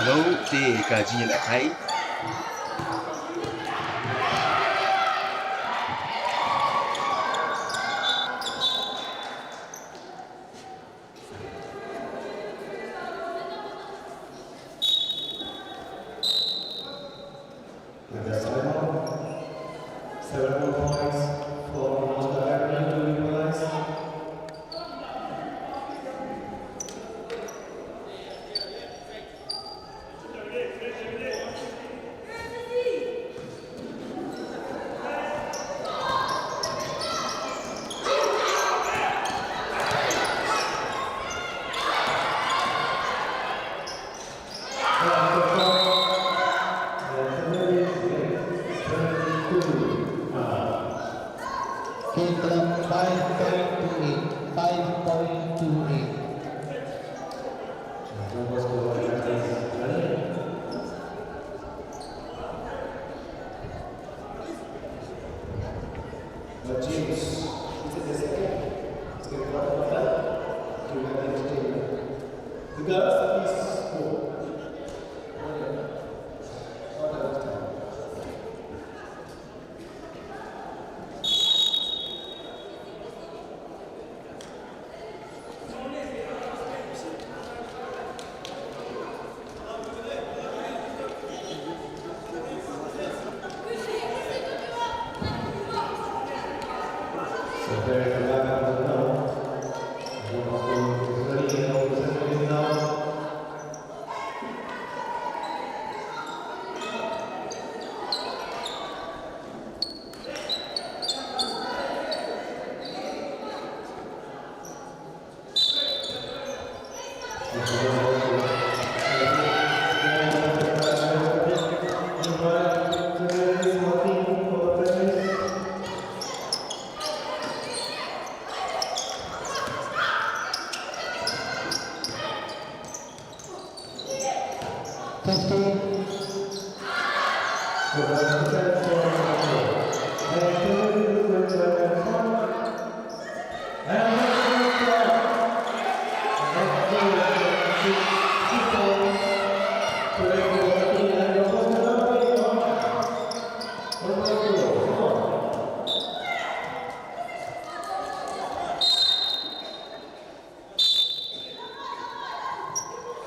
Hello, thì cả gì lại thấy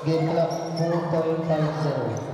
Game clock 4.50.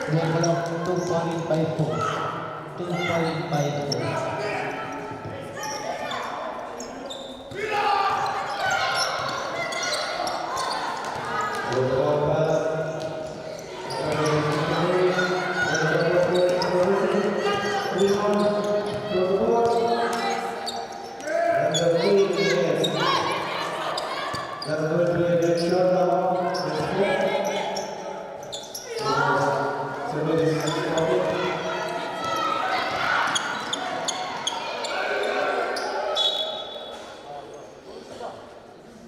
Game clock 2.54. 2.54.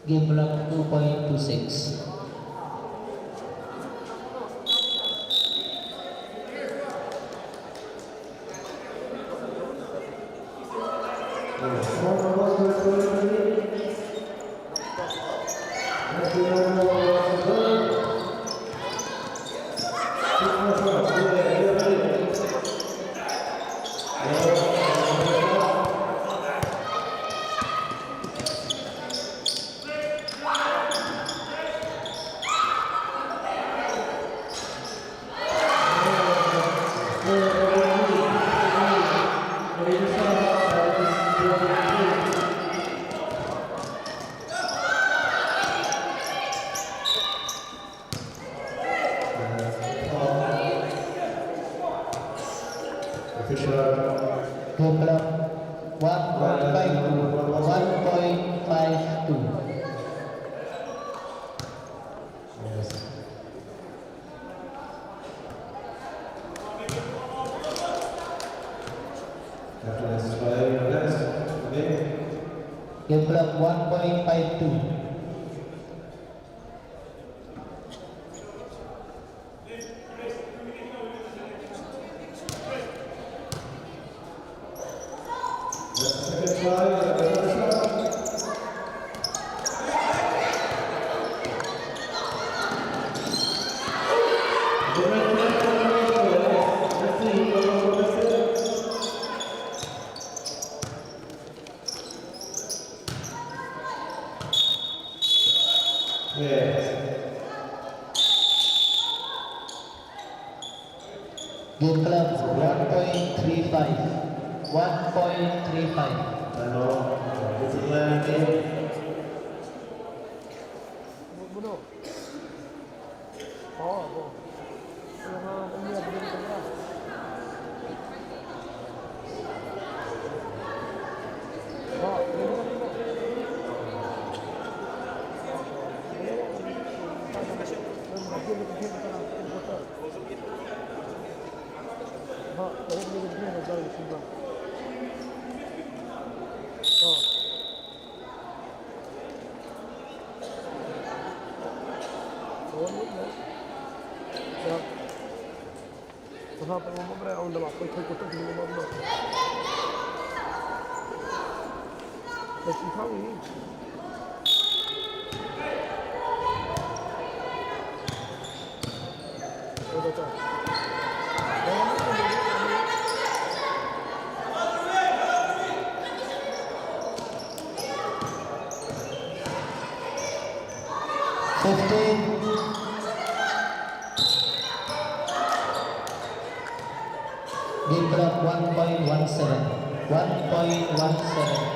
Game clock 2.26. Game clock 1.52. 1.52. Game clock 1.52. Game clock 1.35. 1.35. Ano, discipline game. Bunuh. Oh, oh. Ini ada di tengah. Oh, ini bukan ini. Kenapa ngomong berapa orang dah apa ikut di rumah belum? Masih tahu ini. Oh, betul. 15. Game clock 1.17. 1.17.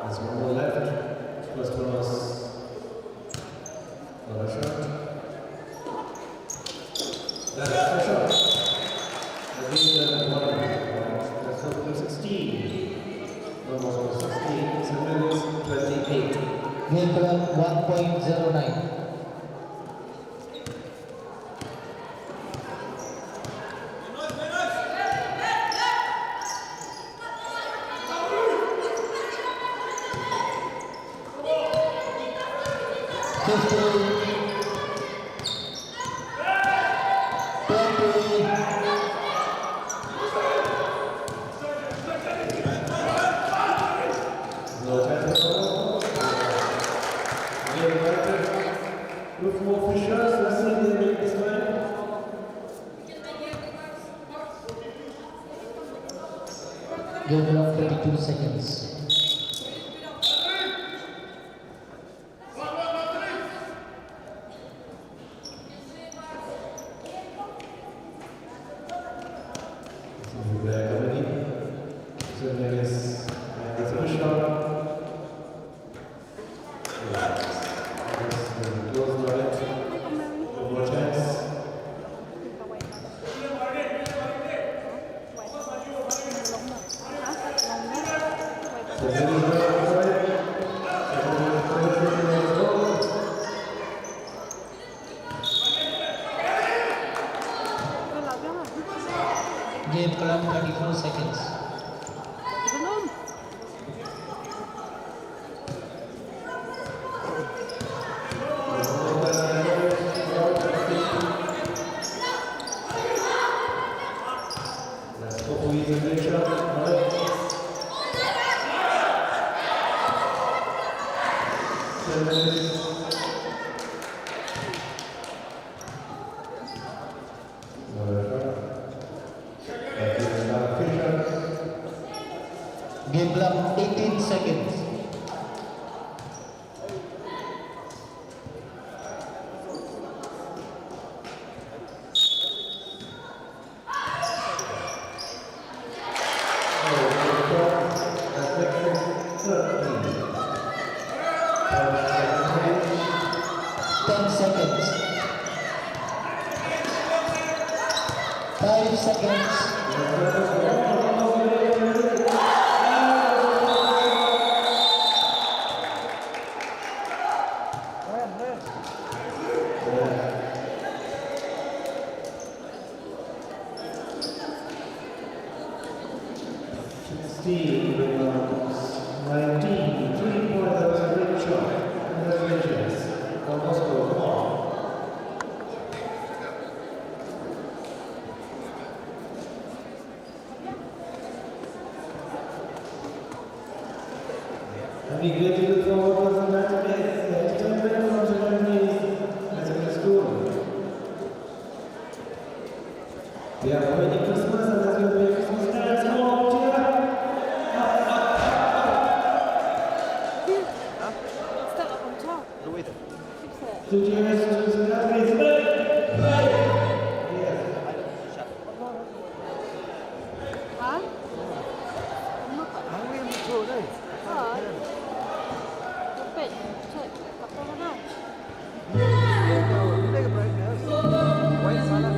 There's one more left. First pass. Another shot. That's the shot. I think that one. That's number 16. Almost 16. 7 minutes 28. Game clock 1.09. No time to go. Look more for shots. Let's see if they make this one. Game clock 32 seconds. Game clock 34 seconds. Game clock 18 seconds. Seconds. 5 seconds. Wie geht die Frau aus dem Land ist? 10 minutes of ceremony as in the school. We are already Christmas and there's going to be a Christmas dance. Come on, cheer! Ställa på en tak. Då är det. Two cheers to the country. Yes. Ha? Han är inte så dig. Ja. Perfekt. Cek. Apa mana? Lägger på det. White salad.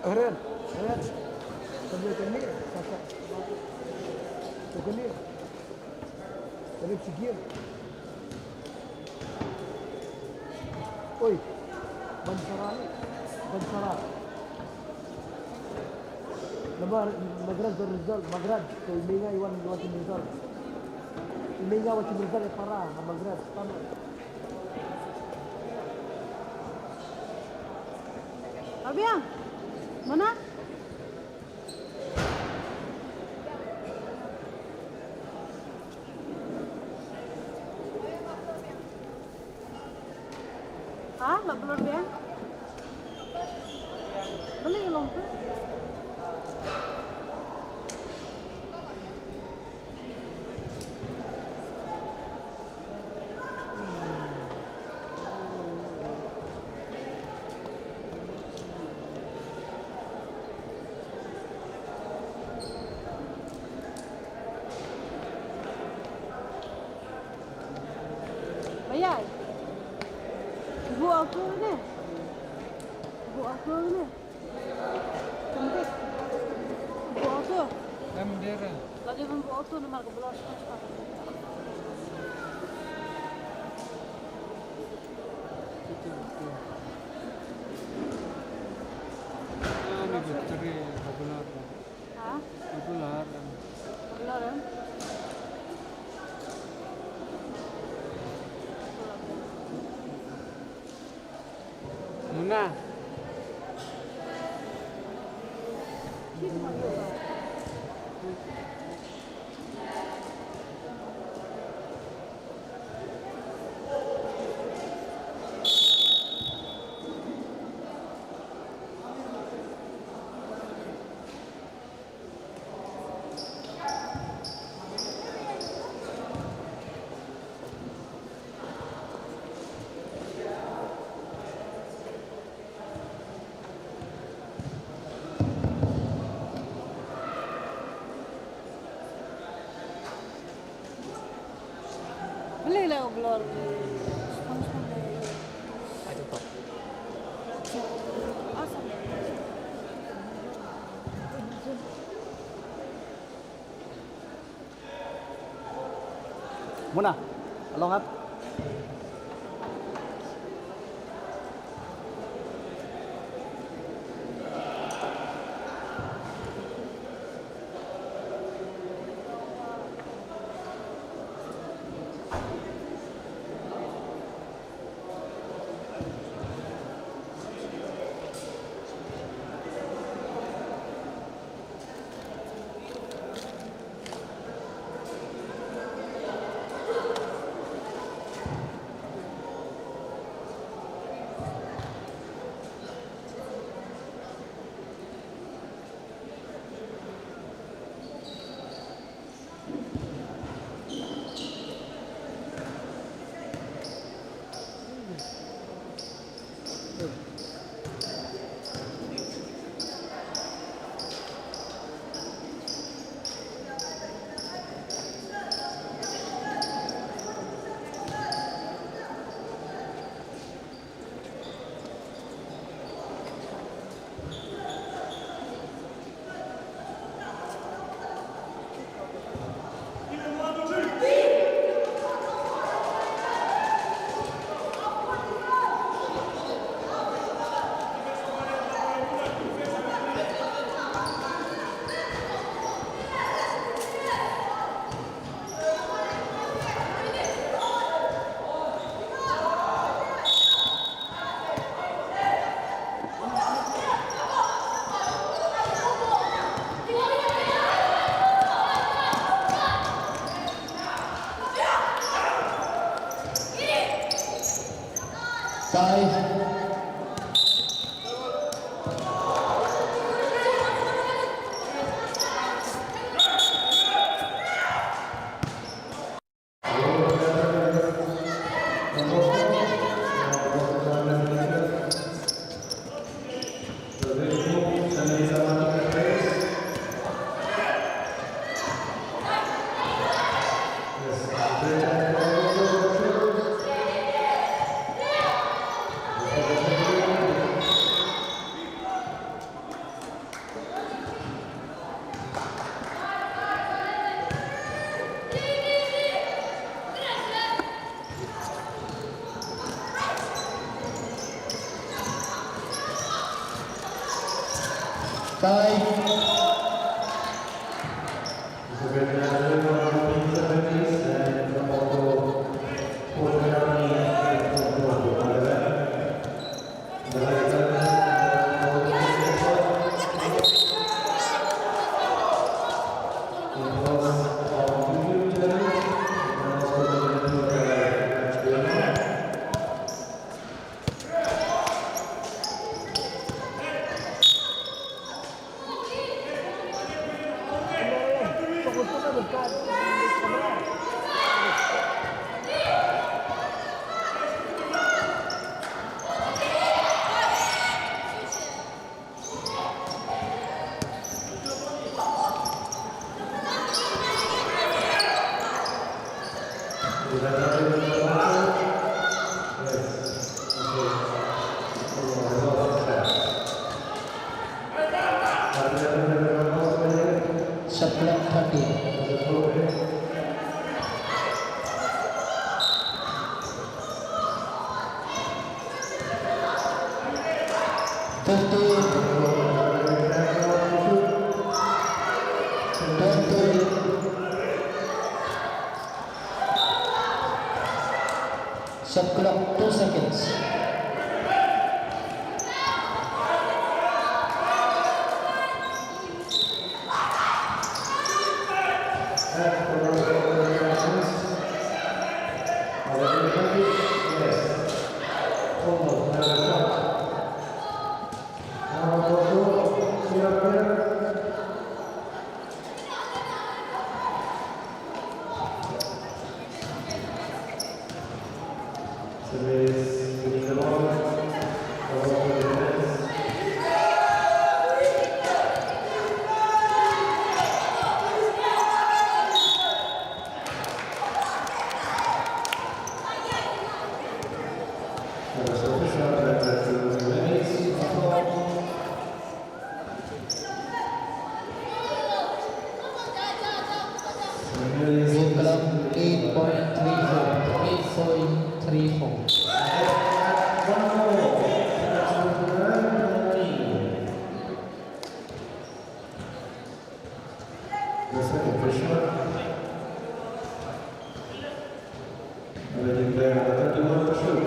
Ren. Sambil kini, kakak. Kini. Dari sikit. Oi. Bansara ni. Bansara. Lebar Magrad Rizal, Magrad. So ilinga iwan wajib Rizal. Ilinga wajib Rizal para Magrad. Tama. Albiang. Mana? Ah, nak belum dia? Beli belum tu? Buat apa ni? Cantik. Buat apa? Lagi membuat auto nomor ke belas. Hah? Belar ya? Muna. Beli lah belar. Asal. Muna. Along up. Five. Pag-usap na, 13. Shot clock 2 seconds. Game clock 8.34. The second fish shot. Awaiting player number 31 to shoot.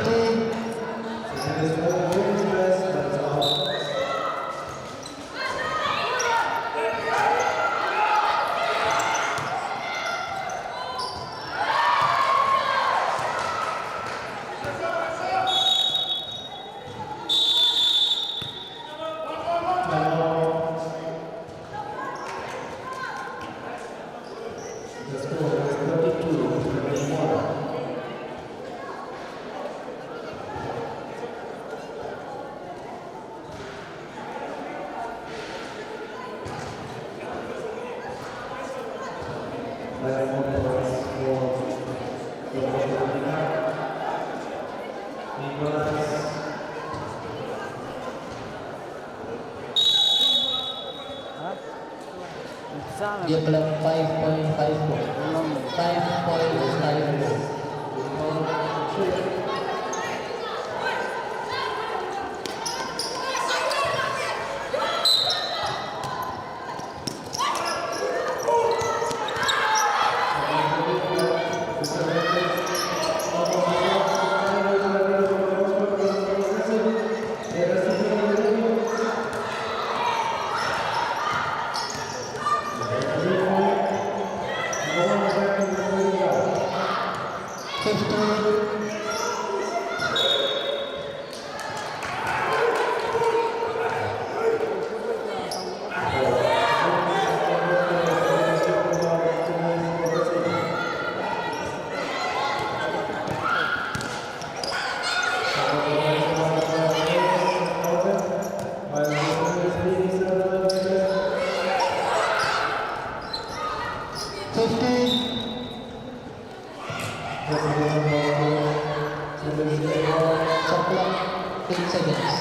It is for the women's dress, but it's out. The score is 32-21. Sama. Dia bilang 5.54. 5.54. Shot clock 8 seconds.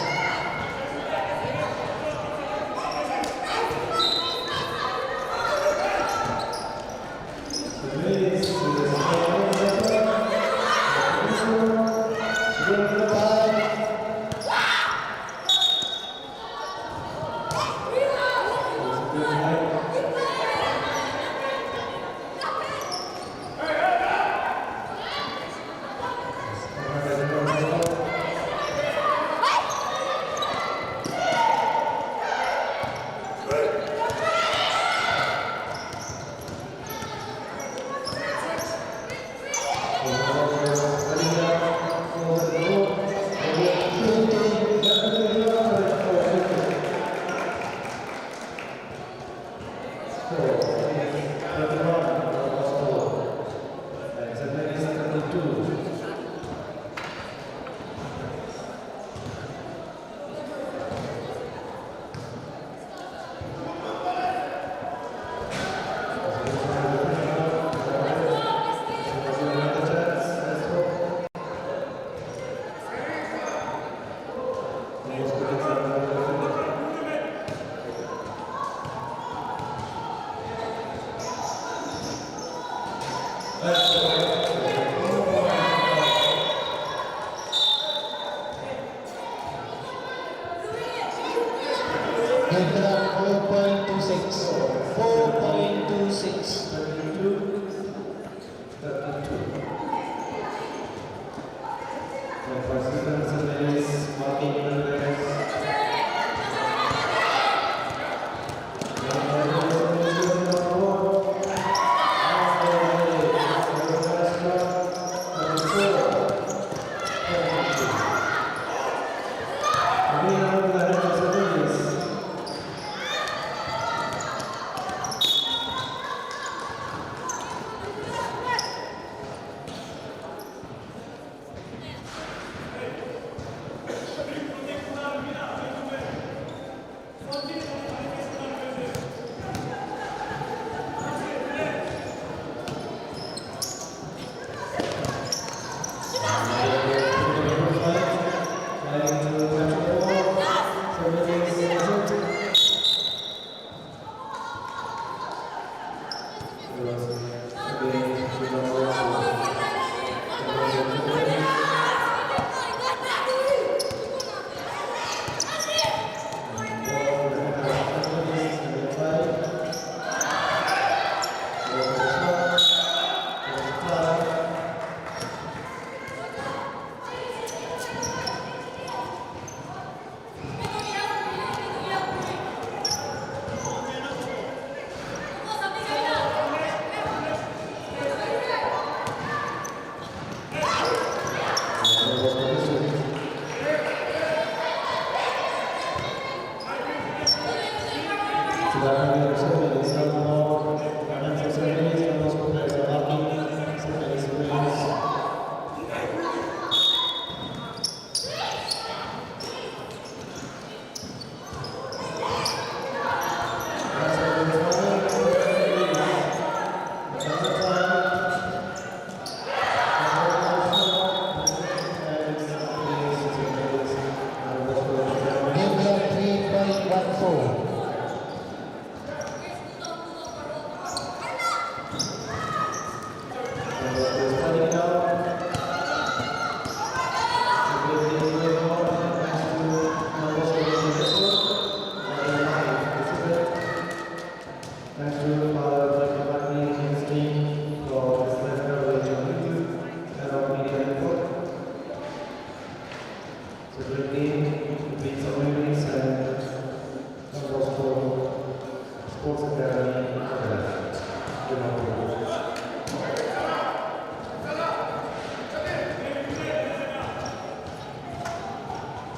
Sports Academy,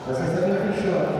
das ist eine Fische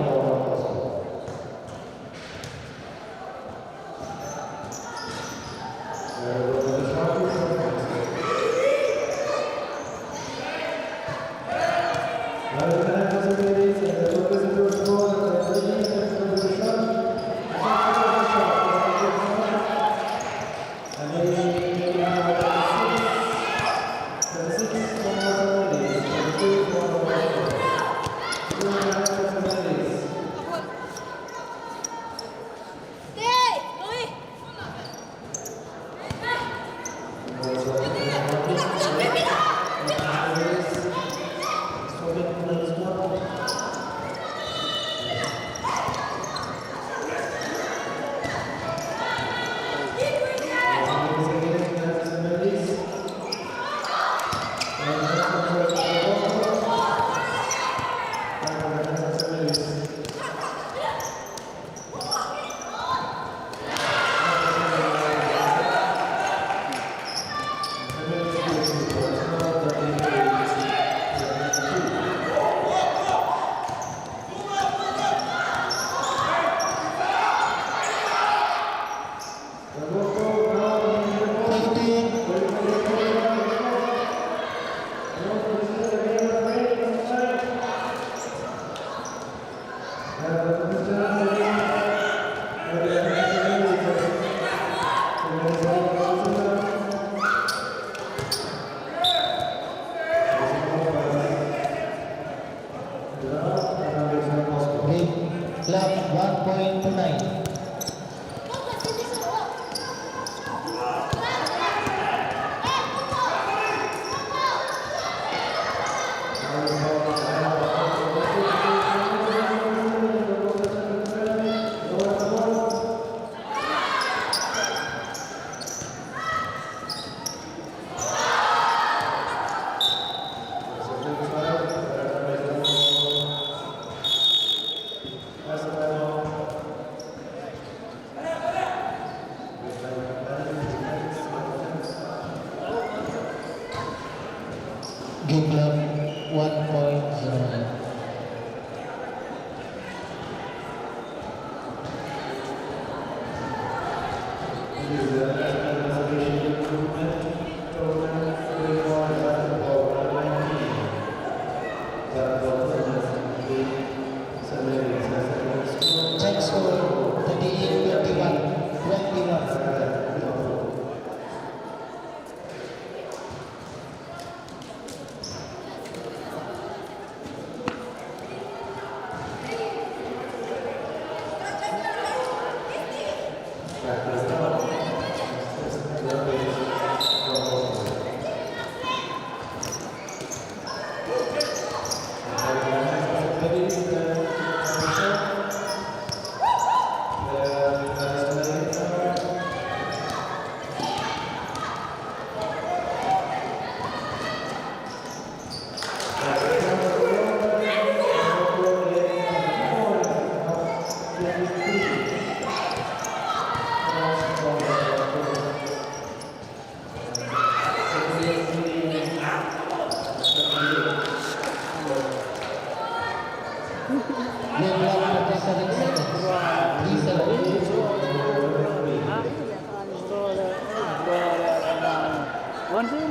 Club 1.29. Game Club 1.09. Check score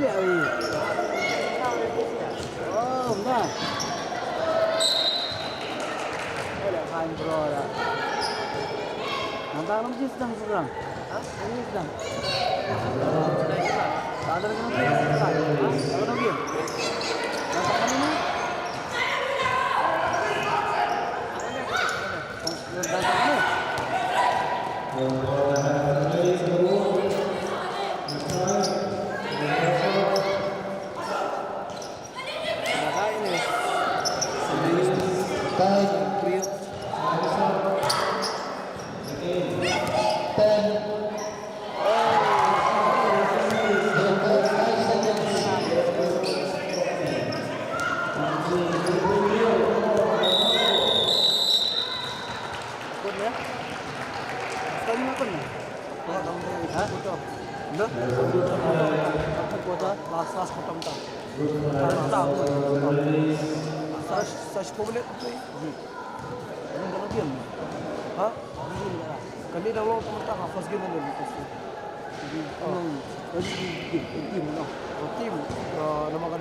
38-21. Tentang. Group Tahu. ladies. Sa 10 menit tu. Ini dah game. Ha? Kami dah lawan Tentang first game ni pasti. Jadi tim lah. Tim nama kan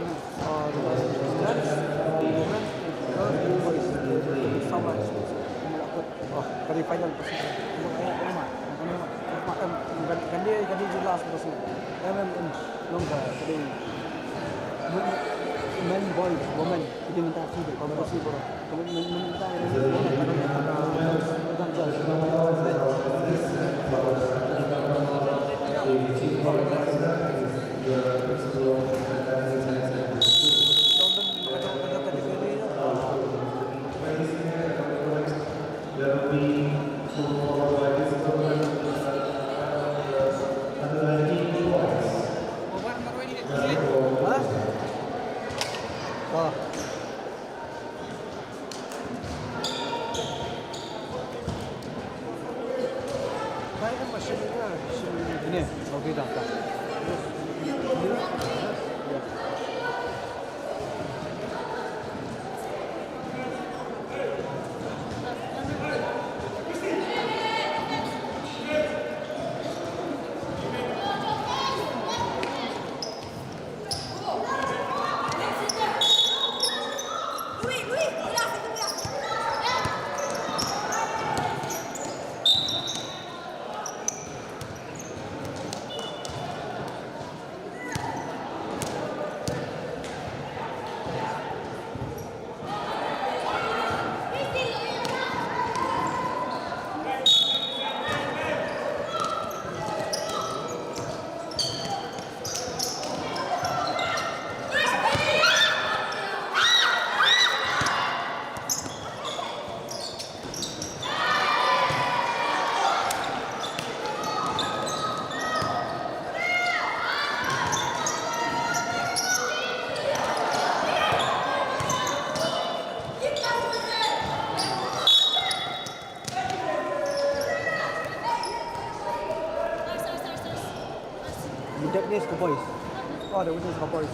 sama. Kali final pasti. Makan kan dia jelas pasti. Longgar jadi men boy woman jadi minta sih kompetisi bro. Minta There will be followed by this under 19 points. Wah. Baik kan masih ini. Okey dah. Witness ke boys. Oh, ada witness ke boys.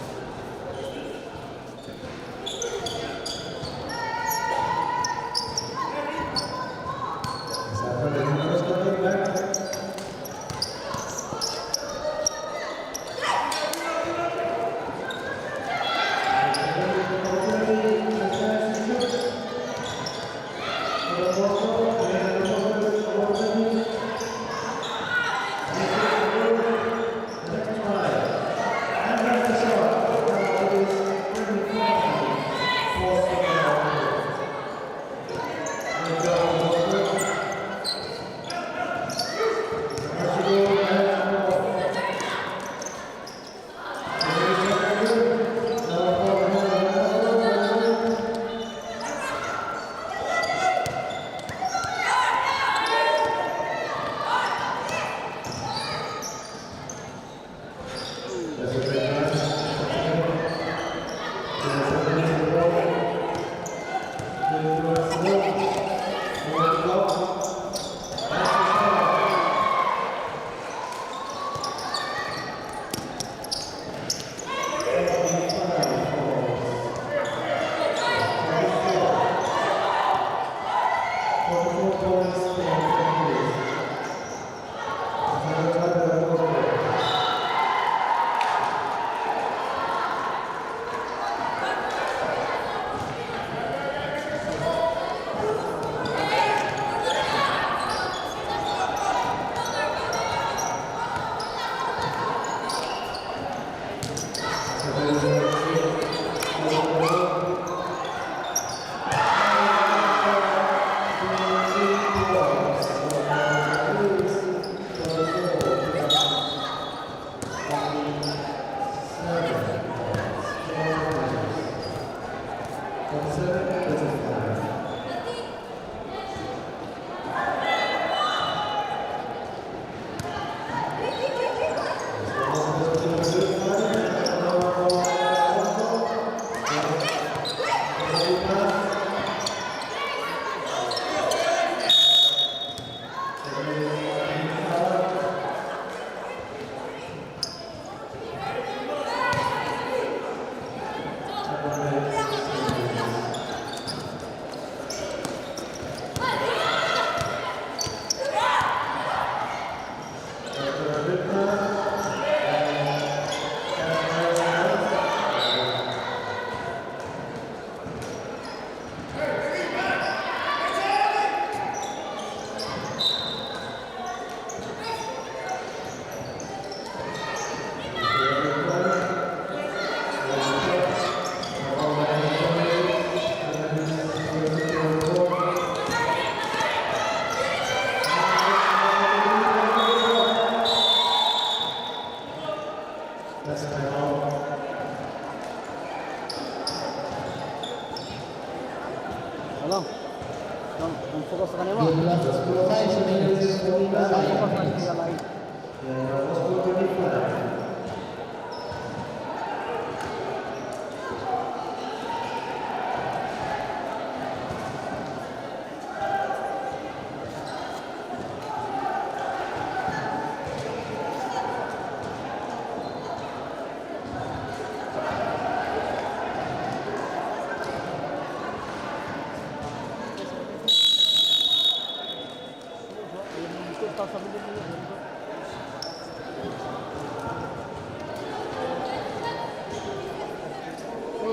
Long. Long, fokus kan emang. Game clock 5 minutes. Fokus 5 lagi minutes. yang lain. Yeah, let's go 25. Ikut tak sambil ni.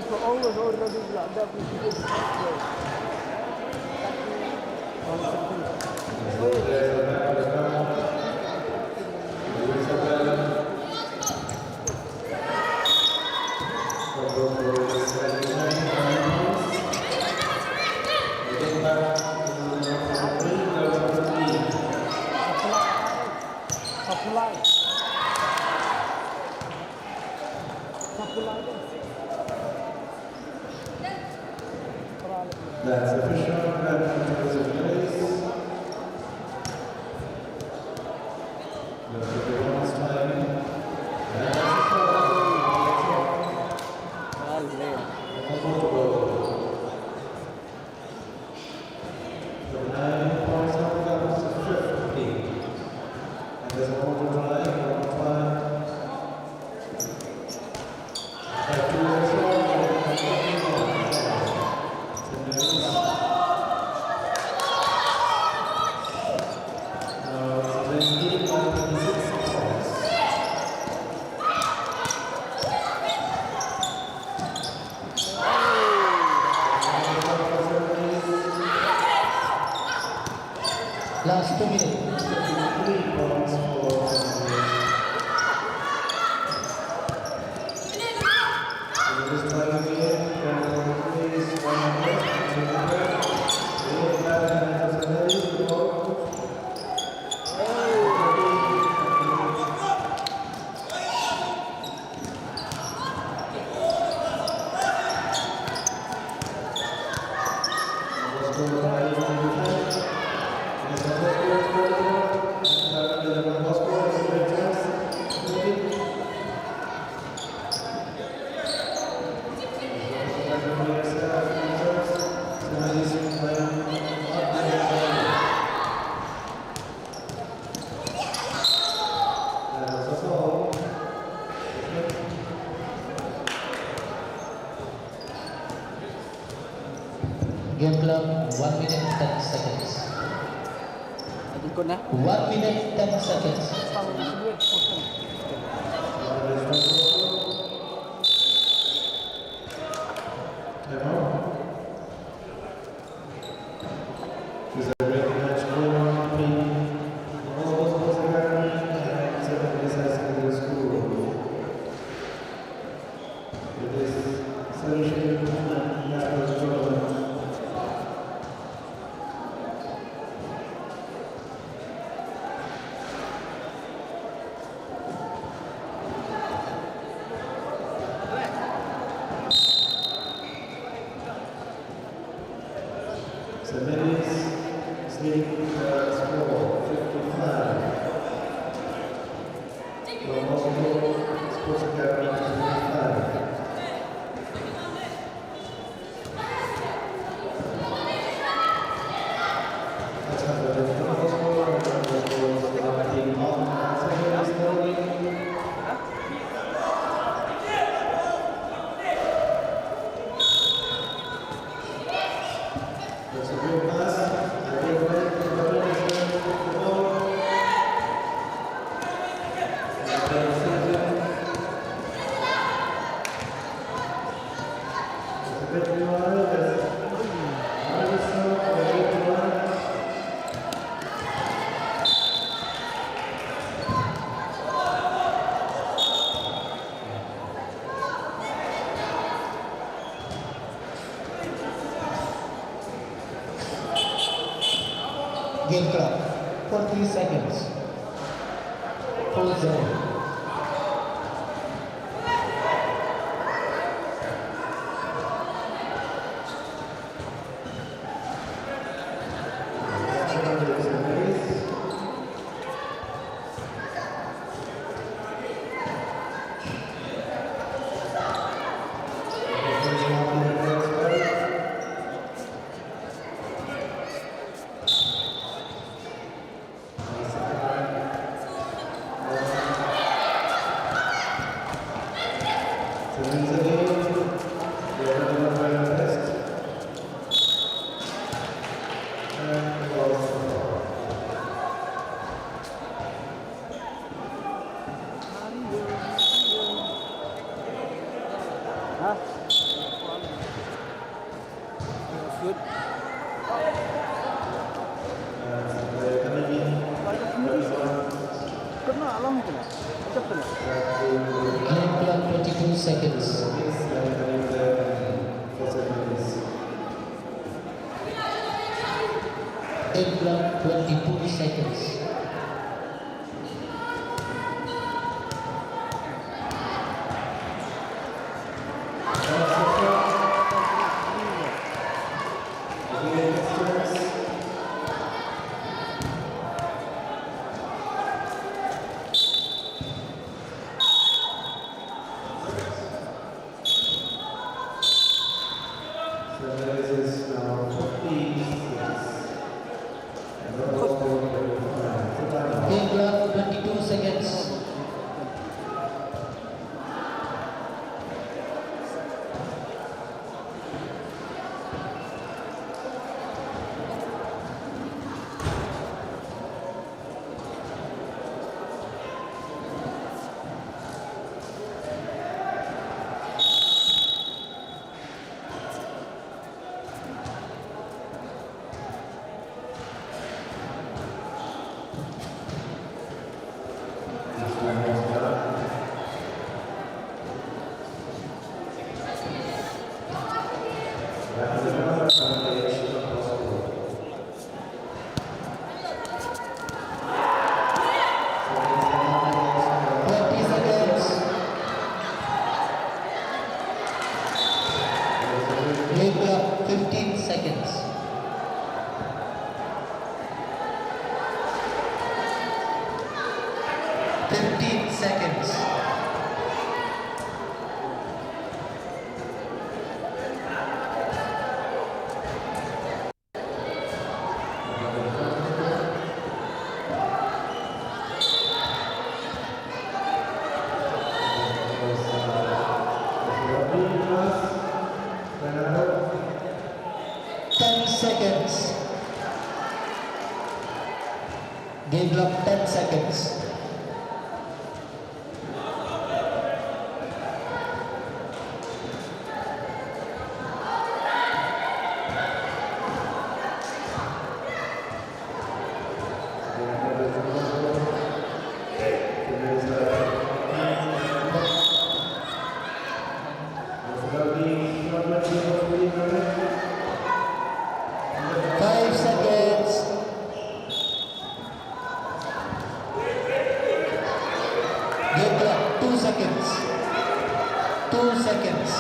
So always already like that we did. That's official. Congratulations, ladies. Let's look at one time. That's the 9 points up, that was the 50. And there's a more time, one time. Last 2 minutes. 3 points for this time again, please, 100. Game clock 1 minute 10 seconds. Ikut nah. 1 minute 10 seconds. Sama duit potong. So ladies, sleep score 55. Your hospital sports academy 25. Let's have a different score. The score is 19 on. Second is 30. That's a good pass. A good play. The ball is going to the ball. It's a bit too high. That's a bit too high. Game clock 40 seconds. 4-0. Remains again. They are going to a test. And lost the ball. Hah? Good. They're coming in. Kena alam kena. Macam kena. Game clock 22 seconds. Game clock 22 seconds. Game clock 22 seconds. Game clock 15 seconds. Seconds. Seconds. Game clock 10 seconds. Game clock 2 seconds. 2 seconds.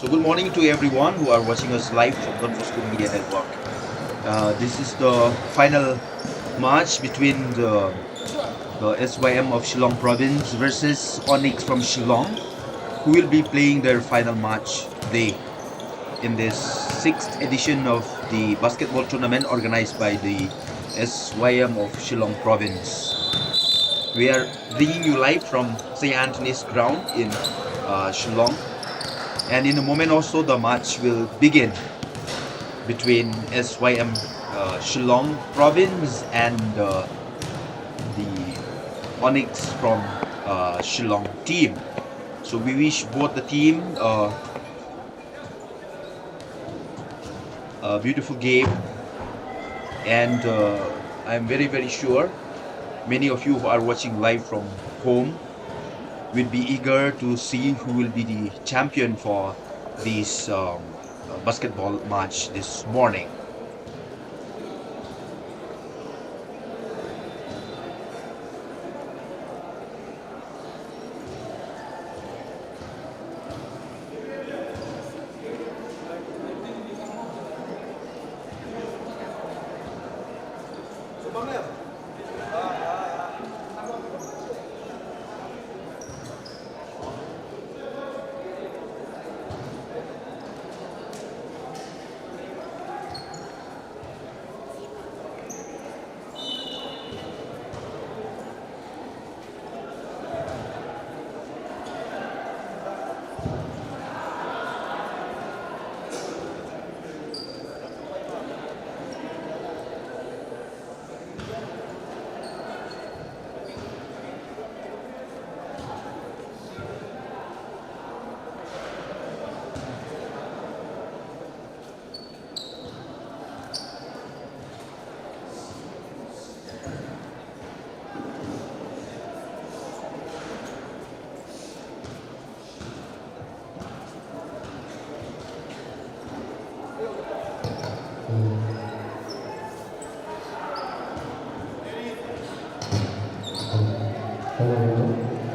So good morning to everyone who are watching us live from Don Bosco Media Network. This is the final match between the SYM of Shillong Province versus Onyx from Shillong, who will be playing their final match today in this 6th edition of the basketball tournament organized by the SYM of Shillong Province. We are bringing you live from St. Anthony's ground in Shillong. And in a moment also the match will begin between SYM Shillong Province and the Onyx from Shillong team. So we wish both the team a beautiful game, and I'm very sure many of you who are watching live from home will be eager to see who will be the champion for this basketball match this morning.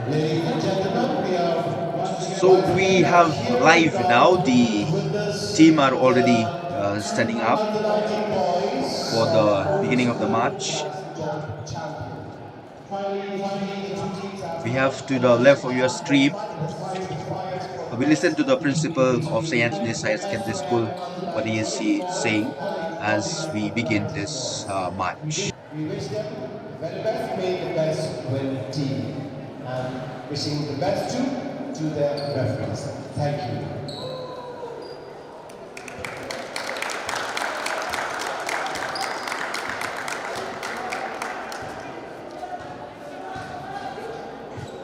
Ladies and gentlemen, we are So we have live now, the team are already standing up for the beginning of the match. We have to the left of your screen, we listen to the principal of St. Anthony's Higher Secondary School, what he is saying as we begin this match. We wish them the very best, may the best win team, and wishing the best to their referees. Thank you.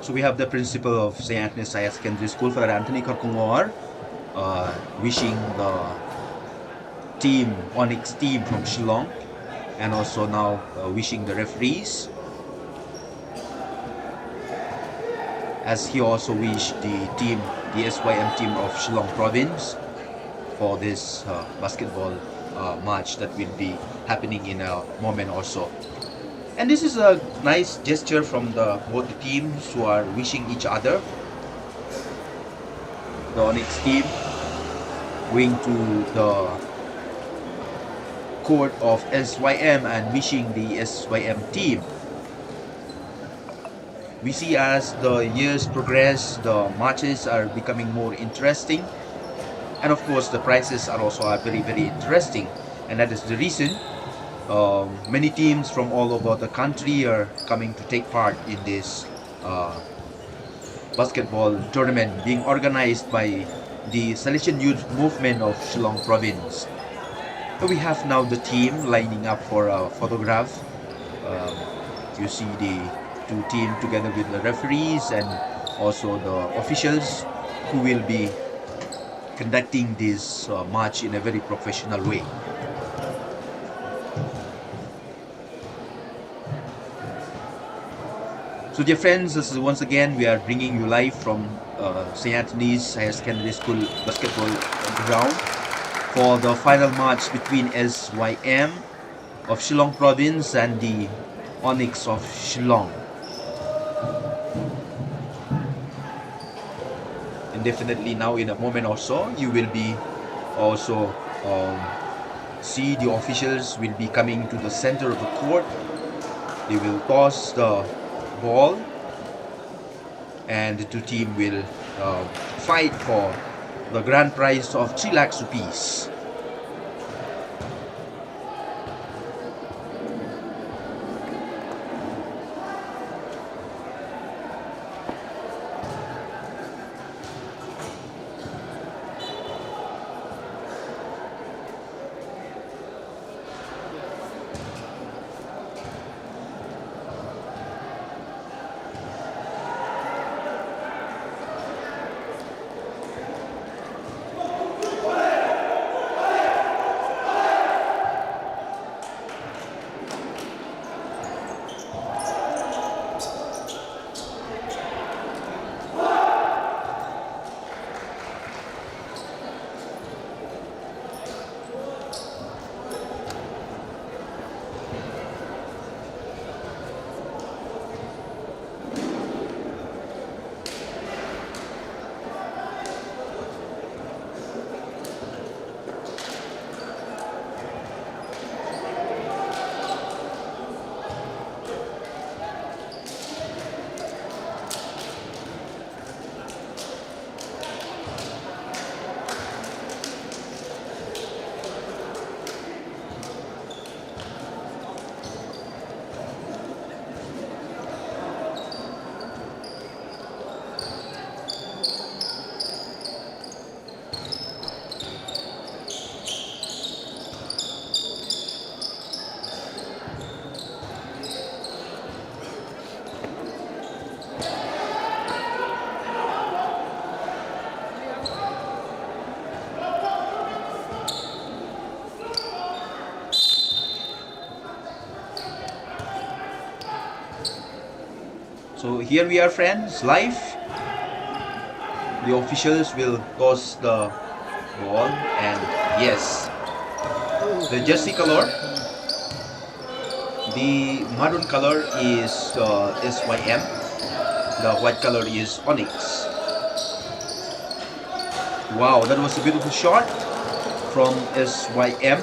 So we have the principal of St. Anthony's Higher Secondary School, Father Anthony Karkungor, wishing the team, Onyx team from Shillong, and also now wishing the referees, as he also wished the team, the SYM team of Shillong province, for this basketball match that will be happening in a moment also. And this is a nice gesture from both the teams who are wishing each other. The Onyx team going to the court of SYM and wishing the SYM team. We see as the years progress, the matches are becoming more interesting, and of course the prices are also very interesting, and that is the reason many teams from all over the country are coming to take part in this basketball tournament being organized by the Salesian Youth Movement of Shillong Province. So we have now the team lining up for a photograph. You see the two teams together with the referees and also the officials who will be conducting this match in a very professional way. So dear friends, this is once again we are bringing you live from St. Anthony's Higher Secondary School basketball ground for the final match between SYM of Shillong Province and the Onyx of Shillong. And definitely now in a moment or so you will be also see the officials will be coming to the center of the court. They will toss the ball and the two teams will fight for the grand prize of 3 lakhs rupees. So here we are, friends, live. The officials will toss the ball, and yes, the jersey color, the maroon color is SYM, the white color is Onyx. Wow, that was a beautiful shot from SYM.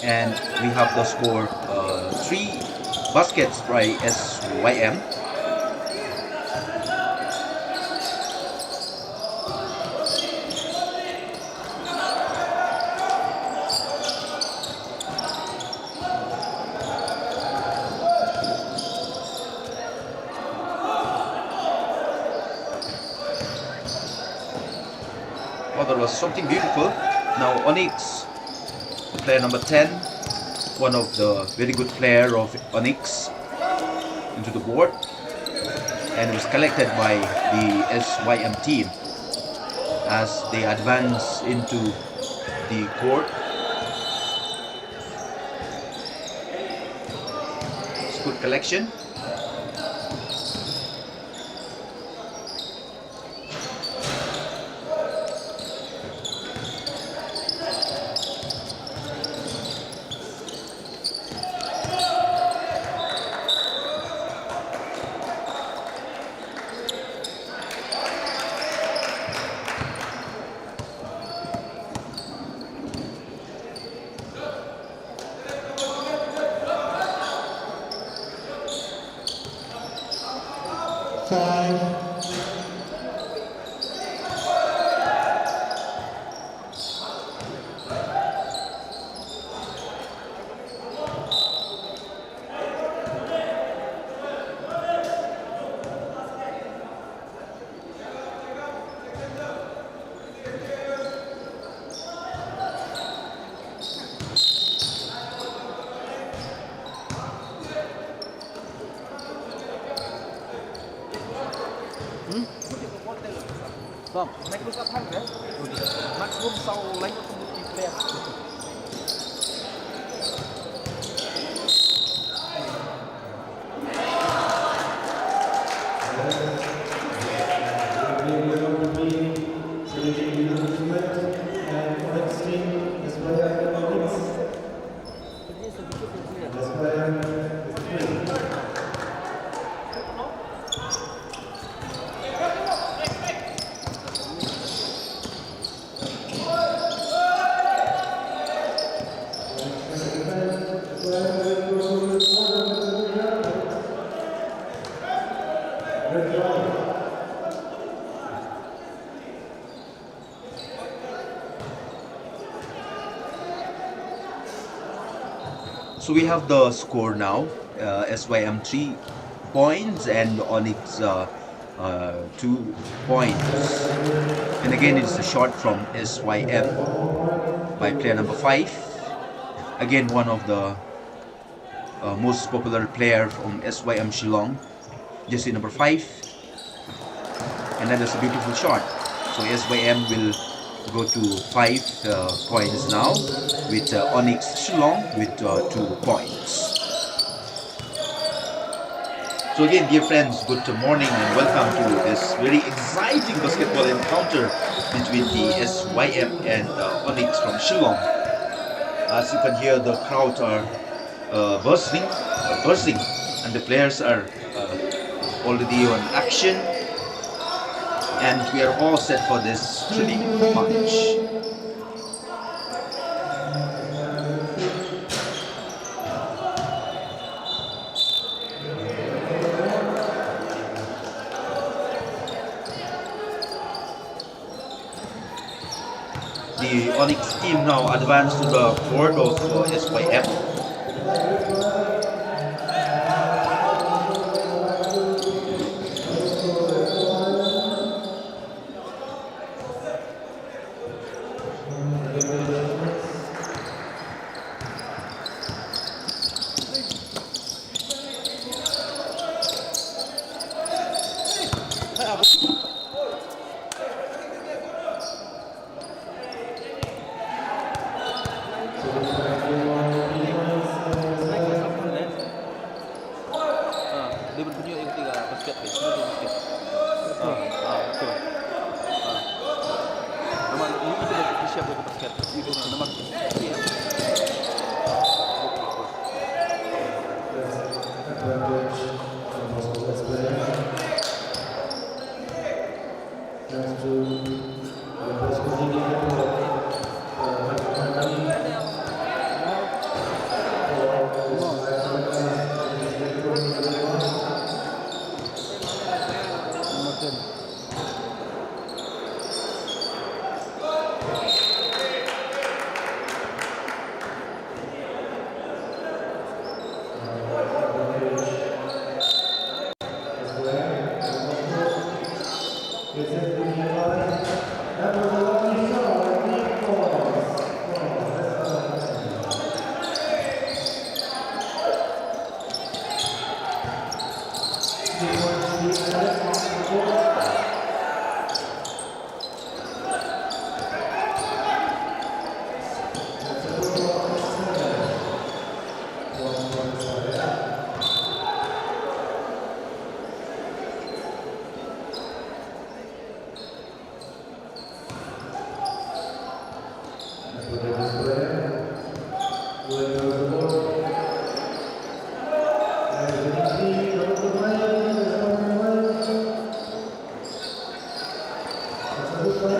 And we have the score 3 baskets by SYM. Oh, that was something beautiful. Now Onyx, player number 10, one of the very good player of Onyx, into the board. and was collected by the SYM team as they advance into the court. It's good collection. Vâng, make look up hand, maximum sau lấy nó không kịp lẹ. So we have the score now. SYM 3 points and Onyx 2 points. And again, it's a shot from SYM by player number 5. Again, one of the most popular player from SYM Shillong, jersey number 5. And that is a beautiful shot. So SYM will go to 5 points now with Onyx Shillong with 2 points. So again, dear friends, good morning and welcome to this very exciting basketball encounter between the SYM and Onyx from Shillong. As you can hear, the crowd are bursting, and the players are already on action, and we are all set for this thrilling match. The Onyx team now advanced to the court of SYM. Dia bertunjuk yang ketiga basket ni. Betul. Betul. Nama ini kita dah siap untuk basket. Itu nama dia. Thank you. That's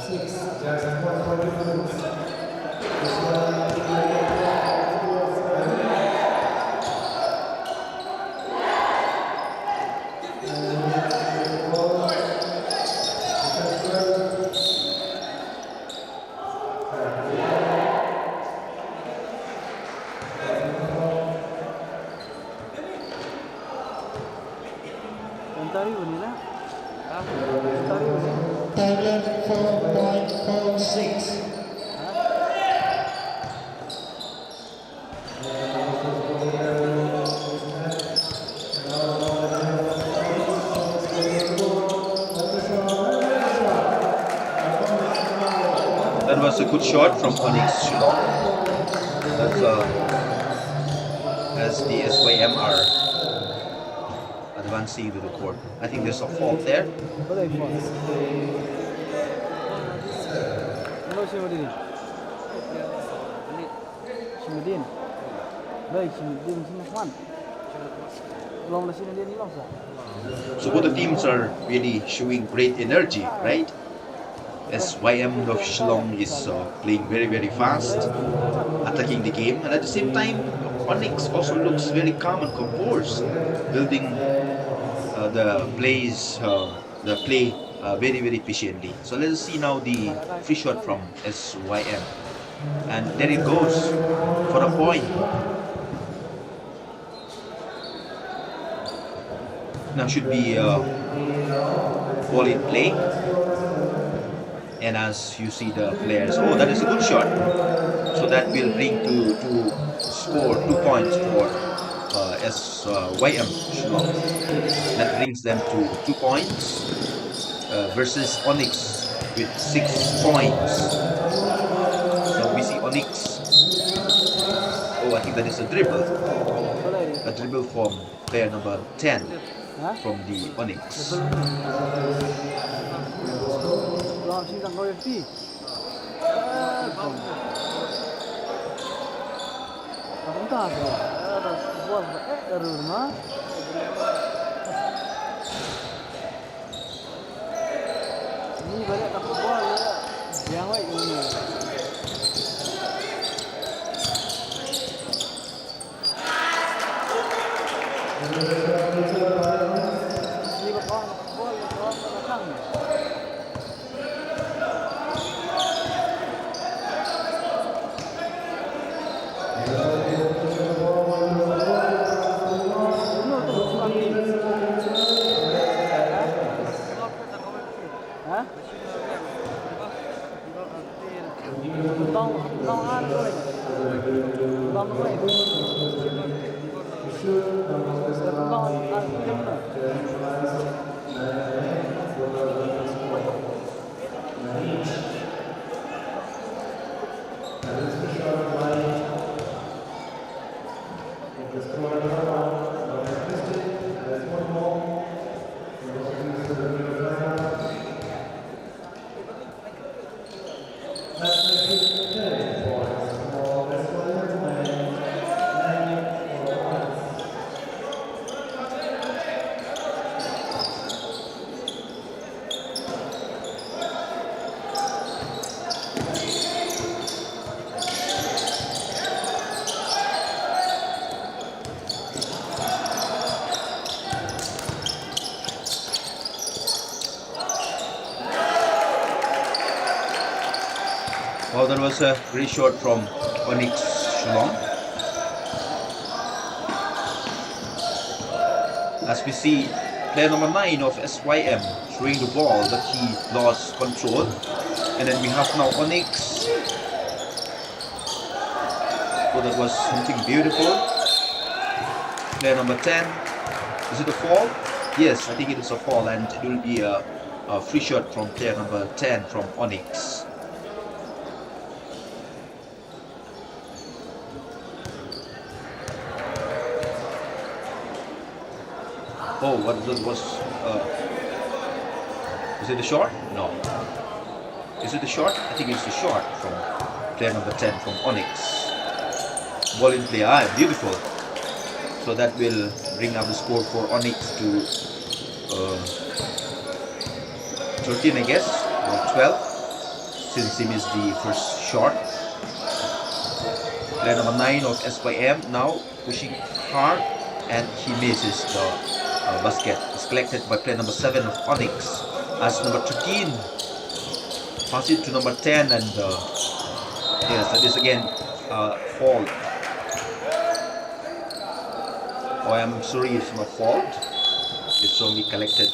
6, just 1 point difference. This one, Tari bani na. Tari bani. Thailand 4.46. That was a good shot from Onyx Shillong. That's as the SYM are advancing to the court. I think there's a fault there. Balai fa. Mana si Madin? Si Madin. Baik si Madin si Mahwan. Long na si Madin ni long sa. So both the teams are really showing great energy, right? SYM of Shillong is playing very, very fast, attacking the game, and at the same time, Onyx also looks very calm and composed, building the play very, very efficiently. So let's see now the free shot from SYM, and there it goes for a point. Now should be ball in play. And as you see the players, oh, that is a good shot. So that will bring to score 2 points for SYM Shillong. That brings them to 2 points versus Onyx with 6 points. So we see Onyx. Oh, I think that is a dribble. A dribble from player number 10 from the Onyx. Long si tang kau FT. Aku tak tahu. Ada buat dari rumah. Ini banyak tak buat ya. Jangan ini. Ini bukan buat belakang. Well, that was a great shot from Onyx Shillong. As we see, player number 9 of SYM throwing the ball, but he lost control. And then we have now Onyx. So that was something beautiful. Player number 10. Is it a fall? Yes, I think it is a fall, and it will be a free shot from player number 10 from Onyx. Oh, what was is it a short? No. Is it a short? I think it's a short from player number 10 from Onyx. Ball in play. Ah, beautiful. So that will bring up the score for Onyx to 13, I guess, or 12, since he missed the first shot. Player number 9 of SYM now pushing hard, and he misses the basket. It's collected by player number 7 of Onyx, as number 13 pass it to number 10, and yes, that is again fault. Oh, I'm sorry, it's not fault. It's only collected.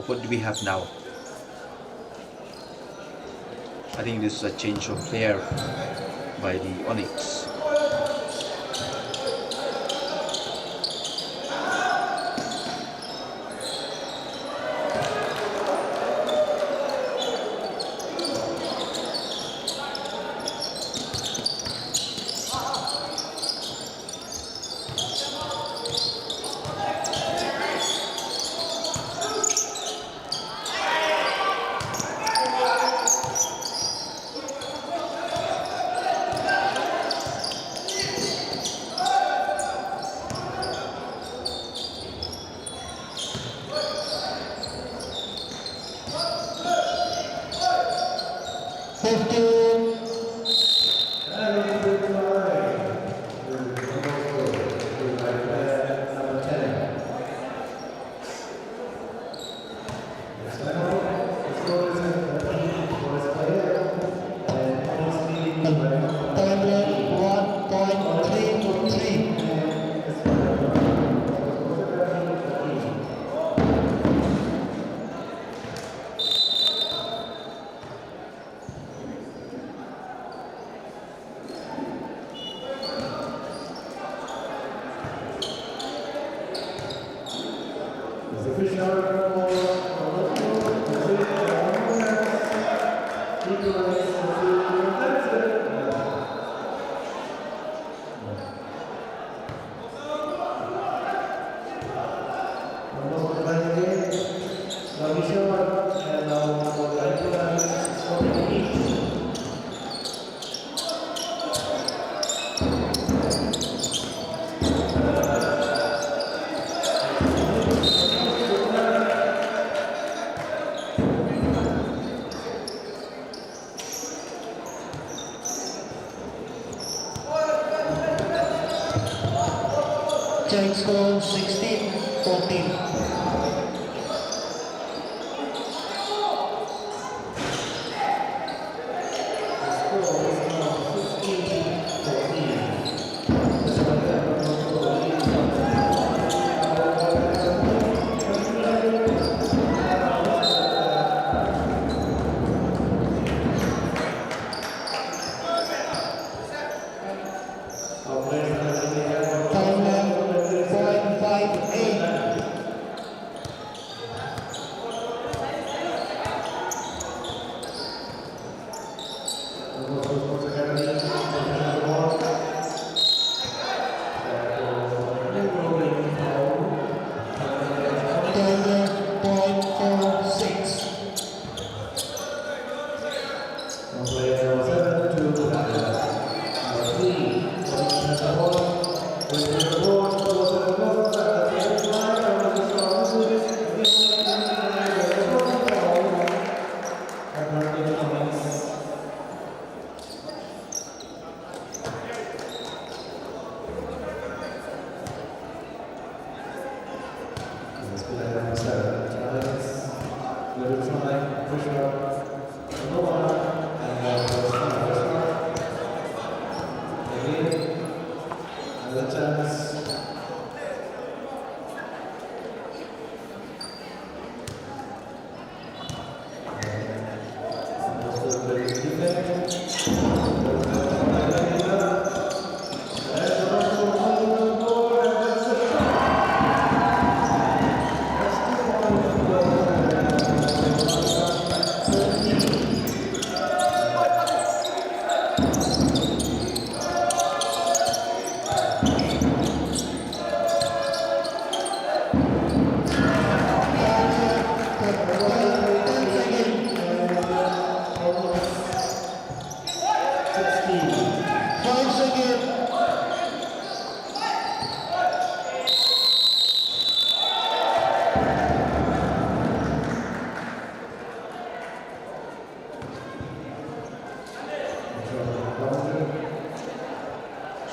What do we have now? I think this is a change of player by the Onyx. Change score 16-14.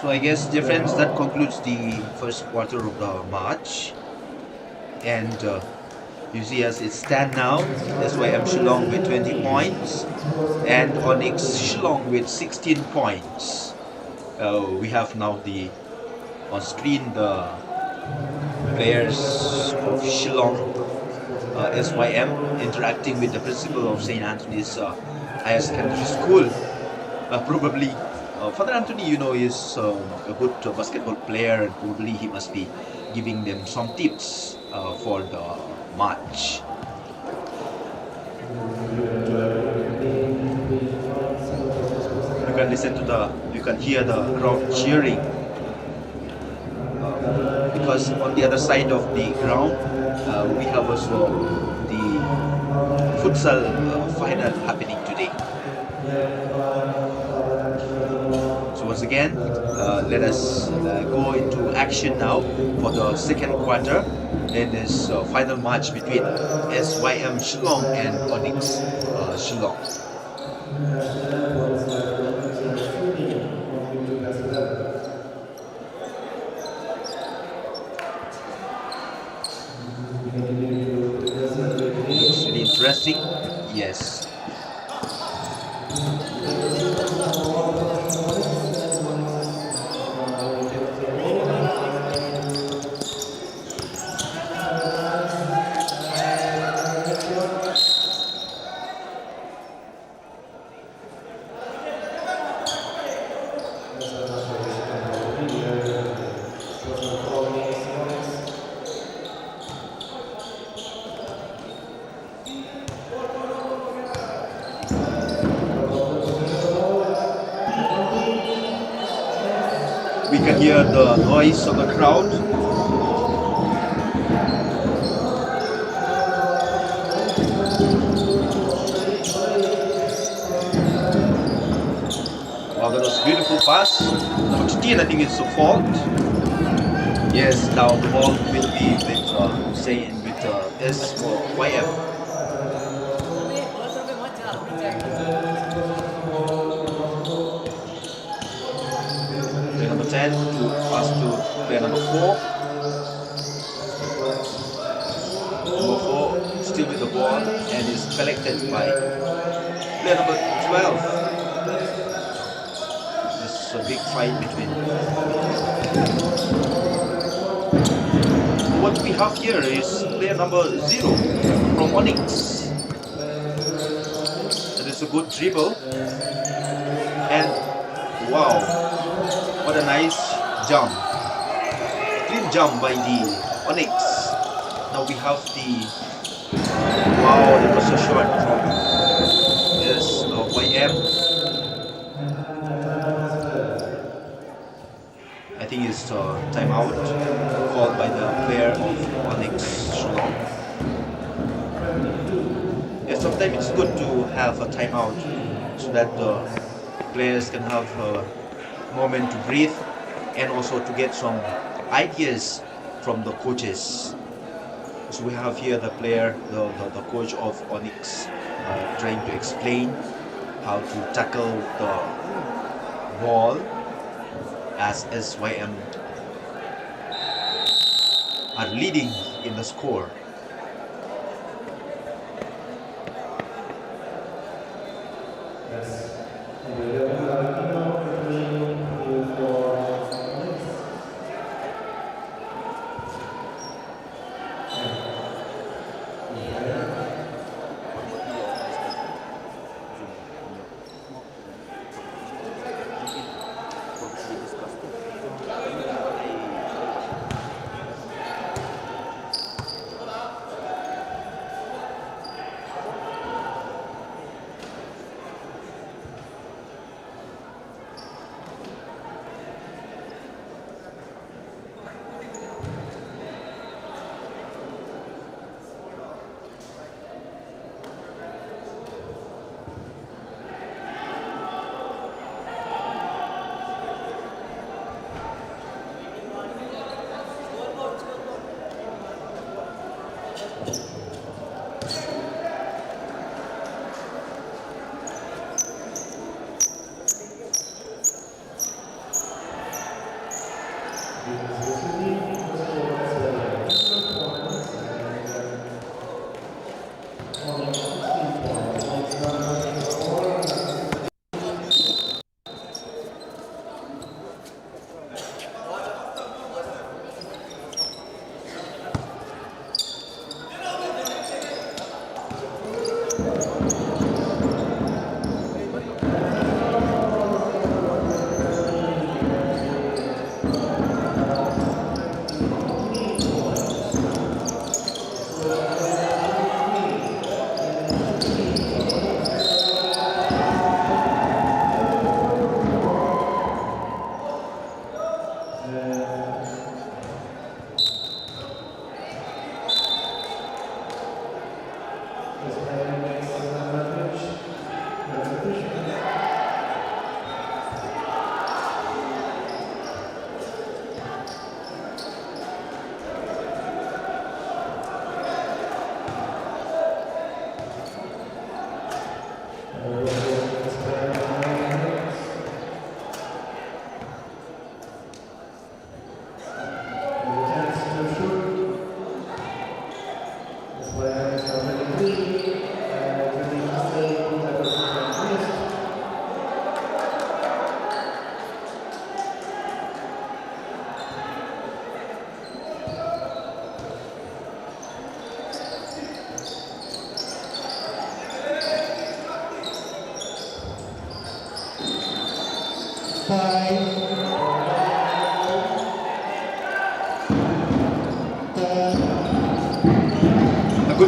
So I guess, dear friends, that concludes the first quarter of the match. And you see as it stand now, SYM Shillong with 20 points and Onyx Shillong with 16 points. We have now the on screen the players of Shillong SYM interacting with the principal of St. Anthony's Higher Secondary School. Probably Father Anthony, is a good basketball player, and probably he must be giving them some tips for the match. You can you can hear the crowd cheering because on the other side of the ground we have also the futsal final happening today. So once again, let us go into action now for the second quarter in this final match between SYM Shillong and Onyx Shillong. Looks really interesting. Yes. We can hear the noise of the crowd. Wow, that was a beautiful pass. Number 15, I think it's a fault. Yes, now the ball will be with S for YM. Player number 10 to pass to player number 4. Number 4 still with the ball and is collected by player number 12. There's a big fight between. What we have here is player number 0 from Onyx. That is a good dribble. And wow, what a nice jump. Clean jump by the Onyx. Now we have the wow, that was so short from YM. I think it's timeout called by the player of Onyx Shillong. Yeah, sometimes it's good to have a timeout so that the players can have a moment to breathe and also to get some ideas from the coaches. So we have here the player, the coach of Onyx, trying to explain how to tackle the ball as SYM are leading in the score.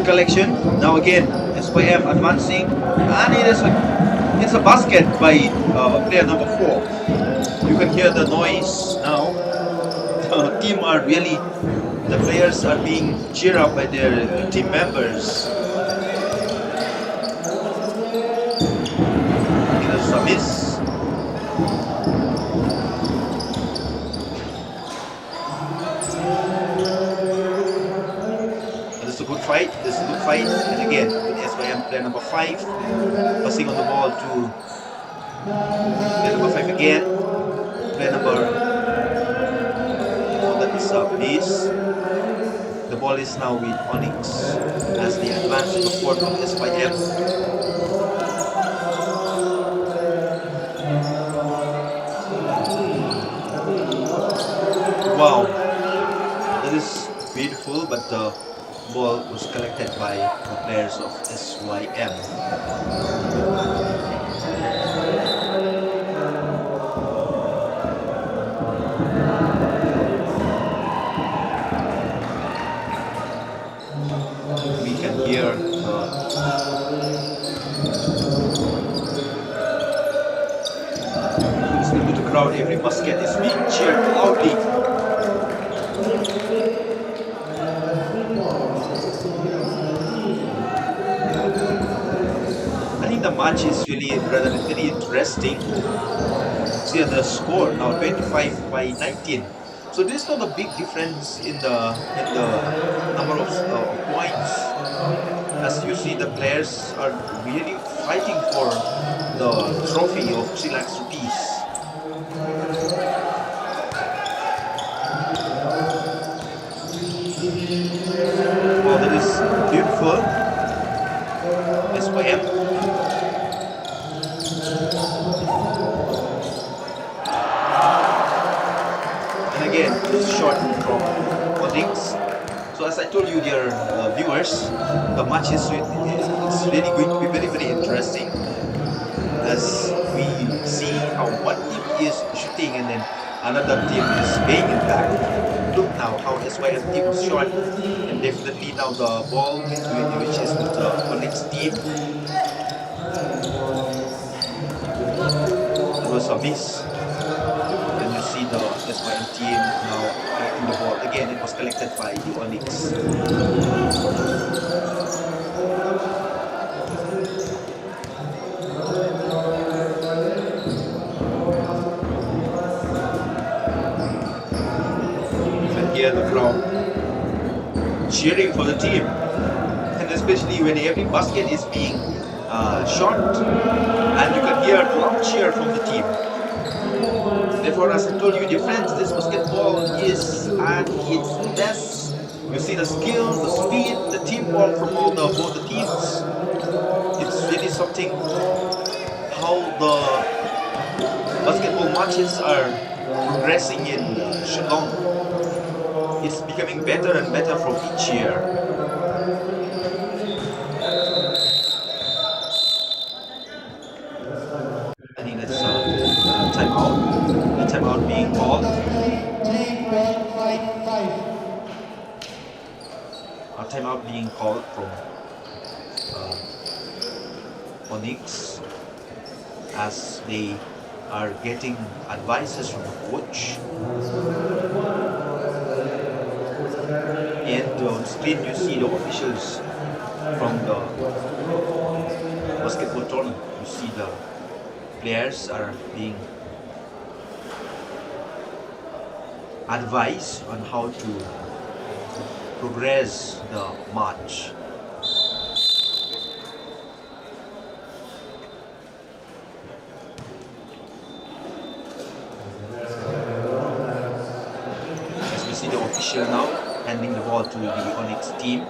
Good collection. Now again, SYM advancing, and it's a basket by player number 4. You can hear the noise now. The team are really, the players are being cheered up by their team members. It was a miss. And it's a good fight. This is a good fight. And again, with SYM player number 5 passing on the ball to player number 5 again. Player number, oh, that is a miss. The ball is now with Onyx as they advance to the court of SYM. Wow, that is beautiful, but the ball was collected by the players of SYM. We can hear listening to the crowd, every basket is being cheered loudly. I think the match is really rather very interesting. See the score now 25 by 19. So there's not a big difference in the number of points. As you see, the players are really fighting for the trophy of 3 lakhs rupees. Well, that is beautiful. SYM. And again, it's short from Onyx. So as I told you, dear viewers, the match is it's really going to be very, very interesting as we see how one team is shooting and then another team is paying it back. Look now how SYM team was short, and definitely now the ball which is with the Onyx team. It was a miss. And you see the SYM team now collecting the ball. Again, it was collected by the Onyx. You can hear the crowd cheering for the team. And especially when every basket is being shot, and you can hear a loud cheer from the team. Therefore, as I told you, dear friends, this basketball is at its best. You see the skill, the speed, the teamwork from both the teams. It's really something how the basketball matches are progressing in Shillong. It's becoming better and better from each year. I think that's a timeout. A timeout being called. A timeout being called from Onyx as they are getting advices from the coach. And on screen you see the officials from the basketball tournament. You see the players are being advised on how to progress the match. As we see the official now handing the ball to the Onyx team.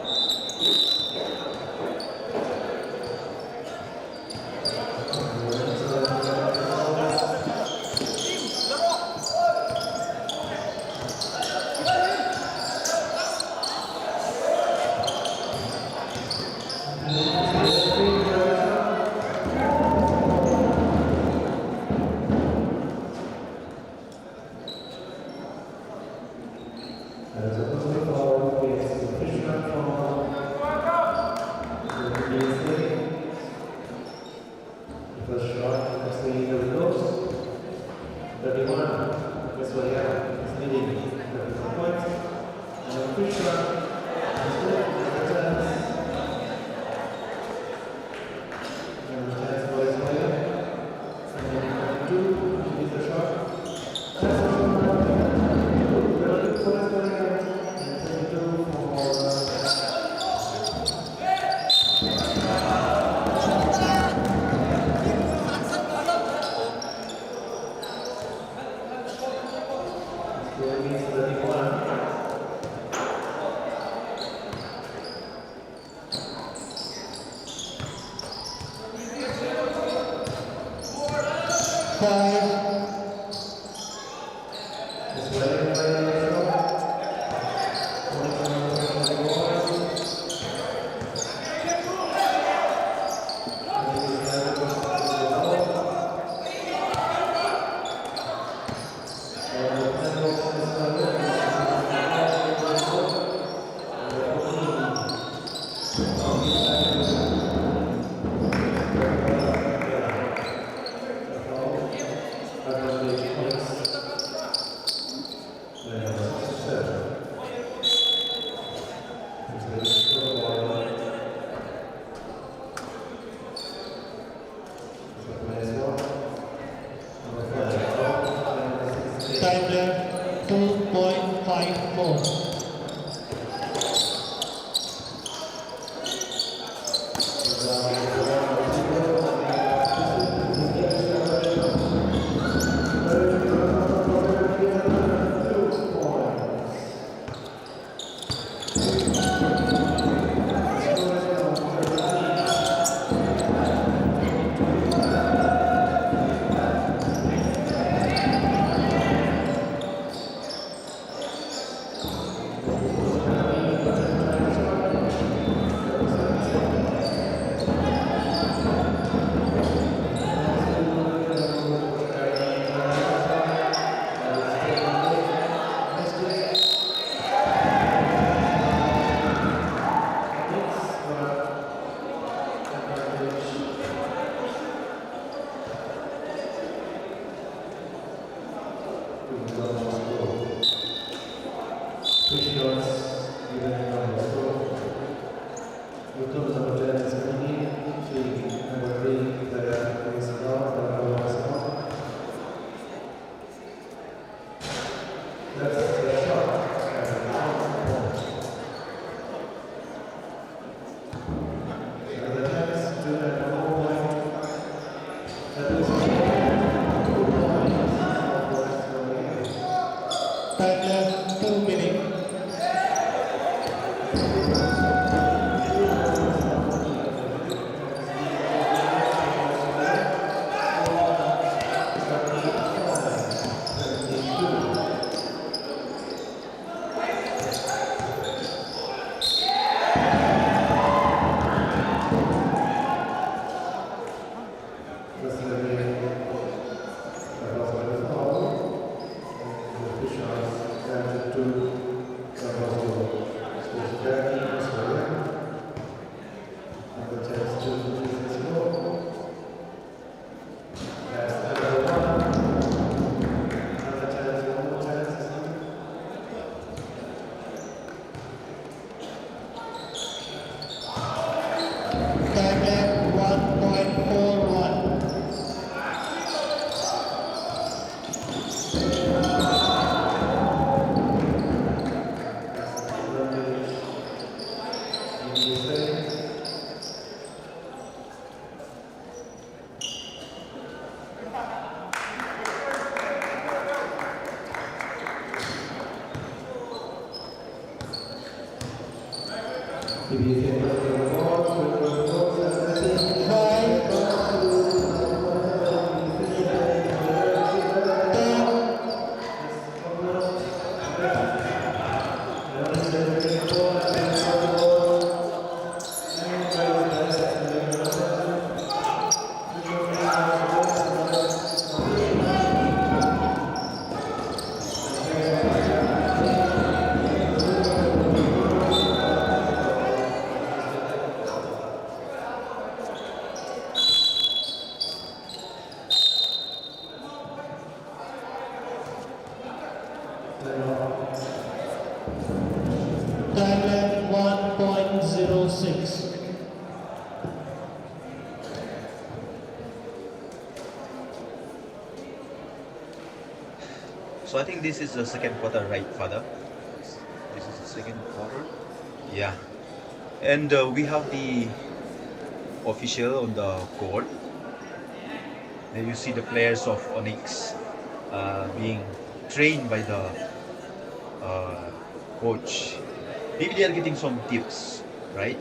Thailand 1.41. Thailand 1.06. So I think this is the second quarter, right, Father? This is the second quarter. Yeah, and we have the official on the court. There you see the players of Onyx being trained by the coach. Maybe they are getting some tips, right?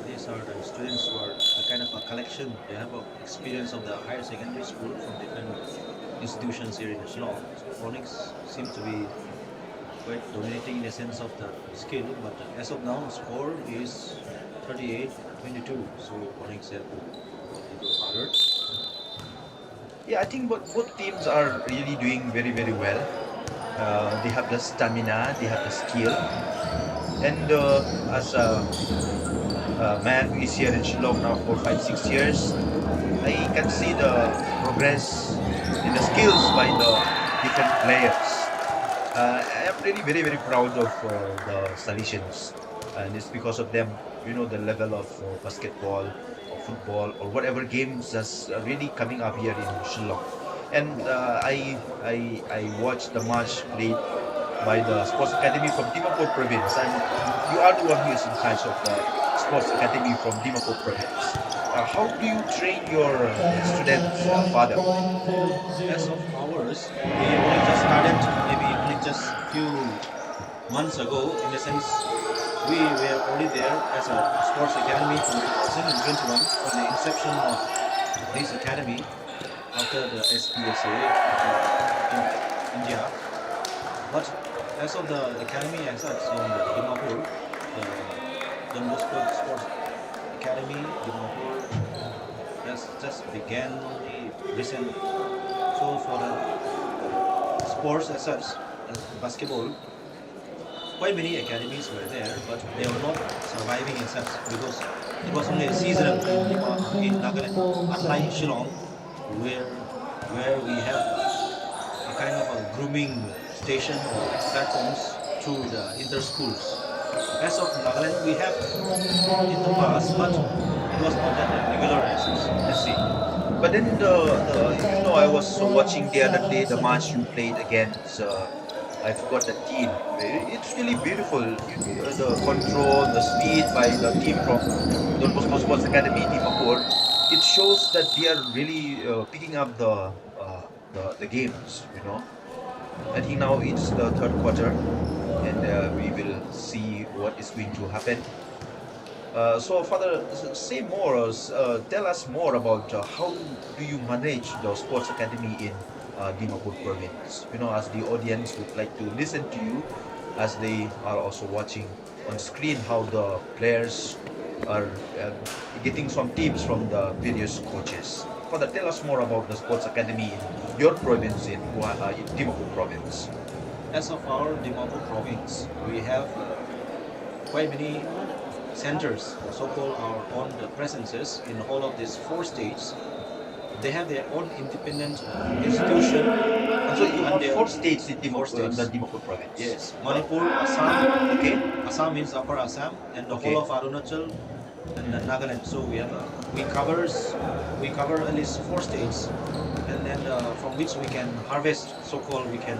These are the students who are a kind of a collection. They have a experience of the higher secondary school from different institutions here in Shillong. So Onyx seems to be quite dominating in the sense of the skill, but as of now, score is 38-22. So Onyx have a little harder. Yeah, I think both teams are really doing very, very well. They have the stamina, they have the skill, and as a man who is here in Shillong now for 5-6 years, I can see the progress in the skills by the different players. I am really very, very proud of the Salesians, and it's because of them. You know, the level of basketball or football or whatever games that's really coming up here in Shillong. And I watched the match played by the Sports Academy from Dimapur Province, and you are the one who is in charge of the Sports Academy from Dimapur Province. How do you train your students, Father? As of ours, we only just started maybe only just few months ago. In the sense, we were already there as a sports academy from 2021, from the inception of this academy after the SPSA in India. But as of the academy as such in Dimapur, the Don Bosco Sports Academy Dimapur just began only recent. So for the sports as such, as basketball, quite many academies were there, but they were not surviving as such because it was only a seasonal in Nagaland, unlike Shillong, where we have a kind of a grooming station or platforms through the inter-schools. As of Nagaland, we have in the past, but it was not that regular as such. Let's see. But then I was watching the other day the match you played against. I forgot the team. It's really beautiful. The control, the speed by the team from Don Bosco Sports Academy, Dimapur. It shows that they are really picking up the games. I think now it's the third quarter, and we will see what is going to happen. So, Father, say more, tell us more about how do you manage the sports academy in Dimapur province? As the audience would like to listen to you, as they are also watching on screen how the players are getting some tips from the various coaches. Father, tell us more about the sports academy in your province, in Dimapur province. As of our Dimapur province, we have quite many centers, so-called our own presences in all of these four states. They have their own independent institution And so you have and their four states in four the states. Dimapur province. Yes, Manipur, Assam. Okay, Assam means Upper Assam, and the whole okay. of Arunachal and Nagaland. So we cover at least four states, and then from which we can harvest, so-called we can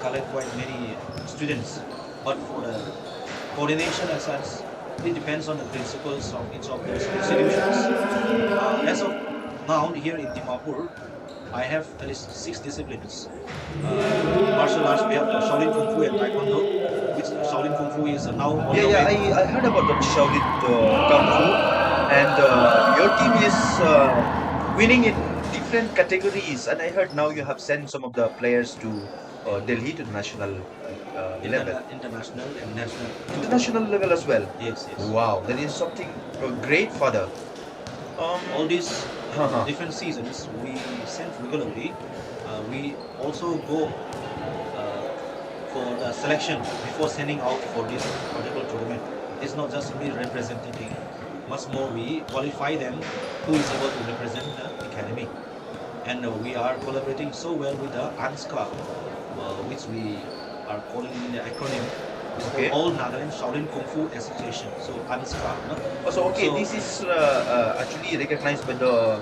collect quite many students. But for the coordination as such, it depends on the principles of each of those institutions. As of now, here in Dimapur, I have at least six disciplines. Martial arts, we have Shaolin Kung Fu and Taekwondo, which Shaolin Kung Fu is now on Yeah, the yeah, way. I heard about the Shaolin Kung Fu, and your team is winning in different categories. And I heard now you have sent some of the players to Delhi to the national level, International and national, two both. international level as well. Yes, yes. Wow, that is something great, Father. All Um, these haha. different seasons we send regularly. We also go uh, for the selection before sending out for this particular tournament. It's not just me representing. Much more, we qualify them who is able to represent the academy. And we are collaborating so well with the ANSCA, which we are calling in the acronym. It's called Okay. All Nagaland Shaolin Kung Fu Association. So ANSCA. No? So okay, So this is actually recognized by the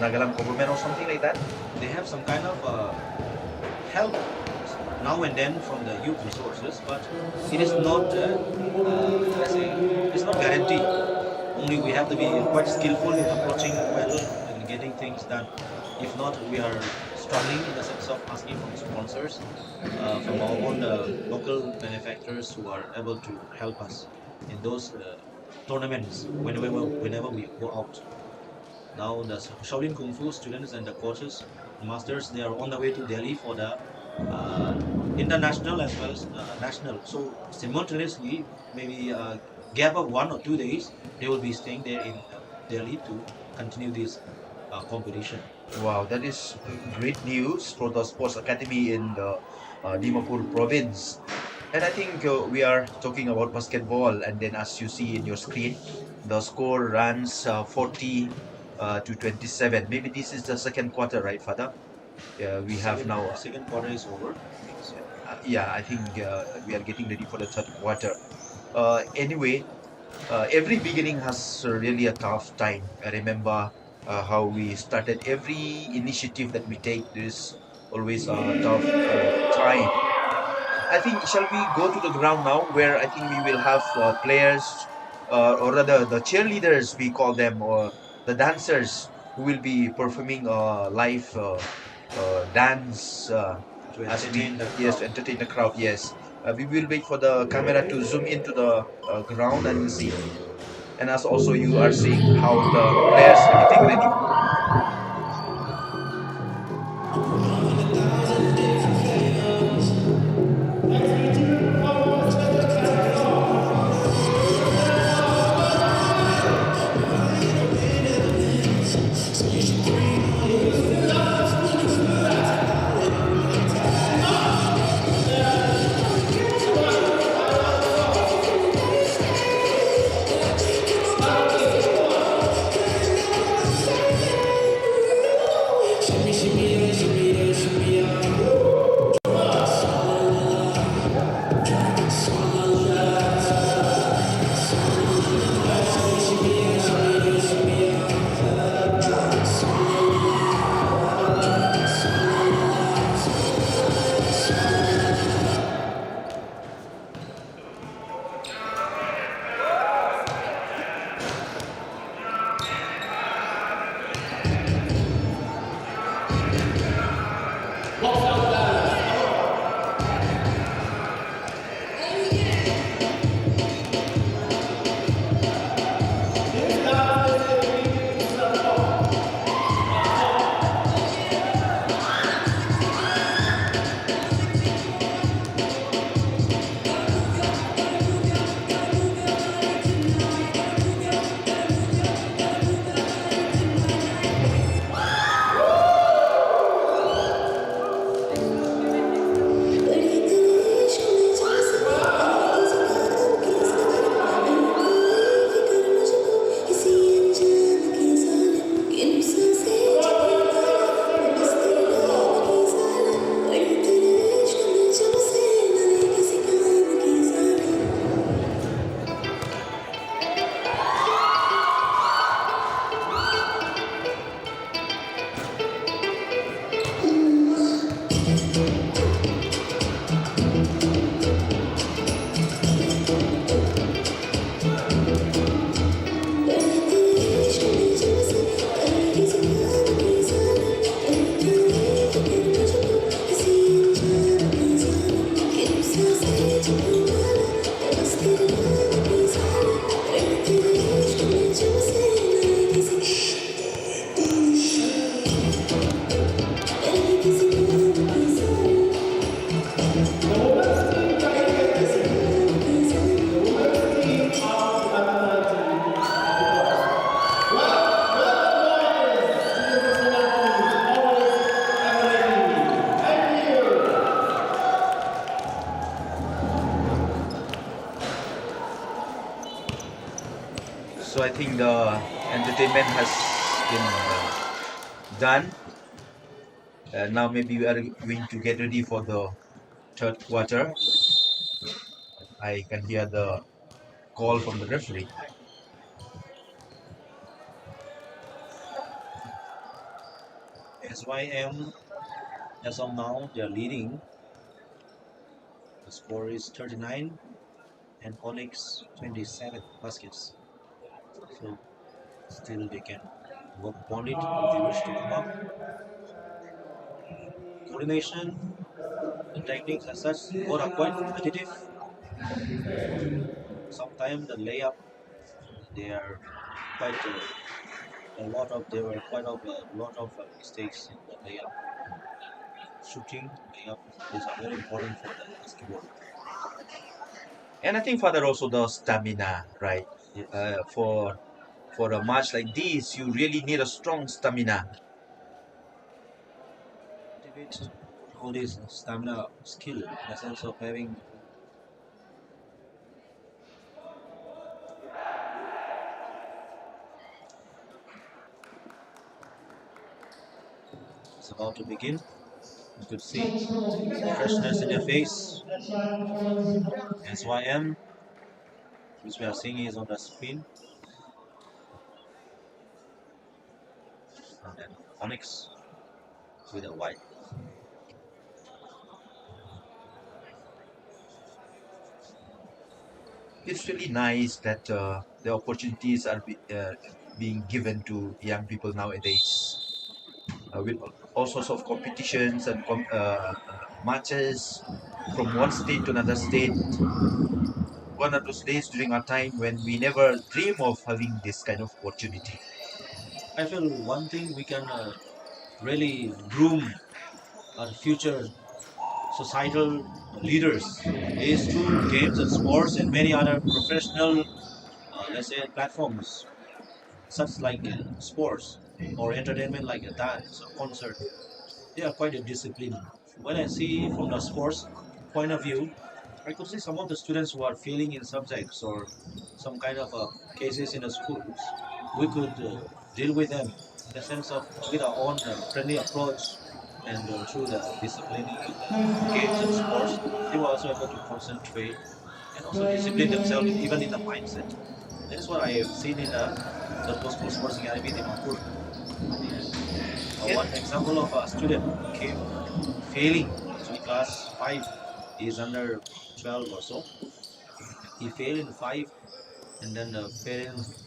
Nagaland government or something like that. they have some kind of help now and then from the youth resources, but it is not, let's say, it's not guaranteed. Only we have to be quite skillful in approaching well and getting things done. If not, we are struggling in the sense of asking from sponsors, from our own local manufacturers who are able to help us in those tournaments whenever we go out. Now the Shaolin Kung Fu students and the coaches, masters, they are on the way to Delhi for the uh, international as well as national. So simultaneously, maybe a gap of 1 or 2 days, they will be staying there in Delhi to continue this competition. Wow, that is great news for the sports academy in the Dimapur province. And I think we are talking about basketball, and then as you see in your screen, the score runs 40 to 27. Maybe this is the second quarter, right, Father? We have now, Second quarter is over. yeah, I think we are getting ready for the third quarter. Anyway, every beginning has really a tough time. I remember how we started every initiative that we take. There is always a tough time. I think, shall we go to the ground now, where I think we will have players, or rather the cheerleaders, we call them, or the dancers who will be performing live dance To as we, entertain the yes, crowd. to entertain the crowd. Yes, we will wait for the camera to zoom into the ground and see. And as also you are seeing how the players are getting ready. So I think the entertainment has been done. Now maybe we are going to get ready for the third quarter. I can hear the call from the referee. SYM, as of now, they are leading. The score is 39 and Onyx 27 baskets. So still they can work upon it if they wish to come up. Coordination, the techniques as such, both are quite competitive. Sometimes the layup, they are quite a lot of there were quite a lot of mistakes in the layup. Shooting layup is very important for the basketball. And I think Father also the stamina, right? Yes. For a match like this, you really need a strong stamina. Cultivate all this stamina skill in the sense of having. It's about to begin. You could see freshness in their face. SYM, which we are seeing is on the screen. And then Onyx with a white. It's really nice that the opportunities are being given to young people nowadays with all sorts of competitions and matches from one state to another state. One of those days during our time when we never dream of having this kind of opportunity. I feel one thing we can really groom our future societal leaders is through games and sports and many other professional, let's say, platforms, such like sports or entertainment like a dance or concert. They are quite a discipline. When I see from the sports point of view, I could see some of the students who are failing in subjects or some kind of cases in the schools. We could deal with them in the sense of with our own friendly approach and through the disciplining in the games and sports, they were also able to concentrate and also discipline themselves even in the mindset. That is what I have seen in the Gospel Sports Academy in Dimapur. Yeah. One example of a student who came failing, actually class 5, he is under 12 or so. He failed in 5 and then the parents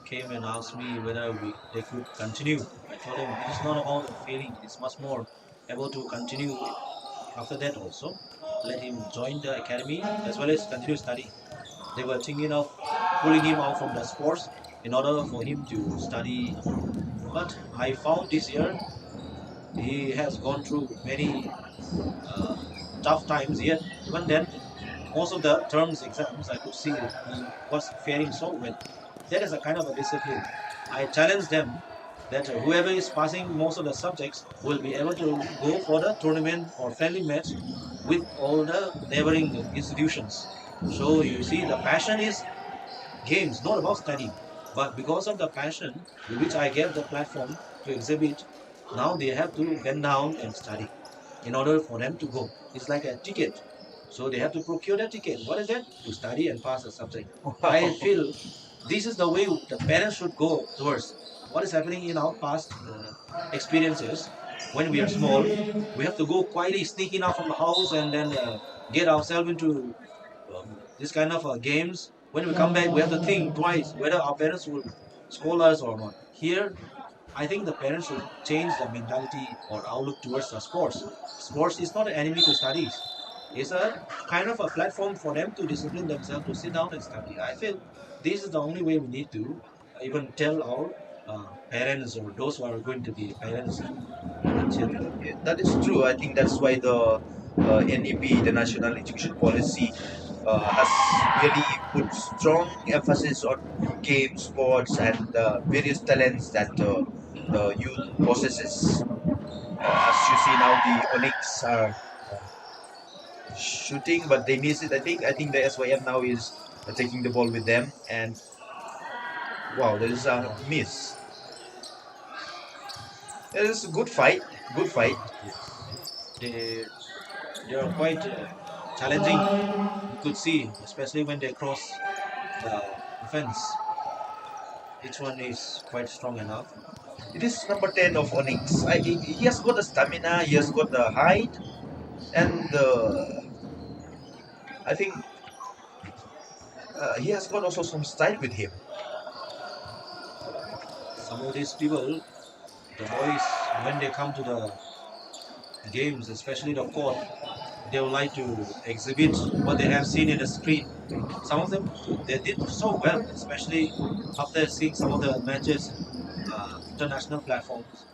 came and asked me whether they could continue. I told him it is not about the failing, it's much more able to continue after that also. Let him join the academy as well as continue study. They were thinking of pulling him out from the sports in order for him to study. But I found this year he has gone through many uh, tough times. Yet even then, most of the terms exams I could see he was faring so well. That is a kind of a discipline. I challenge them that whoever is passing most of the subjects will be able to go for the tournament or friendly match with all the neighboring institutions. So you see, the passion is games, not about studying. But because of the passion with which I gave the platform to exhibit, now they have to bend down and study in order for them to go. It's like a ticket. So they have to procure the ticket. What is that? To study and pass the subject. I feel this is the way the parents should go towards what is happening in our past experiences. When we are small, we have to go quietly, sneaking out from the house and then get ourselves into this kind of games. When we come back, we have to think twice whether our parents will scold us or not. Here, I think the parents should change the mentality or outlook towards the sports. Sports is not an enemy to studies. It's a kind of a platform for them to discipline themselves to sit down and study. I feel this is the only way we need to even tell our parents or those who are going to be parents of the children. Yeah, that is true. I think that's why the NEP, the National Education Policy, has really put strong emphasis on games, sports, and various talents that the youth possesses. As you see now, the Onyx are shooting, but they miss it. I think. I think the SYM now is taking the ball with them, and Wow, there is a miss. It is a good fight. Good fight. Yes. They they are quite challenging. You could see, especially when they cross the fence. Each one is quite strong enough. It is number 10 of Onyx. He has got the stamina, he has got the height, and I think he has got also some style with him. Some of these people, the boys, when they come to the games, especially the court, they would like to exhibit what they have seen in the screen. Some of them, they did so well, especially after seeing some of the matches in international platforms.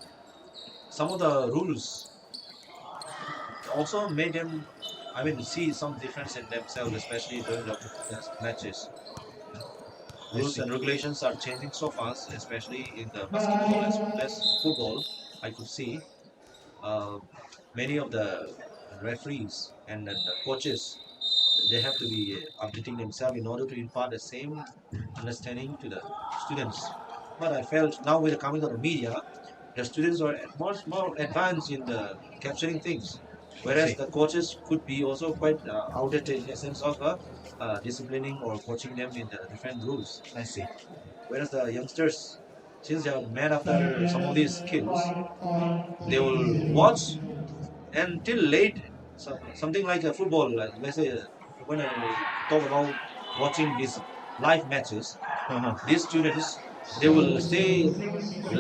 Some of the rules also made them, I mean, see some difference in themselves, especially during the matches. I Rules see. and regulations are changing so fast, especially in the basketball as well as football. I could see uh, many of the referees and then the coaches, they have to be updating themselves in order to impart the same understanding to the students. But I felt now with the coming of the media, the students are more advanced in the capturing things, I whereas see. the coaches could be also quite outdated in the sense of disciplining or coaching them in the different rules. I see. Whereas the youngsters, since they are mad after some of these skills, they will watch until late. So, something like a football, like, let's say when I talk about watching these live matches, Uh-huh. these students, they will stay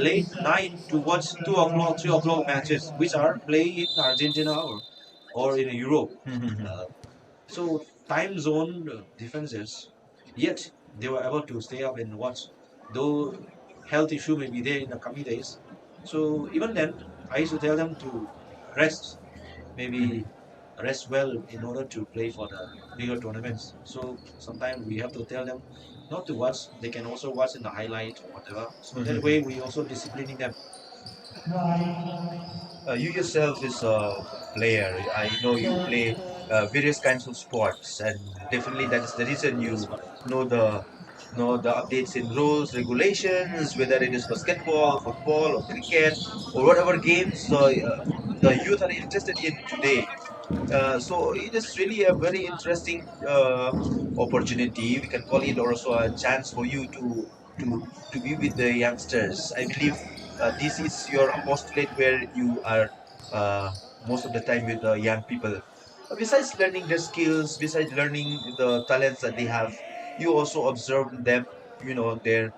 late night to watch 2 o'clock, 3 o'clock matches, which are playing in Argentina or in Europe. Mhm. Uh, so time zone differences, yet they were able to stay up and watch. Though health issue may be there in the coming days, so even then, I used to tell them to rest, maybe rest well in order to play for the bigger tournaments. So sometimes we have to tell them not to watch. They can also watch in the highlight or whatever. So that way we also disciplining them. You yourself is a player. I know you play various kinds of sports, and definitely that is the reason Yes, you correct. know the updates in rules, regulations, whether it is basketball, football, or cricket, or whatever games the youth are interested in today. So it is really a very interesting opportunity. We can call it also a chance for you to be with the youngsters. I believe this is your apostolate where you are uh, most of the time with the young people. Besides learning their skills, besides learning the talents that they have, you also observe them. You know their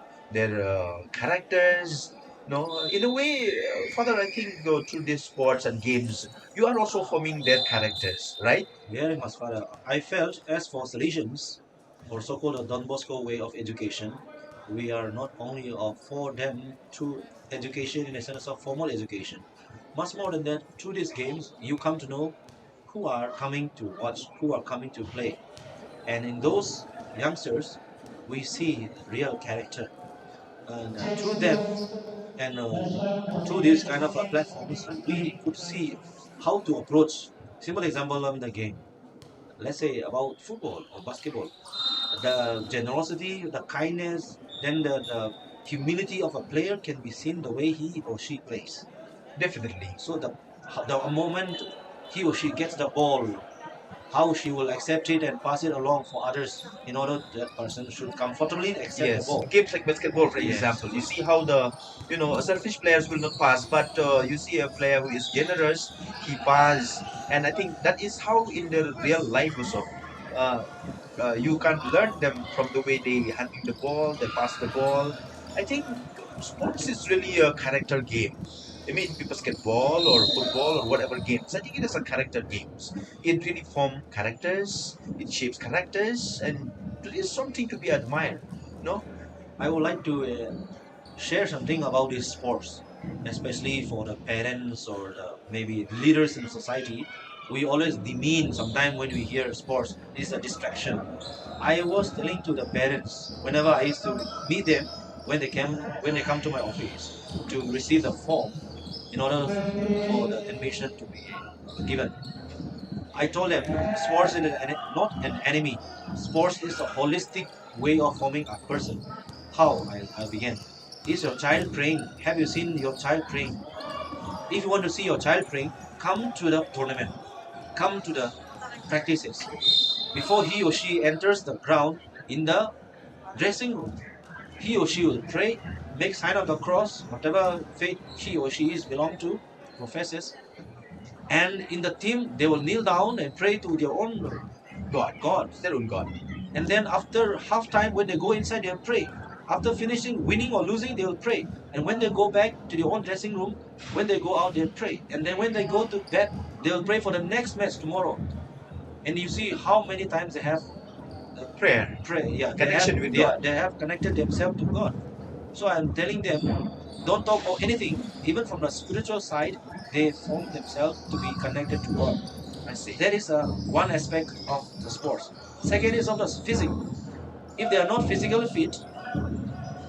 characters. No, in a way, Father, I think through these sports and games, you are also forming their characters, right? Very much further. I felt as for Salesians, or so-called a Don Bosco way of education, we are not only for them through education in a sense of formal education. Much more than that, through these games, you come to know who are coming to watch, who are coming to play. And in those youngsters, we see real character. And through them and through these kind of platforms, we could see how to approach. Simple example of the game. Let's say about football or basketball. The generosity, the kindness, then the humility of a player can be seen the way he or she plays. Definitely. So the moment he or she gets the ball, how she will accept it and pass it along for others in order that person should comfortably accept the Yes, ball. games like basketball, for Yes. example, you see how the selfish players will not pass, but you see a player who is generous, he pass, and I think that is how in the real life also. Uh, you can learn them from the way they handle the ball, they pass the ball. I think sports is really a character game. I mean, basketball or football or whatever games. I think it is a character games. It really form characters. It shapes characters, and it is something to be admired. No, I would like to share something about these sports, especially for the parents or the maybe leaders in society. We always demean sometimes when we hear sports. It's a distraction. I was telling to the parents whenever I used to meet them when they come to my office to receive the form in order for the admission to be given. I told them sports is not an enemy. Sports is a holistic way of forming a person. how I'll begin. Is your child praying? Have you seen your child praying? If you want to see your child praying, come to the tournament, come to the practices. Before he or she enters the ground in the dressing room, he or she will pray, make sign of the cross, whatever faith he or she is belong to, professes, and in the team they will kneel down and pray to their own God, their own God. And then after half time, when they go inside, they'll pray. After finishing, winning or losing, they will pray. And when they go back to their own dressing room, when they go out, they'll pray. And then when they go to bed, they'll pray for the next match tomorrow. And you see how many times they have pray. Yeah, Connection with God. they have connected themselves to God. So I'm telling them, don't talk about anything. Even from the spiritual side, they form themselves to be connected to God. I see. That is one aspect of the sports. Second is of the physics. If they are not physically fit,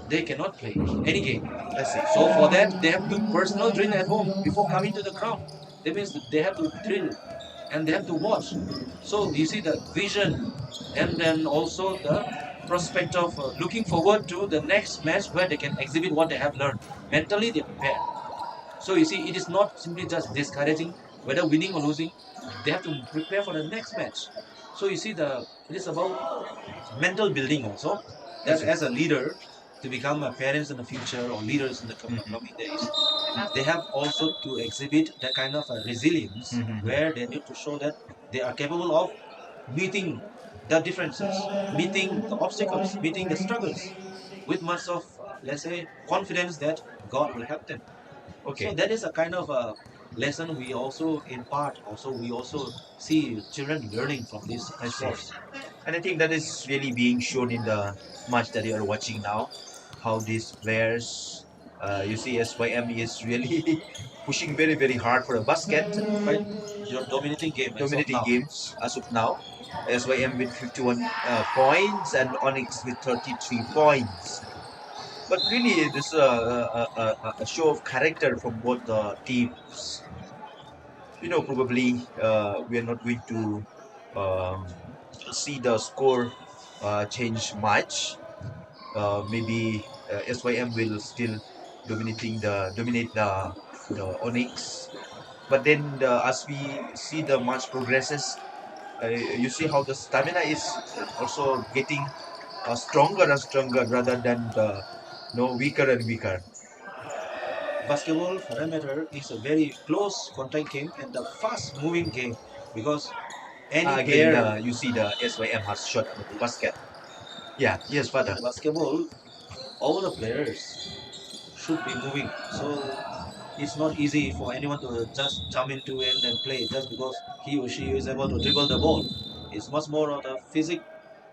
they cannot play any game. I see. So for that, they have to do personal drill at home before coming to the ground. That means that they have to drill and they have to watch. So you see the vision and then also the prospect of looking forward to the next match where they can exhibit what they have learned. Mentally, they prepare. So you see, it is not simply just discouraging whether winning or losing. They have to prepare for the next match. So you see, it is about mental building also. That as a leader, to become a parents in the future or leaders in the coming days, they have also to exhibit that kind of a resilience where they need to show that they are capable of meeting the differences, meeting the obstacles, meeting the struggles with much of, let's say, confidence that God will help them. Okay. So that is a kind of a lesson we also impart. Also, we also see children learning from these I see. sports. And I think that is really being shown in the match that you are watching now. How these players, you see, SYM is really pushing very, very hard for a basket, Right? Your dominating game as of dominating now. games as of now. SYM with 51 points and Onyx with 33 points. But really, this is a show of character from both the teams. Probably we are not going to um, see the score change much. Maybe SYM will still dominate the Onyx. But then as we see the match progresses, you see how the stamina is also getting stronger and stronger rather than the weaker and weaker. Basketball, for that matter, is a very close contact game and a fast moving game because any Again, player you see the SYM has shot the basket. Yeah, yes, father. in basketball, all the players should be moving. So it's not easy for anyone to just jump into it and play just because he or she is able to dribble the ball. It's much more of the physic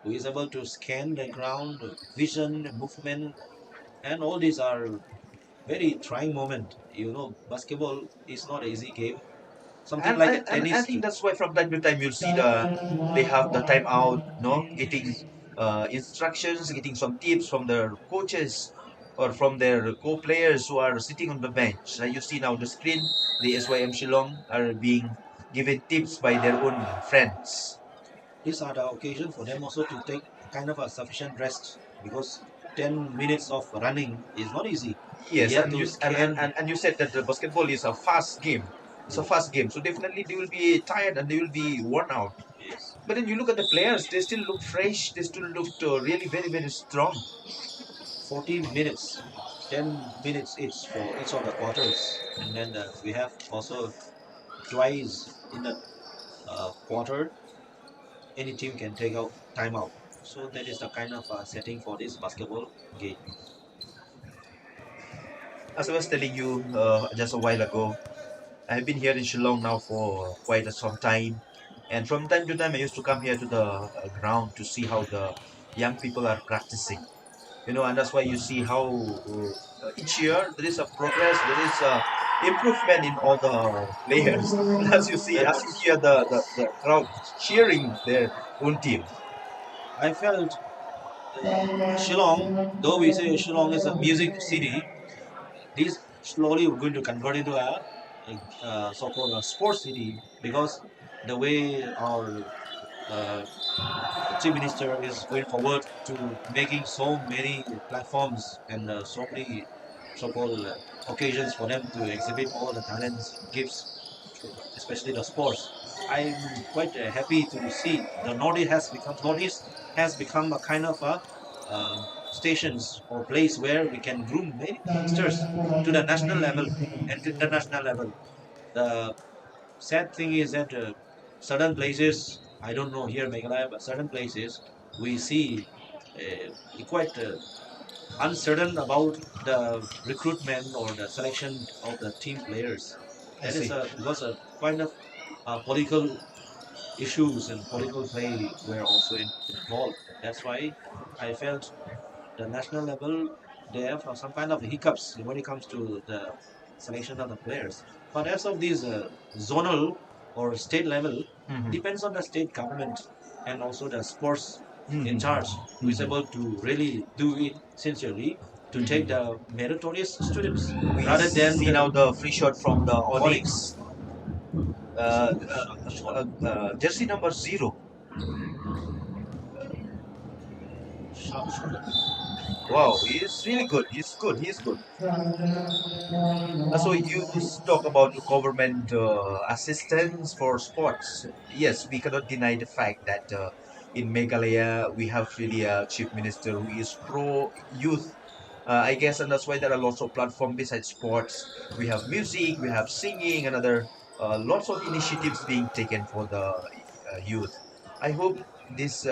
who is able to scan the ground, vision, movement, and all these are very trying moment. Basketball is not an easy game. Something like a And I tennis think game. that's why from time to time you'll see they have the timeout, getting instructions, getting some tips from their coaches or from their co-players who are sitting on the bench. You see now the screen, the SYM Shillong are being given tips by their own friends. These are the occasion for them also to take kind of a sufficient rest because 10 minutes of running is not easy. Yes, You have and to you scan. and you said that the basketball is a fast game. It's a Yes, fast game, so definitely they will be tired and they will be worn out. yes. But then you look at the players; they still look fresh. They still look really very very strong. 40 minutes, 10 minutes each for each of the quarters. And then we have also twice in the quarter, any team can take out timeout. So that is the kind of setting for this basketball game. As I was telling you just a while ago, I've been here in Shillong now for quite some time, and from time to time I used to come here to the ground to see how the young people are practicing. And that's why you see how each year there is a progress, there is a improvement in all the players. As you see, as you hear the crowd cheering their own team. I felt Shillong, though we say Shillong is a music city, this slowly we're going to convert into a so-called a sports city because the way our uh, Chief Minister is going forward to making so many platforms and so many so-called occasions for them to exhibit all the talents, gifts, especially the sports. I'm quite happy to see the Northeast has become a kind of a stations or place where we can groom many youngsters to the national level and to international level. The sad thing is that certain places, I don't know here in Meghalaya, but certain places we see quite uncertain about the recruitment or the selection of the team players. I That is see. because of kind of political issues and political play were also involved. That's why I felt the national level they have some kind of hiccups when it comes to the selection of the players. But as of this zonal or state level, Mhm. depends on the state government and also the sports in Mhm. charge who is Mhm. able to really do it sincerely to take Mhm. the meritorious students We rather than see now the the free shot from the Onyx. Onyx. Jersey number 0. Sharp shooter. Wow, he's really good. He's good. He's good. So you talk about the government assistance for sports. Yes, we cannot deny the fact that in Meghalaya we have really a chief minister who is pro youth. I guess, and that's why there are lots of platforms besides sports. We have music, we have singing, and other lots of initiatives being taken for the youth. I hope this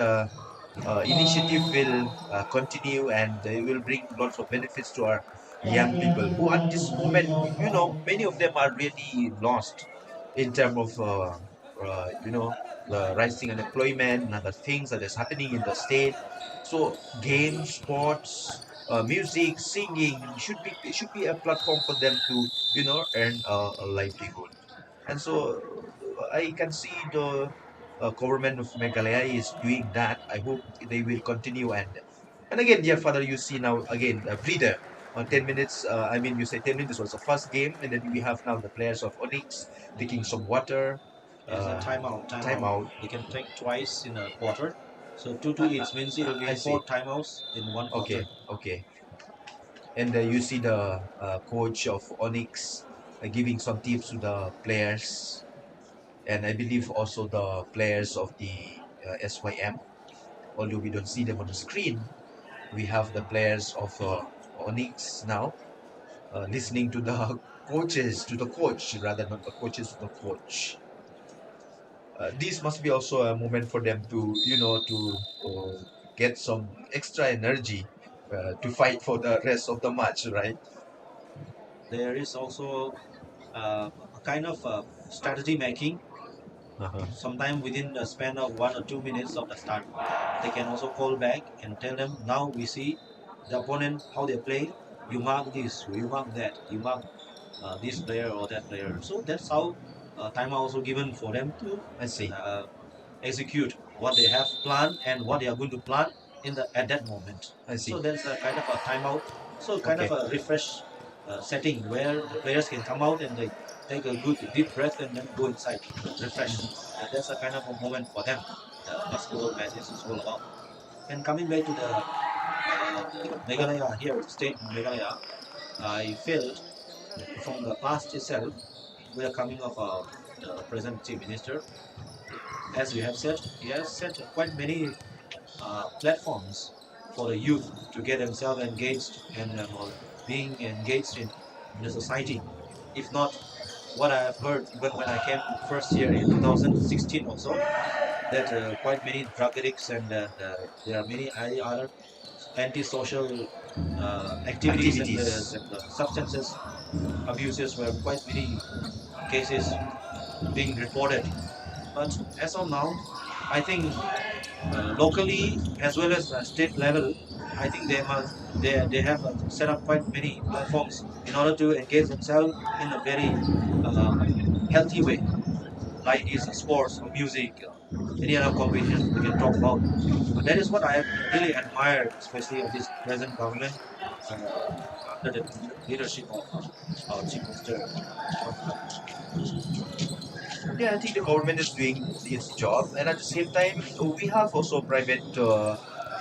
initiative will continue and it will bring lots of benefits to our young people who at this moment, many of them are really lost in terms of, the rising unemployment and other things that is happening in the state. So games, sports, music, singing should be a platform for them to, earn a livelihood. And so I can see the government of Meghalaya is doing that. I hope they will continue. And again, dear father, you see now again a breather. 10 minutes. I mean, you say 10 minutes was the first game, and then we have now the players of Onyx taking some water. It's a Uh, timeout. Timeout. Timeout. They can take twice in a quarter. So two to each means it will I be see. four timeouts in one Okay, quarter. okay. And you see the coach of Onyx giving some tips to the players, and I believe also the players of the SYM. Although we don't see them on the screen, we have the players of Onyx now listening to the to the coach, rather not the coaches to the coach. This must be also a moment for them to, get some extra energy to fight for the rest of the match, right? There is also a kind of strategy making. Uh-huh. Sometime within the span of 1 or 2 minutes of the start, they can also call back and tell them, now we see the opponent how they play. You mark this, you mark that, you mark this player or that player. So that's how time are also given for them to I see. uh, execute what they have planned and what they are going to plan in the at that moment. I see. So there's a kind of a timeout. So kind Okay. of a refresh setting where the players can come out and they take a good deep breath and then go inside, refresh. And that's a kind of a moment for them. The basketball matches is all about. And coming back to the Meghalaya here, state Meghalaya, I felt from the past itself, with the coming of the present chief minister, as you have said, he has set quite many platforms for the youth to get themselves engaged and being engaged in the society. If not, what I have heard even when I came first year in 2016 also, that quite many drug addicts and there are many other antisocial activities Activities. and substances abuses were quite many cases being reported. But as of now, I think locally as well as state level, I think they have set up quite many platforms in order to engage themselves in a very uh, healthy way, like is sports or music, any other competitions we can talk about. That is what I really admire, especially of this present government under the leadership of our Chief Minister. Yeah, I think the government is doing its job, and at the same time, we have also private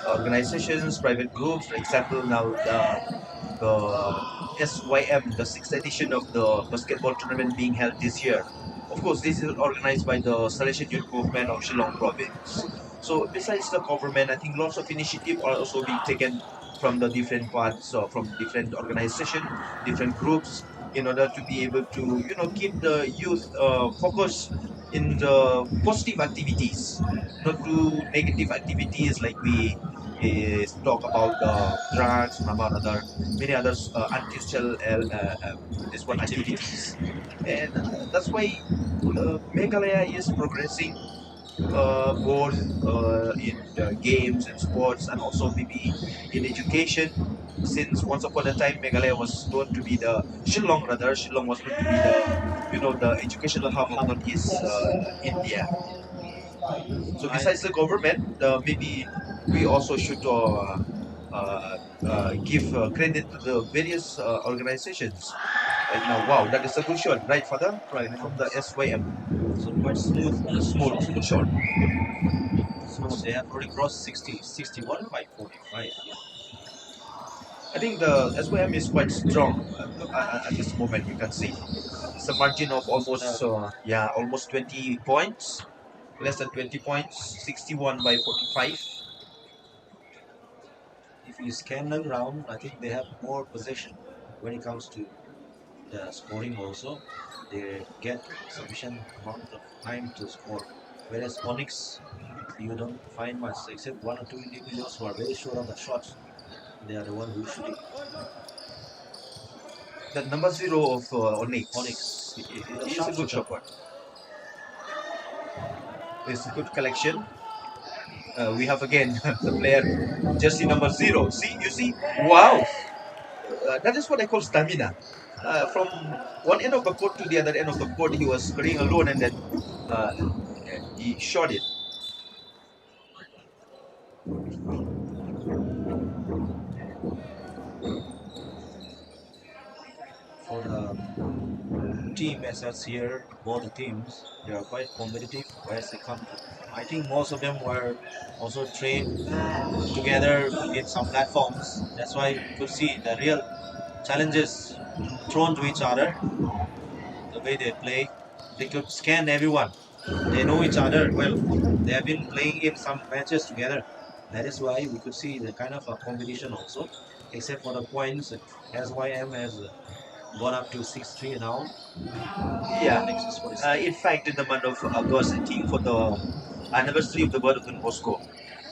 organizations, private groups. For example, now the SYM, the sixth edition of the basketball tournament being held this year. Of course, this is organized by the Salesian Youth Movement of Shillong Province. So besides the government, I think lots of initiative are also being taken from the different parts, from different organizations, different groups, in order to be able to, keep the youth focused in the positive activities, not do negative activities like we talk about drugs and about other many other antisocial this one activities, and that's why Meghalaya is progressing both in games and sports, and also maybe in education. Since once upon a time, Meghalaya was known to be Shillong was known to be the educational hub of Northeast India. So besides the government, maybe we also should give credit to the various organizations. Right now, wow, that is a good shot, right, Father? Right. From the SYM. So quite smooth, Smooth shot. So they have already crossed 60, 61 by 45. I think the SYM is quite strong at this moment. You can see it's a margin of almost almost 20 points, less than 20 points, 61 by 45. If you scan them around, I think they have more possession when it comes to the scoring also. They get sufficient amount of time to score. Whereas Onyx, you don't find much except one or two individuals who are very sure of the shots. They are the one who shoot it. The number zero of Onyx, Onyx, a he's a sharp good shooter. shopper. It's a good collection. We have again the player jersey number zero. See, you see, wow, that is what I call stamina. From one end of the court to the other end of the court, he was playing alone, and then uh, he shot it. For the team as such here, both the teams, they are quite competitive whereas they come to. I think most of them were also trained together in some platforms. That's why you could see the real challenges thrown to each other, the way they play. They could scan everyone. They know each other well. They have been playing in some matches together. That is why we could see the kind of a competition also. Except for the points, SYM has gone up to 6-3 now. Yeah. Next is 46. In fact, in the month of August, I think for the anniversary of the birth of Don Bosco,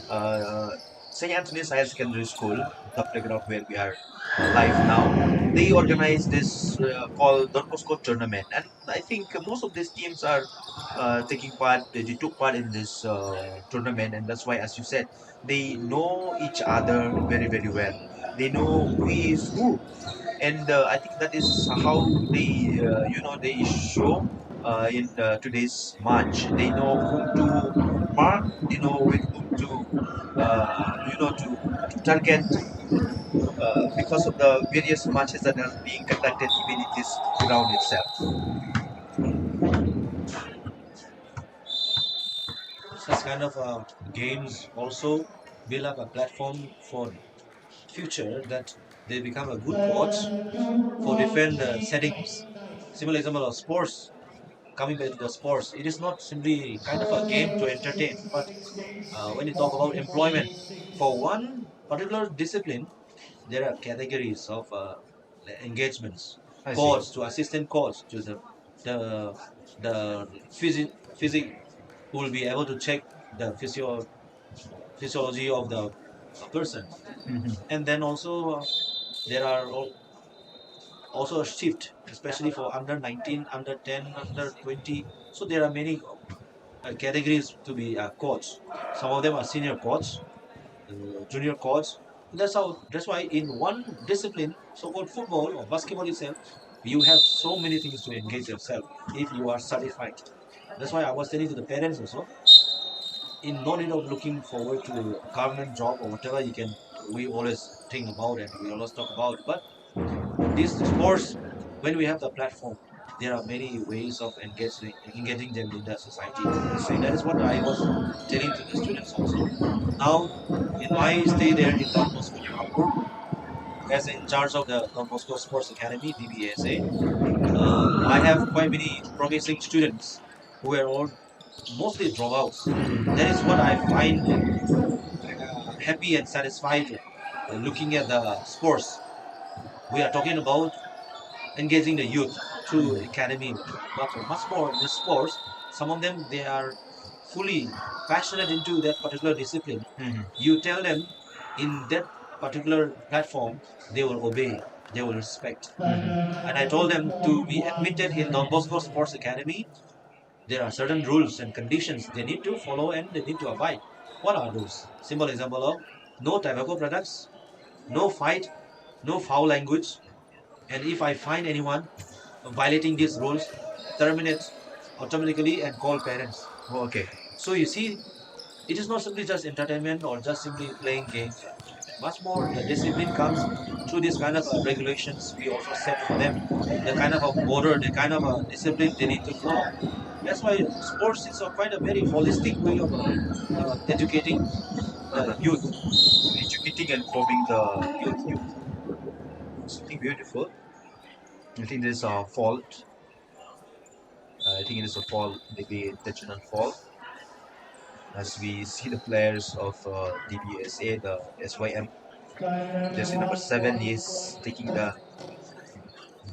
uh, St. Anthony's Higher Secondary School, the playground where we are live now, they organize this called Don Bosco tournament, and I think most of these teams are taking part. They took part in this tournament, and that's why, as you said, they know each other very very well. They know who is who, and I think that is how they show in today's match. They know whom to mark. They know with whom to target because of the various matches that are being conducted even in this ground itself. Such kind of games also build up a platform for future that they become a good coach for different settings. Similar example of sports. Coming back to the sports, it is not simply kind of a game to entertain, but when you talk about employment, for one particular discipline, there are categories of engagements. I see. Coach to assistant coach to the the physic who will be able to check the physiology of the person, Mhm. and then also there are also a shift, especially for under 19, under 10, under 20. So there are many categories to be a coach. Some of them are senior coach, junior coach. That's how. That's why in one discipline, so-called football or basketball itself, you have so many things to engage yourself if you are certified. That's why I was telling to the parents also, in no need of looking forward to a government job or whatever you can. We always think about and we always talk about. But these sports, when we have the platform, there are many ways of engaging them in the society. So that is what I was telling to the students also. Now, in my stay there in Don Bosco, Jaipur, as in charge of the Don Bosco Sports Academy (DBSA), I have quite many promising students who are all mostly dropouts. That is what I find happy and satisfied looking at the sports. We are talking about engaging the youth through academy, but much more in the sports. Some of them they are fully passionate into that particular discipline. You tell them in that particular platform, they will obey, they will respect. And I told them to be admitted in Don Bosco Sports Academy. There are certain rules and conditions they need to follow and they need to abide. What are those? Simple example of no tobacco products, no fight, no foul language, and if I find anyone violating these rules, terminate automatically and call parents. Okay. So you see, it is not simply just entertainment or just simply playing games. Much more, the discipline comes through this kind of regulations we also set for them. The kind of a order, the kind of a discipline they need to follow. That's why sports is a quite a very holistic way of educating the youth. Educating and forming the youth. Something beautiful. I think there's a fault. I think it is a fault, maybe intentional fault. As we see the players of DBSA, the SYM, jersey number 7 is taking the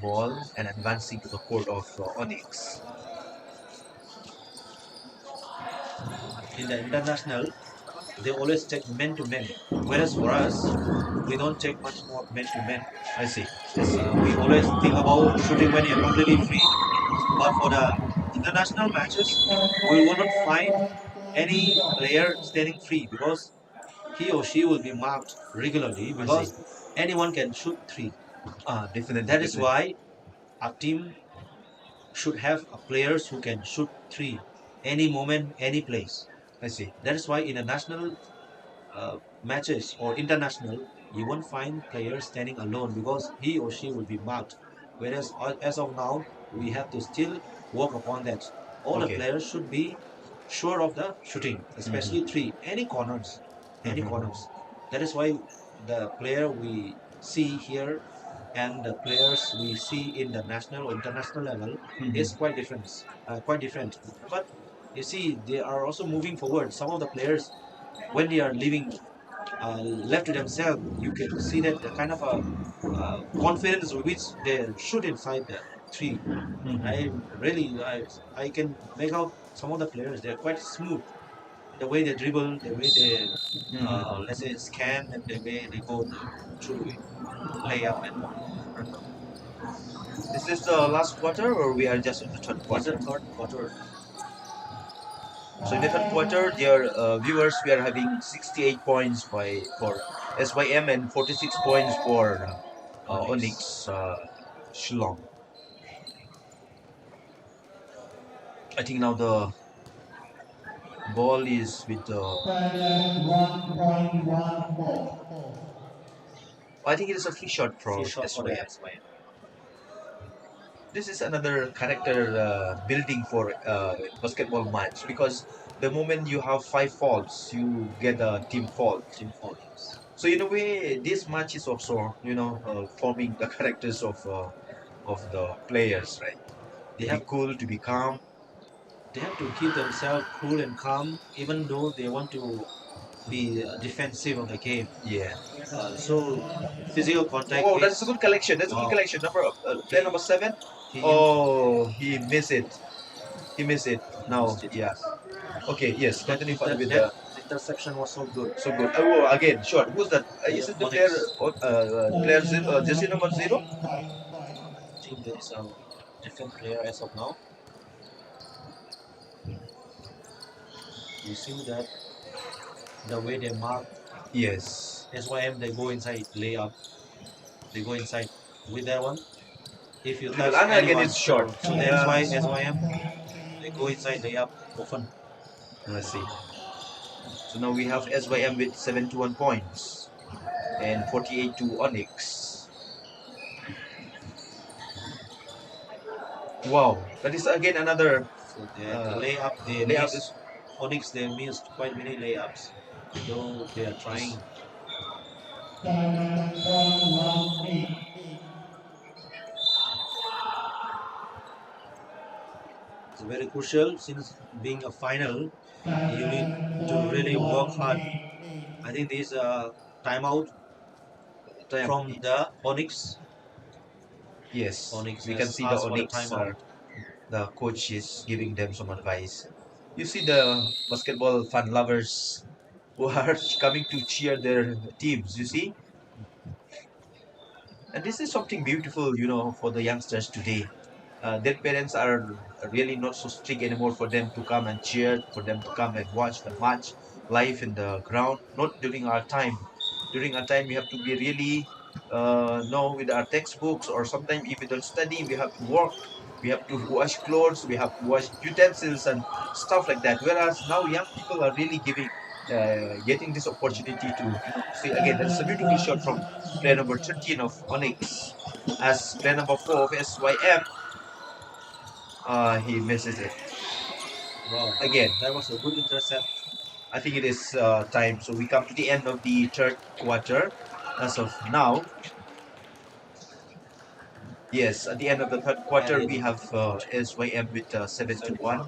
ball and advancing to the court of Onyx. In the international, they always take men to men, whereas for us, we don't take much more men to men. I see. I see. We always think about shooting when you're completely free. But for the international matches, we will not find any player standing free because he or she will be marked regularly I because see. anyone can shoot three. Definitely. That is Definitely. why our team should have players who can shoot three any moment, any place. I see. That is why in the national matches or international, you won't find players standing alone because he or she will be marked. Whereas as of now, we have to still work upon that. All the Okay. players should be sure of the shooting, especially three, any corners, any corners. That is why the player we see here and the players we see in the national or international level is quite different. Quite different. But you see, they are also moving forward. Some of the players when they are living left to themselves, you can see that the kind of a confidence with which they shoot inside the tree. I really, I can make out some of the players. They're quite smooth. The way they dribble, the way they, let's say, scan, and the way they go through layup and Is this the last quarter or we are just in the third it's a quarter? third quarter. So in the third quarter, dear viewers, we are having 68 points for SYM and 46 points for Onyx Shillong. I think now the ball is with the. I think it is a free shot Free for shot for the SYM. SYM. This is another character building for basketball match because the moment you have 5 faults, you get a team fault. Team fouls. So in a way, this match is also forming the characters of the players, right? They To be have cool, to be calm. they have to keep themselves cool and calm, even though they want to be defensive of the game. Yeah. So physical contact Oh, is that's a good collection. That's a good wow. collection. Player number 7. He Oh, he missed it. He missed it. Now, missed it. yeah. Okay, yes. That, Continue further that with that the. interception was so good. So good. Oh, again, short. Who's that? The Is it the player? Onyx Player zero, jersey number 0? team, there is a different player as of now. You see that the way they mark Yes. SYM, they go inside layup. They go inside with that one. If you Dribble. touch And again, anyone, it's short. so that's why SYM they go inside layup often. Let's see. So now we have SYM with 71 points and 48 to Onyx. Wow, that is again another So the uh, layup they layup. missed. Onyx they missed quite many layups, though they are trying. It's very crucial since being a final, you need to really work hard. I think this timeout Time. from the Onyx. Yes, Onyx we can has see the asked for the Onyx. timeout. The coach is giving them some advice. You see the basketball fan lovers who are coming to cheer their teams. You see, and this is something beautiful, for the youngsters today. Their parents are really not so strict anymore for them to come and cheer, for them to come and watch the match live in the ground. Not during our time. During our time, we have to be really, no, with our textbooks, or sometimes if we don't study, we have to work. We have to wash clothes. We have to wash utensils and stuff like that. Whereas now, young people are really getting this opportunity to, see again. That's a beautiful shot from player number 13 of Onyx, as player number 4 of SYM. He misses it Wow, again. that was a good intercept. I think it is time. So we come to the end of the third quarter. As of now, yes, at the end of the third And quarter, it, we have SYM with 7-1,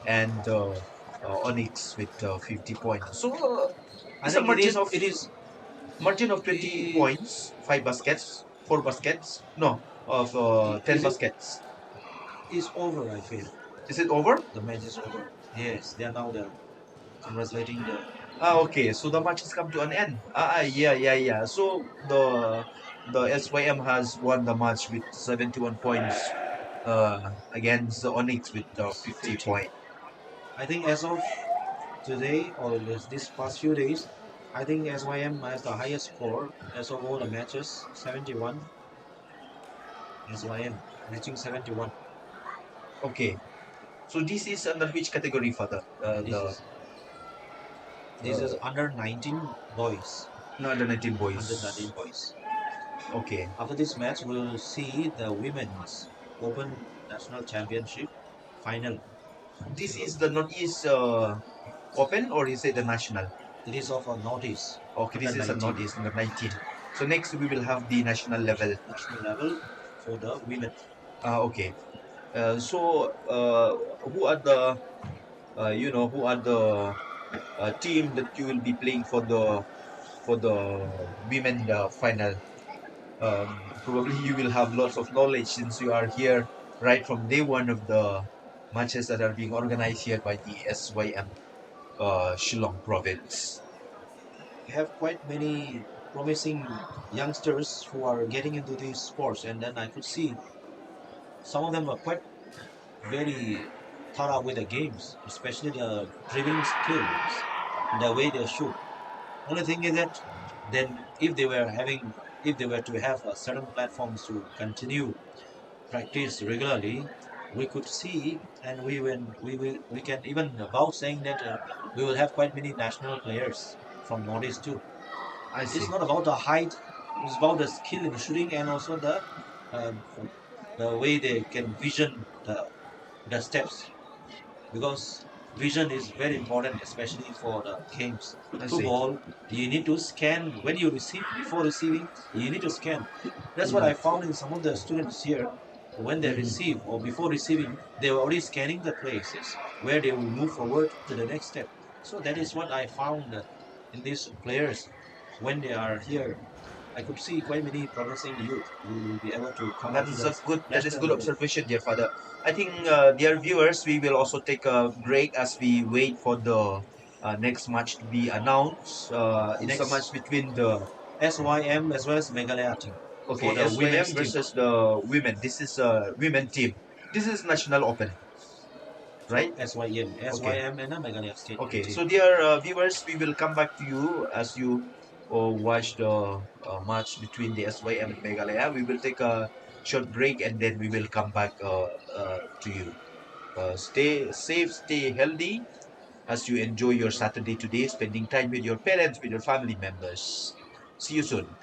and Onyx with 50 points. So I it's a think it is. margin of It is. 20 It points, 5 baskets, 4 baskets. No, of 10 is it baskets. is over. I feel Is it over? the match is over. Yes, they are now the congratulating the. Okay. So the match has come to an end. Yeah, yeah, yeah. So the SYM has won the match with 71 points against the Onyx with 50 50. points. I think as of today or this past few days, I think SYM has the highest score as of all the matches, 71. SYM reaching 71. Okay. So this is under which category, Father? This The is this is under 19 boys. no, under 19 Under 19 boys. boys. Okay. After this match, we'll see the women's Open National Championship final. This is the Northeast Open, or is it the national? It is of a notice Okay, under this is a 19 Northeast under 19. So next we will have the national level. national level for the women. Okay. So who are the who are the team that you will be playing for the women final? Probably you will have lots of knowledge since you are here right from day one of the matches that are being organized here by the SYM Shillong province. We have quite many promising youngsters who are getting into these sports, and then I could see some of them are quite very thought out with the games, especially the dribbling skills, the way they shoot. Only thing is that then if they were to have certain platforms to continue practice regularly, we could see and we can even about saying that we will have quite many national players from Northeast too. I see. It's not about the height; it's about the skill in shooting and also um, the way they can vision the steps, because vision is very important, especially for the games. I see. Football, you need to scan when you receive. Before receiving, you need to scan. That's what I Mhm. found in some of the students here. When they Mhm. receive or before receiving, they were already scanning the places where they will move forward to the next step. So that is what I found in these players when they are here. I could see quite many promising youth who will be able to come up to the That is national good level. observation, dear Father. I think, dear viewers, we will also take a break as we wait for the next match to be announced. It's a match Next, between the SYM as well as Meghalaya team for okay the SYM women's team. versus the women. This is a women team. This is national open, So right? SYM, Okay. SYM and a Meghalaya State Okay, team. so dear viewers, we will come back to you as you watch the match between the SYM and Meghalaya. We will take a short break and then we will come back to you. Stay safe, stay healthy as you enjoy your Saturday today, spending time with your parents, with your family members. See you soon.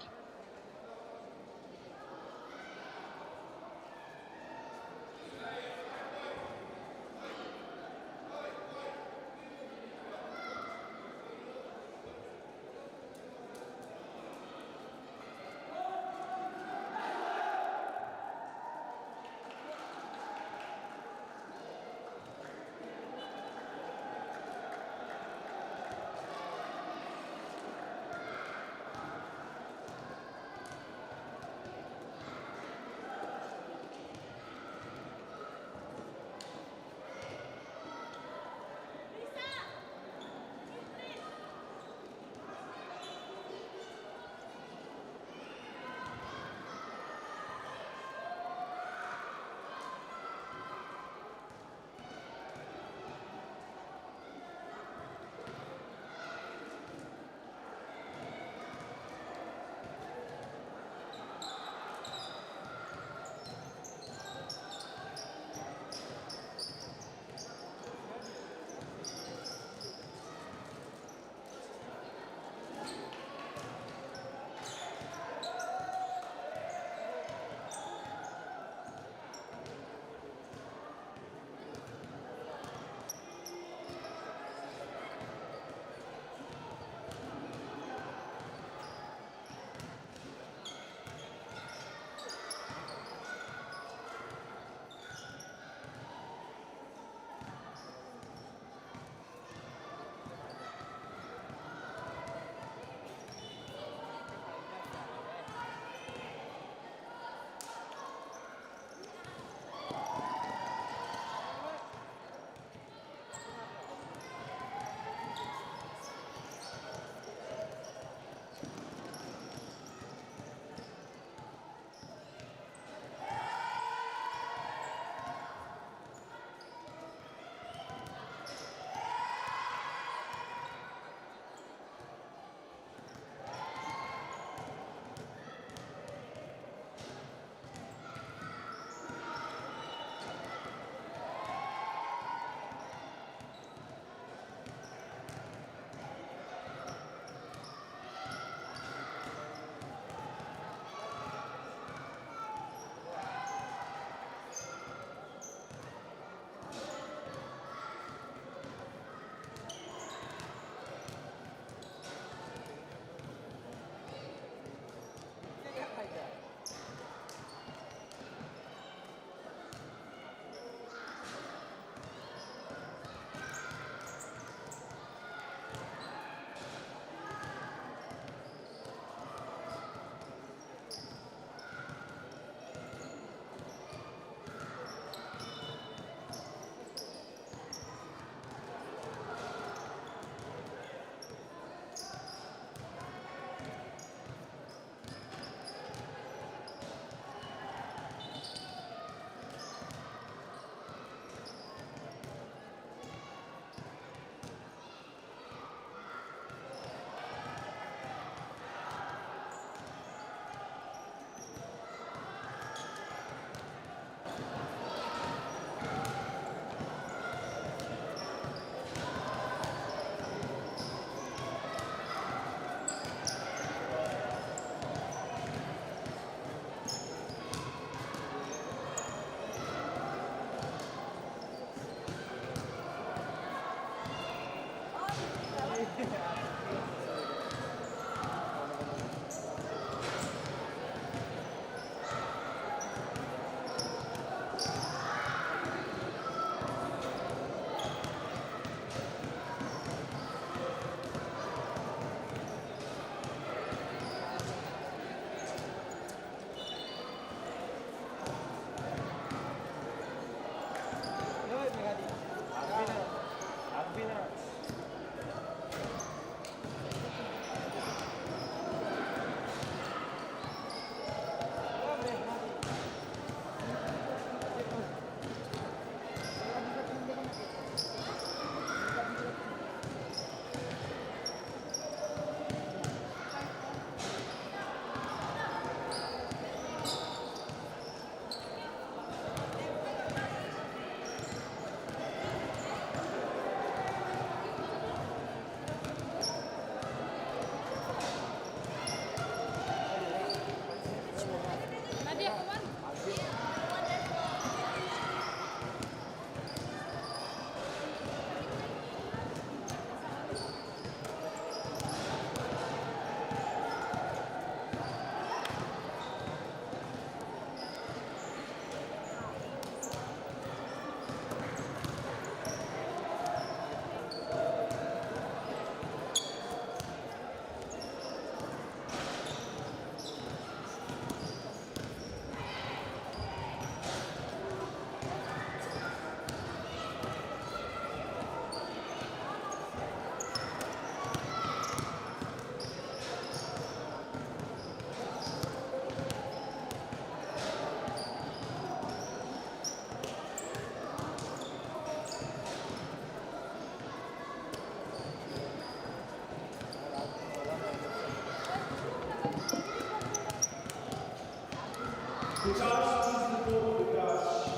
Vikas, please report, Vikas.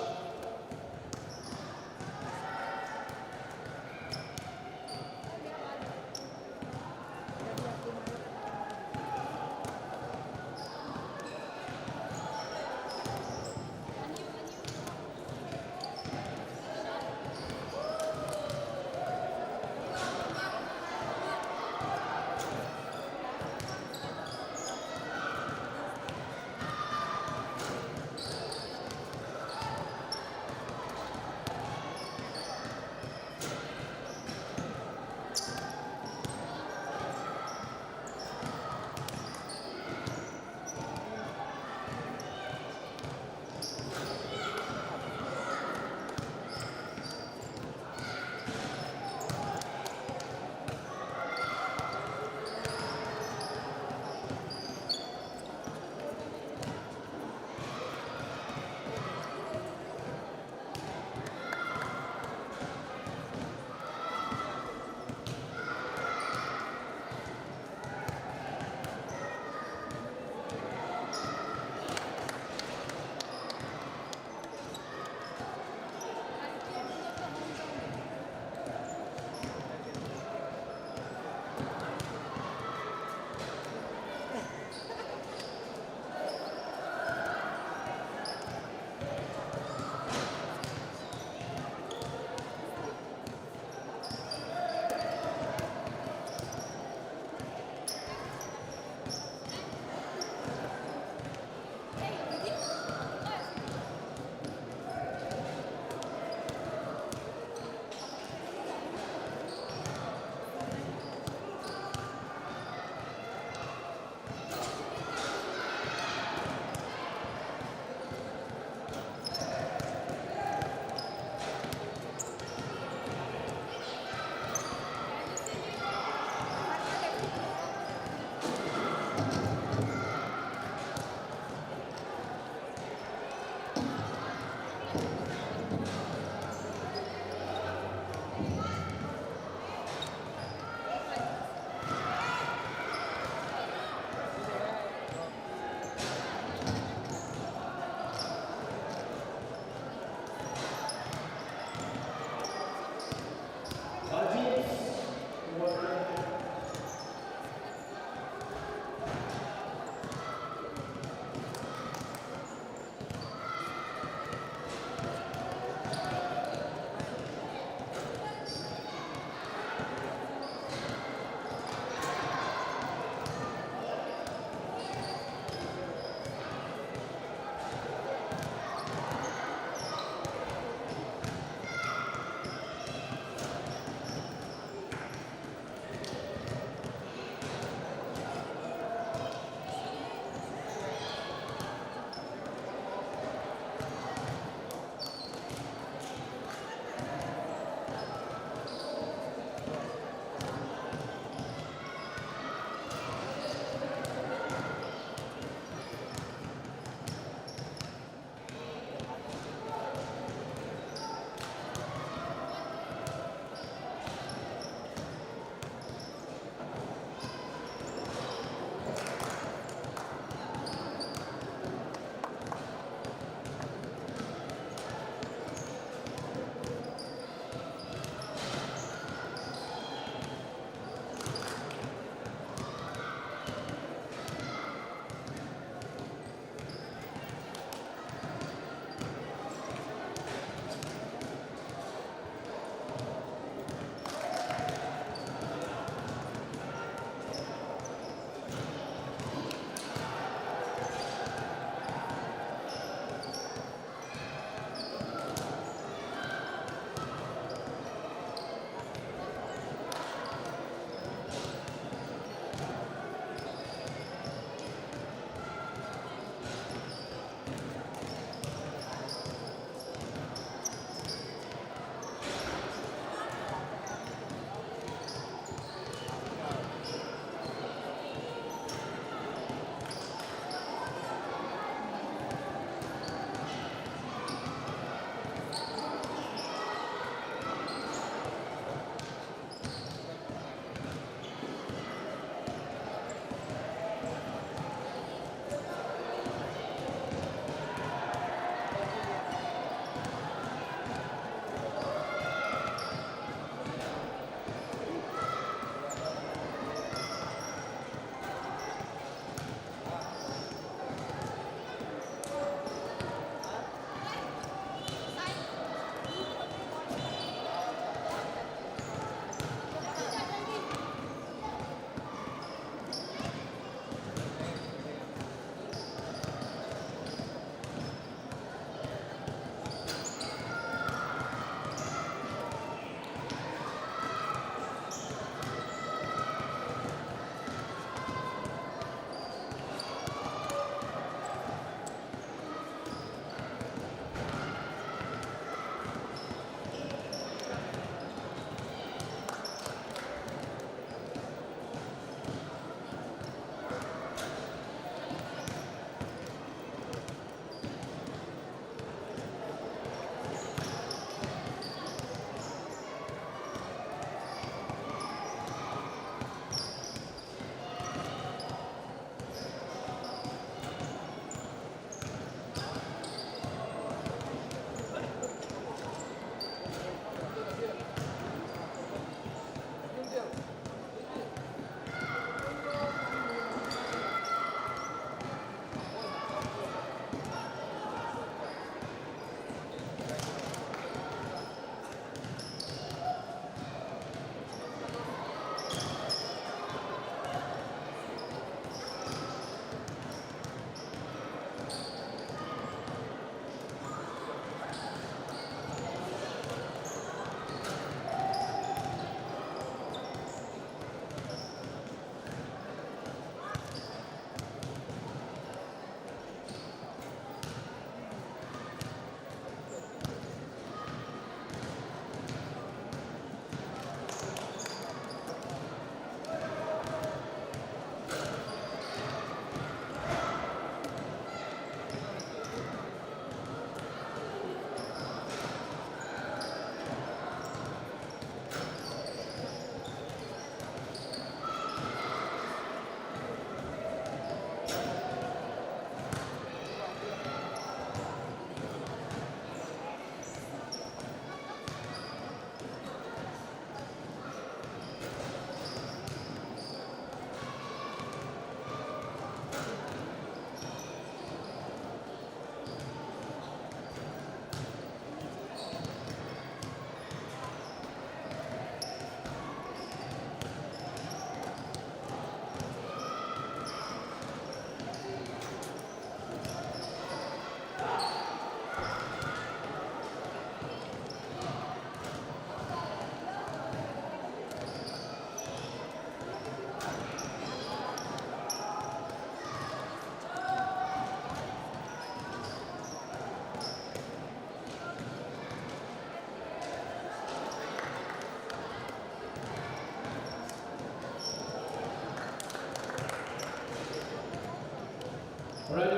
All right, now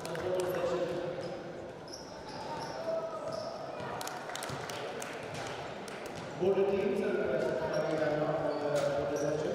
for the whole section. Both the teams are requested to carry down on the section.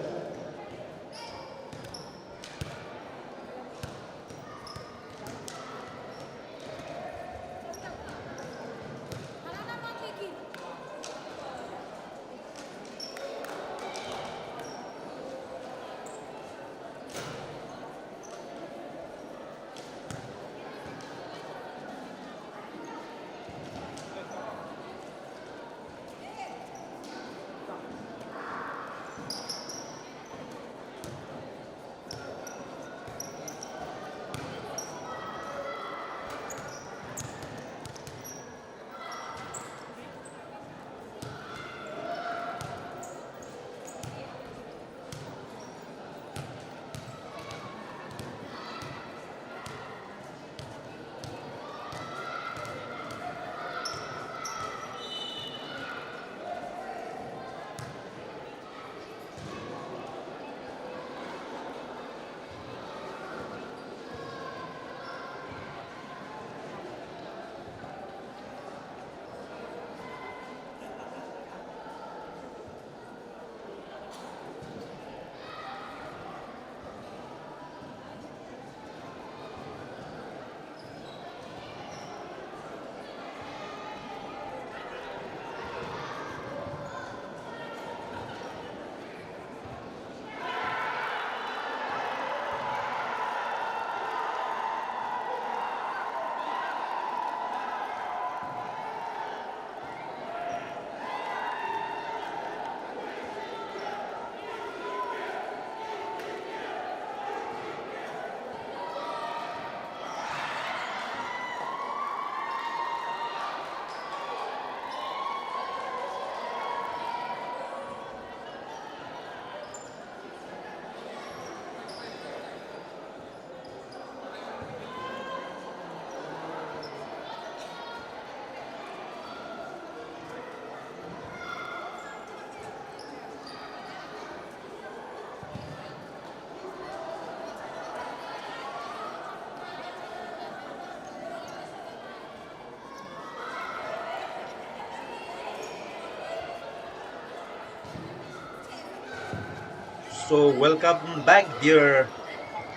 So welcome back, dear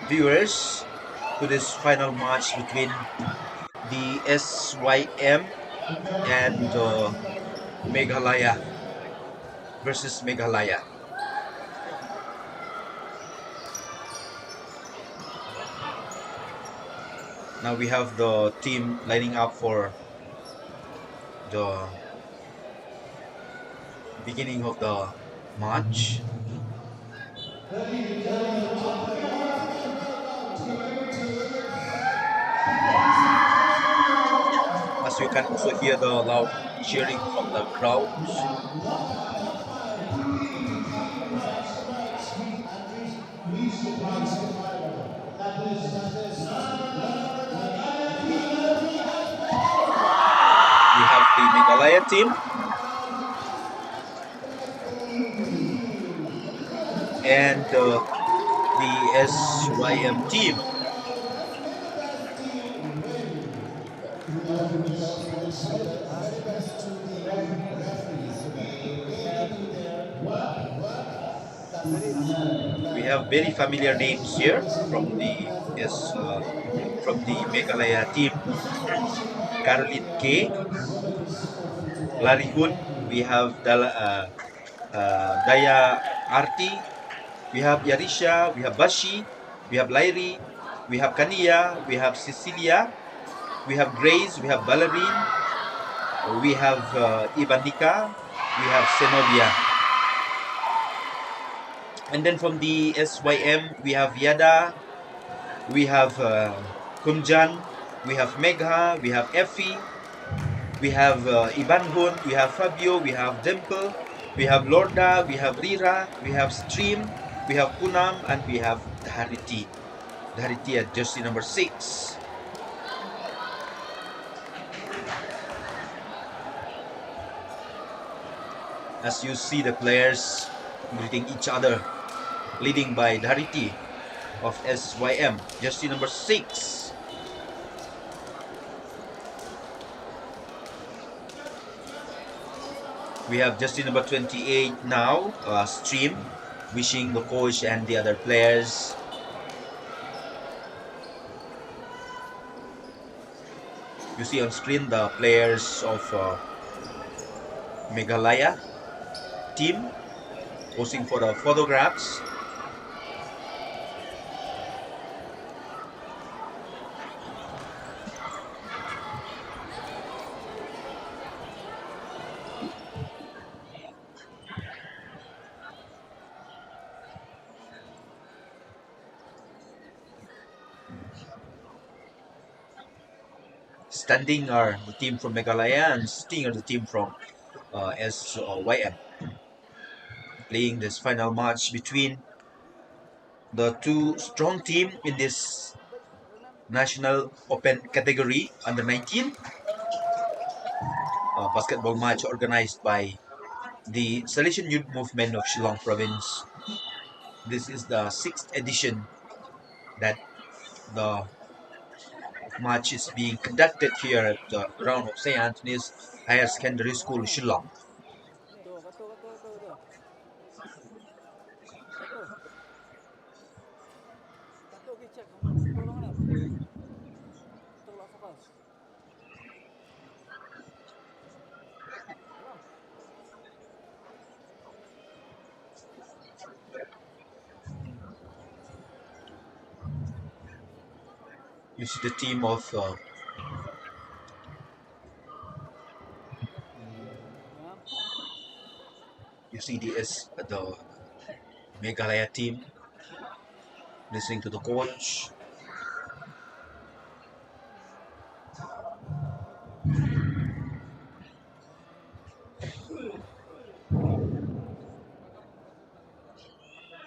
viewers, to this final match between the SYM and Meghalaya versus Meghalaya. Now we have the team lining up for the beginning of the match. As you can also hear the loud cheering from the crowds. We have the Meghalaya team and the SYM team. We have very familiar names here from the from the Meghalaya team. Caroline K, Larry Hood. We have Daya Arti. We have Yarisha. We have Bashi. We have Lairi. We have Kania. We have Cecilia. We have Grace. We have Ballerine. We have Ivanika. We have Zenobia. And then from the SYM, we have Yada. We have Kunjan. We have Megha. We have Effie. We have Ibanhun, we have Fabio, we have Dimple, we have Lorda, we have Rira, we have Stream, we have Punam, and we have Dhariti. Dhariti at jersey number 6. As you see the players greeting each other, leading by Dhariti. of SYM, jersey number 6. We have jersey number 28 now, stream, wishing the coach and the other players. You see on screen the players of Meghalaya team posing for the photographs. Standing are the team from Meghalaya and sitting are the team from SYM. Playing this final match between the two strong team in this national open category under 19 basketball match organized by the Salesian Youth Movement of Shillong Province. This is the 6th edition that the match is being conducted here at the ground of St. Anthony's Higher Secondary School, Shillong. Tuh, tuh. Satu. Satu pergi cek tolong ni. Tolong fokus. Tolong. You see the team of Ya. you see the Meghalaya team listening to the coach.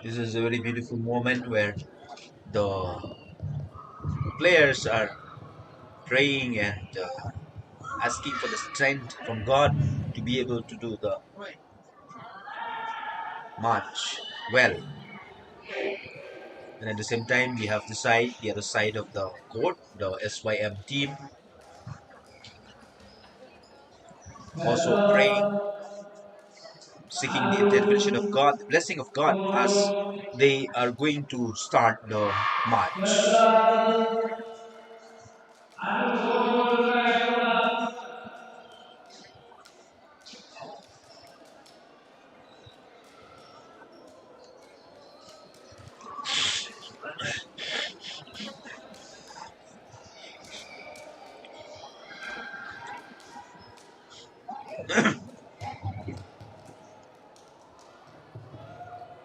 This is a very beautiful moment where the players are praying and asking for the strength from God to be able to do the match well. And at the same time, we have the other side of the court, the SYM team, also praying, seeking the intervention of God, the blessing of God, as they are going to start the match.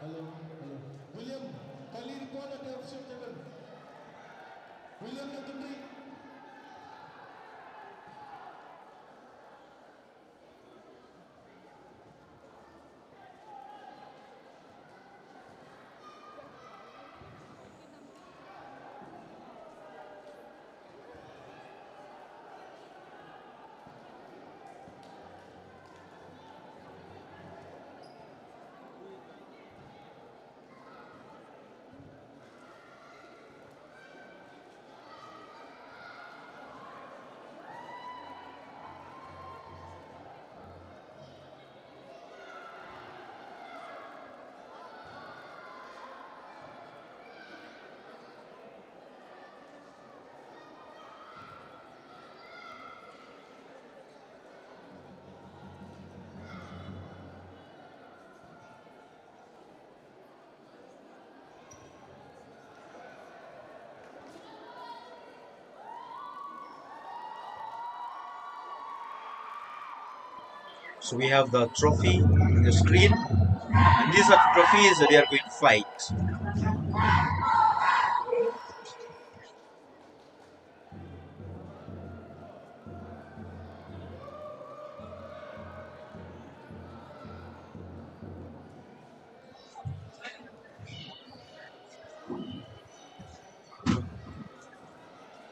Hello, hello. William, kindly report at the official table. William Yatumri. So we have the trophy on the screen, and these are the trophies that they are going to fight.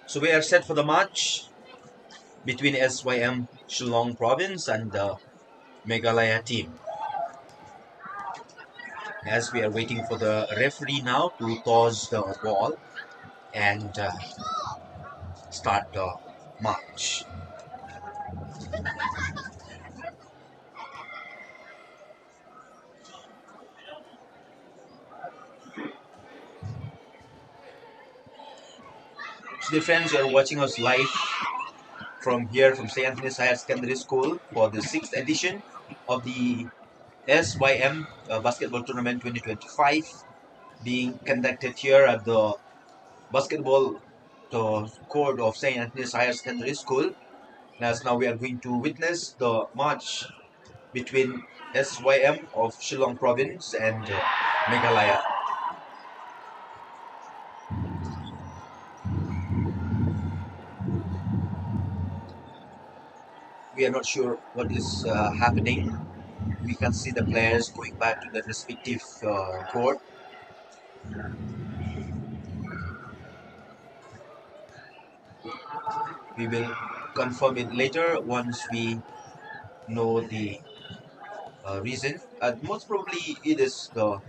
So we are set for the match between SYM Shillong Province and the Meghalaya team. as we are waiting for the referee now to toss the ball and start the match. So, dear friends, you are watching us live from here from St. Anthony's Higher Secondary School for the sixth edition of the SYM Basketball Tournament 2025 being conducted here at the basketball court of St. Anthony's Higher Secondary School. As now we are going to witness the match between SYM of Shillong Province and Meghalaya. We are not sure what is happening. We can see the players going back to the respective court. We will confirm it later once we know the reason. Most probably it is the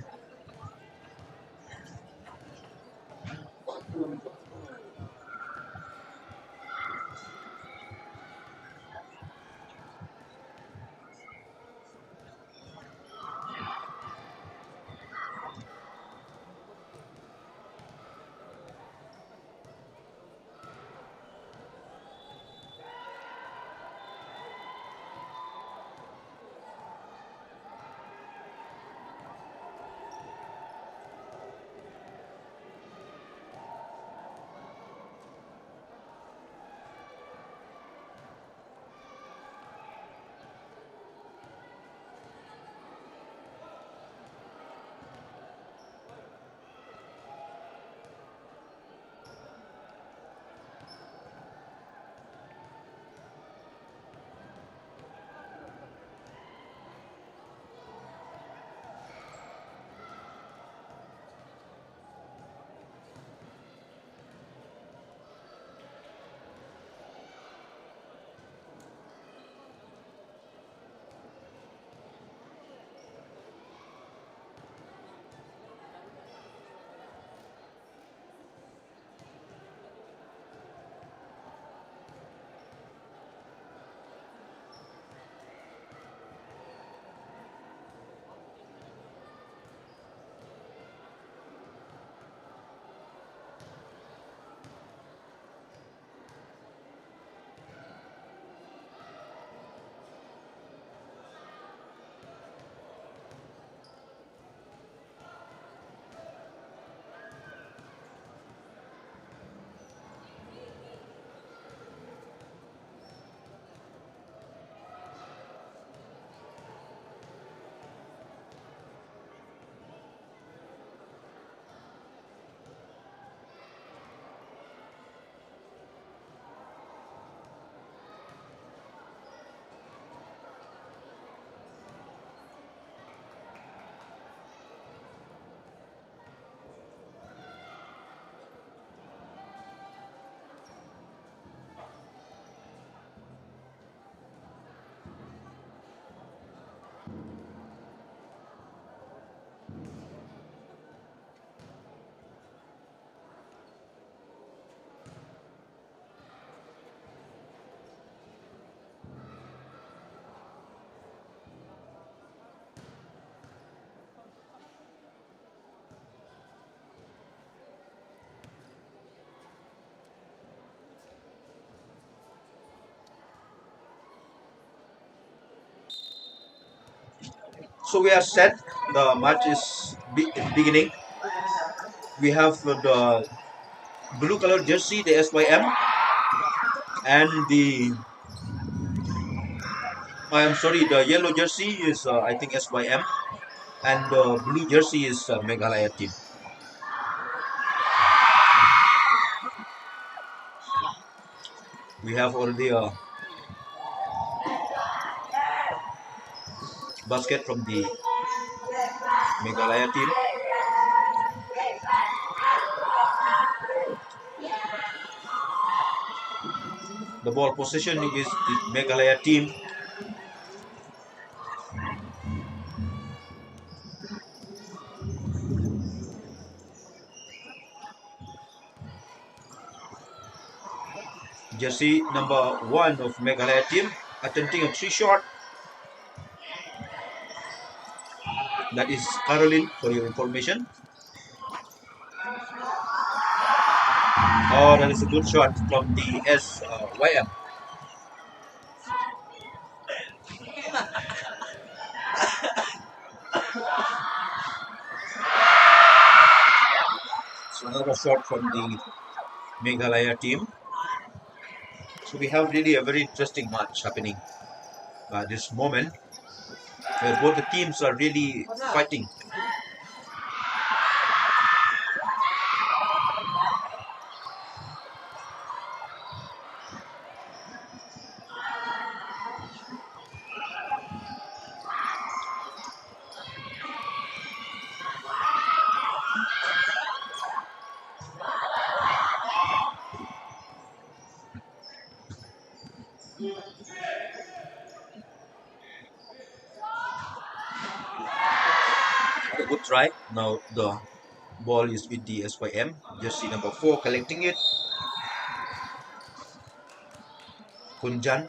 so we are set. The match is beginning. We have the blue color jersey, the SYM, and the I am sorry, the yellow jersey is I think SYM, and the blue jersey is Meghalaya team. We have already a basket from the Meghalaya team. The ball possession is the Meghalaya team. Jersey number 1 of Meghalaya team attempting a 3-shot. That is Caroline, for your information. Oh, that is a good shot from the SYM. So another shot from the Meghalaya team. So we have really a very interesting match happening this moment, where both the teams are really fighting. A good try. Now the ball is with the SYM. Jersey number 4 collecting it. Kunjan.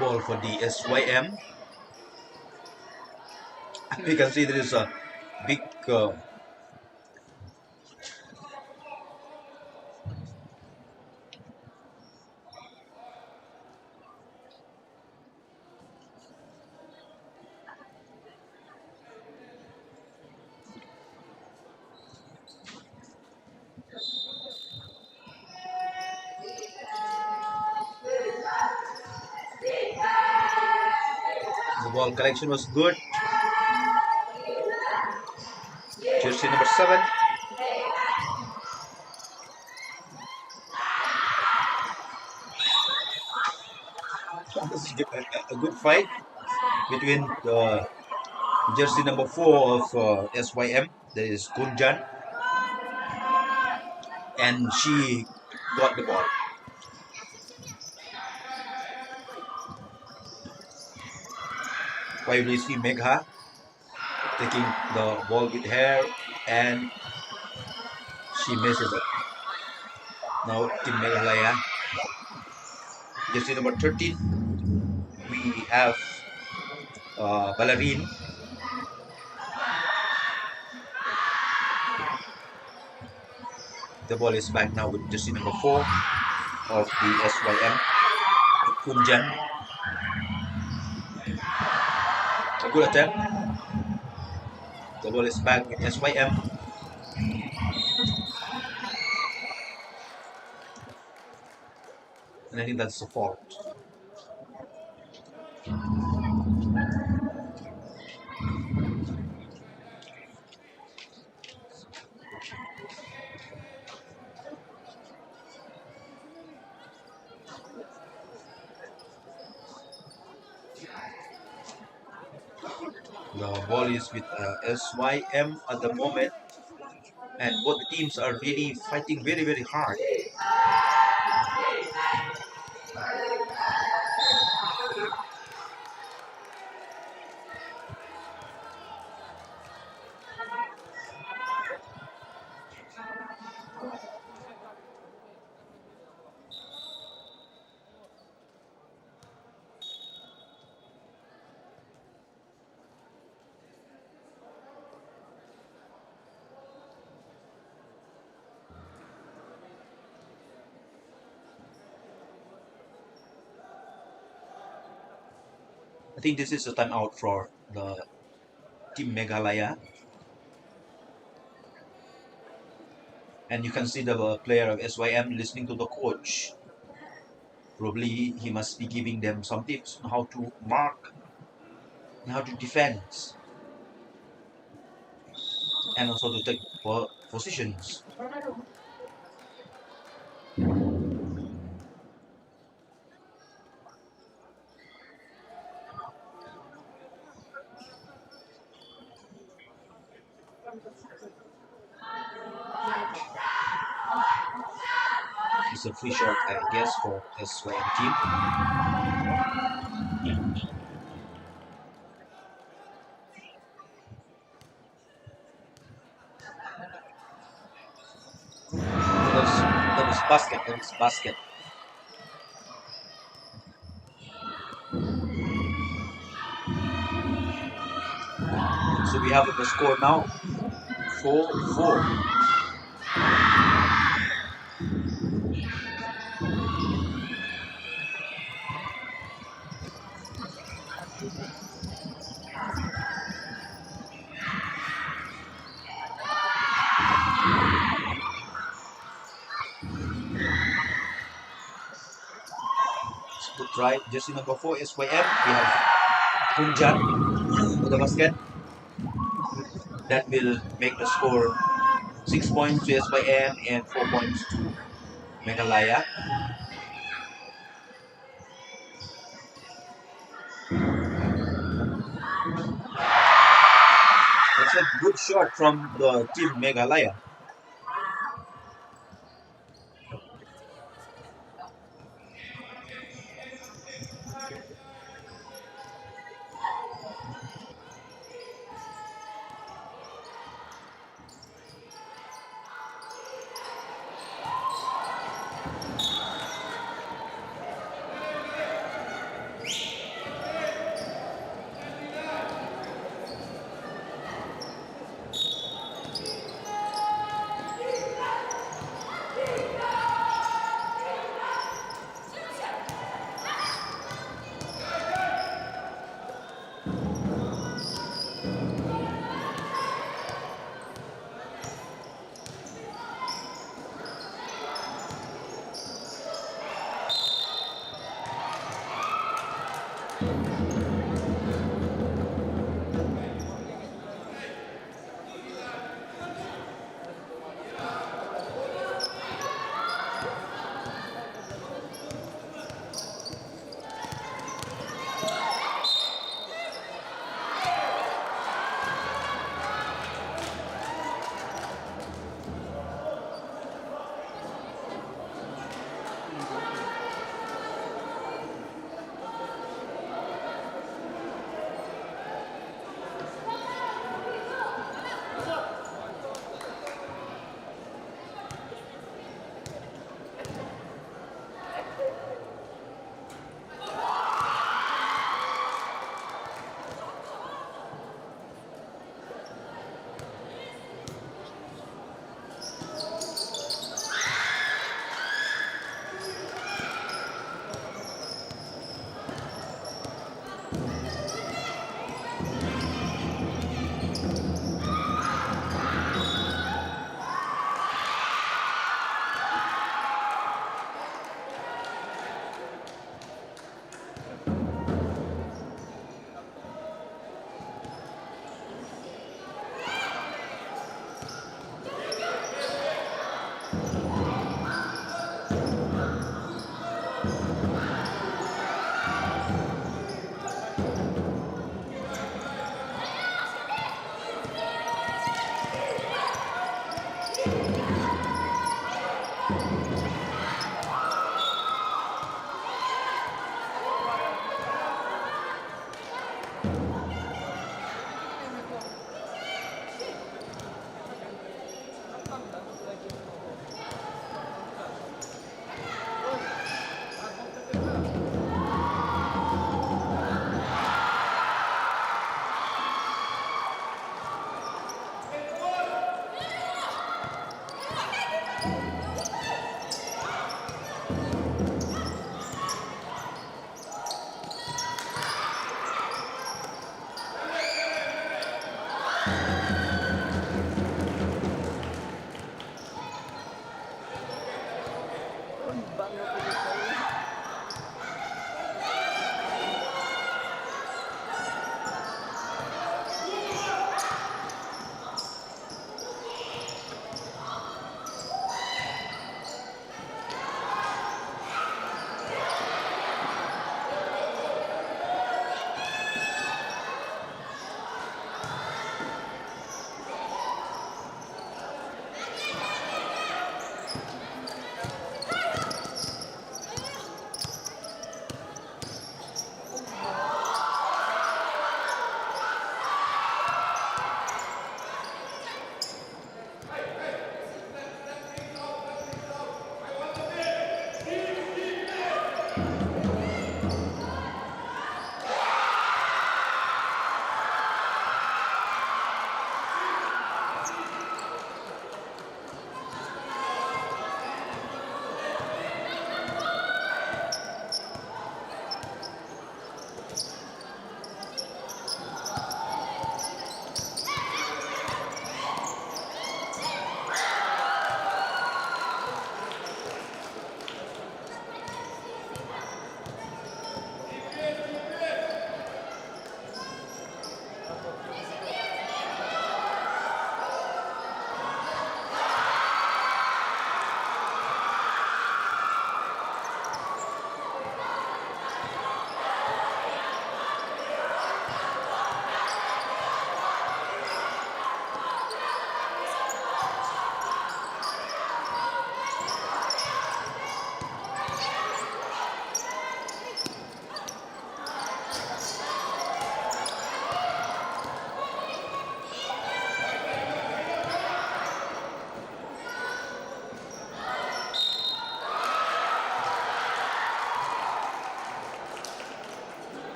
Ball for the SYM. We can see there is a big the ball collection was good. Jersey number 7. This is a good fight between the jersey number 4 of SYM. That is Kunjan, and she got the ball. While we see Megha taking the ball with her, and she misses it. Now Team Meghalaya, jersey number 13, we have Ballerine. The ball is back now with jersey number 4 of the SYM, Kunjan. A good attempt. The ball is back with SYM. And I think that's a fault. The ball is with SYM at the moment, and both teams are really fighting very, very hard. I think this is a timeout for the Team Meghalaya. And you can see the player of SYM listening to the coach. Probably he must be giving them some tips on how to mark and how to defend. and also to take positions. It's a free shot, I guess, for SYM team. That is basket. That is basket. So we have the score now, 4-4. Good try. Jersey number 4, SYM. We have Punjan with the basket. That will make the score 6 points to SYM and 4 points to Meghalaya. That's a good shot from the team Meghalaya.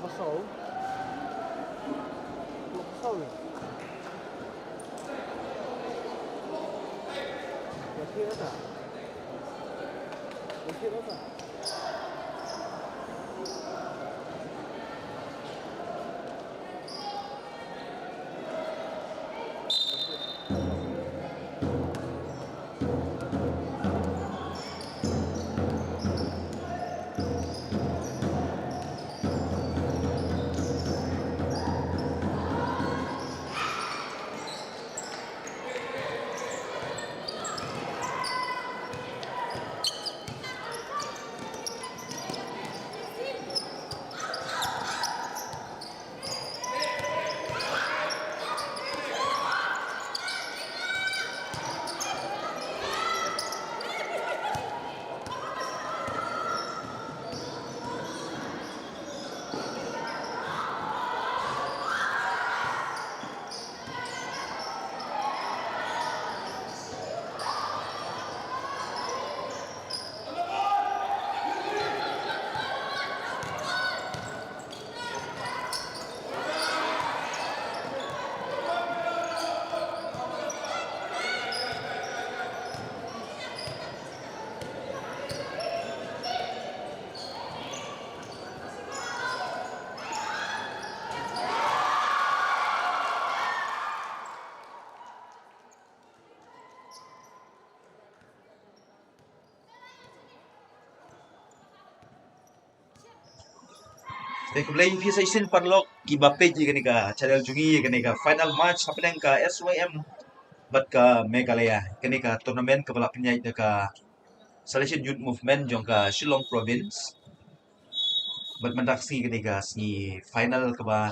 pasal. Belum pasal ni. Yakin tak? Yakin tak? They playing visa isin parlok ki bape ji kani ka channel jungi kani ka final match happening ka SYM bat ka Meghalaya kani ka tournament ka balap penyai ka selection youth movement jong ka Shillong province bat mendaksi kani ka si final ka ba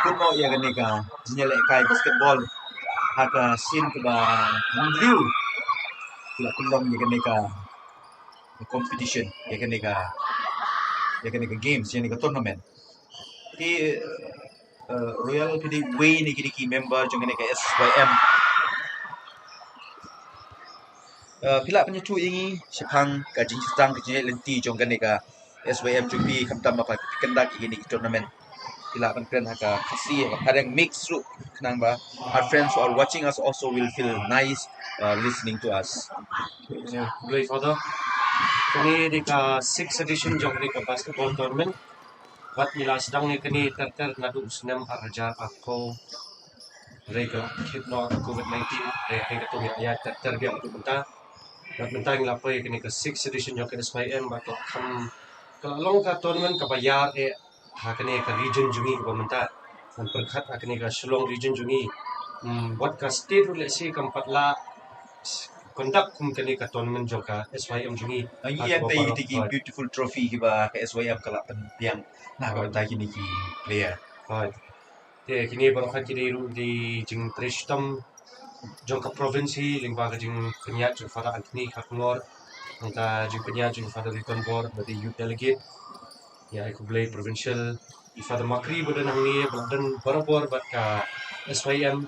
kuno ya kani ka jinyale kai basketball haka sin ka ba Mandriu kula kulong ya kani ka competition ya kani ka games ya kani ka tournament ti Royal kini way ni kini ki member jong kini ka SYM pila penyetu ingi sepang ka jinjitang ka jinjit lenti jong kini ka SYM jupi kamtam apa kendak kini ki tournament pila kan kren haka kasi kadang mix ru kenang ba our friends who are watching us also will feel nice listening to us. Play further. Kini di ka 6th edition jong di ka basketball tournament. Wat nila sedang ni kini ter nadu senam arajar ako rega kitno COVID-19 rega tu ya ter biang tu benta. Wat benta ng lapay kini ka 6th edition jong kini SYM bato kam kalau ka tournament ka bayar ha kini ka region jungi ka benta. Dan perkat ha kini ka Shillong region jungi. Wat ka state ule si kampat la kondak kum kini ka tournament jong ka SYM jungi. Ang yang tayo tiki beautiful trophy kiba ka SYM kalapan yang nakabenta kini ki player. Right. Kini baru kan kini di jing Trishtam jong ka provinsi lingba ka jing penyat jong Father Anthony Kakngor angka jing penyat jong Father Riton Bor bagi youth delegate ya aku play provincial di Father Makri badan nang ni badan barabor bat ka SYM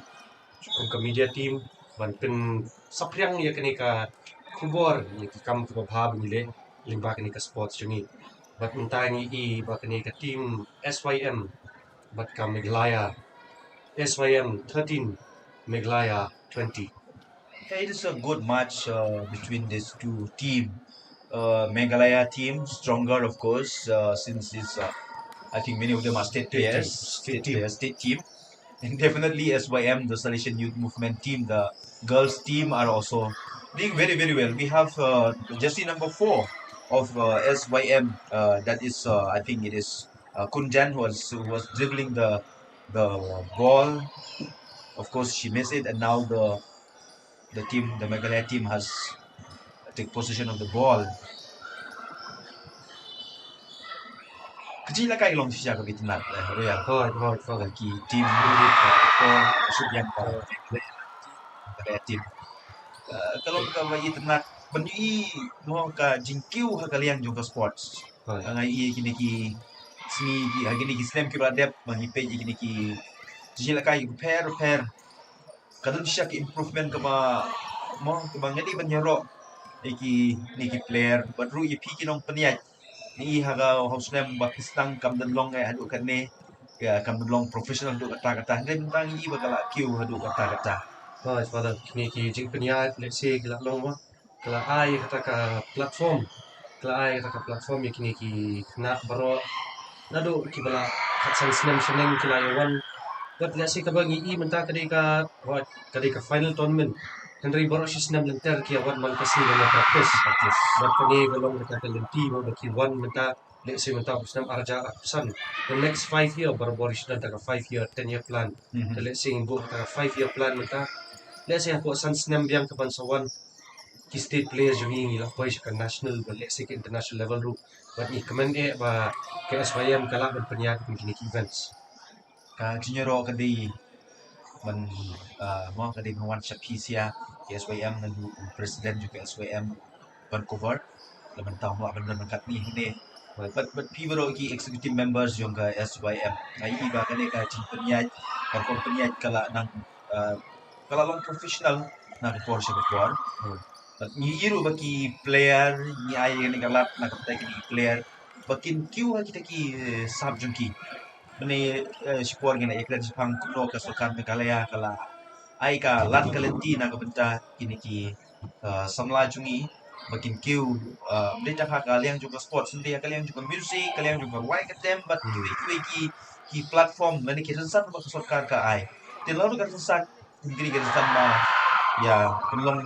jong ka media team banten sapriang ya kini ka kubor ni kam ka bhab ni le lingba kini ka sports jungi bat mentangi i ba kini ka team SYM bat ka Meghalaya SYM 13 Meghalaya 20. Yeah, it is a good match between these two teams. Meghalaya team stronger, of course, since it's I think many of them are state players, state team. And definitely SYM, the Salesian Youth Movement team, the girls team are also doing very, very well. We have jersey number 4 of SYM. That is, I think it is Kunjan who was dribbling the ball. Of course, she missed it, and now the Meghalaya team has take possession of the ball. Kecil lah kai long siya ka bitnat Royal. Right. Ki team unit ko subyang ka Meghalaya team. Kalau ka mai itnat banyi mo ka jingkiu ha kalian jung ka sports. Right. Ngai i kini ki sini ki gini ki slam ki bradep mangi pe gini ki kecil lah kai pair kadang siya ki improvement ka ba mo ka ba ngadi ban yaro iki niki player but ru ipi kinong paniat ni haga hausnem bakistang kam dan long adu kan ne ya kam dan long professional du kata-kata ne bentang i bakala kiu adu kata-kata. pada kini ki jing penyat let's say kala long mo kala ai kata ka platform kala ai kata ka platform ya kini ki kena baro nado ki bala kat sang seneng seneng kila yawan but let's say ka bagi I menta kadai ka final tournament Henry baro si senam lenter ki awan man kasi na practice but kani galong kata ka lenti mo baki one menta let's say menta senam arja pesan the next 5 year baru baru sudah taka 5 year 10 year plan let's say imbu taka 5 year plan menta let's say ako san senam biang ka bansawan ki state players yung hingi lang boy ka national but let's say ka international level ru but ni kaman ba ke SYM kala ban penyat kini events Ka jinyoro kadi man mo kadi mawan sa PCA SYM na president juga SYM Vancouver laman taong mo aban man kat ni but pibro ki executive members yung ka SYM ay iba kani ka jing penyat ka penyat kala nang kala long professional na report siya before but ni iru baki player ni ay ni kalat na kapatay kini player bakin kiu kita ki sab jung ki mene sipor gina ekran sipang kuno ka sokan ka kalaya kala ai ka lan kalenti na ka benta kini ki samla jungi makin kiu data ka kaliang juga sports hindi kaliang juga music kaliang juga wai ka tem but kiwi ki platform mene ki san ba ka sokan ka ai tin lalu ka san hindi ka san ma ya penlong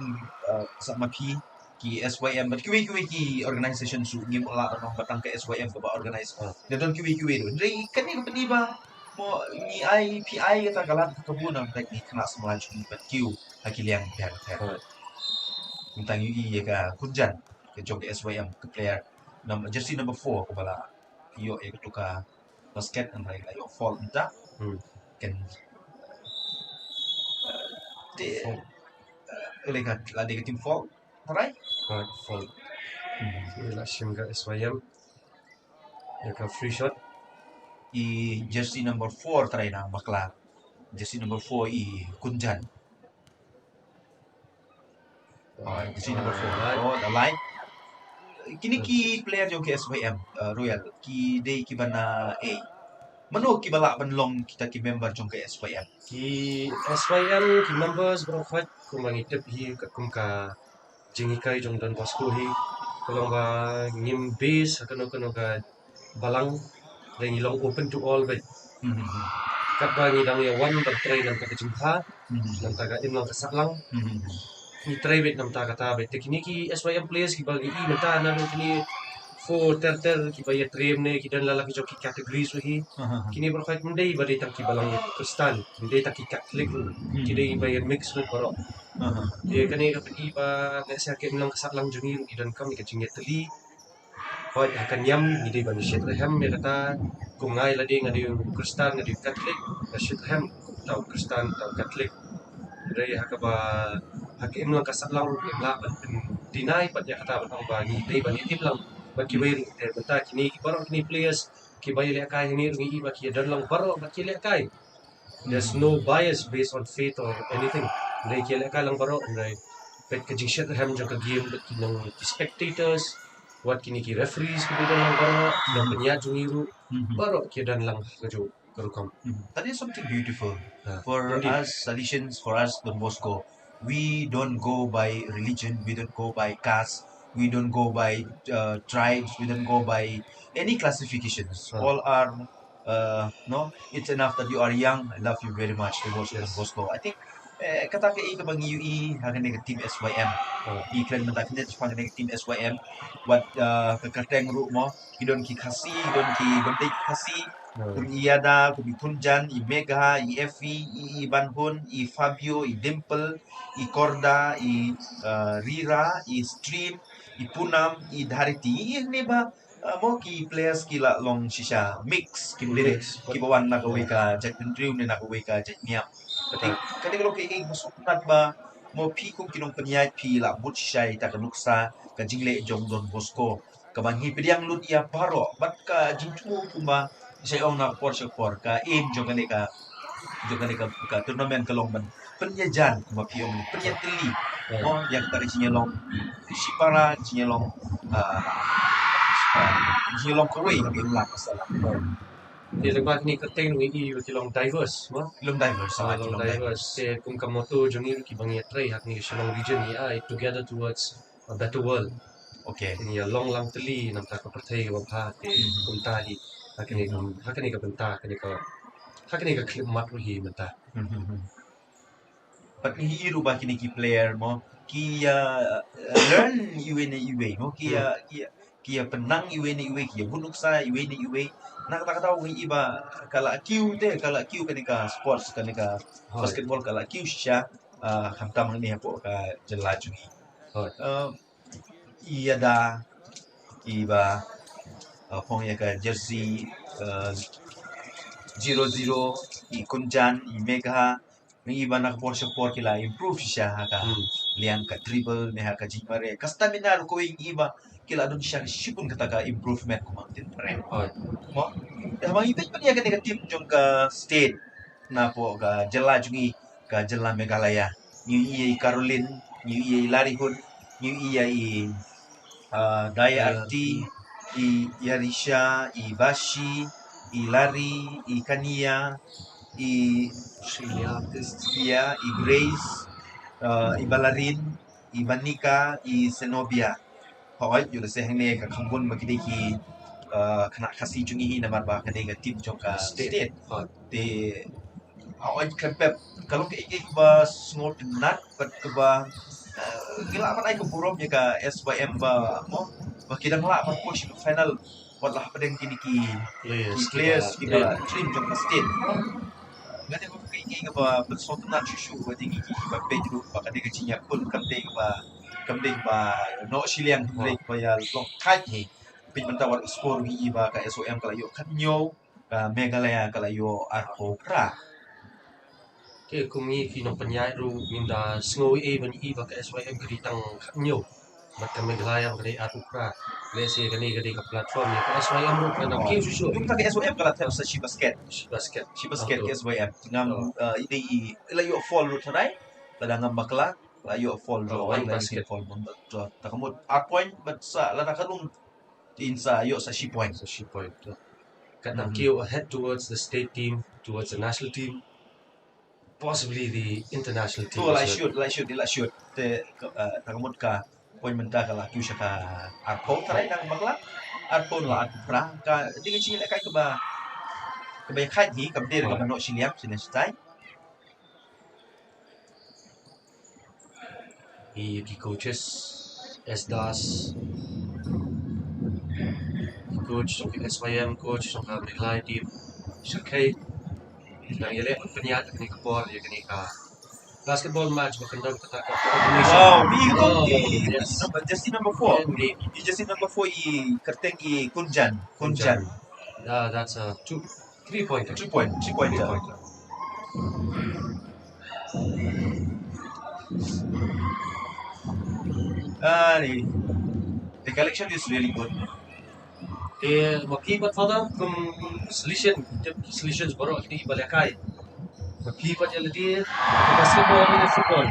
sa mapi ki SYM but kiwi ki organization su ngim la no batang ke SYM ka ba organize dia don kiwi do ndai kan ni peni ba mo ni ai PI kata kalat kebun am tak ni kena semua cumi but kiu hakiliang per tentang yu ya ka kunjan ke jog SYM ke player jersey number 4 ko bala yo e tuka basket and like yo fall entah kan de lega la de tim fall right fall ila sim ga SYM ya ka free shot i jersey number 4 try na bakla jersey number 4 i kunjan jersey number 4 oh the line kini ki player jo ke SYM Royal ki de ki bana A mano ki bala ban long kita ki member jong ke SYM ki SYM ki members bro fight kung mangitip hi kum ka jingikai jong dan Bosco hi kalau ba ngim base kano ka balang dan ilong open to all ba kat ba ngi dang ya one ba try nam ka jingha nam ta ga imlang ka saklang ni try bet nam ta kata bet tekniki SYM players ki bagi I menta na kini for ter ki ba ya trim ne ki dan lalaki jo ki category so hi kini bro fight mundai ba dei tak ki balang kristal mundai tak ki catholic ki dei ba ya mix with bro ye kani ka pagi ba na sa ke imlang ka saklang jungi ru idan kam ni ka jinget tali Hoy akan yam hindi ba ni shit ham ya kata kung ngai la ding adi kristal adi catholic na shit ham tau kristal tau catholic dari hakaba hakim lang kasalang imla dinay pa niya kata ang bagi day ba ni imlang ba kiway banta kini baro kini players kibay le kay ni ngi ba ki dan lang baro ba kile kay there's no bias based on faith or anything day kile ka lang baro day pet ka jing shit ham jang ka game but kinang spectators what kini ki referees ki dan lang baro dan penya jungiru baro ki dan lang kajo karukam that is something beautiful for indeed. us Salesians for us Don Bosco we don't go by religion we don't go by caste we don't go by tribes we don't go by any classifications all are no it's enough that you are young I love you very much Don Bosco I think kata ke ka bang UI hagan nega team SYM i klan menta kene chpang nega team SYM what kakateng ru mo idon ki khasi idon ki gondai khasi kung Iyada, kung Kunjan, i Mega, i Effie, i Banhun, i Fabio, i Dimple, i Corda, i Rira, i Stream, i Punam, i Dhariti. Ini ba mo ki players ki la long shisha mix ki dire ki bawan na ka ka Jack Drew ni na ka ka Jack Niam. Kati kalau kay masuk nat ba mo pi kung kinong penyai pi la but shisha ta ka nuksa ka jingle jong Don Bosco. Kabangi pediang lut ia paro bat ka jintu kuma saya nak por ka aim jogane ka turnamen ka longban penyajan kuma piom penyateli oh yang tadi sinyalong sipara sinyalong Shillong Kawai kami ulang masalah. Dia lepas ni keteng ni Shillong diverse, mah. Long diverse, sangat Shillong long diverse. Te kung kamoto jongi ki bangi try hak ni Shillong region ni ai together towards a better world. Okay. Ni long lang teli nam ta ka perthai ka bha te kunta hi hak ni ka benta hak ni ka klip mat ru hi menta. But iru ba kini ki player mo kia learn iwe mo kia penang iwe kia bunuk sa iwe nak tak tahu iba kala kiu kanika sports kanika basketball kala kiu sha hamtam ni hapo ka jelaju ni Hoi. iya da iba pong ya ka jersey 00 i kunjan i mega ni iba nak por kila improve siya haka liang ka dribble ni haka jimare kastamina ko iba kila dun siya shipun kata ka improvement ko mountain pre Hoi. mo habang iba pa niya ka team jong ka state na po ka jela jungi ka jela megalaya ni iya Caroline ni iya Larihun ni iya Daya Arti i Yarisha i Bashi i Lari i Kania i Sria, i Grace, i Balarin, i Banika, i Zenobia. Hoy, yun sa hangne ka kambon magidiki kana kasi jungi na marba kada ka team jong ka state. Te hoy klepep kalau ke ba small nut but ke ba gila pa ay ko burom ya ka SYM ba mo makidang la pa push final wala pa din kiniki players kita team jong ka state. Gani ko kay ba person na shushu wa dingi ki ba pedro ba kada ka chinya pun kamde ba no Shillong kamde ba ya long kai ni pin mentawar score gi ba ka SOM kala yo kanyo ka megalaya kala yo arko pra Ke kumi ki no penyai ru minda sngowi e ban i ba ka SYM kri tang nyo. Mat ka meglaya ba atu pra. Lese kani ka platform ni ka SYM ru ka na ki susu. yung ka SOM kala tel sa Shibasket Basket. Shibasket ke SYM ngam ini ila yo fall ru tanai lada ngam bakla la yo fall ro One la basket. fall mon takamot a point but sa lada kalung in sa yo sa shi point So she point. Kat nam kio ahead towards the state team, towards the national team, possibly the international team. to la shoot te takamot ka point menta kala kyu siya ka arko tanai nang bakla arko la pra ka di ka chile kai ka ba khai ni kam der ka no Shillong sinestai The coaches, Esdas, coach of the SYM, coach of the Meglai team, Shakai, yang yele penyat ni kapor ya kini ka basketball match bakandang kata ka wow big yes number jersey number 4 indeed di jersey number 4 i kerteng i kunjan that's a 3 pointer 3 point ni the collection is really good makibat fada from solutions baru ni balakai makibat yang lebih basketball ni football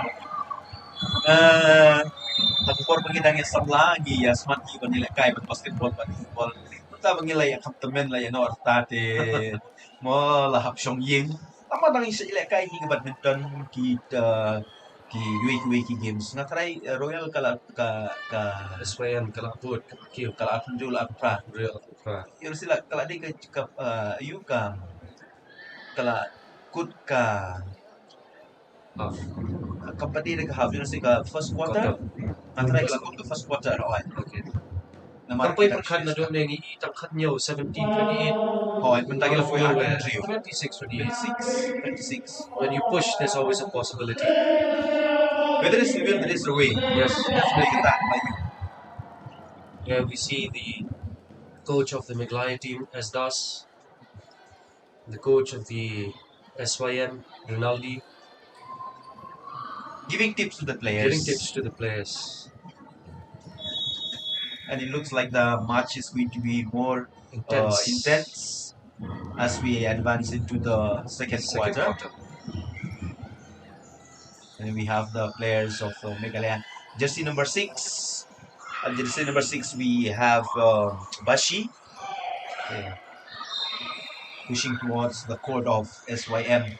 Tapos pagkitang isang lagi ya smart ki nila kay basketball football ta bangilay ang kaptamen la no artate mo la hapsyong ying tama nang isa ila kay ki badminton ki UAQ games na try royal kala ka SYM kalau put kio kala akun jula pra real yun sila kala di ka you ka kala kut ka company nag half yun si ka first quarter na try kala kut ka first quarter okay okay na Kampai perkan na doon ni itangkat niyo 17-28 oh mentagi la foi Norway, under trio 26-28 26 when you push there's always a possibility whether it's will there is a way yes definitely kita like yeah we see the coach of the Meglaya team Esdas the coach of the SYM Rinaldi giving tips to the players giving tips to the players and it looks like the match is going to be more intense as we advance into the second quarter. And we have the players of Meghalaya. Jersey number 6, At jersey number 6, we have Bashi, yeah, pushing towards the court of SYM.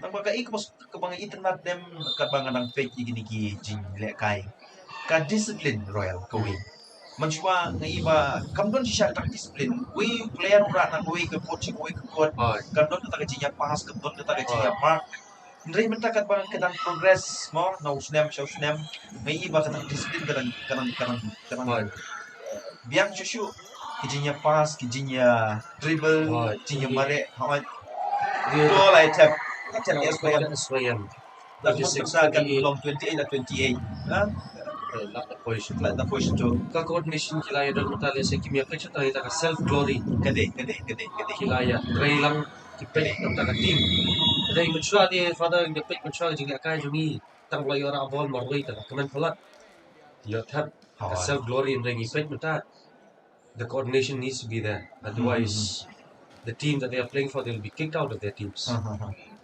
Ang pagkaikos kabangitan natin kabangan ng fake iginigi jing lekay. Ka-discipline Royal Kawin. Manchwa nga iba kamdon siya tak discipline. We player ura na we ka coach we ka coach. Ay. Kamdon ta jinya pas kamdon ta jinya mark. Ndray man ta bang kadang progress mo na usnem siya usnem. Nga iba kadang discipline kadang biang shushu kijinya pas kijinya dribble kijinya mare hawan. All I tap SYM. that was kan long 28 at 28. Ha? La position to ka-coordination kilaya doon matali sa kimia pa siya tayo taka self-glory. kade. Kilaya. Try lang kipay ng taka team. Try magsura di father ng kipay magsura jing akay jungi tang layo ra ball marway taka kaman pala. Yothat ka self-glory and ring ipay mata. The coordination needs to be there. Otherwise, the team that they are playing for, they'll be kicked out of their teams.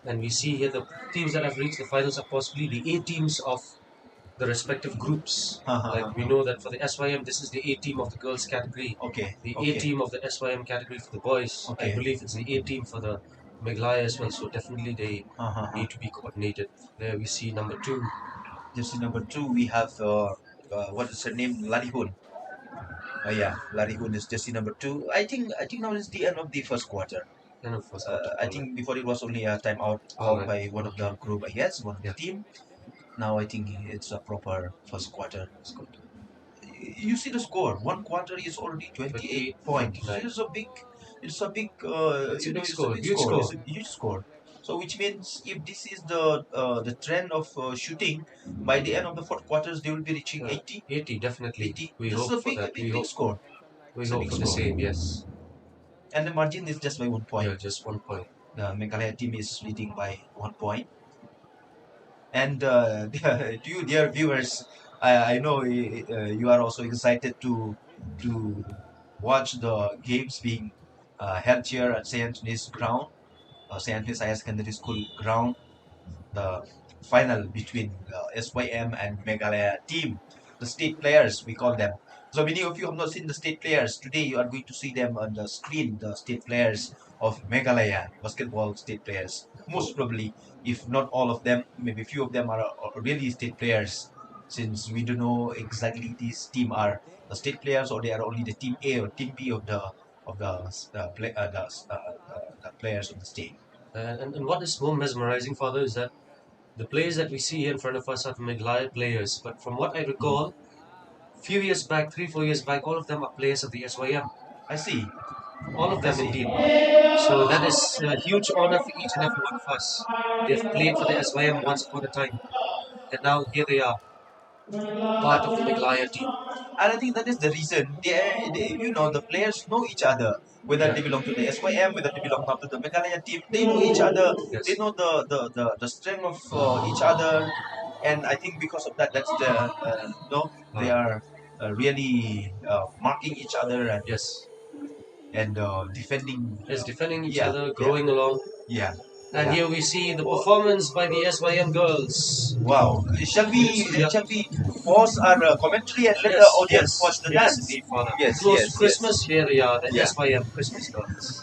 And we see here the teams that have reached the finals are possibly the A teams of the respective groups. Like we know that for the SYM, this is the A team of the girls category. Okay. The A team of the SYM category for the boys. I believe it's the A team for the Meghalaya as well. So definitely they need to be coordinated. There we see number 2. Jersey number 2, we have what is her name? Larihun. Yeah, Larihun is jersey number 2. I think now is the end of the first quarter. I think before it was only a timeout called by one of the group, I guess, one of the team. Now I think it's a proper first quarter. You see the score. One quarter is already 28 points. It's a big score. It's a huge score. So which means if this is the trend of shooting, by the end of the fourth quarters they will be reaching 80. 80 definitely. 80. We This hope is a for big, that. big score. We hope for the same. Yes. And the margin is just by 1 point. Yeah, just 1 point. The Meghalaya team is leading by 1 point. And to you, dear viewers, I know you are also excited to watch the games being held here at St. Anthony's ground, St. Anthony's Higher Secondary School ground. The final between SYM and Meghalaya team, the state players we call them. So many of you have not seen the state players. Today you are going to see them on the screen, the state players of Meghalaya, basketball state players. Most probably, if not all of them, maybe few of them are really state players, since we don't know exactly these team are the state players or they are only the team A or team B of the players of the state. And what is more mesmerizing, Father, is that the players that we see here in front of us are Meghalaya players. But from what I recall, few years back, 3-4 years back, all of them are players of the SYM. I see. All of them indeed. So that is a huge honor for each and every one of us. They've played for the SYM once upon a time. And now here they are, part of the Meghalaya team. And I think that is the reason the players know each other, whether they belong to the SYM, whether they belong to the Meghalaya team. They know each other. Yes. They know the strength of each other, and I think because of that, that's they are really marking each other and Yes. and defending. Defending each other, growing along. Yeah. And here we see the performance by the SYM girls. Wow. Shall we pause our commentary and let the audience watch the dance? Yes, close to Christmas, here they are, the SYM Christmas girls.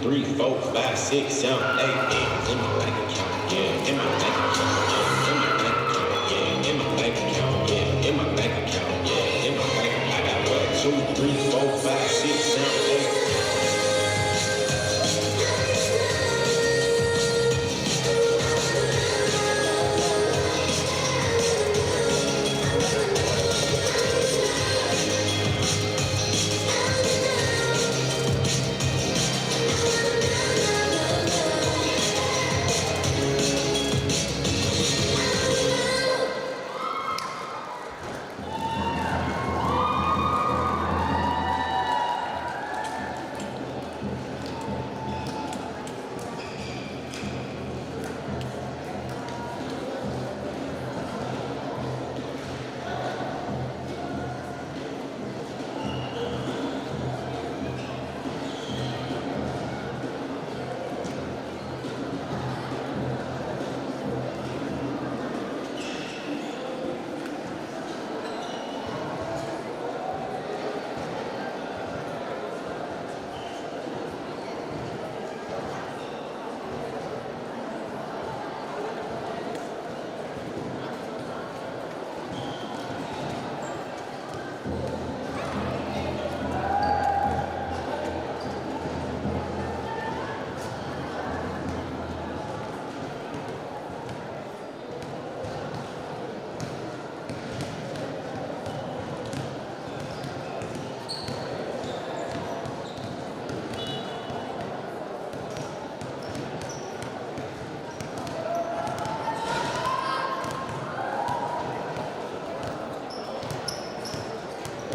3, 4, 5, 6, 7, 8. In my bank account, yeah. In my bank account, in my bank account, yeah. In my bank account, yeah. In my bank account, yeah. In my bank account, I got what? 2, 3, 4, 5, 6, 7, 8.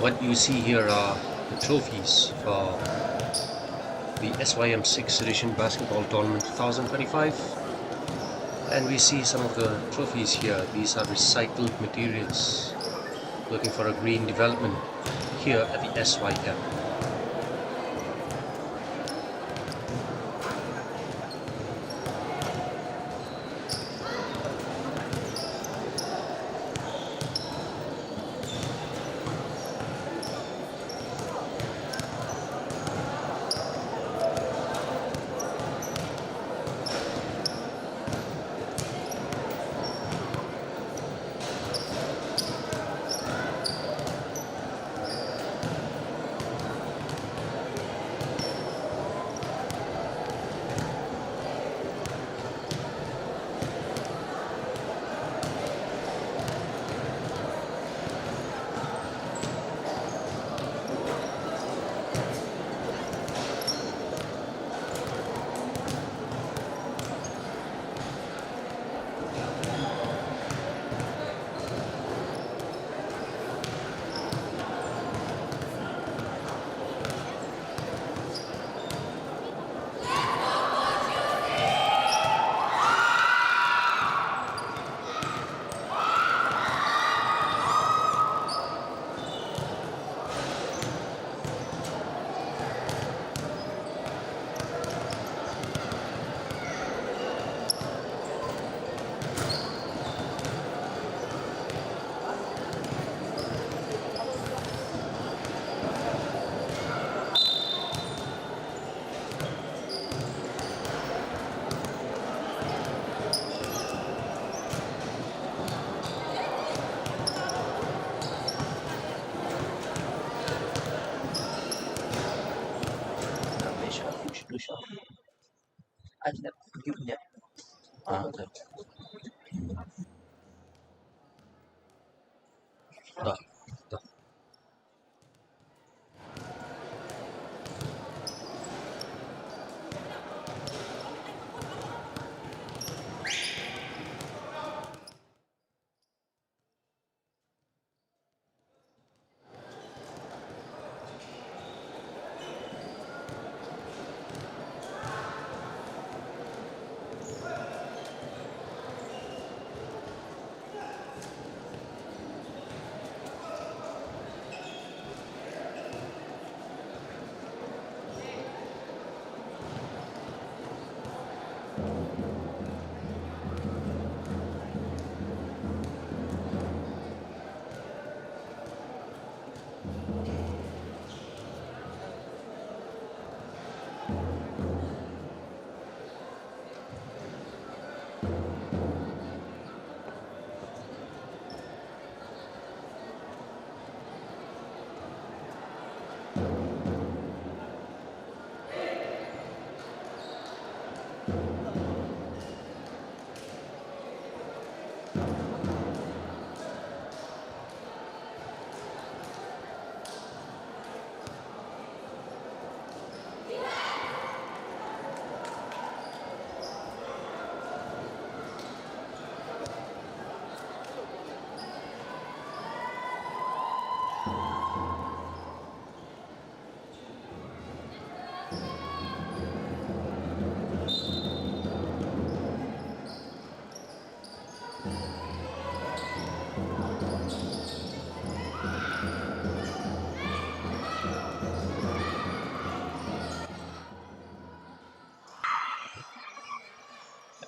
What you see here are the trophies for the SYM 6th edition basketball tournament 2025, and we see some of the trophies here. These are recycled materials, looking for a green development here at the SYM. Dah, dah.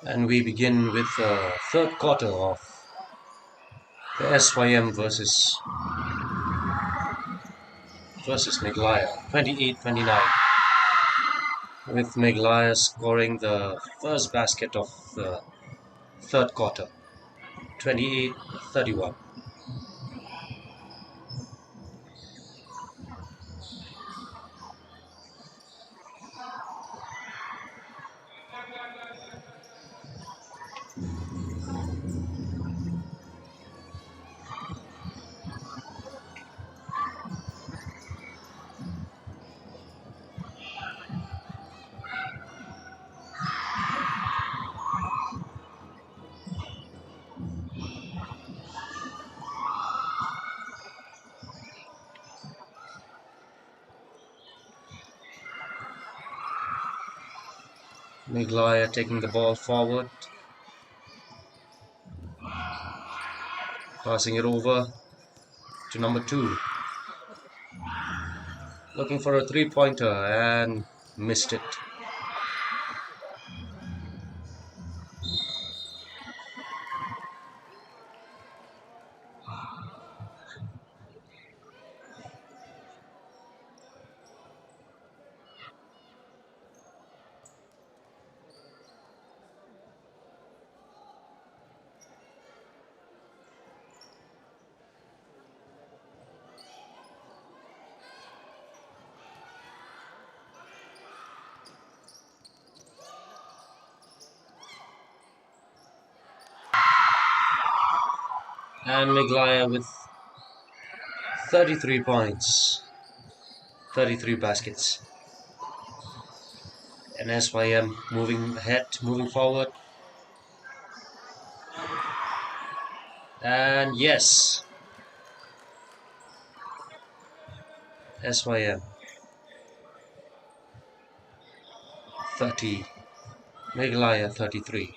And we begin with the third quarter of the SYM versus Meghalaya, 28-29, with Meghalaya scoring the first basket of the third quarter, 28-31. Meghalaya taking the ball forward, passing it over to number 2, looking for a three-pointer and missed it. And Meghalaya with 33 points, 33 baskets. And SYM moving ahead, moving forward. And yes, SYM 30, Meghalaya 33.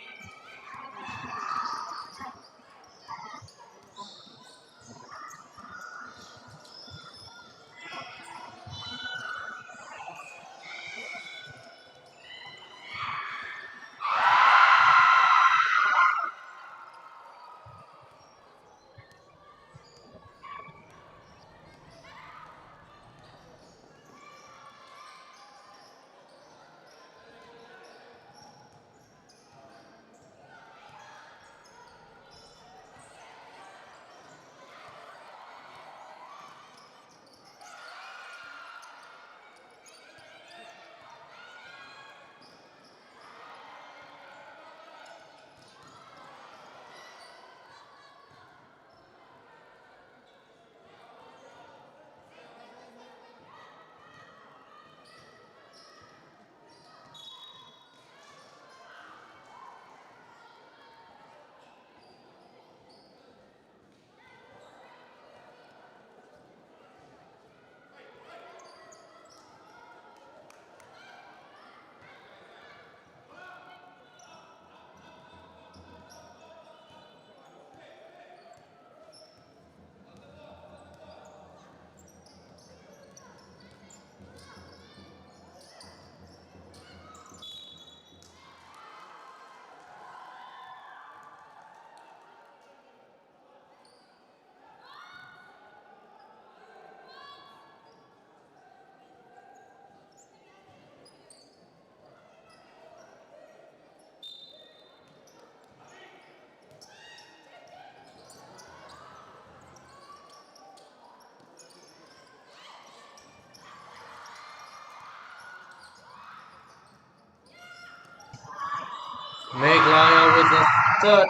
Meghalaya with the third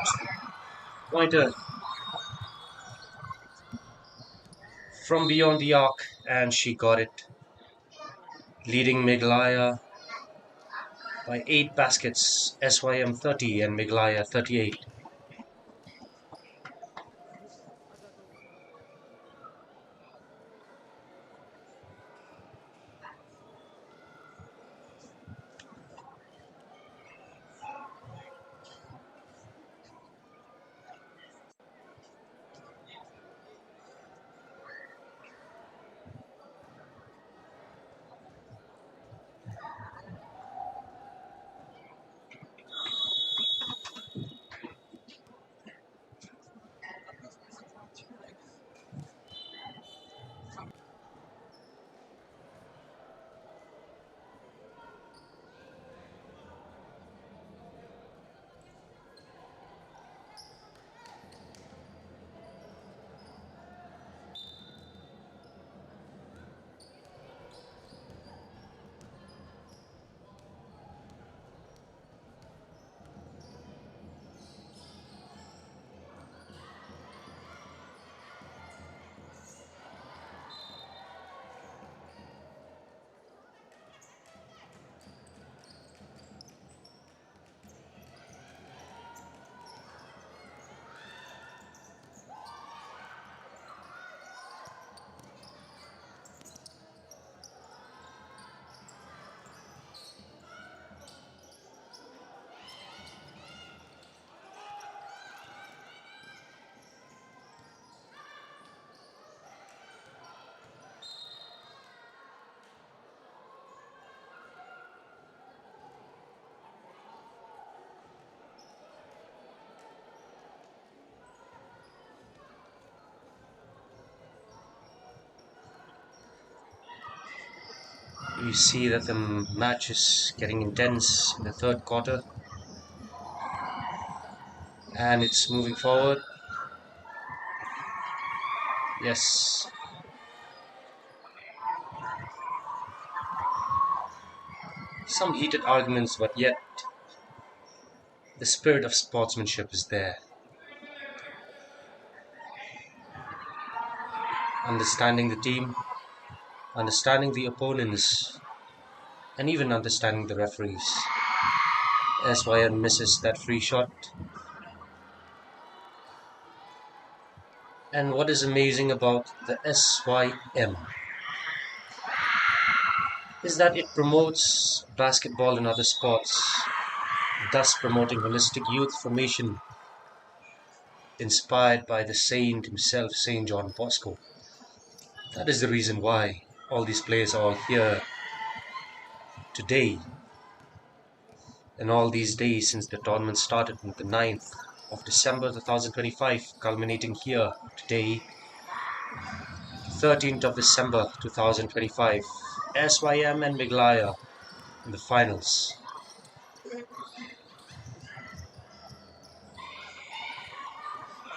pointer from beyond the arc, and she got it, leading Meghalaya by 8 baskets. SYM 30 and Meghalaya 38. We see that the match is getting intense in the third quarter, and it's moving forward. Yes, some heated arguments, but yet the spirit of sportsmanship is there. Understanding the team, understanding the opponents, and even understanding the referees. SYM misses that free shot. And what is amazing about the SYM is that it promotes basketball and other sports, thus promoting holistic youth formation inspired by the saint himself, Saint John Bosco. That is the reason why all these players are here today, and all these days since the tournament started on the 9th of December 2025, culminating here today, 13th of December 2025, SYM and Meghalaya in the finals.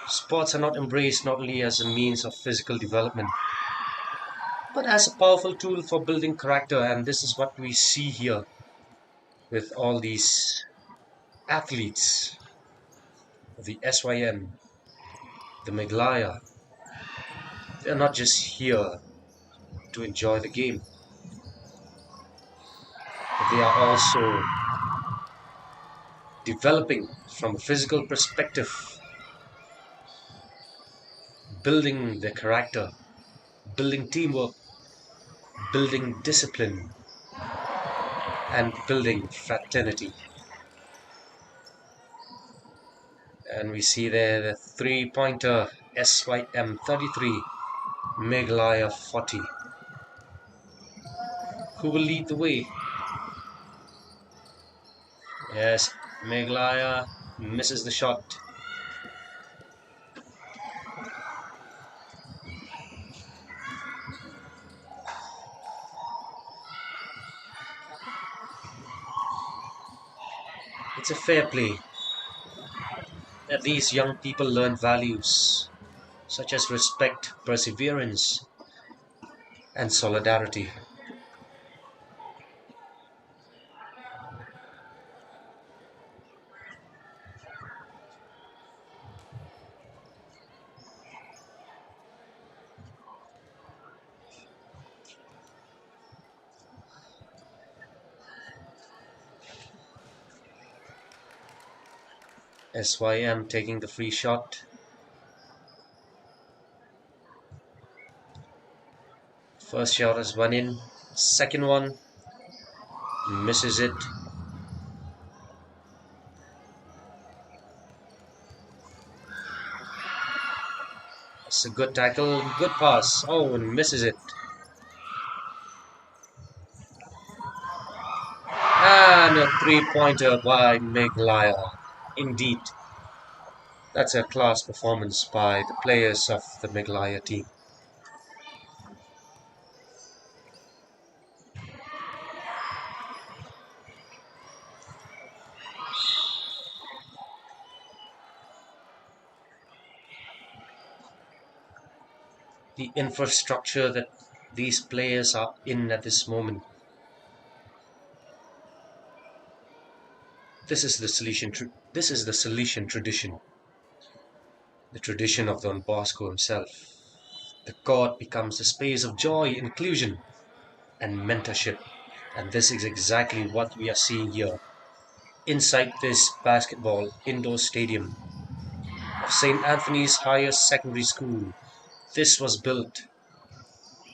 Sports are not embraced not only as a means of physical development, but as a powerful tool for building character, and this is what we see here with all these athletes, the SYM, the Meghalaya. They're not just here to enjoy the game, but they are also developing from a physical perspective, building their character, building teamwork, building discipline, and building fraternity. And we see there the three-pointer, SYM 33, Meghalaya 40. Who will lead the way? Yes, Meghalaya misses the shot. It's a fair play that these young people learn values such as respect, perseverance, and solidarity. SYM taking the free shot. First shot is one in. Second one misses it. It's a good tackle, good pass. Oh, and misses it. And a three-pointer by Maguire. Indeed, that's a class performance by the players of the Maguire team. The infrastructure that these players are in at this moment. This is the Salesian tradition. The tradition of Don Bosco himself. The court becomes a space of joy, inclusion, and mentorship. And this is exactly what we are seeing here. Inside this basketball indoor stadium of St. Anthony's Higher Secondary School. This was built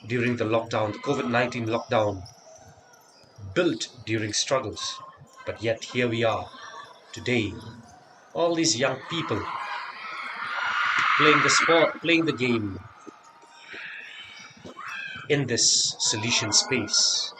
during the lockdown, the COVID-19 lockdown, built during struggles. But yet here we are today. All these young people playing the sport, playing the game in this Salesian space.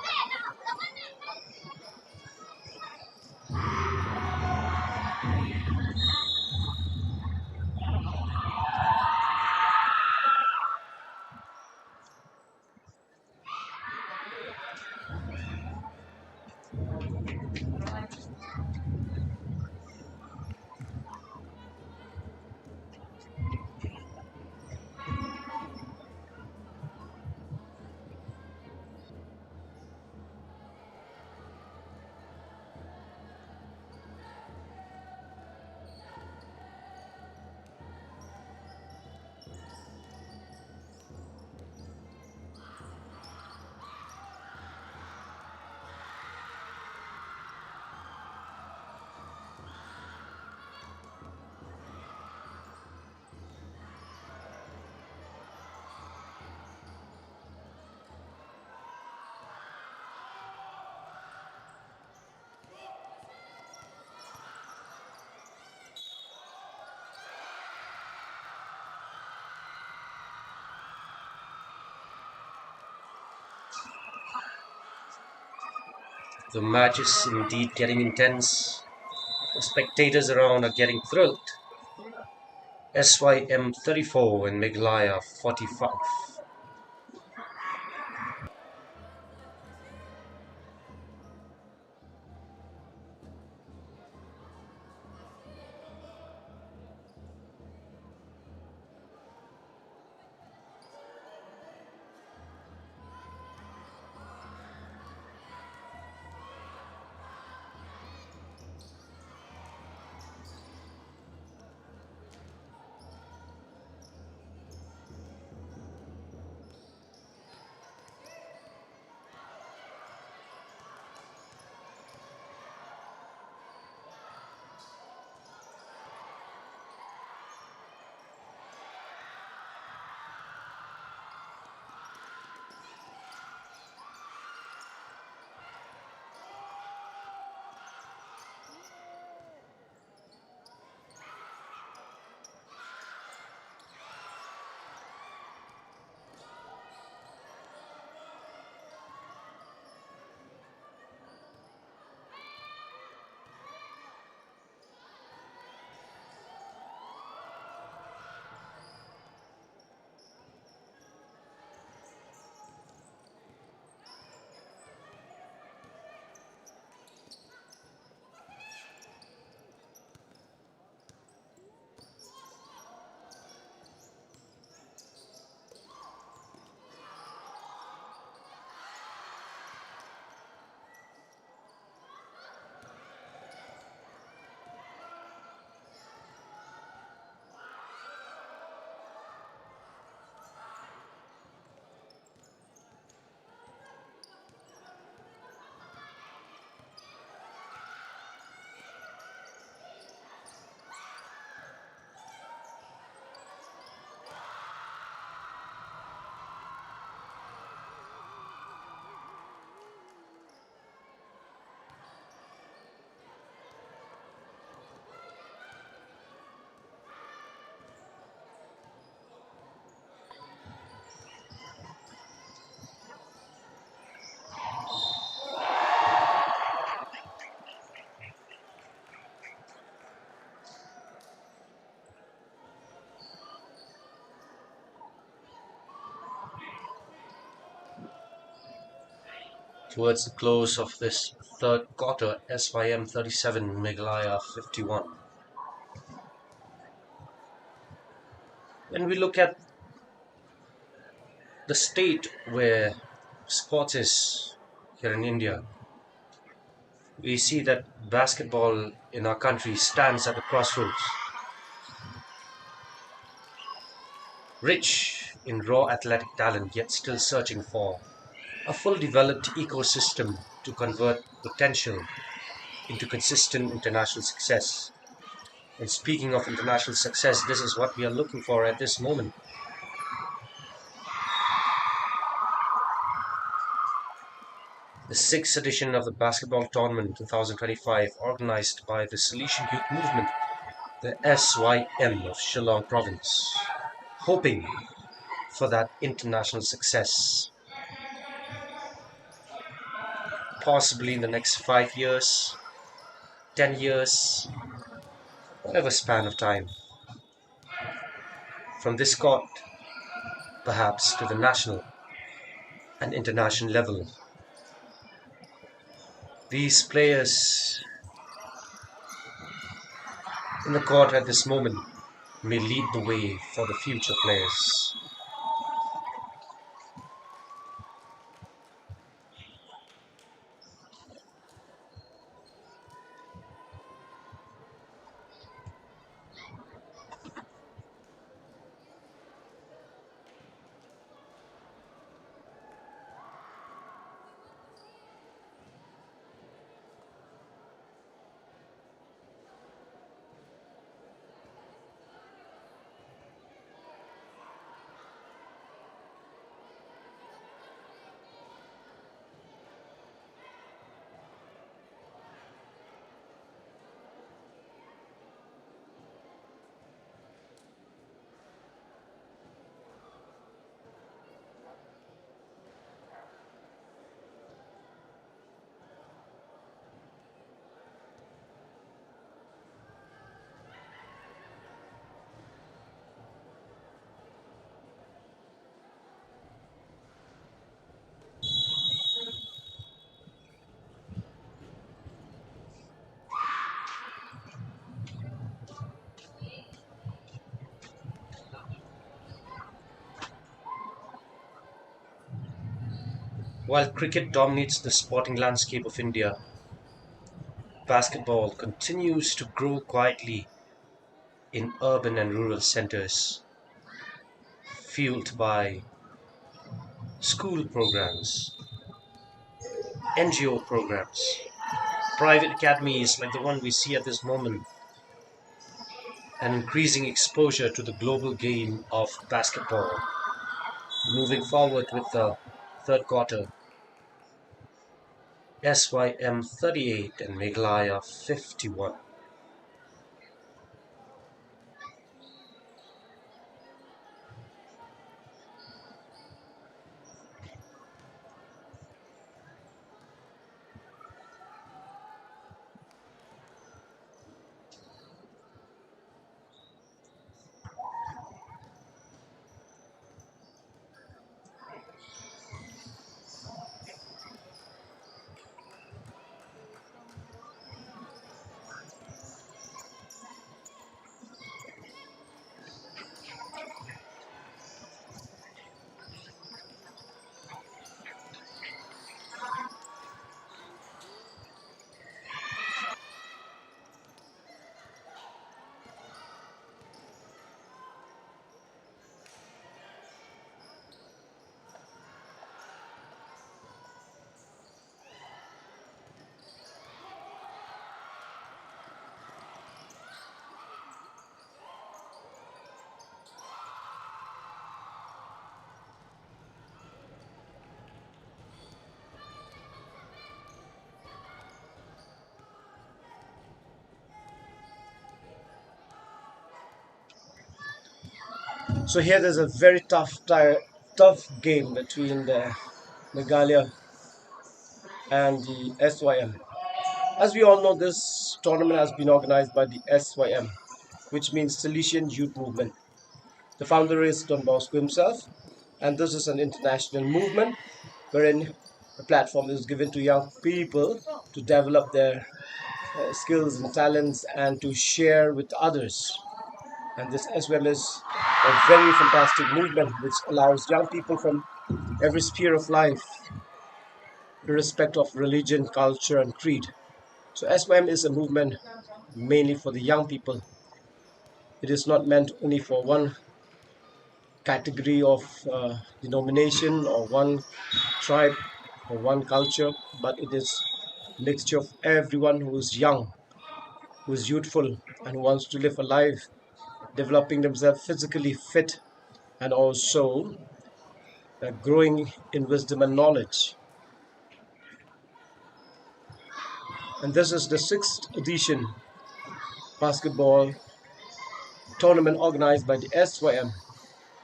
The match is indeed getting intense. The spectators around are getting thrilled. SYM 34 and Meghalaya 45. towards the close of this third quarter. SYM 37, Meghalaya 51. When we look at the state where sports is here in India, we see that basketball in our country stands at a crossroads. Rich in raw athletic talent, yet still searching for a full developed ecosystem to convert potential into consistent international success. And speaking of international success, this is what we are looking for at this moment. The sixth edition of the basketball tournament 2025, organized by the Salesian Youth Movement, the SYM of Shillong province, hoping for that international success, possibly in the next 5 years, 10 years, whatever span of time. From this court, perhaps to the national and international level. These players in the court at this moment may lead the way for the future players. While cricket dominates the sporting landscape of India, basketball continues to grow quietly in urban and rural centers, fueled by school programs, NGO programs, private academies like the one we see at this moment, and increasing exposure to the global game of basketball. Moving forward with the third quarter, SYM 38 and Meghalaya 51. So here there's a very tough game between the Meghalaya and the SYM. As we all know, this tournament has been organized by the SYM, which means Salesian Youth Movement. The founder is Don Bosco himself, and this is an international movement wherein a platform is given to young people to develop their skills and talents and to share with others. And this as well is a very fantastic movement which allows young people from every sphere of life, irrespective of religion, culture, and creed. So SYM is a movement mainly for the young people. It is not meant only for one category of denomination or one tribe or one culture, but it is a mixture of everyone who is young, who is youthful, and who wants to live a life developing themselves physically fit and also growing in wisdom and knowledge. And this is the sixth edition basketball tournament organized by the SYM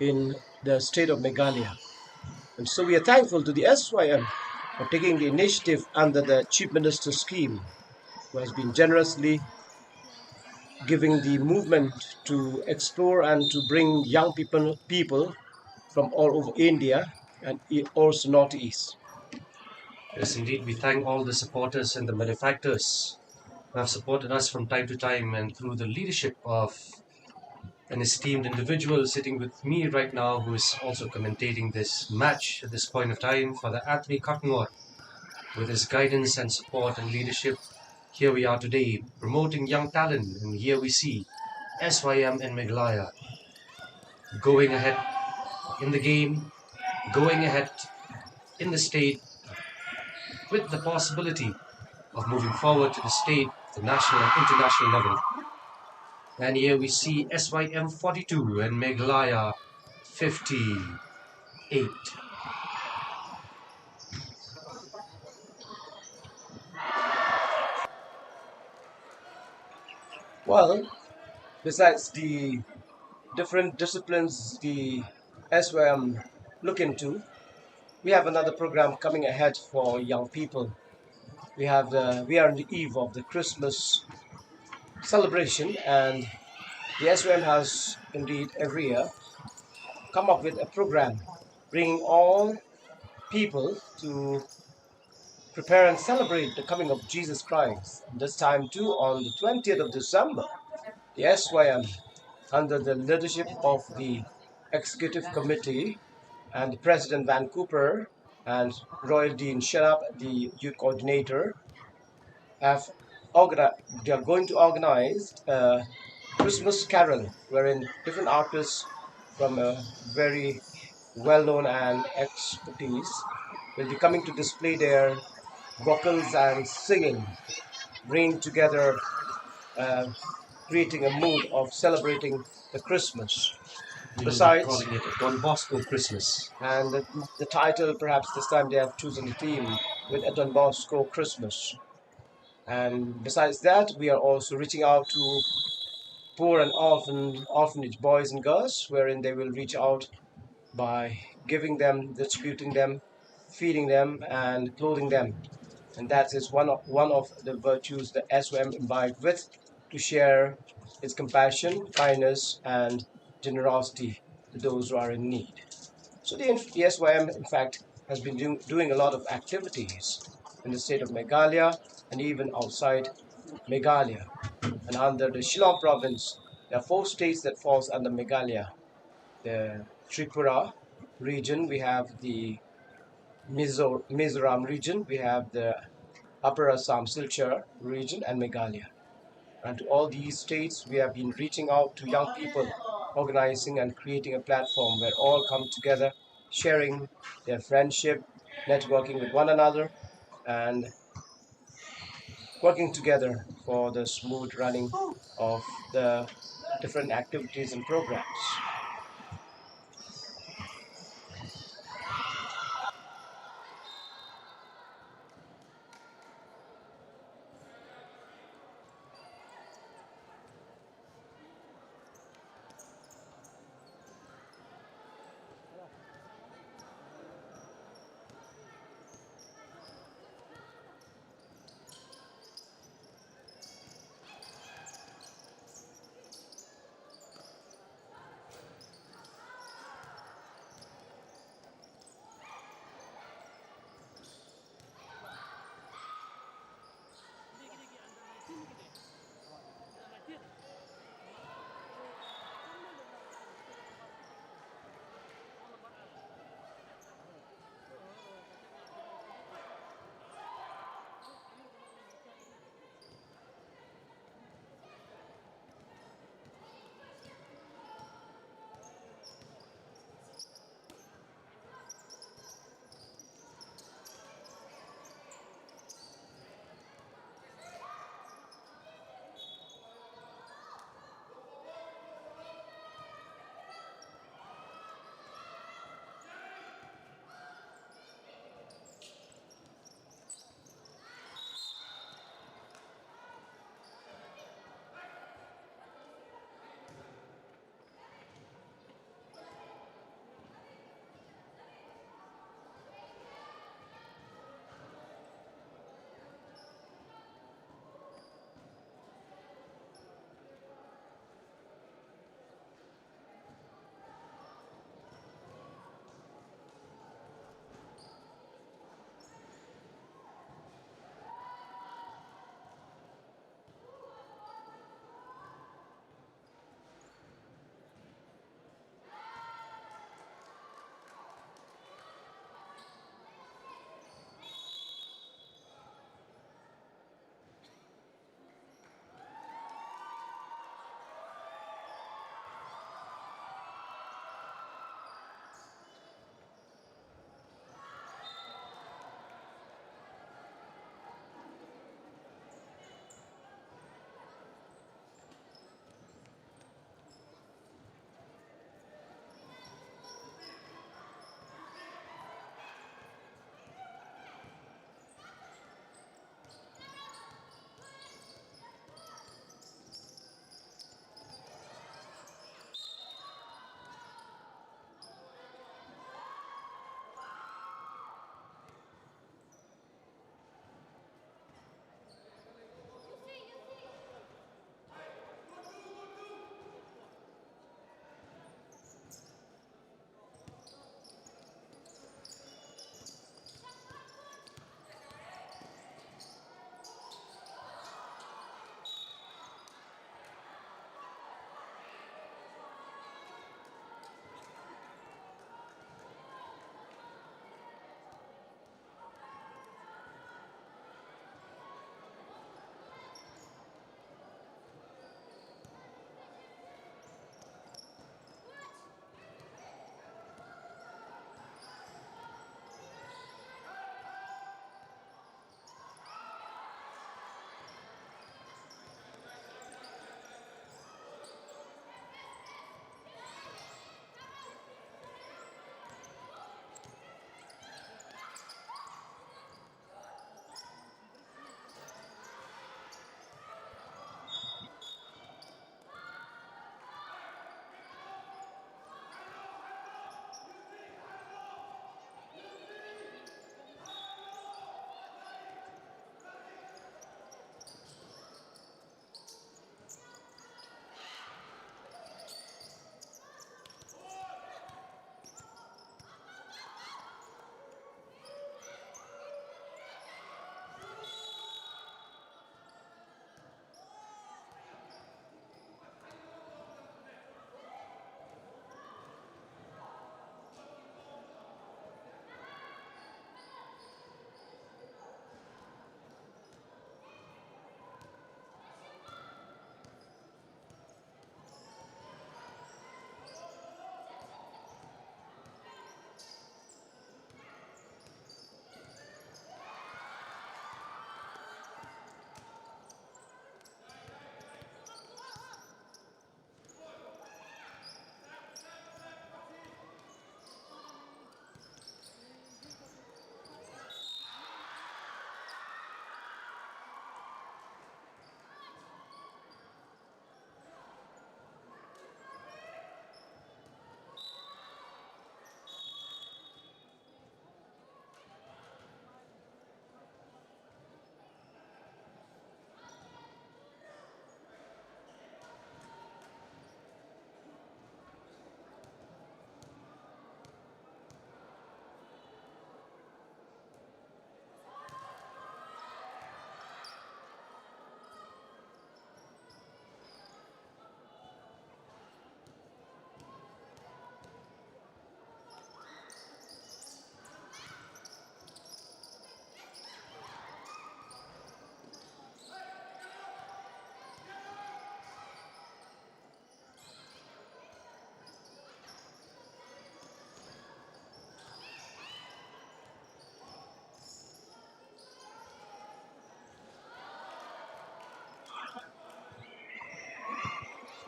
in the state of Meghalaya. And so we are thankful to the SYM for taking the initiative under the Chief Minister scheme, who has been generously giving the movement to explore and to bring young people from all over India and also Northeast. Yes, indeed, we thank all the supporters and the benefactors who have supported us from time to time, and through the leadership of an esteemed individual sitting with me right now who is also commentating this match at this point of time, Father Anthony Katnor. With his guidance and support and leadership, here we are today promoting young talent, and here we see SYM and Meghalaya going ahead in the game, going ahead in the state with the possibility of moving forward to the state, the national and international level. And here we see SYM 42 and Meghalaya 58. Well, besides the different disciplines the SYM look into, we have another program coming ahead for young people. We are on the eve of the Christmas celebration, and the SYM has indeed every year come up with a program bringing all people to prepare and celebrate the coming of Jesus Christ. This time too, on the 20th of December, the SYM, under the leadership of the Executive Committee and the President Van Cooper and Royal Dean Sharap, the Youth Coordinator, have they are going to organize a Christmas carol wherein different artists from a very well-known and expertise will be coming to display their vocals and singing, bringing together, uh, creating a mood of celebrating the Christmas. We will be Besides, calling it a Don Bosco Christmas. and the title, perhaps this time they have chosen the theme with a Don Bosco Christmas. And besides that, we are also reaching out to poor and orphanage boys and girls, wherein they will reach out by giving them, distributing them, feeding them, and clothing them. And that is one of the virtues that SOM imbibed with, to share its compassion, kindness, and generosity to those who are in need. So the SYM, in fact, has been doing a lot of activities in the state of Meghalaya and even outside Meghalaya. And under the Shillong province, there are four states that falls under Meghalaya. The Tripura region, we have the Mizoram region, we have the Upper Assam Silchar region, and Meghalaya. And to all these states, we have been reaching out to young people, organizing and creating a platform where all come together, sharing their friendship, networking with one another, and working together for the smooth running of the different activities and programs.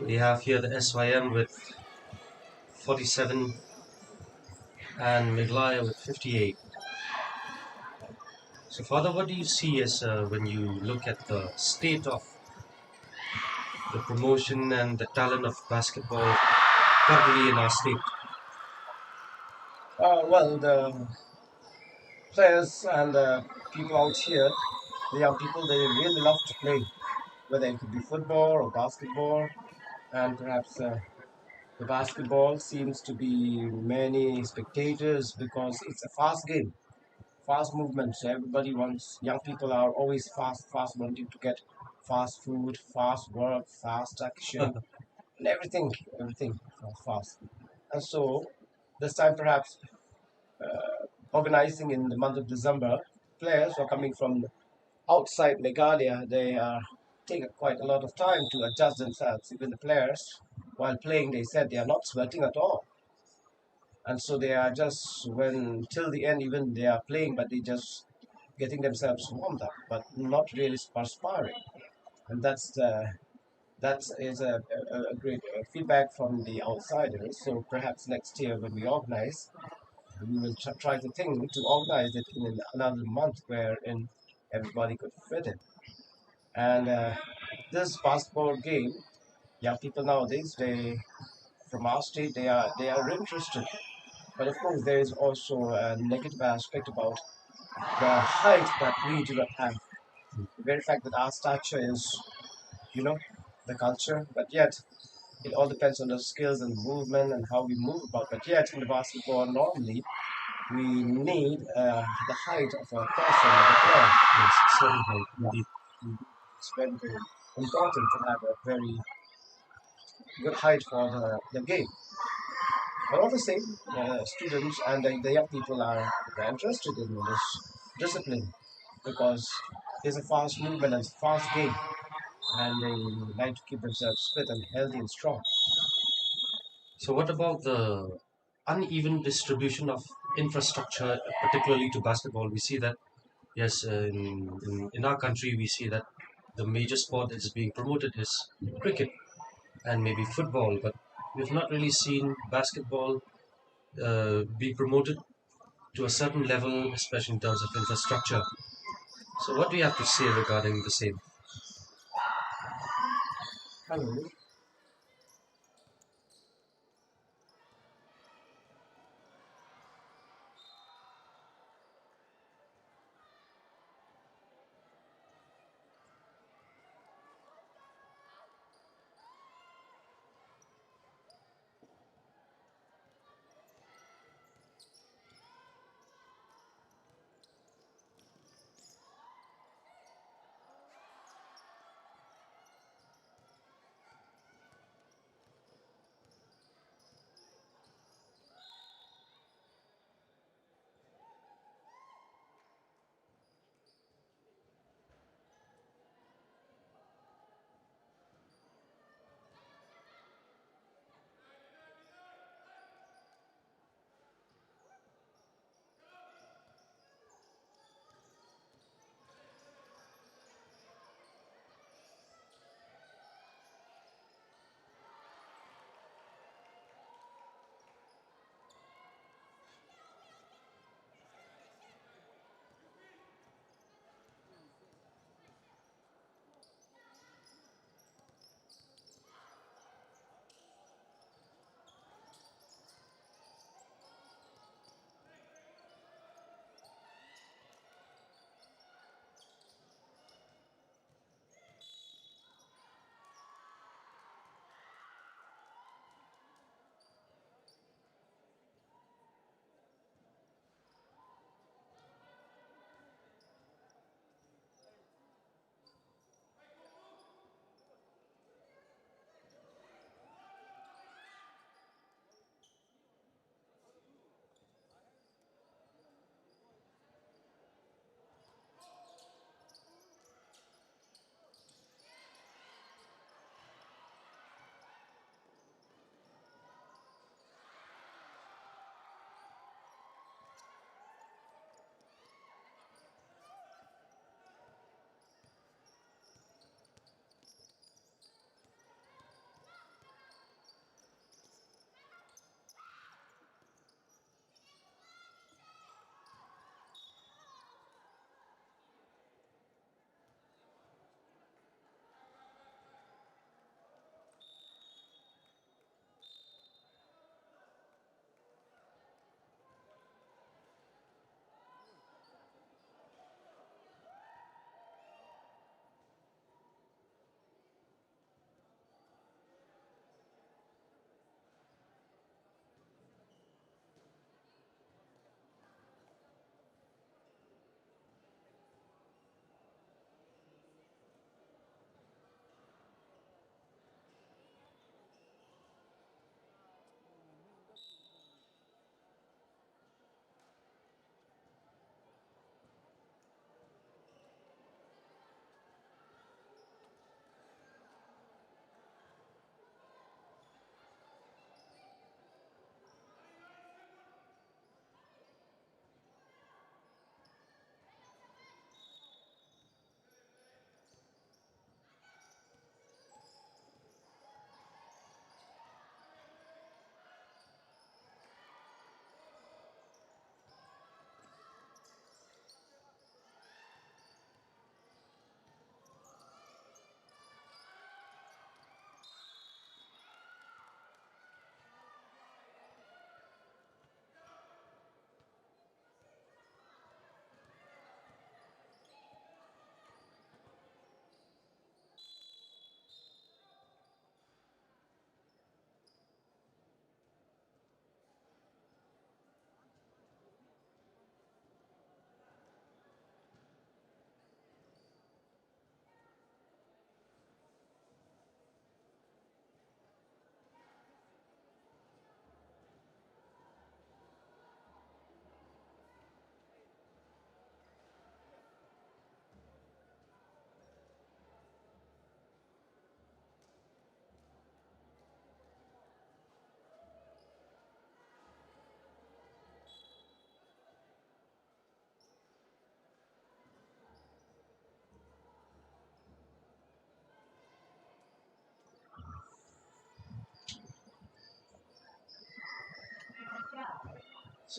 We have here the SYM with 47 and Meghalaya with 58. So, Father, what do you see as when you look at the state of the promotion and the talent of basketball currently in our state? Well, the players and the people out here, the young people, they really love to play, whether it could be football or basketball, and perhaps the basketball seems to be many spectators because it's a fast game, fast movement. So everybody wants, young people are always fast, wanting to get fast food, fast work, fast action, and everything fast. And so this time perhaps organizing in the month of December, players who are coming from outside Meghalaya, they take quite a lot of time to adjust themselves. Even the players, while playing, they said they are not sweating at all. And so they are just, when till the end, even they are playing, but they just getting themselves warmed up, but not really perspiring. And that is a great feedback from the outsiders. So perhaps next year when we organize, we will try to think to organize it in another month wherein everybody could fit in. And this basketball game, young people nowadays, they from our state, they are interested. But of course, there is also a negative aspect about the height that we do not have. The very fact that our stature is, you know, the culture, but yet it all depends on the skills and movement and how we move about. But yet in the basketball, normally we need the height of a person, of a player. Yes, certain height, Yeah, indeed. it's very, very important to have a very good height for the game. But all the same, students and the young people are interested in this discipline because it's a fast movement and it's a fast game, and they like to keep themselves fit and healthy and strong. So, what about the uneven distribution of infrastructure, particularly to basketball? We see that, yes, in our country, we see that the major sport that is being promoted is cricket and maybe football, but we've not really seen basketball be promoted to a certain level, especially in terms of infrastructure. So, what do you have to say regarding the same? Hello.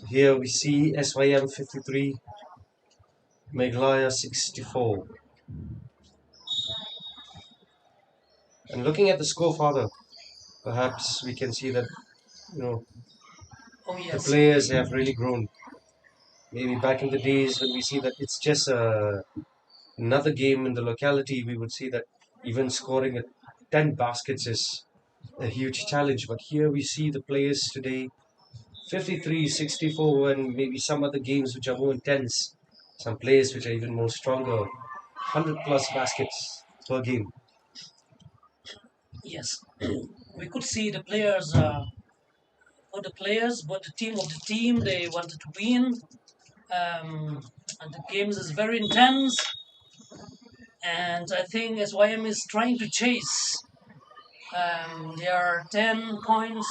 Here we see SYM 53, Meghalaya 64. And looking at the score further, perhaps we can see that, you know, Oh the yes. players have really grown. Maybe back in the days when we see that it's just another game in the locality, we would see that even scoring 10 baskets is a huge challenge. But here we see the players today 53, 64, and maybe some other games which are more intense. Some players which are even more stronger. 100 plus baskets per game. Yes. We could see the players, for the players, but the team of the team, they wanted to win. And the games is very intense. And I think SYM is trying to chase. They are 10 points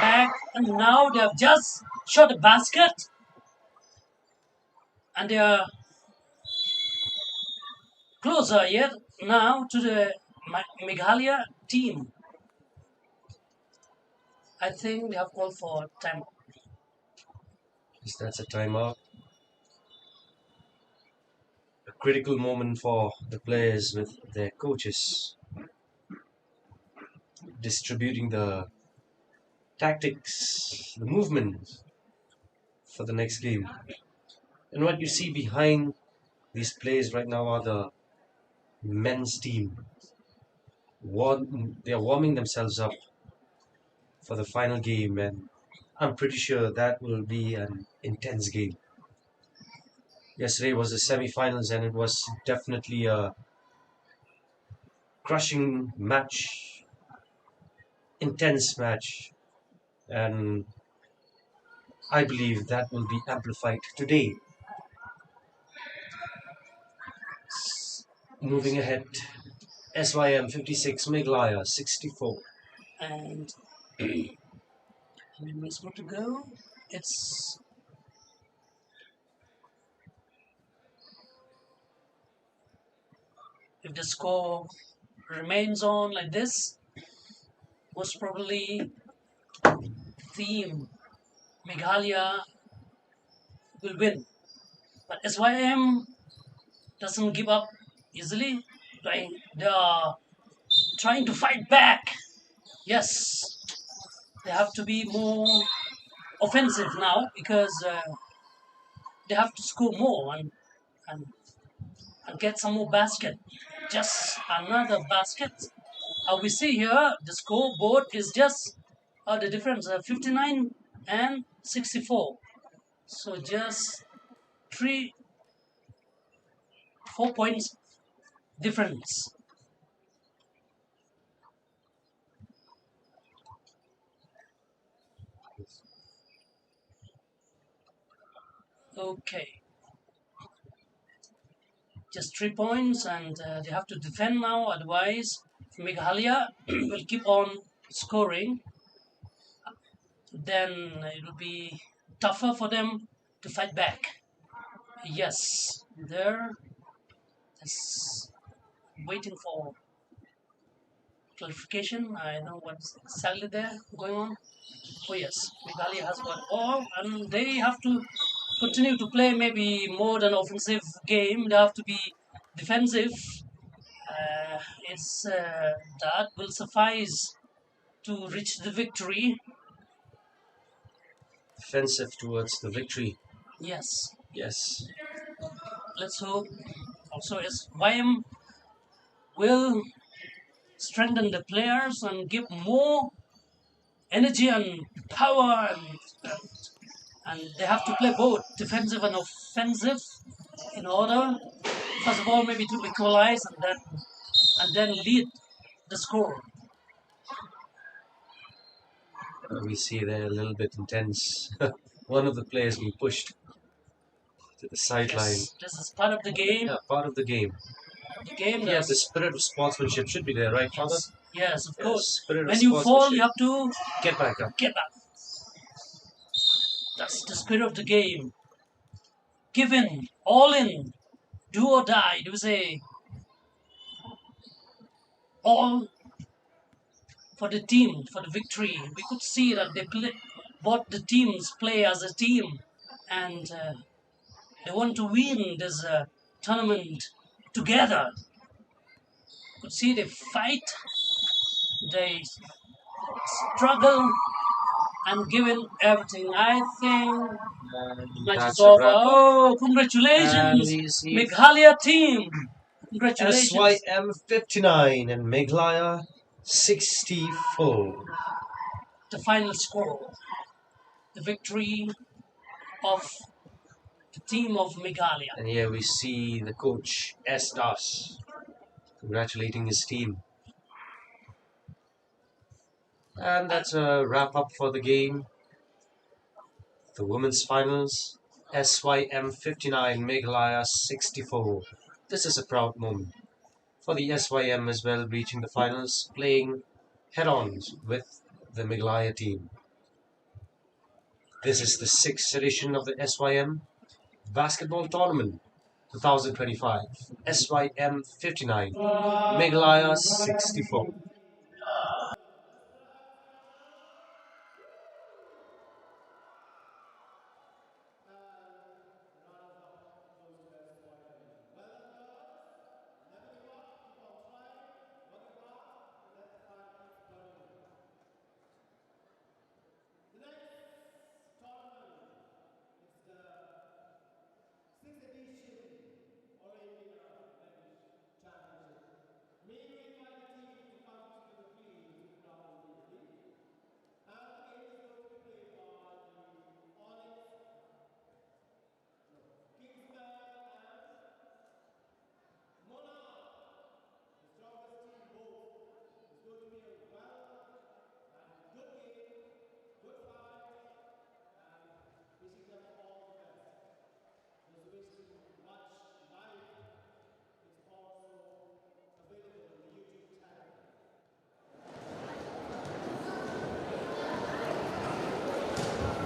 back, and now they have just shot a basket, and they are closer yet now to the Meghalaya team. I think they have called for time. Yes, that's a timeout. A critical moment for the players with their coaches distributing the tactics, the movement for the next game. And what you see behind these players right now are the men's team. They are warming themselves up for the final game, and I'm pretty sure that will be an intense game. Yesterday was the semi-finals, and it was definitely a crushing match, intense match, and I believe that will be amplified today. Moving ahead, SYM 56, Meghalaya 64. And how many minutes more to go? It's if the score remains on like this, most probably team Meghalaya will win. But SYM doesn't give up easily. They are trying to fight back. Yes, they have to be more offensive now because they have to score more and, and get some more basket. Just another basket. We see here the scoreboard is just the difference 59 and 64. So just 4 points difference. Okay, just 3 points, and they have to defend now. Otherwise, Meghalaya will keep on scoring. Then it will be tougher for them to fight back. Yes, they're just waiting for clarification. I know what's exactly there going on. Oh yes, Meghalaya has got all, and they have to continue to play maybe more than offensive game. They have to be defensive. It's that will suffice to reach the victory. Defensive towards the victory. Yes, Yes. let's hope. Also, SYM will strengthen the players and give more energy and power, and they have to play both defensive and offensive in order, first of all, maybe to equalize and then lead the score. We see they're a little bit intense. One of the players being pushed to the sideline. Yes, this is part of the game. Yeah, part of the game. The game. Yeah, the spirit of sportsmanship should be there, right, Father? Yes, of Yes, course. spirit of When you fall, sportsmanship. you have to Get back up. get up. That's the spirit of the game. Give in, all in, do or die. Do say all for the team, for the victory. We could see that they play. both the teams play as a team, and they want to win this tournament together. Could see they fight, they struggle, and given everything. I think And match is that's a over. wrap up. Oh, And congratulations, we see Meghalaya team! Congratulations. SYM 59 and Meghalaya 64. The final score, the victory of the team of Meghalaya. And here we see the coach S. Das congratulating his team. And that's a wrap up for the game. The women's finals, SYM 59, Meghalaya 64. This is a proud moment for the SYM as well, reaching the finals, playing head-on with the Meghalaya team. This is the 6th edition of the SYM Basketball Tournament 2025. SYM 59, Meghalaya 64.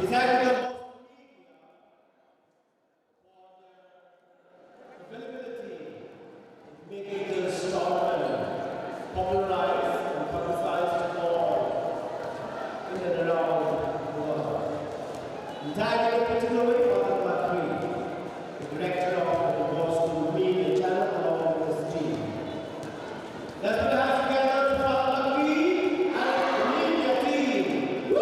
We thank them making this tournament popularized and publicized more in and around the world. We thank you particularly for the director of the Boston Media Channel along with his team. Let's put our hands together for Lucky and the media team. Woo!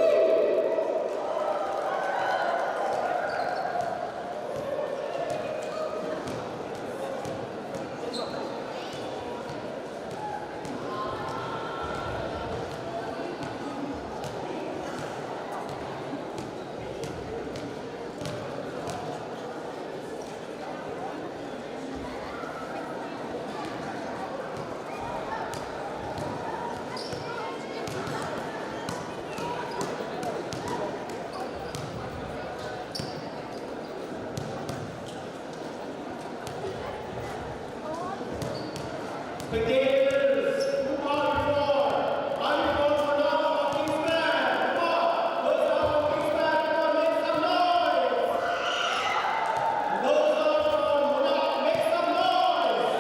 Spectators, who are before? Are you going for now or Kingsman? Come on! Those are from Kingsman, come on, make some noise! And those are from Monarch, make some noise!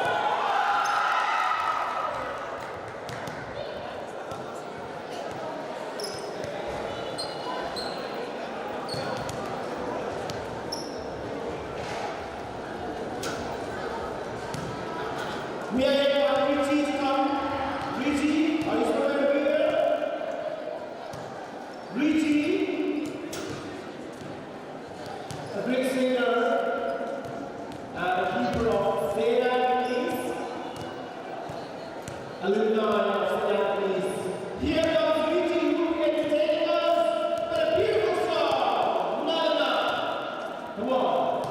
We are here for Richie to come. Richie, are you still over here? Richie, a great singer and keeper of St. Anthony's, alumni of St. Anthony's. Here comes Richie, who will entertain us with a beautiful song, Nana. Come on.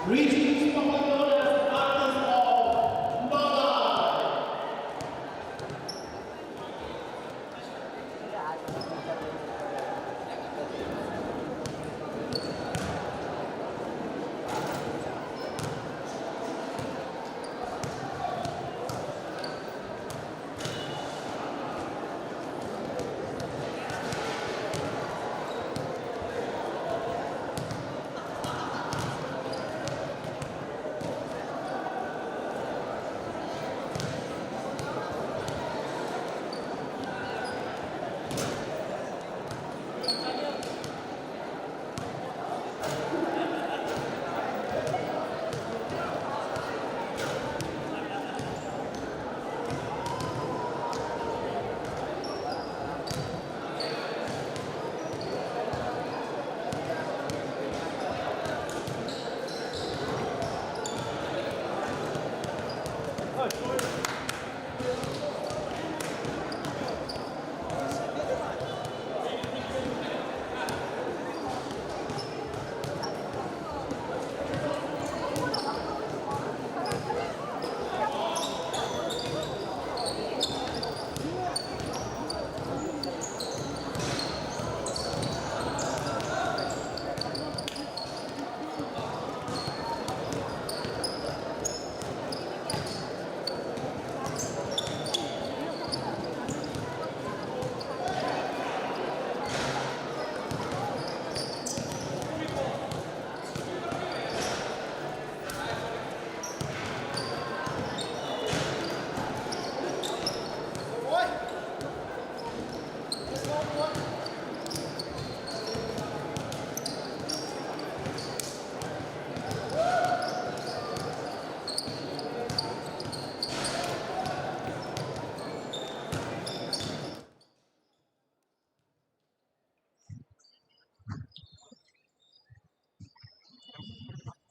Richie is popularly known as artist of Malay.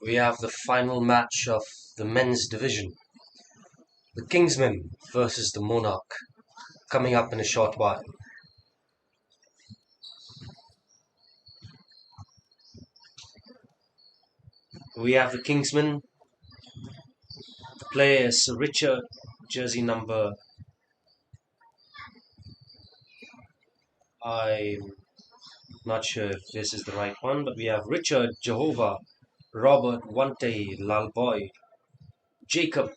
we have the final match of the men's division. The Kingsmen versus the Monarch, coming up in a short while. We have the Kingsmen. The player is Richard, jersey number. I'm not sure if this is the right one, but we have Richard Jehovah, Robert Wante Lalboy, Jacob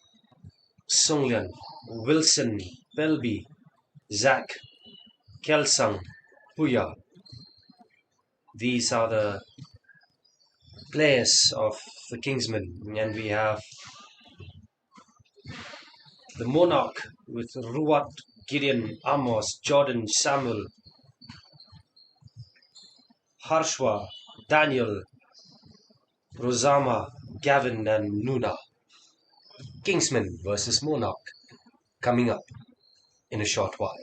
Songlian, Wilson Belby, Zach Kelsang Puya. These are the players of the Kingsmen, and we have the Monarch with Ruat, Gideon, Amos, Jordan, Samuel, Harshwa, Daniel, Rosama, Gavin, and Nuna. Kingsmen versus Monarch, coming up in a short while.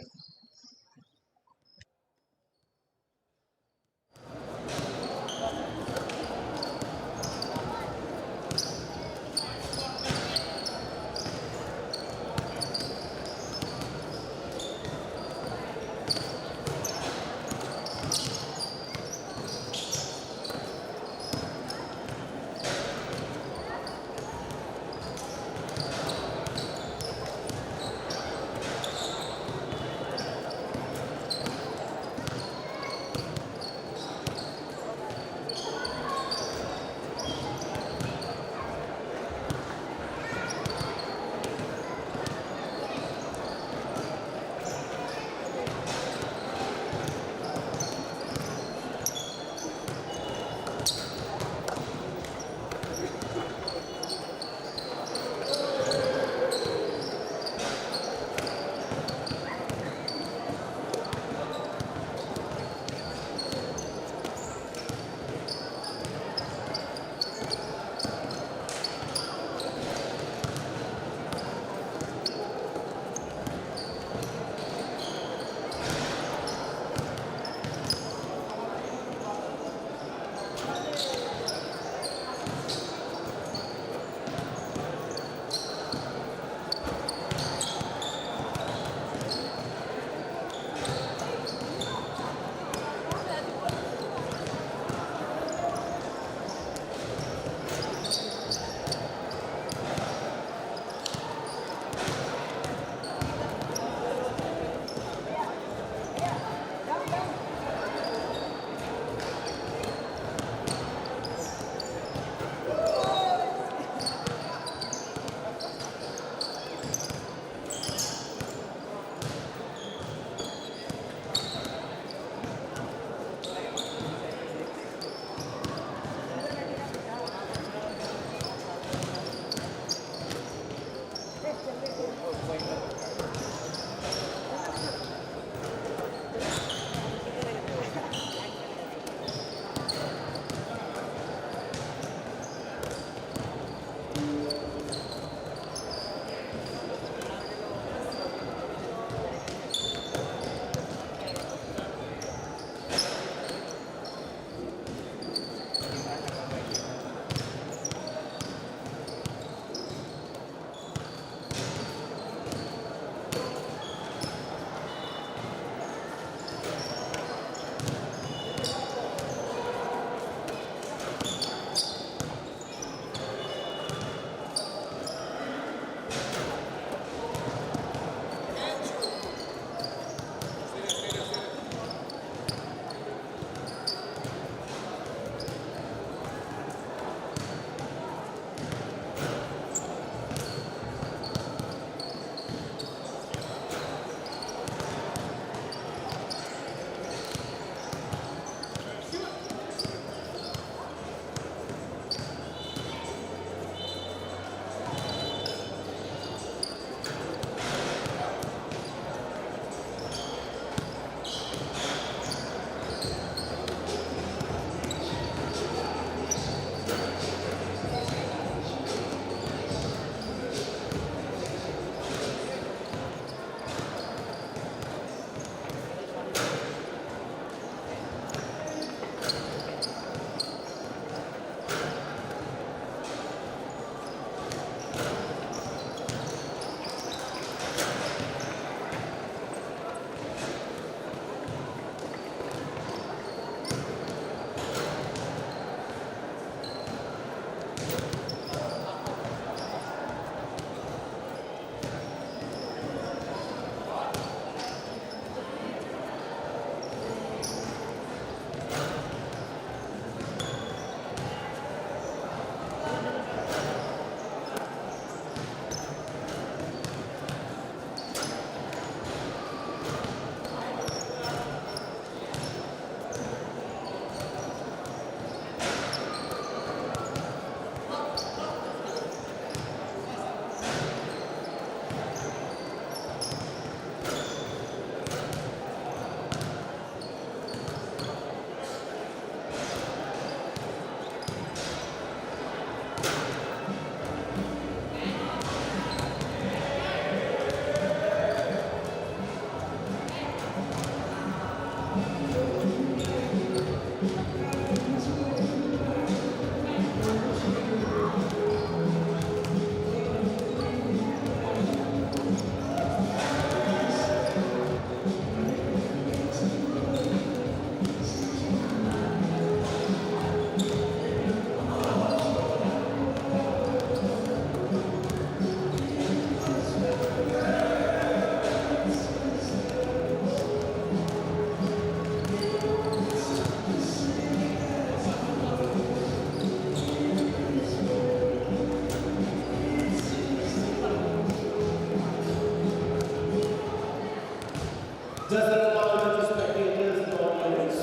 Just a reminder to spectators and audience.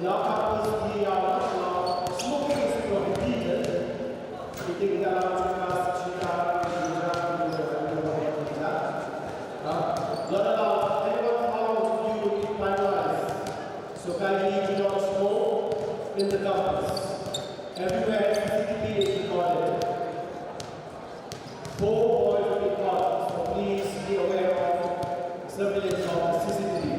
Now couples the now smoking is prohibited. Eating the not allowed anyone found to be finalized. So kindly do not smoke in the campus. Everywhere CCTV is recorded. 4 boys will be caught, so please be aware of surveillance of the CCTV.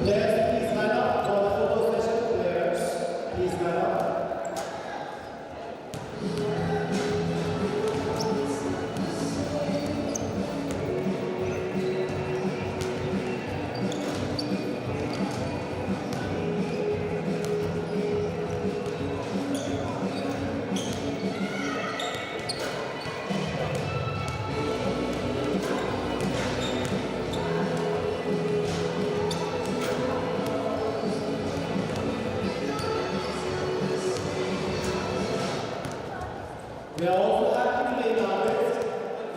Players, please line up for the photo session. Players, please line up. We are also happy to acknowledge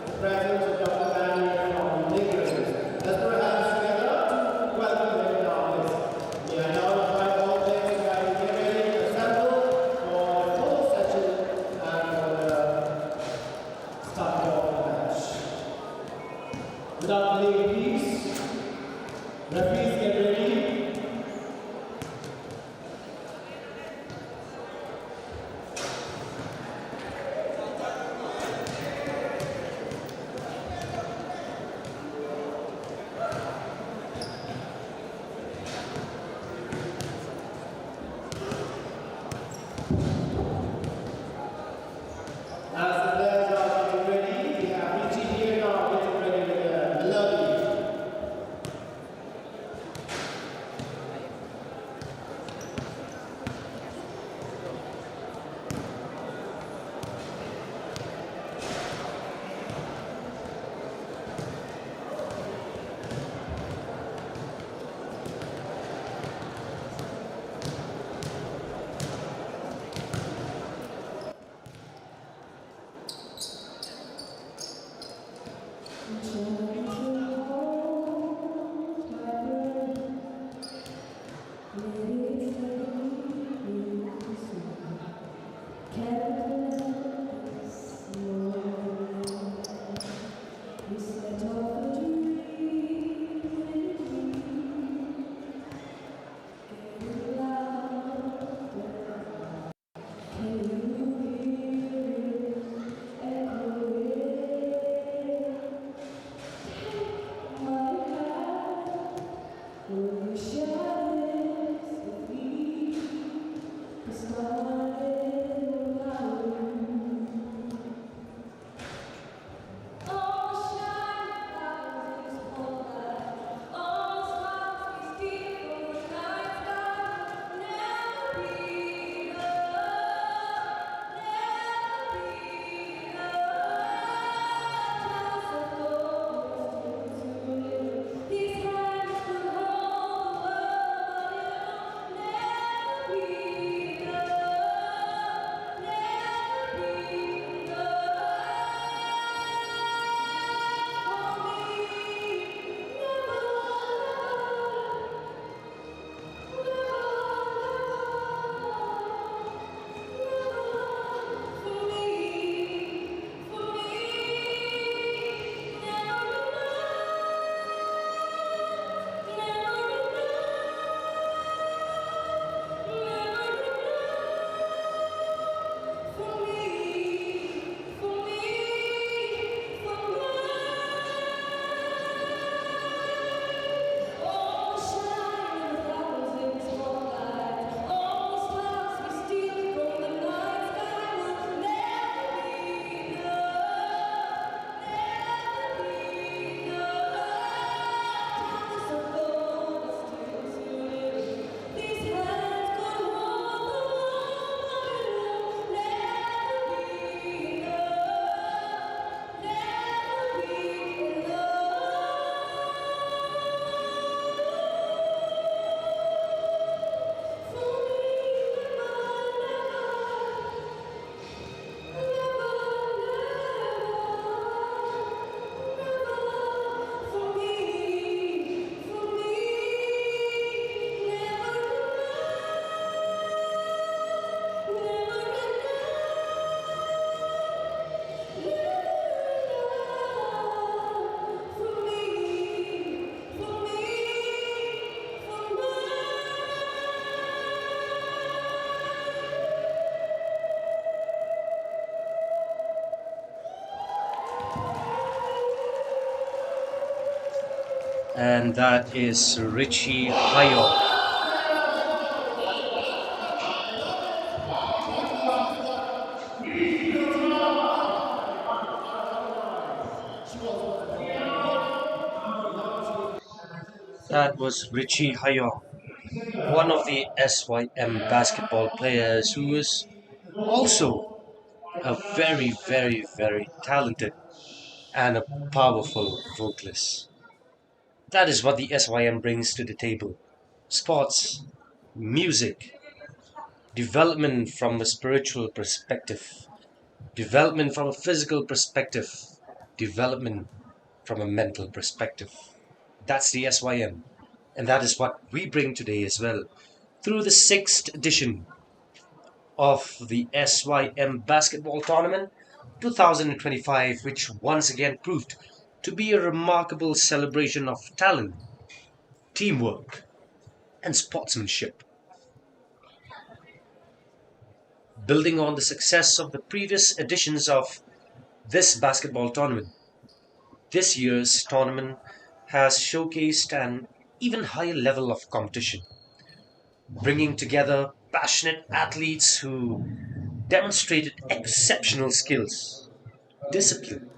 the presence of Dr. Daniel from Nicholas. Let's put our hands together to welcome him in our midst. We are now invite all players to get ready to assemble for the photo session and for the start of the match. Without delaying, please, referees get ready. and that is Richie Hayo. That was Richie Hayo, one of the SYM basketball players who is also a very, very, very talented and a powerful vocalist. That is what the SYM brings to the table: sports, music, development from a spiritual perspective, development from a physical perspective, development from a mental perspective. That's the SYM. And that is what we bring today as well through the sixth edition of the SYM Basketball Tournament 2025, which once again proved to be a remarkable celebration of talent, teamwork, and sportsmanship. Building on the success of the previous editions of this basketball tournament, this year's tournament has showcased an even higher level of competition, bringing together passionate athletes who demonstrated exceptional skills, discipline,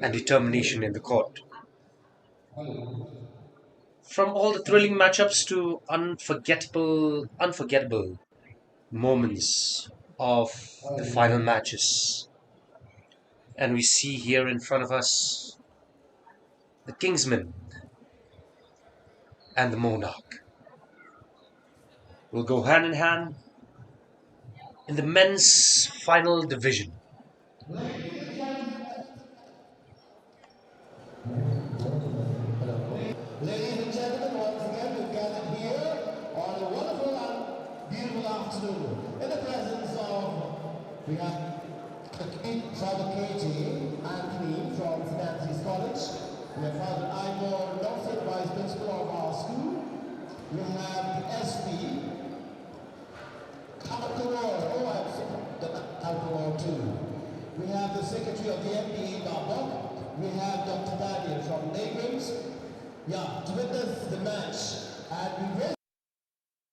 and determination in the court. From all the thrilling matchups to unforgettable moments of the final matches. And we see here in front of us the Kingsman and the Monarch will go hand in hand in the men's final division. Ladies and gentlemen, once again, we've gathered here on a wonderful and beautiful afternoon in the presence of, we have Father KJ Anthony from Finances College. We have Father Ivor Dawson, Vice Principal of our school. We have the SP, Alcohol too. We have the Secretary of the MBA, Gabok. We have Dr. Daniel from Neighbors. Yeah, to witness the match. And we wish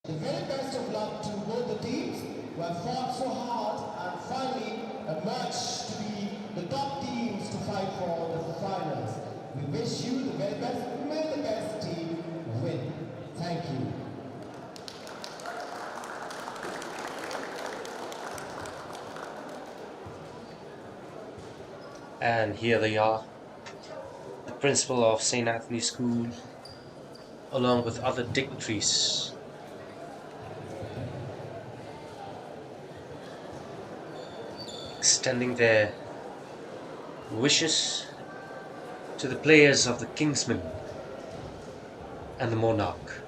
the very best of luck to both the teams who have fought so hard and finally emerged to be the top teams to fight for the finals. We wish you the very best. May the best team win. Thank you. And here they are, the principal of St. Anthony's School, along with other dignitaries. Extending their wishes to the players of the Kingsman and the Monarch.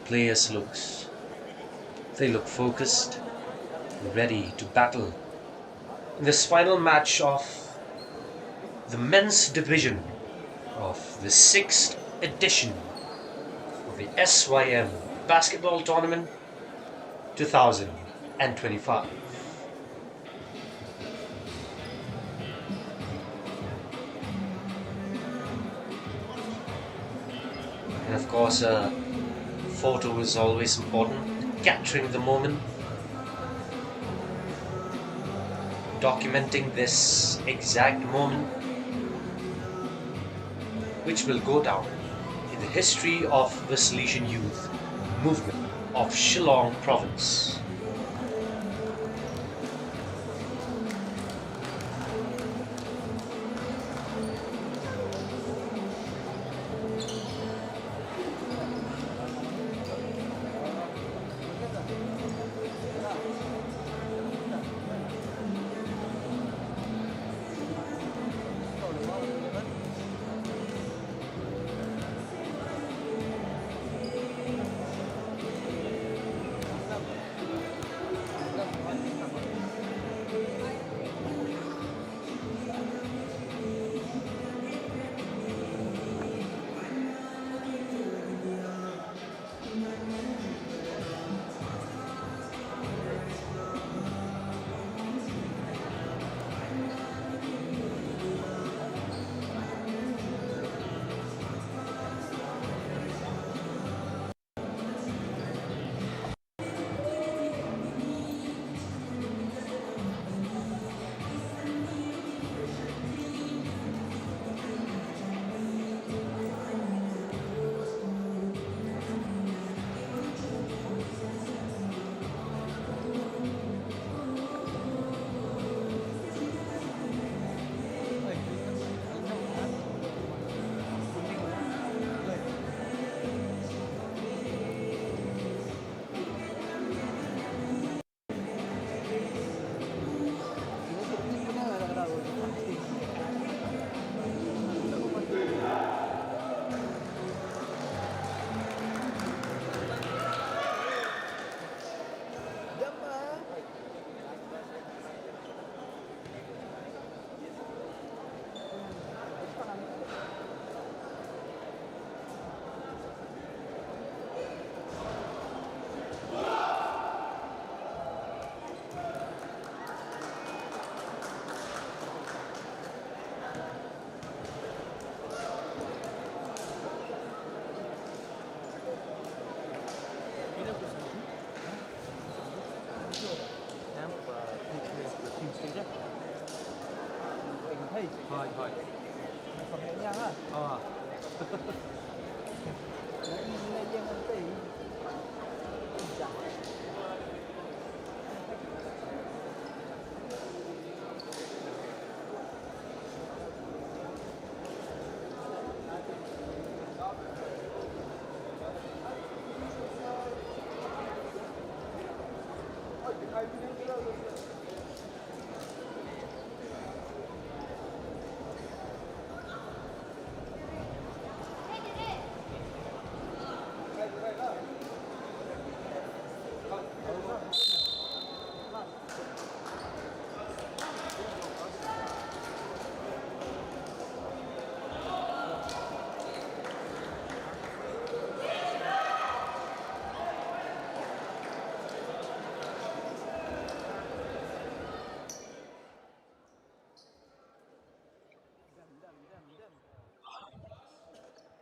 Players they look focused, ready to battle in this final match of the men's division of the 6th edition of the SYM Basketball Tournament 2025. And of course, photo is always important, capturing the moment, documenting this exact moment, which will go down in the history of the Salesian youth movement of Shillong province.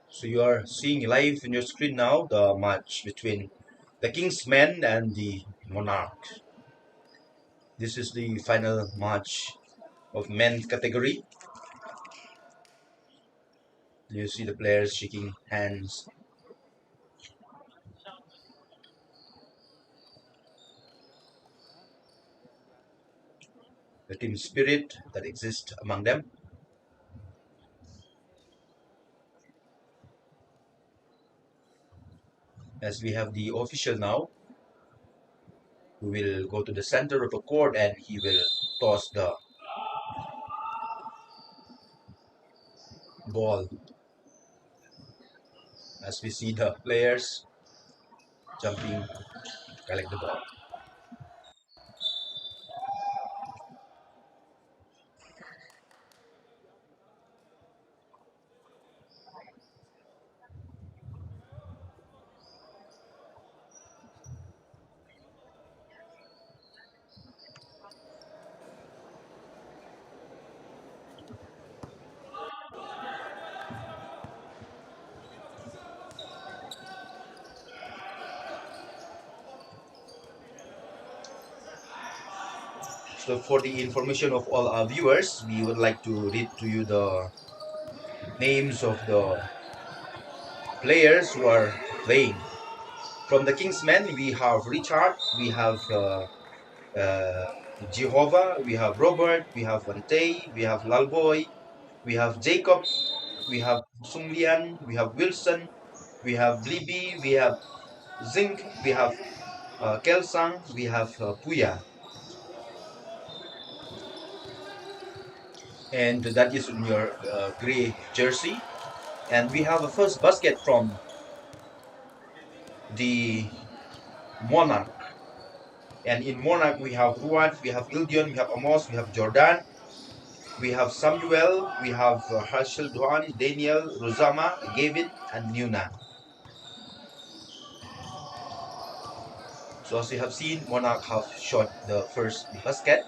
So you are seeing live in your screen now the match between the Kingsmen and the Monarch. This is the final match of men's category. You see the players shaking hands. The team spirit that exists among them. As we have the official now, who will go to the center of the court and he will toss the ball. As we see the players jumping to collect the ball. So for the information of all our viewers, we would like to read to you the names of the players who are playing. From the Kingsmen, we have Richard, we have uh, Jehovah, we have Robert, we have Vante, we have Lalboy, we have Jacob, we have Sunglian, we have Wilson, we have Blibi, we have Zinc, we have Kelsang, we have Puya. And that is in your gray jersey. And we have a first basket from the Monarch. And in Monarch, we have Ruad, we have Ildion, we have Amos, we have Jordan, we have Samuel, we have Herschel Duan, Daniel, Rosama, Gavin, and Nuna. So as you have seen, Monarch have shot the first basket.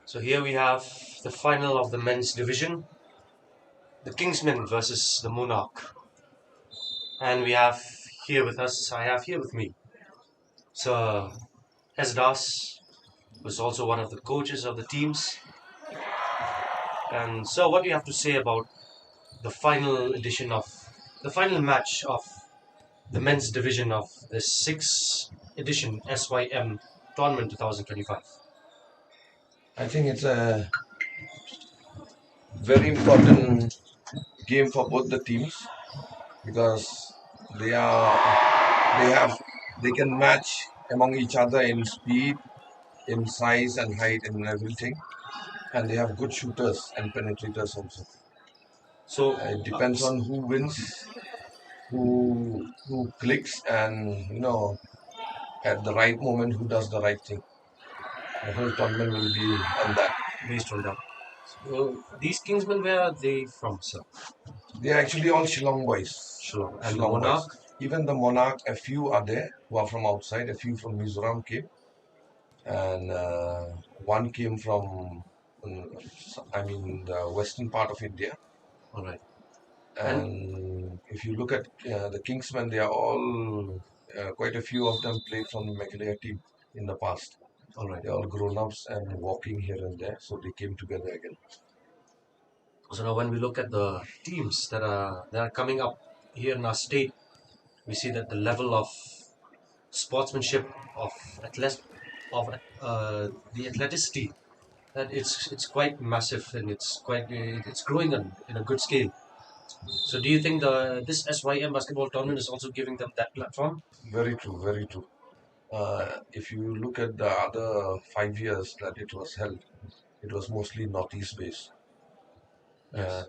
So here we have the final of the men's division, the Kingsmen versus the Monarch. And we have here with us, I have here with me, Sir Esdas, who's also one of the coaches of the teams. And so, what do you have to say about the final the final match of the men's division of the 6th edition SYM tournament 2025? I think it's a very important game for both the teams because they are they have they can match among each other in speed, in size and height and everything, and they have good shooters and penetrators also. So, It depends on who wins, who clicks, and at the right moment who does the right thing. The whole tournament will be on that. based on that. So, these Kingsmen, where are they from, sir? They are actually all Shillong boys. Shillong. And the Shillong boys. Monarch? Even the Monarch, a few are there who are from outside. A few from Mizoram came, and one came from, the western part of India. All right. And And if you look at the Kingsmen, they are all quite a few of them played from the Meghalaya team in the past. all right. They're all grown-ups and walking here and there, so they came together again. So now when we look at the teams that are coming up here in our state, we see that the level of sportsmanship, of athlet of the athleticity, that it's quite massive, and it's growing in a good scale. So do you think the this SYM basketball tournament is also giving them that platform? Very true, very true. If you look at the other 5 years that it was held, it was mostly Northeast based. Yes.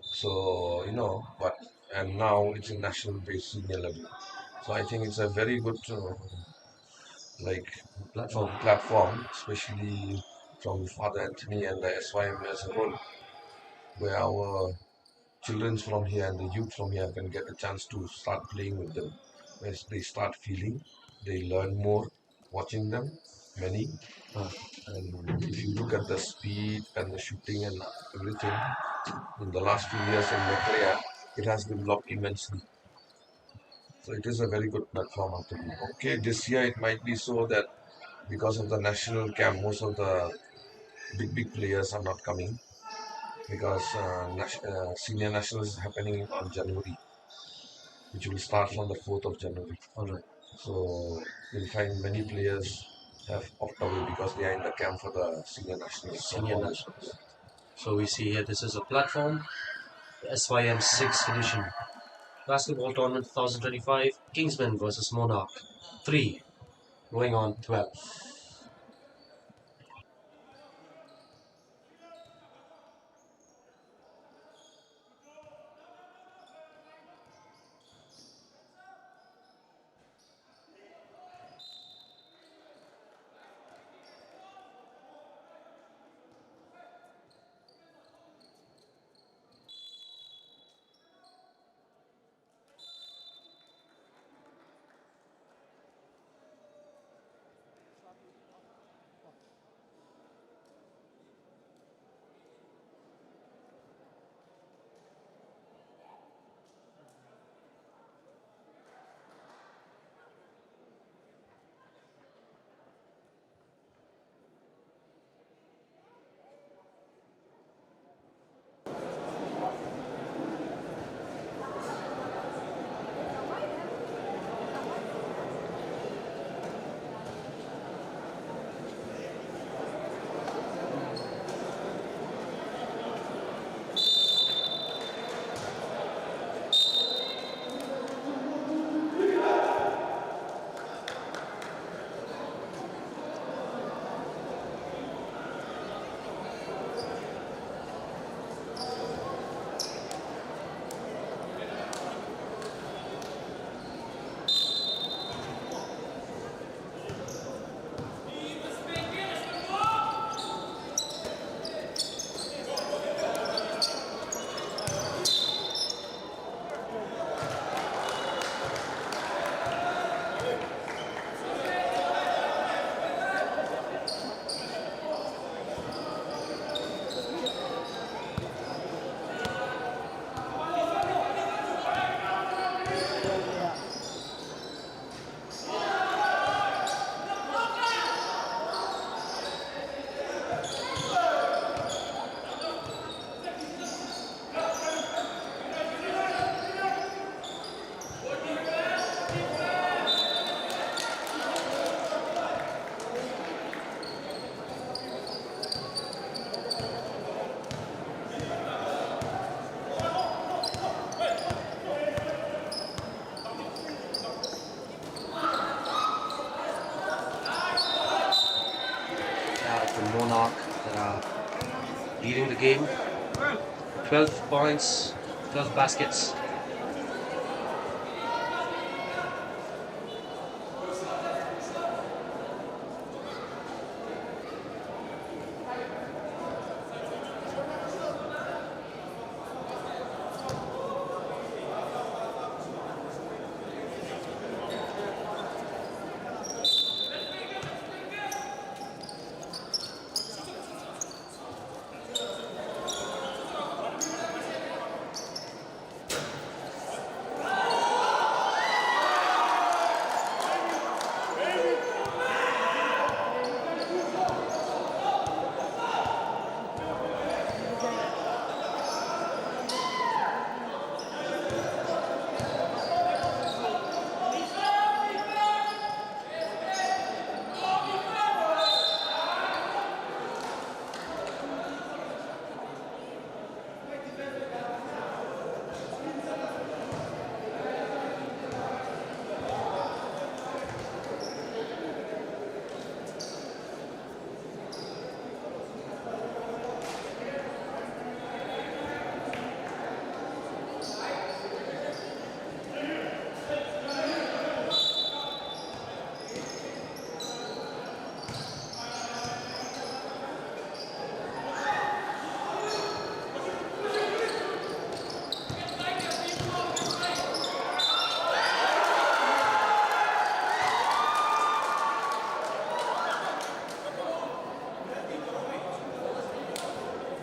But and now it's a national based senior level. So I think it's a very good like Platform. platform, especially from Father Anthony and the SYM as a whole, where our children from here and the youth from here can get a chance to start playing with them. As they start feeling, they learn more watching them, many. Uh, And if you look at the speed and the shooting and everything, in the last few years in Meghalaya, it has developed immensely. So it is a very good platform actually. Okay, this year it might be so that because of the national camp, most of the big players are not coming because senior nationals is happening on January, which will start from the 4th of January. all right. So you'll find many players have opted away because they are in the camp for the senior nationals from Senior all over. nationals. So we see here this is a platform, the SYM 6th edition basketball tournament 2025, Kingsmen versus Monarch 3, going on 12. the game. 12 points, 12 baskets.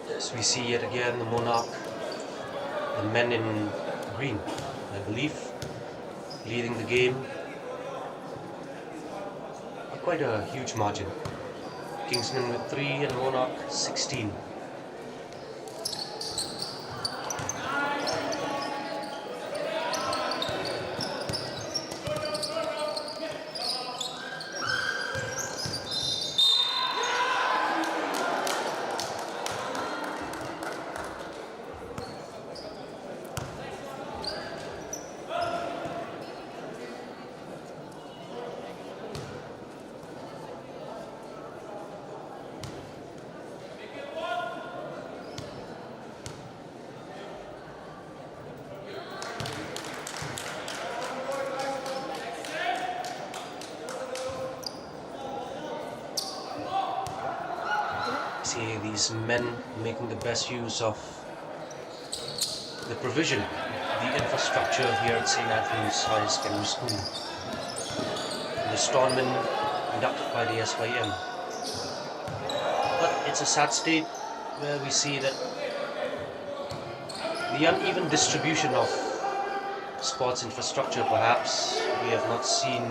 Yes, we see yet again the Monarch, the men in green, I believe, leading the game by quite a huge margin. Kingsman with 3 and Monarch 16. See these men making the best use of the provision, the infrastructure here at St. Anthony's High Secondary School. This tournament conducted by the SYM. But it's a sad state where we see that the uneven distribution of sports infrastructure, perhaps. We have not seen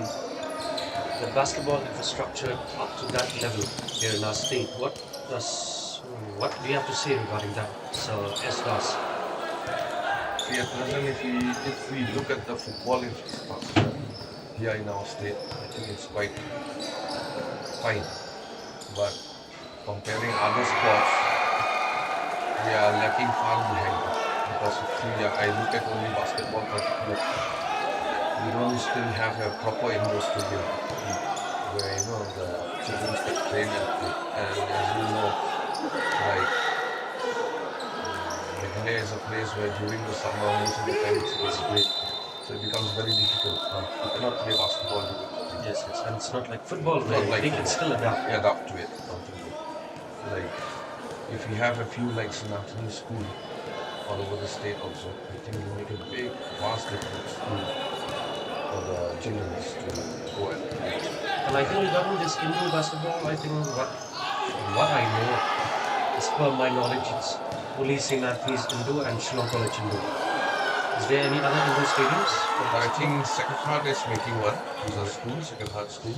the basketball infrastructure up to that level here in our state. What do you have to say regarding that, Sir Esdas? See, at present, if we look at the football infrastructure here in our state, I think it's quite fine. But comparing other sports, we are lacking far behind. Because if I look at only basketball particularly, we don't still have a proper indoor stadium where the children can train and play. And as you know, like Meghalaya is a place where during the summer most of the time it's great. So it becomes very difficult. You cannot play basketball during the winter. Yes, and it's not like football Not where like they can still adapt. adapt to it. Like if we have a few like St. Anthony's School all over the state also, I think it will make a big, vast difference for the children to go and play. And I think regarding this indoor basketball, I think what I know, as per my knowledge, it's only St. Anthony's indoor and Shillong College indoor. Is there any other indoor stadiums? I think Second Heart is making one. These are schools, Second Heart school.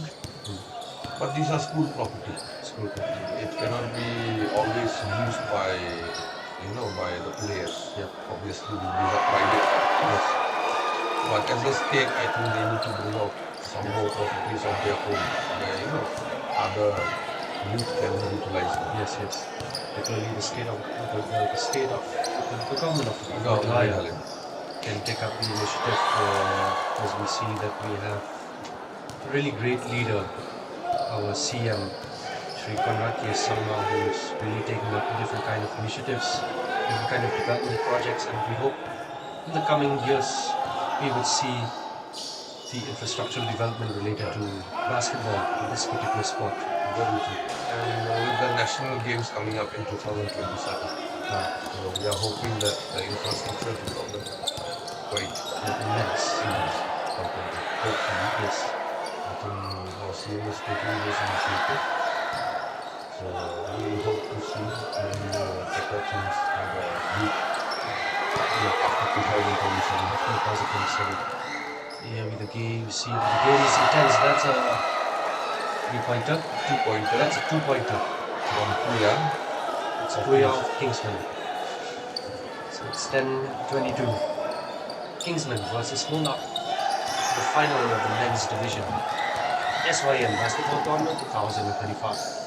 But these are school property. School property. It cannot be always used by by the players. Yeah. Obviously these are private. Yes. But as a state, I think they need to bring out some more properties of their own where other youth can utilize them. Yes. Particularly the government of Meghalaya can take up the initiative as we see that we have a really great leader, our CM Sri Konraki is someone who's really taking up different kind of initiatives, different kind of development projects, and we hope in the coming years we would see the infrastructural development related to basketball, to this particular sport. Very true. And with the national games coming up in 2027, Uh, so we are hoping that the infrastructure development will be quite Immense. huge compared to. Hopefully, yes. I think CM is taking this initiative. So we hope to see many more better things for the youth Yeah, after 2027. after 2027. Yeah, with the game, see, the game is intense. That's a three-pointer. 2-pointer That's a two-pointer. from Puya. It's of Puya Kings. of Kingsman. So it's 10-22. Kingsman versus Mona. The final of the men's division. SYM Basketball Tournament 2025.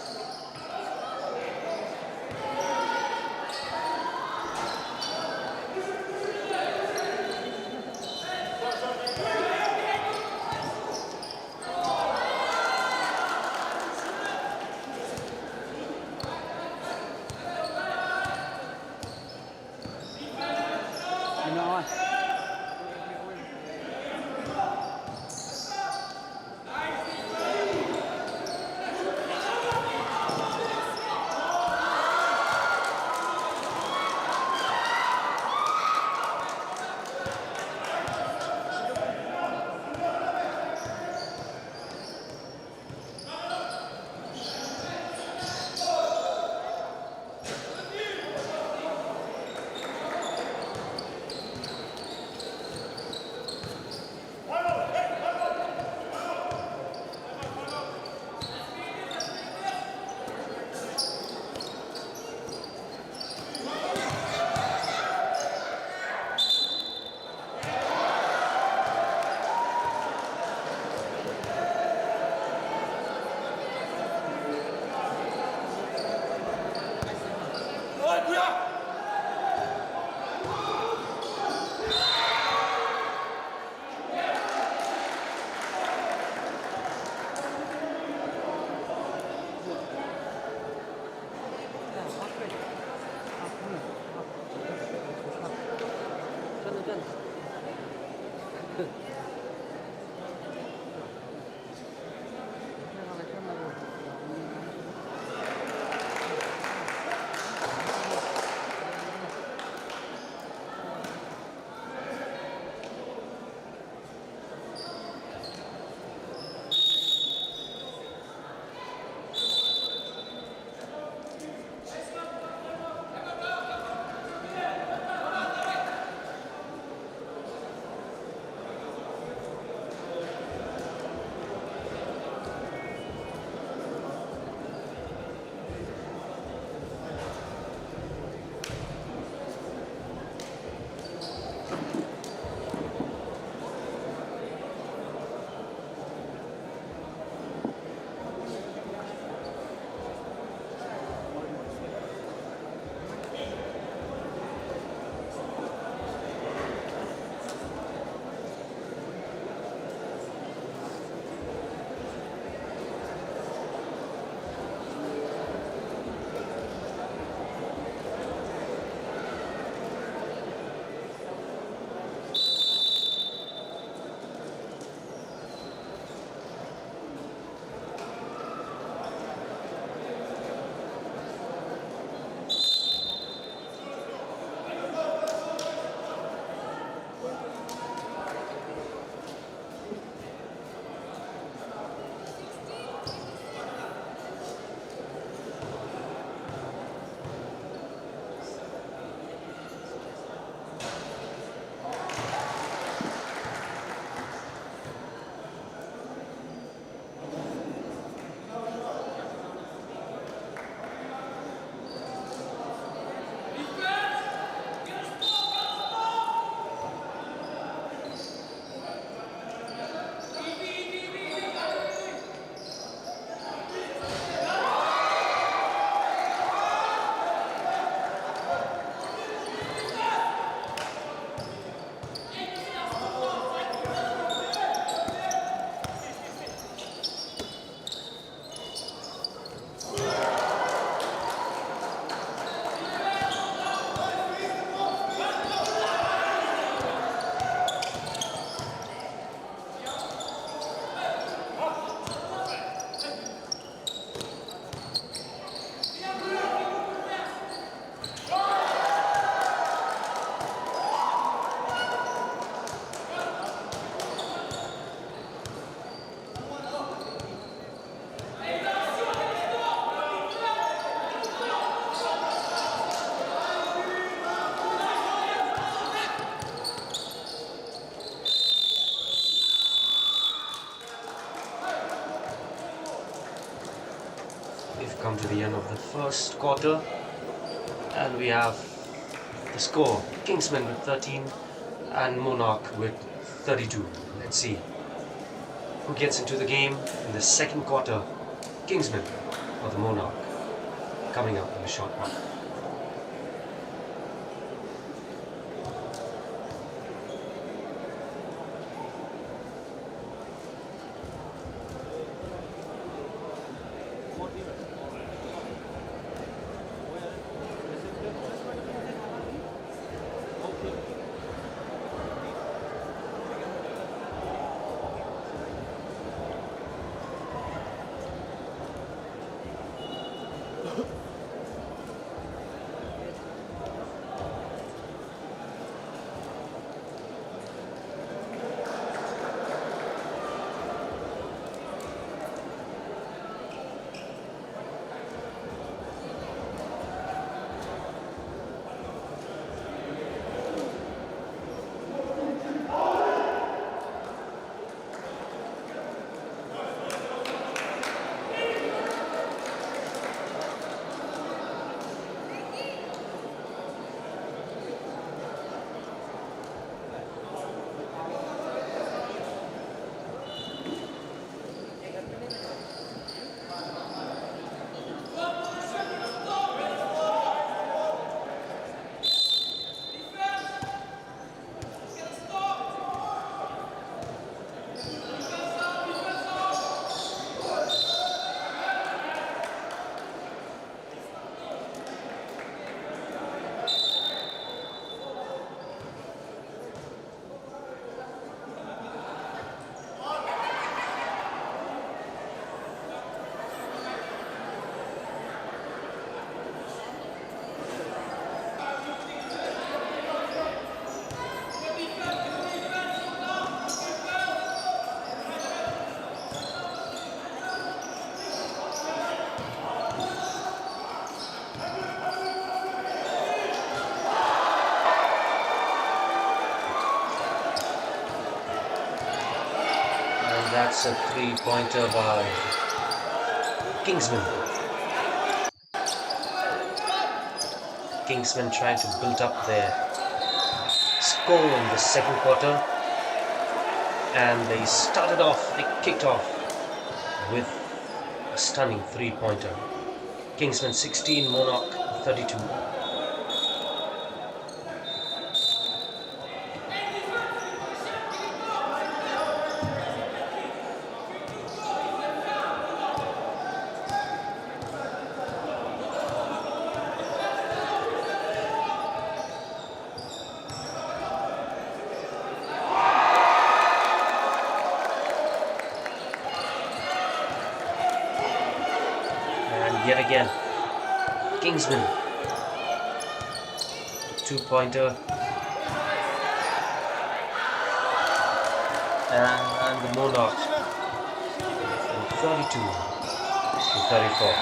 come to the end of the first quarter, and we have the score: Kingsman with 13 and Monarch with 32. Let's see who gets into the game in the second quarter, Kingsman or the Monarch, coming up in a short while. That's a three-pointer by Kingsman. Kingsman trying to build up their score in the second quarter, and they kicked off with a stunning three-pointer. Kingsman 16, Monarch 32. Yet again, Kingsman, two-pointer, and the Monarch from 32 to 34.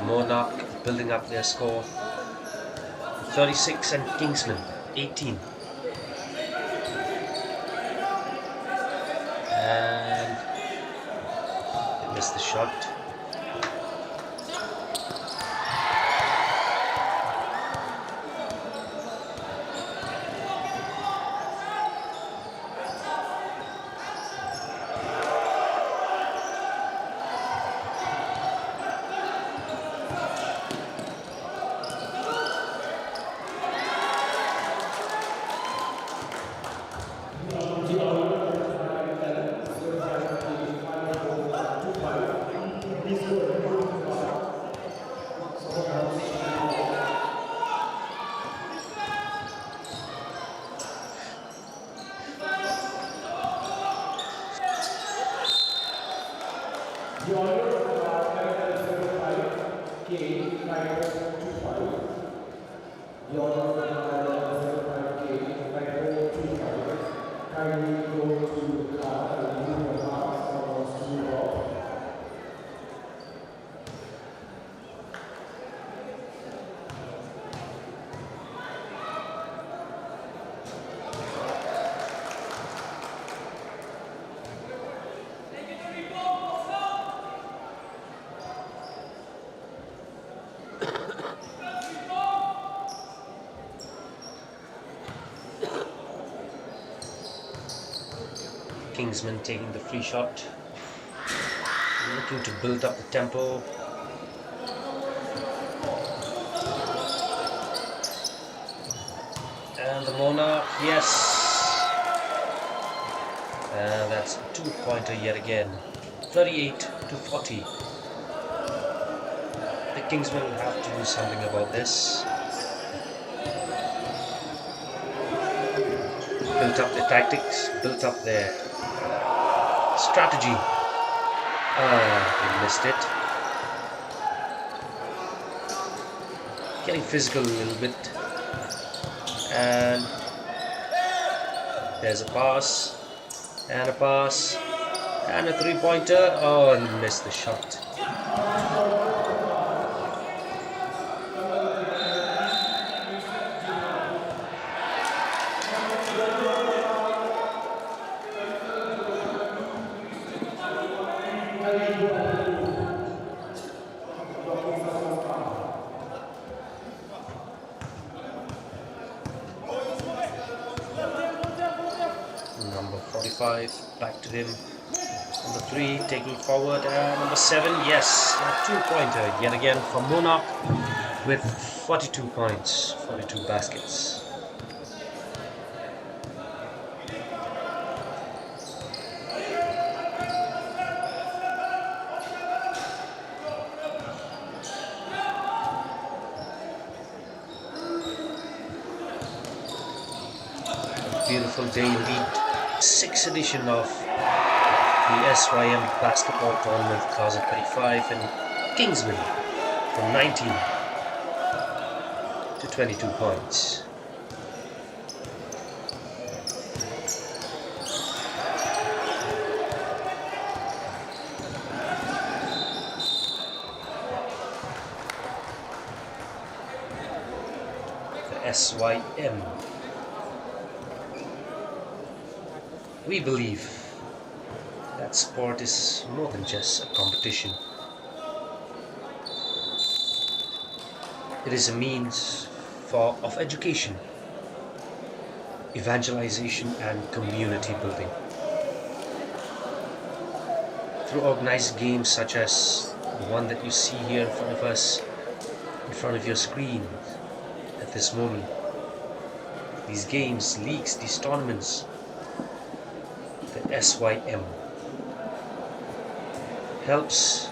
Monarch building up their score. 36 and Kingsman 18. And they missed the shot. game 5-4-2-5. The order of the game 5-4-2-5. Kindly go to the card and move your cards or wants to move off. Kingsman taking the free shot, looking to build up the tempo. And the Monarch, yes. And that's a 2-pointer yet again. 38-40. The Kingsmen will have to do something about this. Built up their tactics, built up their strategy. They missed it. Getting physical a little bit. And there's a pass. And a pass. And a 3-pointer. Oh, and he missed the shot. Number 45, back to him. Number 3, taking forward. And number 7, yes, a 2-pointer yet again from Monarch with 42 points, 42 baskets. Beautiful day indeed. 6th edition of the SYM Basketball Tournament 2035 in Kingsman from 19 to 22 points. The SYM. We believe that sport is more than just a competition. It is a means of education, evangelization and community building. Through organized games such as the one that you see here in front of us, in front of your screen at this moment. These games, leagues, these tournaments, the SYM helps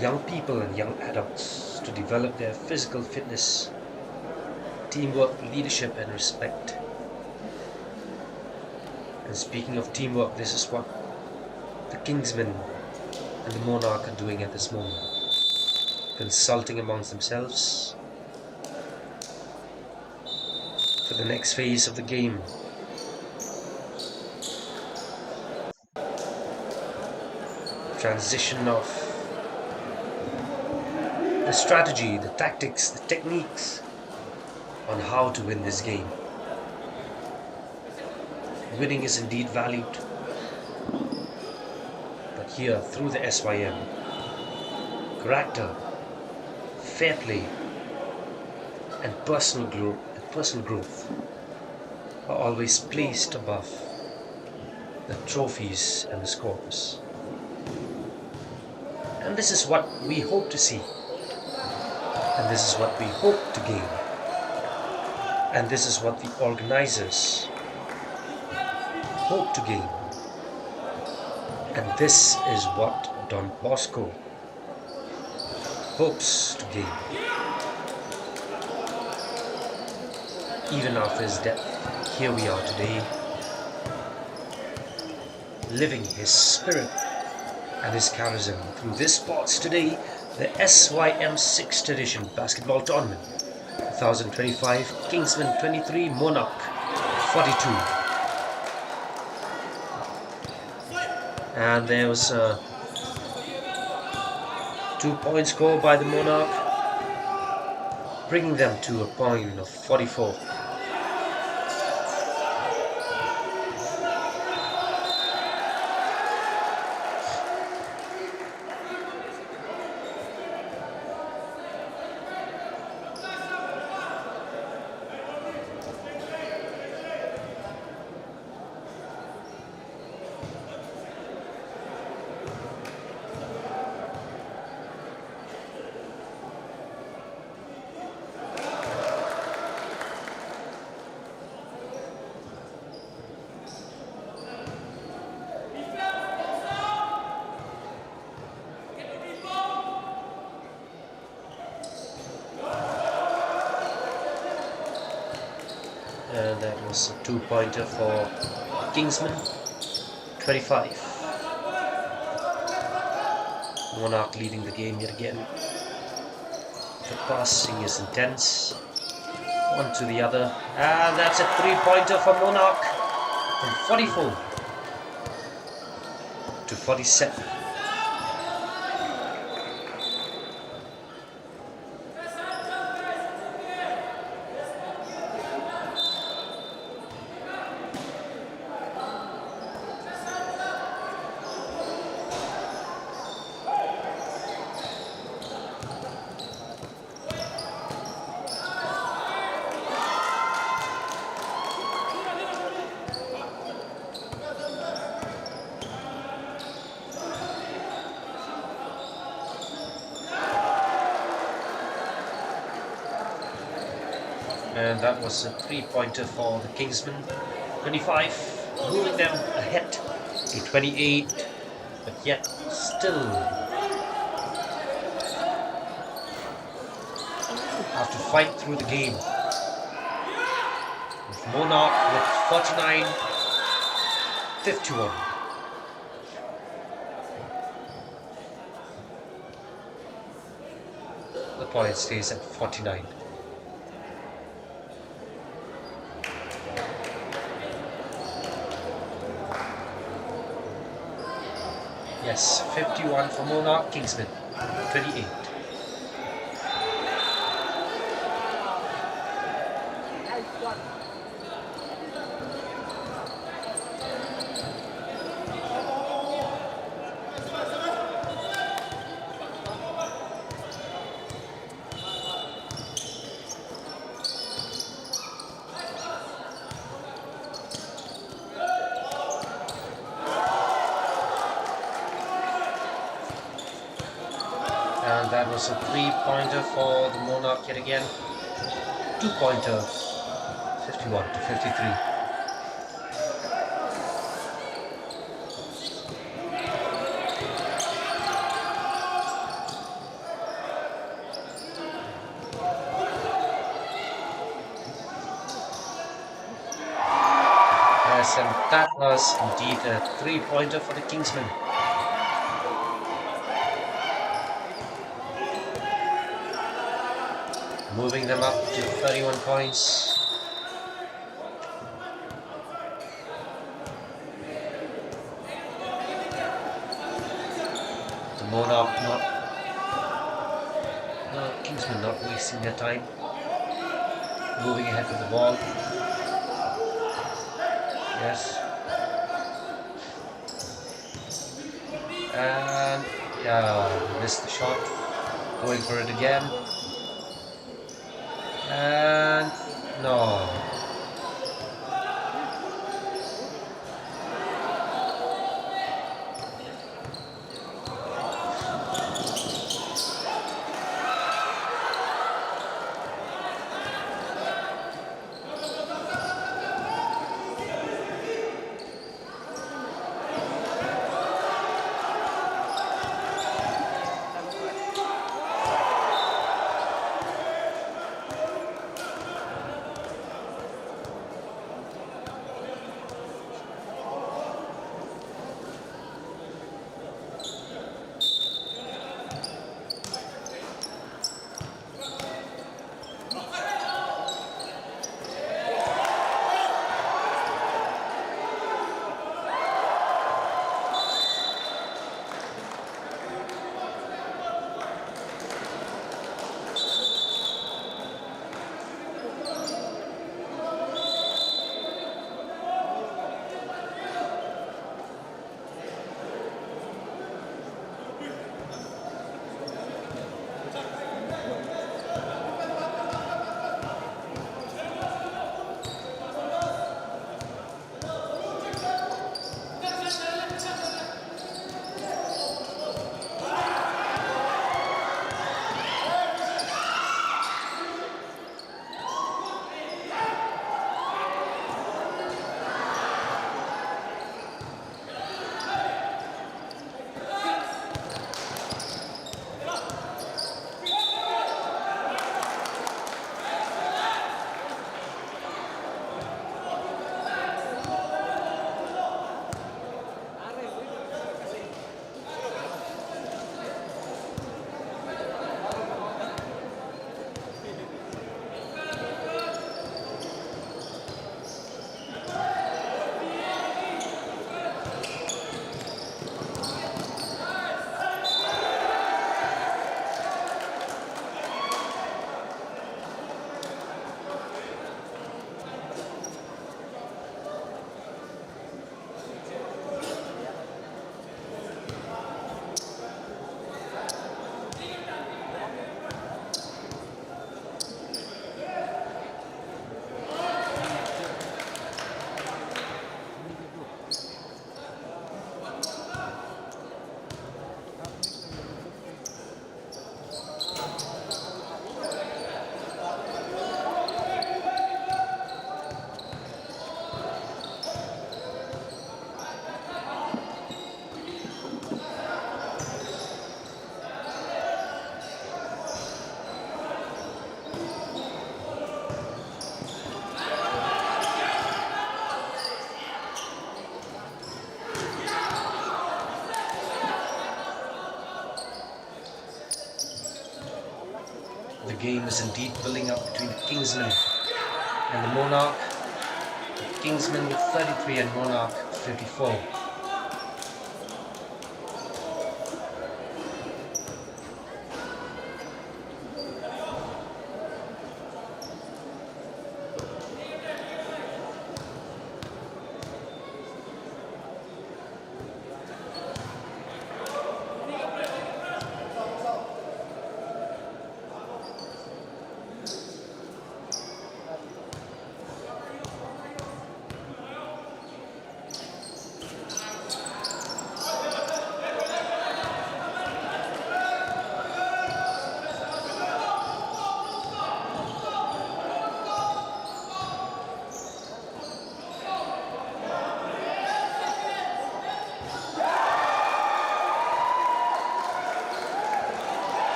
young people and young adults to develop their physical fitness, teamwork, leadership and respect. And speaking of teamwork, this is what the Kingsmen and the Monarch are doing at this moment. Consulting amongst themselves for the next phase of the game. Transition of the strategy, the tactics, the techniques on how to win this game. Winning is indeed valued, but here through the SYM, character, fair play and personal growth are always placed above the trophies and the scores. And this is what we hope to see. And this is what we hope to gain. And this is what the organizers hope to gain. And this is what Don Bosco hopes to gain. Even after his death, here we are today, living his spirit and his charism through this sports today The SYM 6th edition basketball tournament 2025, Kingsman 23, Monarch 42. And there was a 2-point score by the Monarch, bringing them to a point of 44. And that was a 2-pointer for Kingsman 25. Monarch leading the game yet again. The passing is intense. One to the other. And that's a 3-pointer for Monarch from 44 to 47. And that was a 3-pointer for the Kingsmen 25, moving them ahead to 28, but yet still have to fight through the game. With Monarch with 49-51. The point stays at 49. Yes, 51 for Monarch, Kingsman 28. And that was a 3-pointer for the Monarch yet again. 2-pointer, 51-53. Yes, and that was indeed a 3-pointer for the Kingsmen. Moving them up to 31 points. The Monarch Kingsmen not wasting their time. Moving ahead with the ball. Yes. And yeah, missed the shot. Going for it again. And no. game is indeed building up between the Kingsman and the Monarch. Kingsman with 33 and Monarch 54.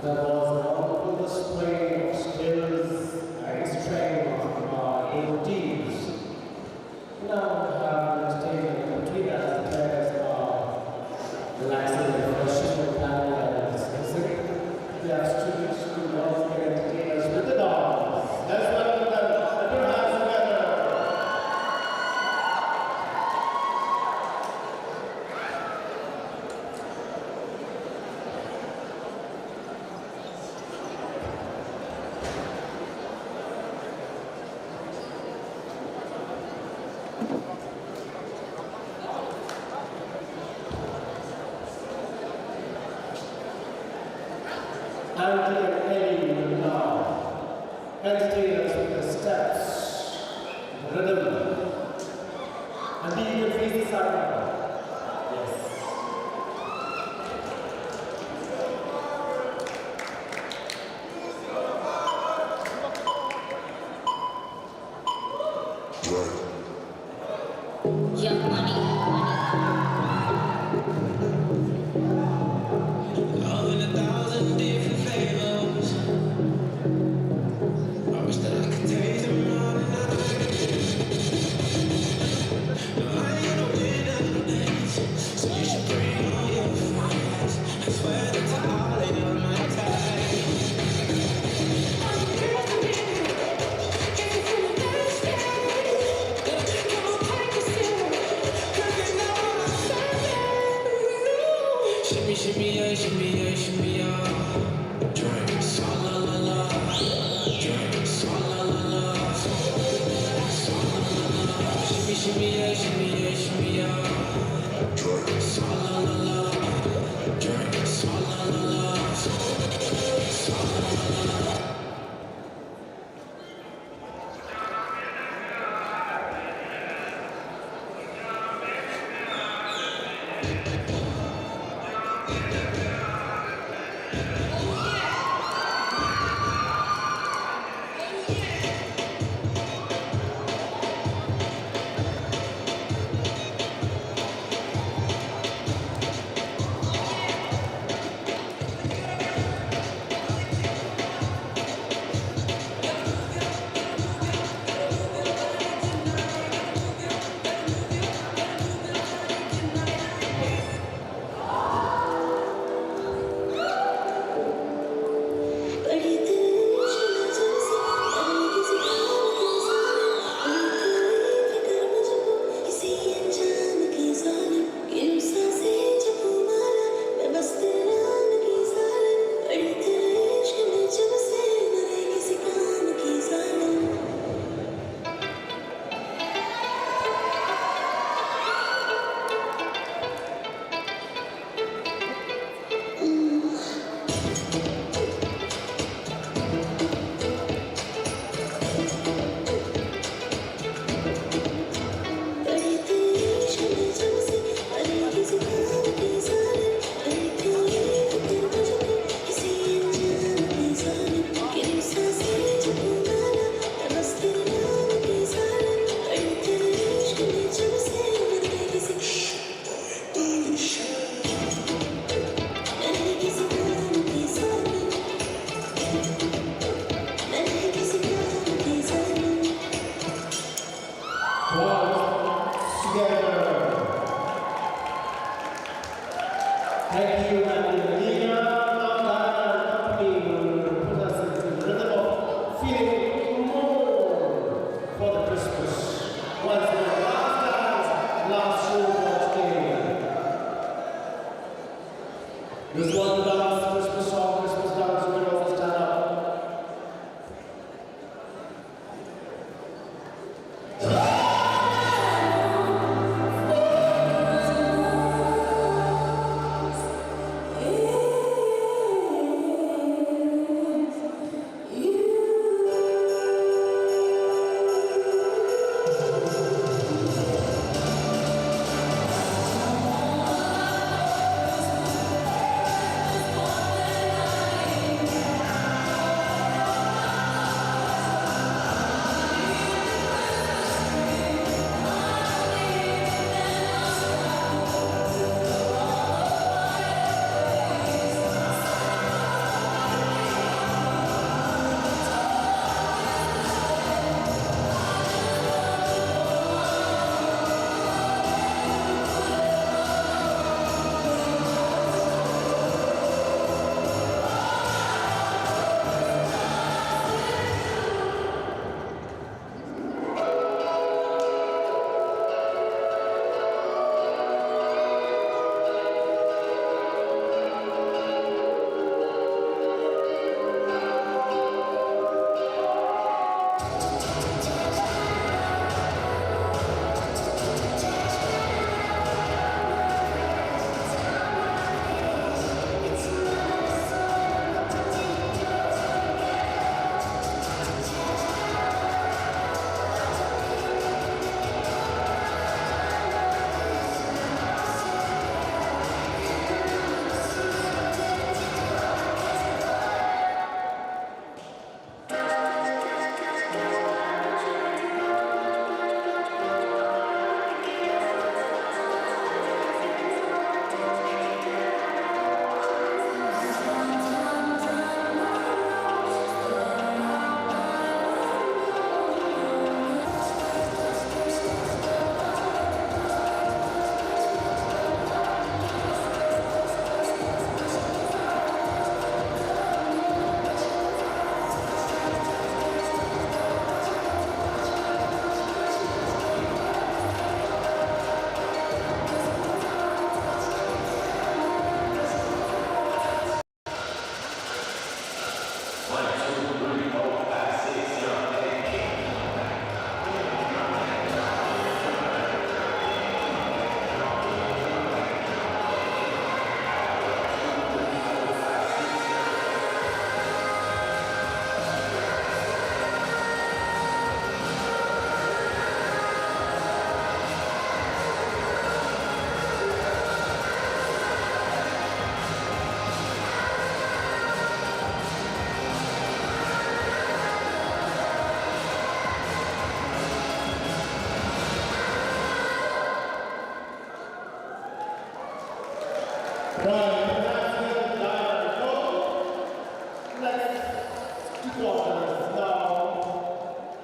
That was an wonderful display of skills and strength from our own teams. Now have taken between us the players are relaxing and refreshing, planning and discussing. They are students who love to entertain us with the dance. Let's welcome them. Put your hands together. Andy and Ellie will now entertain us with the steps, rhythm, and be you can face the side now. Yes. Young money. Love in 1,000 different flavors. I wish that I could taste them all and I ain't gonna win at this, so you should bring all your friends. I swear that to all ain't on my time. Shimmy, shimmy, yeah, shimmy, yeah, shimmy, yeah. Drink, swalla la la. Drink, swalla la la. feeling more for the Christmas. Once more, last dance, last show for today. This was the last Christmas song, Christmas dance. You can also stand up.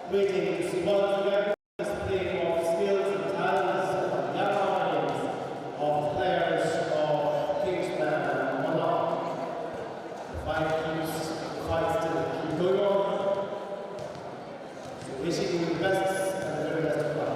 Waiting to see once again display of skills and talents of young minds of players of Kingsman and Monarch. The fight still keep going on. So wishing you the best and the very best of luck.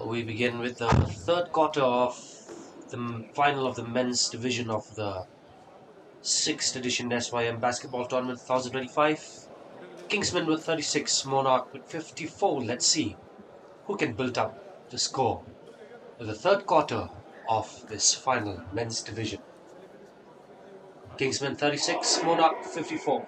We begin with the third quarter of the final of the men's division of the 6th edition SYM Basketball Tournament 2025. Kingsman with 36, Monarch with 54. Let's see who can build up the score in the third quarter of this final men's division. Kingsman 36, Monarch 54.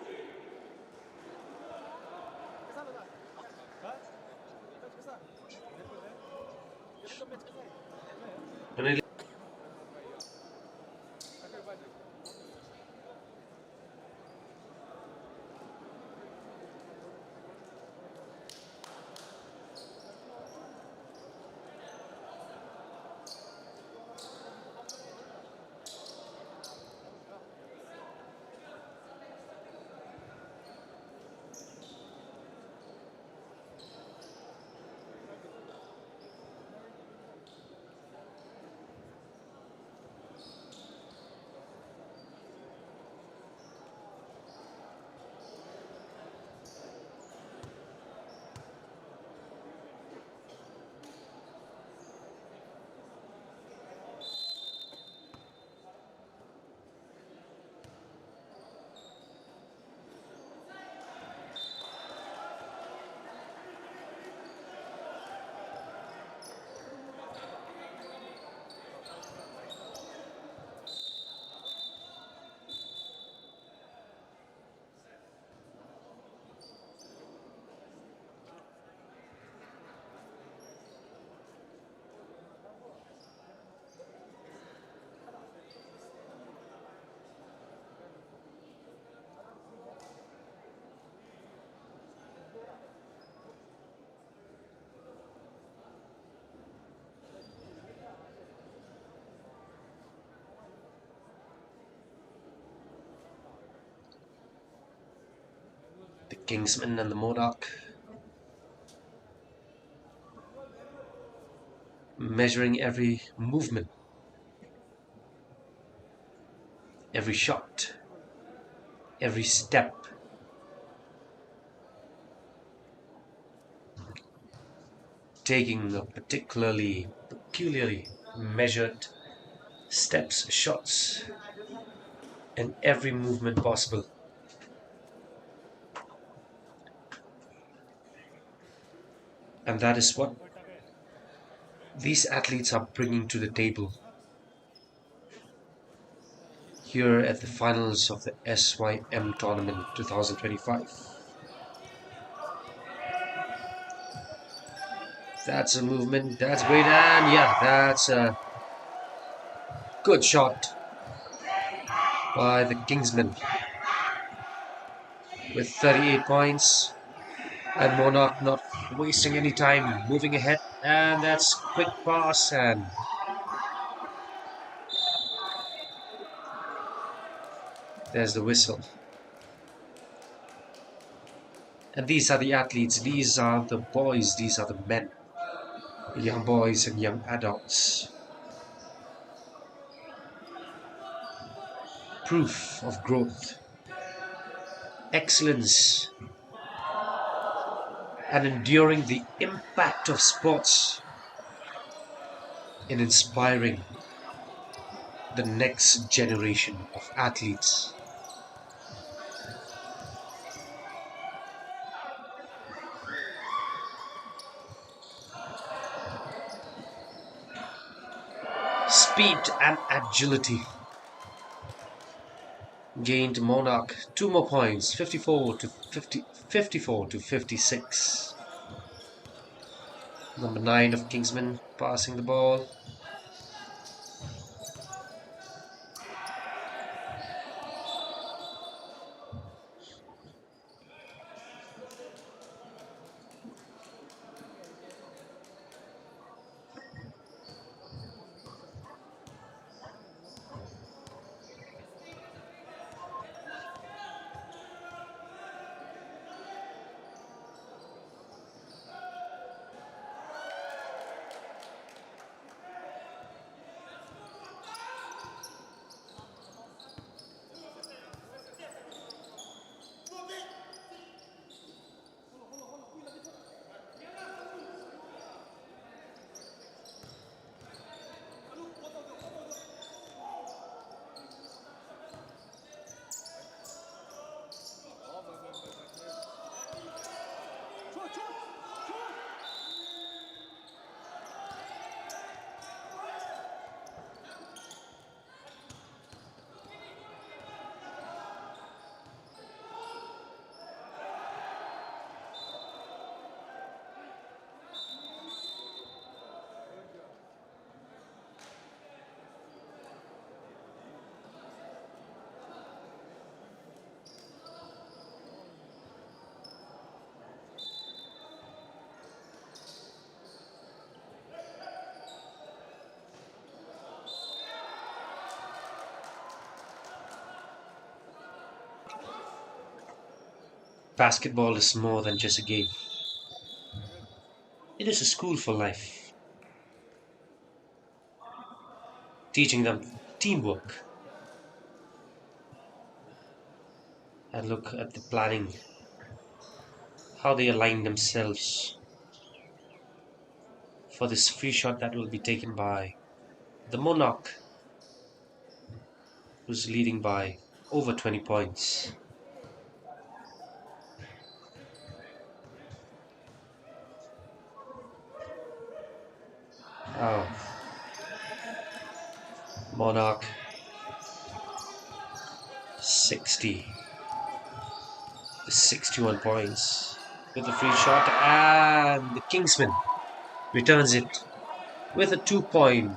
The Kingsman and the Monarch measuring every movement, every shot, every step. Taking a peculiarly measured steps, shots, and every movement possible. And that is what these athletes are bringing to the table here at the finals of the SYM tournament 2025. That's a movement, that's great, and yeah, that's a good shot by the Kingsmen with 38 points, and Monarch not wasting any time, moving ahead, and that's quick pass, and there's the whistle. And these are the athletes, these are the boys, these are the men, young boys and young adults. Proof of growth, excellence, and enduring the impact of sports in inspiring the next generation of athletes. Speed and agility gained Monarch 2 more points, 54 to 56. Number 9 of Kingsman passing the ball. Basketball is more than just a game. It is a school for life, teaching them teamwork. And look at the planning, how they align themselves for this free shot that will be taken by the Monarch, who's leading by over 20 points. Oh, Monarch 61 points with a free shot, and the Kingsman returns it with a 2 point,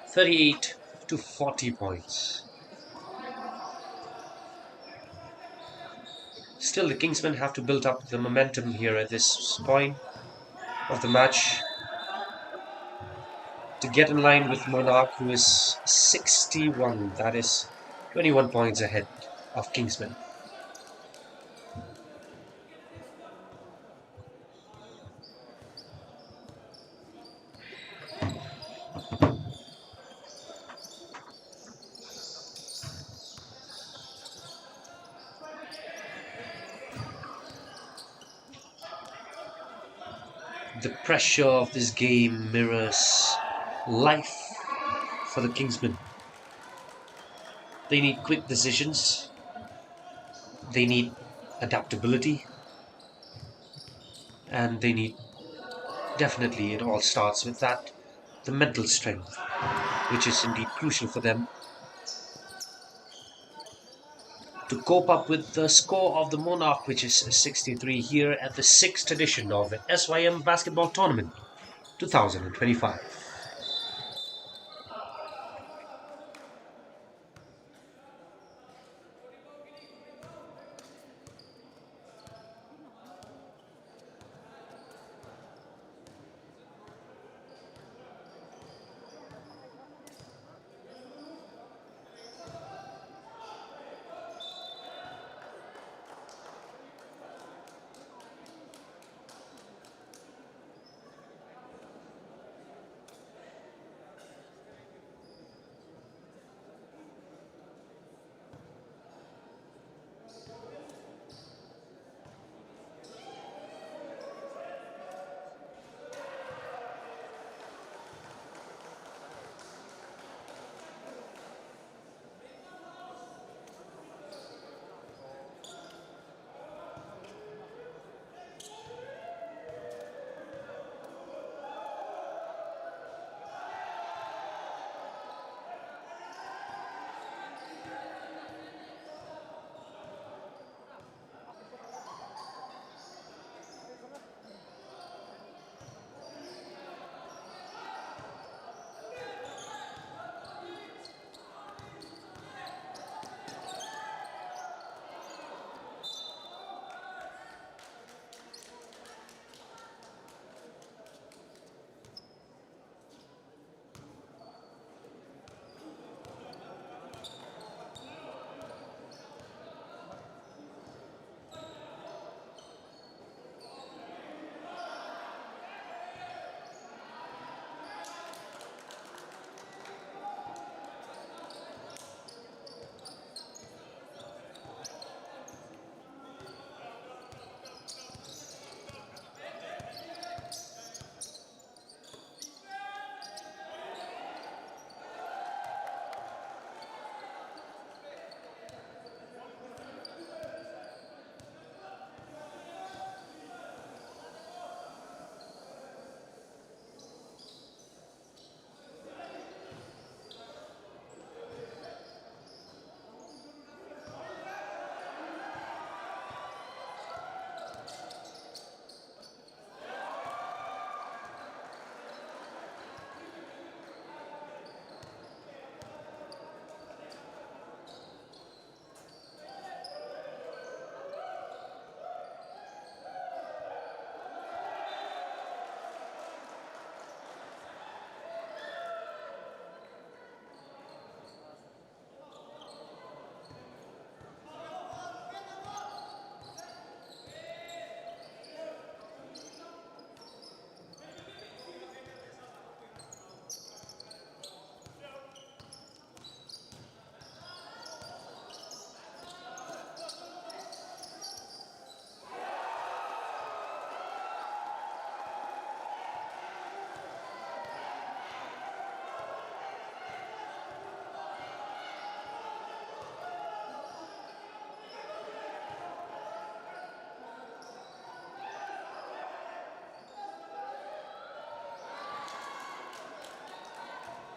38 to 40 points. Still, the Kingsmen have to build up the momentum here at this point of the match to get in line with Monarch, who is 61. That is 21 points ahead of Kingsman. The pressure of this game mirrors life for the Kingsmen. They need quick decisions, they need adaptability, and they need, definitely, it all starts with that, the mental strength, which is indeed crucial for them to cope up with the score of the Monarch, which is 63 here at the 6th edition of the SYM Basketball Tournament 2025.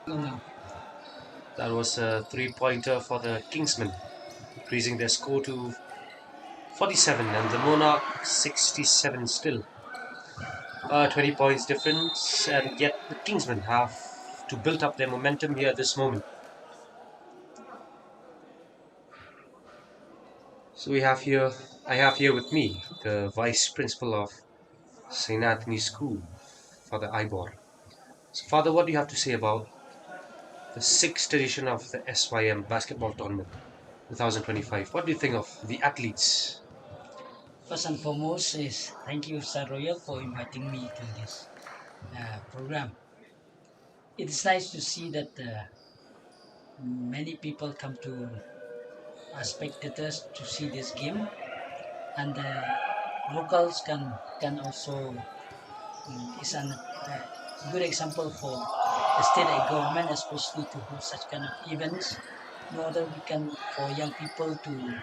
No. That was a three-pointer for the Kingsmen, increasing their score to 47, and the Monarch 67 still. 20 points difference, and yet the Kingsmen have to build up their momentum here at this moment. So I have here with me the Vice Principal of St. Anthony's School, Father Ibor. So, Father, what do you have to say about the sixth edition of the SYM Basketball Tournament 2025? What do you think of the athletes? First and foremost is thank you, Sir Royal, for inviting me to this program. It is nice to see that many people come to spectators to see this game, and locals can also is an good example for the state government, especially to host such kind of events, in order we can for young people to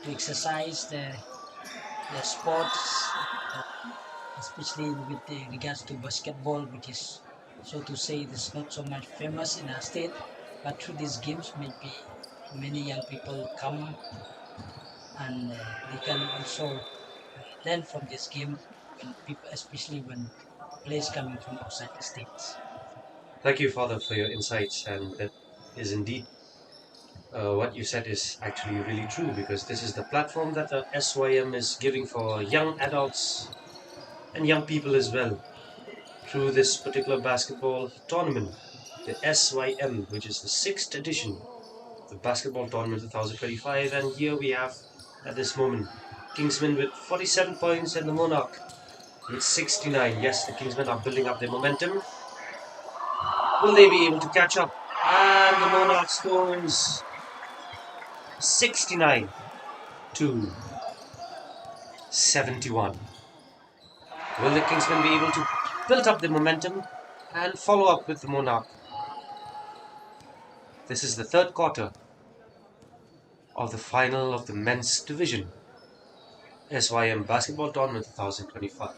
exercise the sports, uh, especially with regards to basketball, which is so to say it is not so much famous in our state, but through these games maybe many young people come and they can also learn from this game when people, especially when players coming from outside the states. Thank you, Father, for your insights, and that is indeed what you said is actually really true because this is the platform that the SYM is giving for young adults and young people as well through this particular basketball tournament, the SYM, which is the sixth edition of the basketball tournament 2025. And here we have at this moment Kingsmen with 47 points and the Monarch with 69. Yes, the Kingsmen are building up their momentum. Will they be able to catch up? And the Monarch scores 69 to 71. Will the Kingsmen be able to build up the momentum and follow up with the Monarch? This is the third quarter of the final of the men's division SYM Basketball Tournament 2025.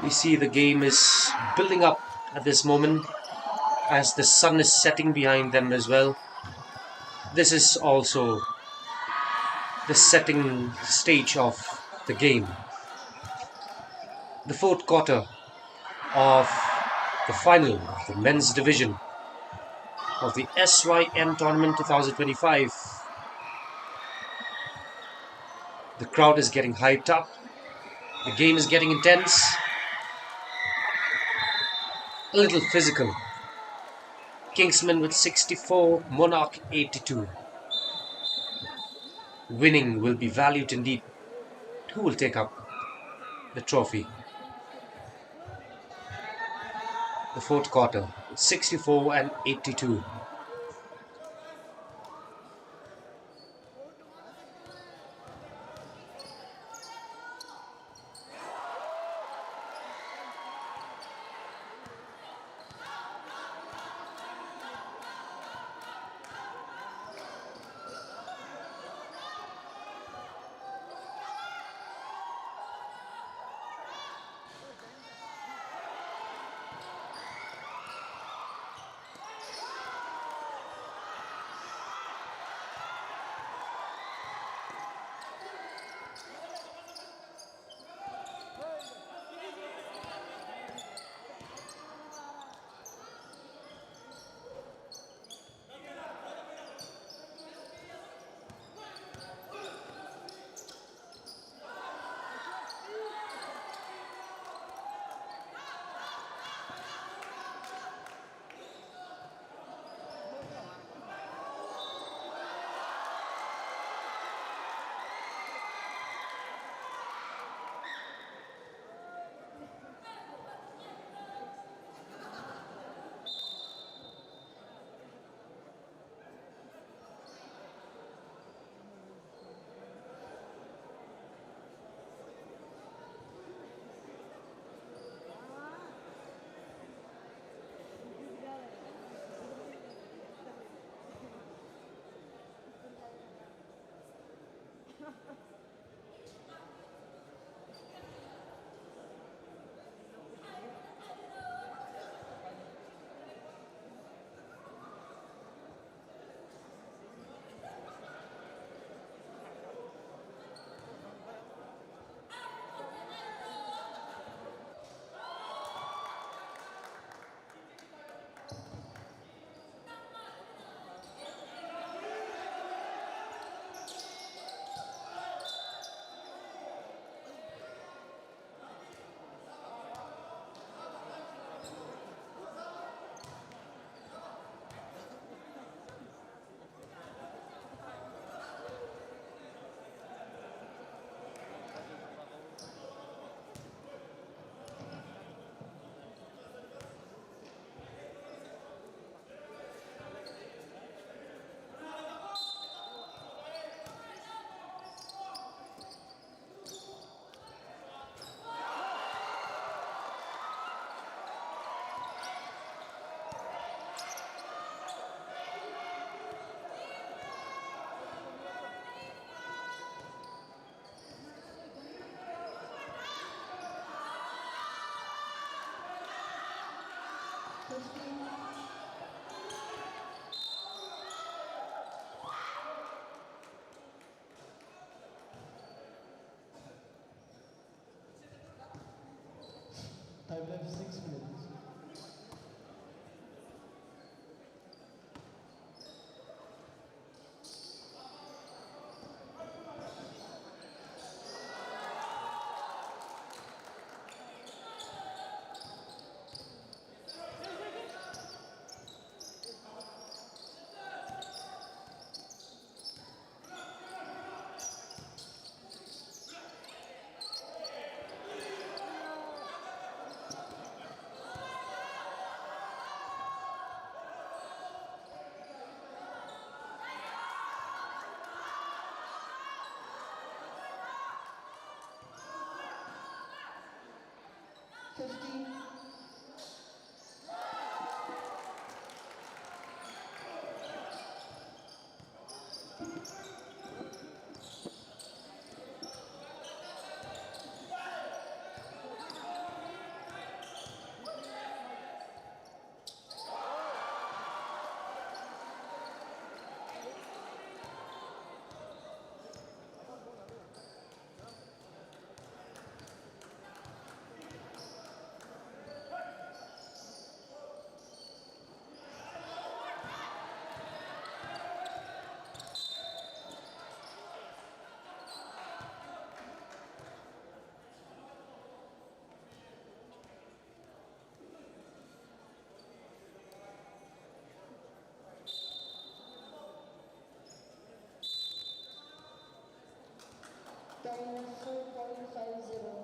We see the game is building up at this moment as the sun is setting behind them as well. This is also the setting stage of the game. The fourth quarter of the final of the men's division of the SYM Tournament 2025. The crowd is getting hyped up. The game is getting intense. A little physical. Kingsman with 64, Monarch 82. Winning will be valued indeed. Who will take up the trophy? The fourth quarter, 64 and 82. Time left 6 minutes. Time 4.50.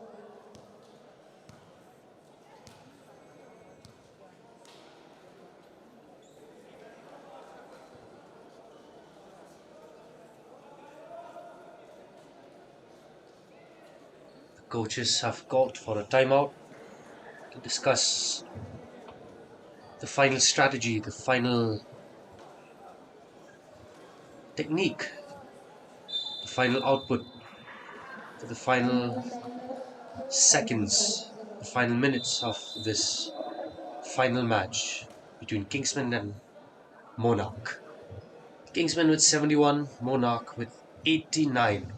Coaches have called for a timeout to discuss the final strategy, the final technique, the final output for the final Time seconds, 4.50. the final minutes of this final match between Kingsman and Monarch. Kingsman with 71, Monarch with 89.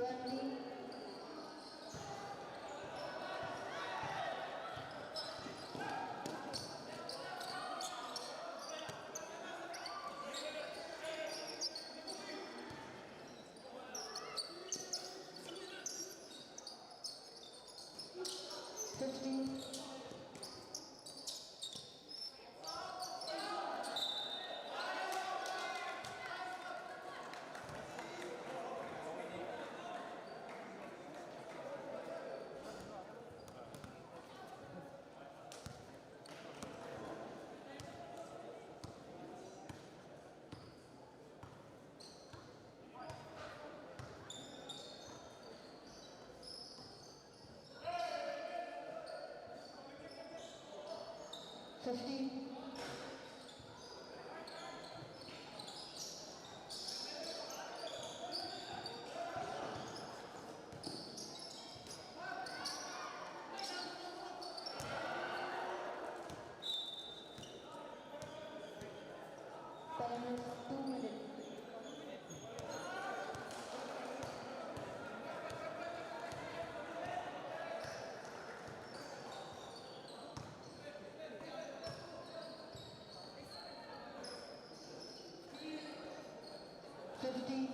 20. 50. 50.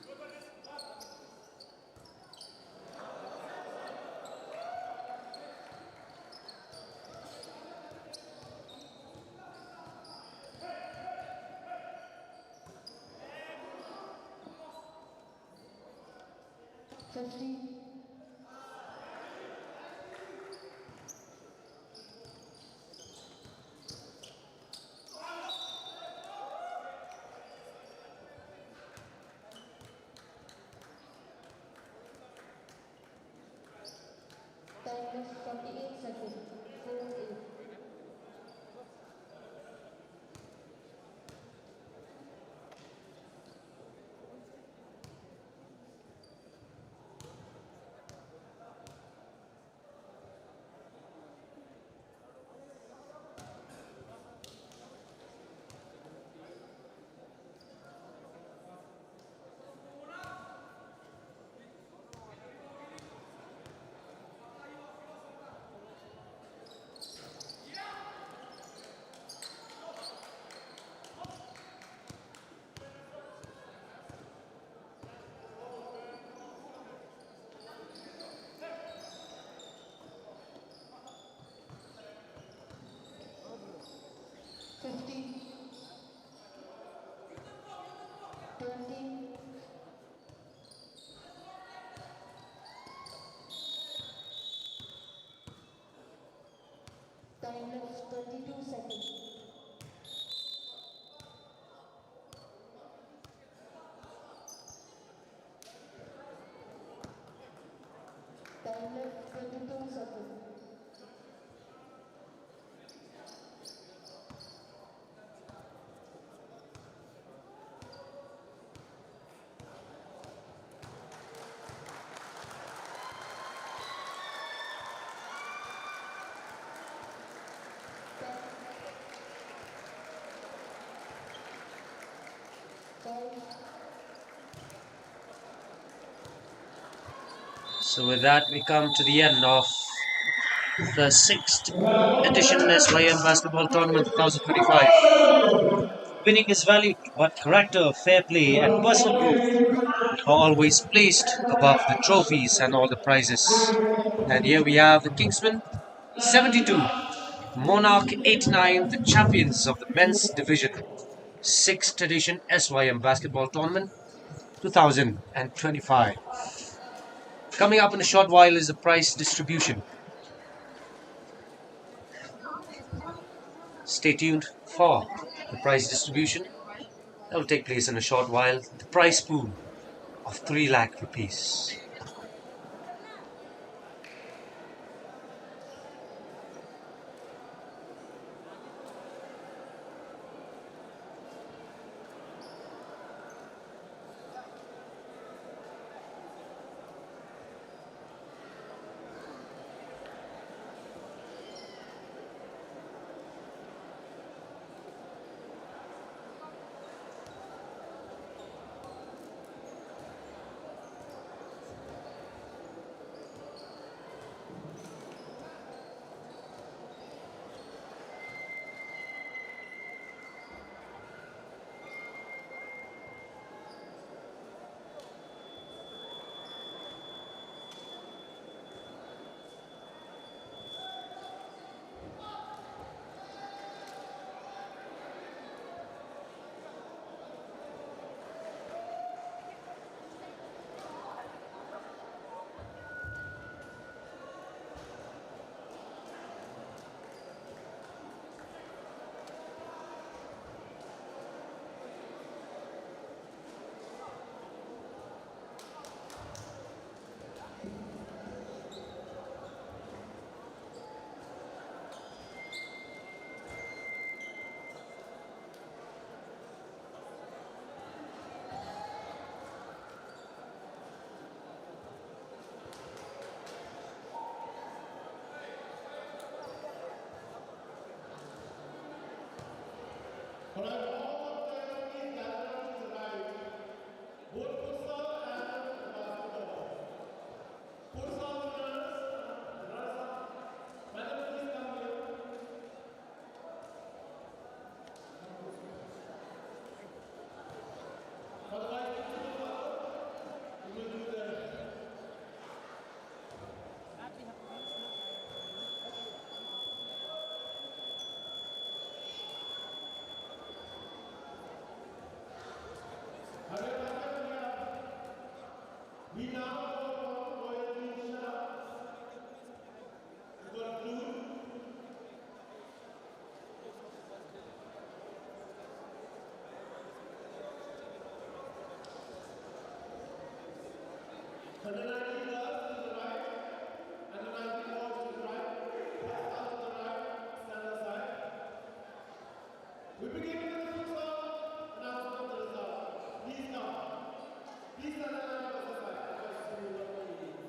2 minutes. 50. 50. 48 seconds. 4-8. 50. 20. Time left 22 seconds. 22 seconds. 5. So with that, we come to the end of the 6th edition SYM Basketball Tournament 2025. Winning is valued, but character, fair play, and personal growth are always placed above the trophies and all the prizes. And here we have the Kingsmen 72, Monarch 89, the champions of the men's division, 6th edition SYM Basketball Tournament 2025. Coming up in a short while is the prize distribution. Stay tuned for the prize distribution. That will take place in a short while. The prize pool of 3 lakh rupees. Alright, all the players please gather to the right. Both futsal and basketball. Futsal runners, madam please come here. For the vice principal, we will do the we now go on royalty shot. We've got blue. And then I need girls to the right. And then I need boys to the right. Boys out to the right. Stand aside. We begin with the futsal. Announcement of the result. Please come. Please stand aside. Just to what we need.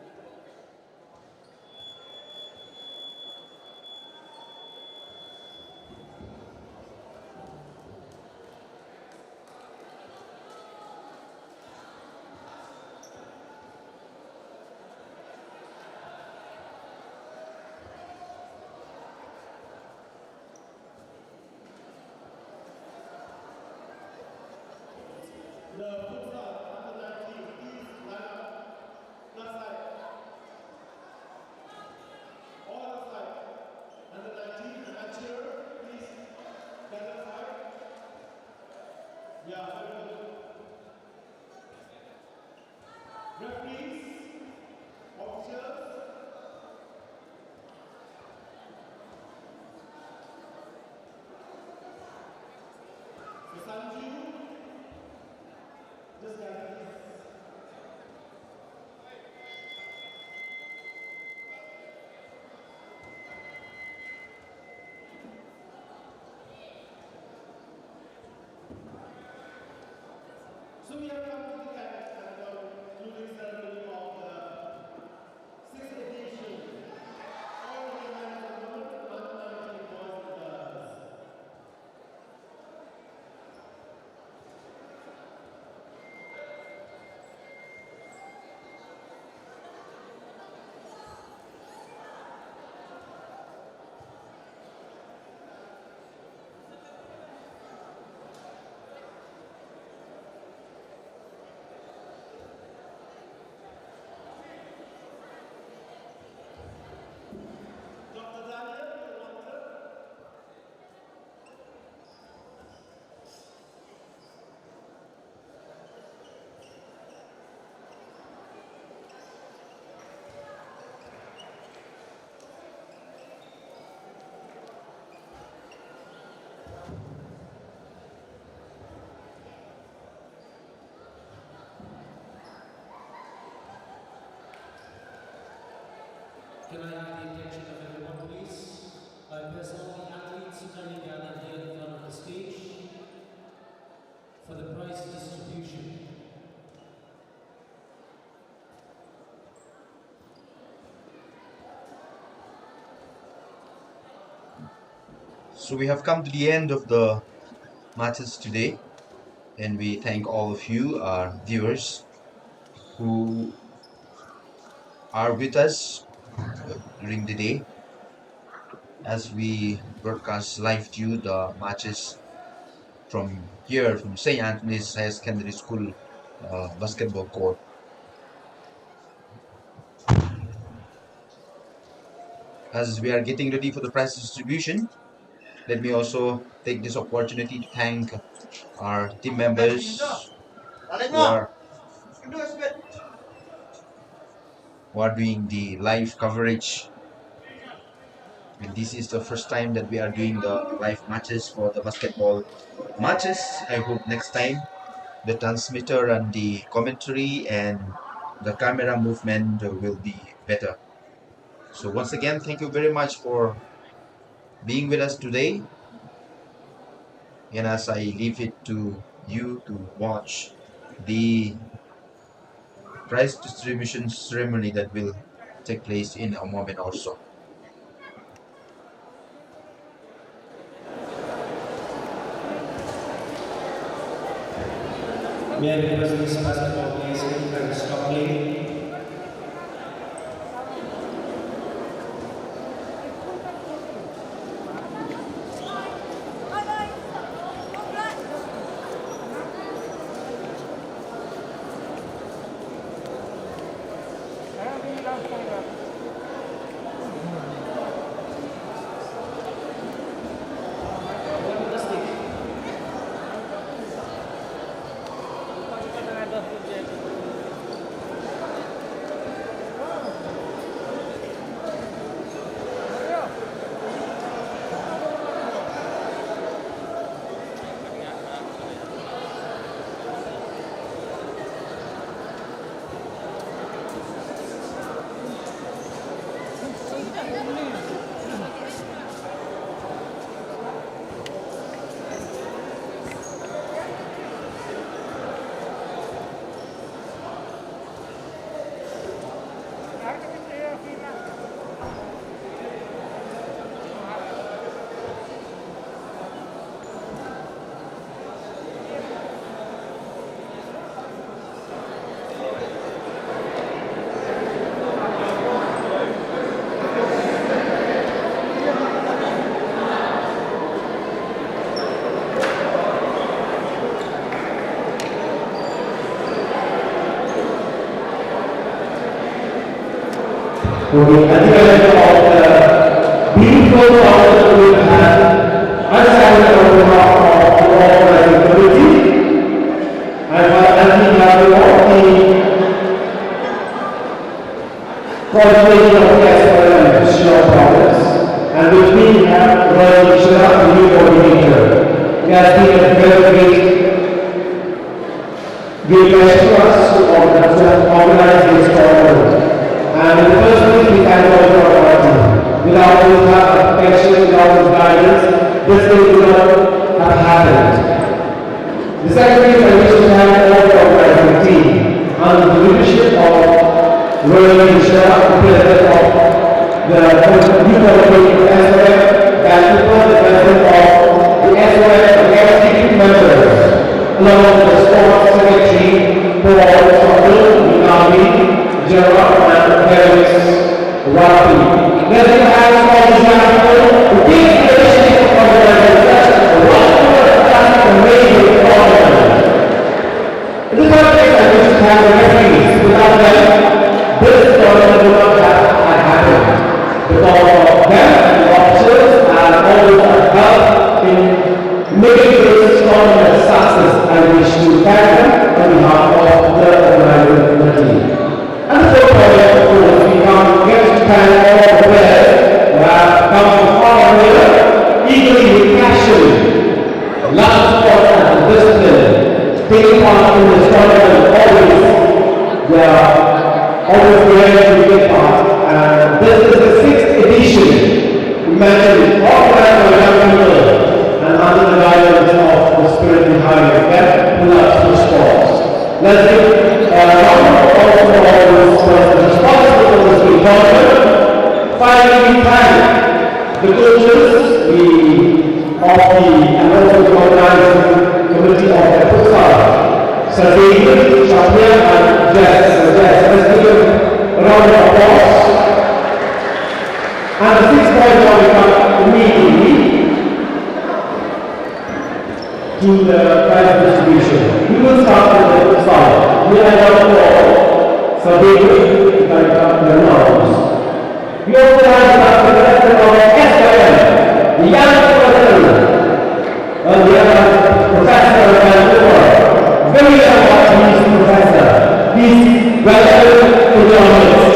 The futsal under 19, please line up. Left side. All left side. Under 19, and cheer, please. Get left side. Yeah, very good. Referees, officials, so Sanju, this guy, please. So we have come to the end and concluding ceremony of the sixth edition. All women and women, 119 boys and girls. Dr. Daniel, your doctor. Can I have the attention of everyone, please? I press all the athletes currently gathered here in front of the stage for the prize distribution. So we have come to the end of the matches today, and we thank all of you, our viewers, who are with us during the day as we broadcast live to you the matches from here, from St. Anthony's Higher Secondary School basketball court. As we are getting ready for the prize distribution, let me also take this opportunity to thank our team members who are doing the live coverage. And this is the first time that we are doing the live matches for the basketball matches. I hope next time the transmitter and the commentary and the camera movement will be better. So once again, thank you very much for being with us today. And as I leave it to you to watch the prize distribution ceremony that will take place in a moment or so. May I request this basketball players and stop playing? Okay, at the end of the beautiful conference we had, I started on behalf of the organizing committee. I want to thank all the coordination of the SLM Shillong province, and with me have Roy Shillong, the new coordinator. He has been a great pleasure to us to organize this tournament. And in the first place, we thank all for our team. Without his affection, without his guidance, this thing would not have happened. The second place, I wish to thank all the organizing team under the leadership of Roy Shillong, the president of the new coordinating SOF, and the president of the SOF executive members, along with the sports secretary, Paul Sotto, Gerard, and Harris Rafi. Let's give a hand for this example who gives the leadership of the organization a wonderful, fantastic, amazing tournament. In the third place, I wish to thank the referees. Without them, this tournament would not have happened. Because of them, the officers, and all those that helped in making this tournament a success, I wish to thank them on behalf of the organizing committee. And the third point, of course, we come get to thank all the players who have come from far and near, eagerly with passion, love sport and discipline, taking part in this tournament always. They are always ready to take part. And this is the 6th edition. Imagine organized by young people and under the guidance of the spirit behind it, who loves the sports. Let's give a round of applause for all those persons responsible for this big tournament. Finally, we thank the coaches and also the organizing committee of the futsal, Sir David, Shapir, and Jess. Let's give a round of applause. And the 6th point now we come immediately to the prize distribution. We will start with the futsal. We are now for Sir David to carry out the norms. We also have the president of SLM, the young president, and we have Professor Vancouver, very young professor. Please welcome to the audience.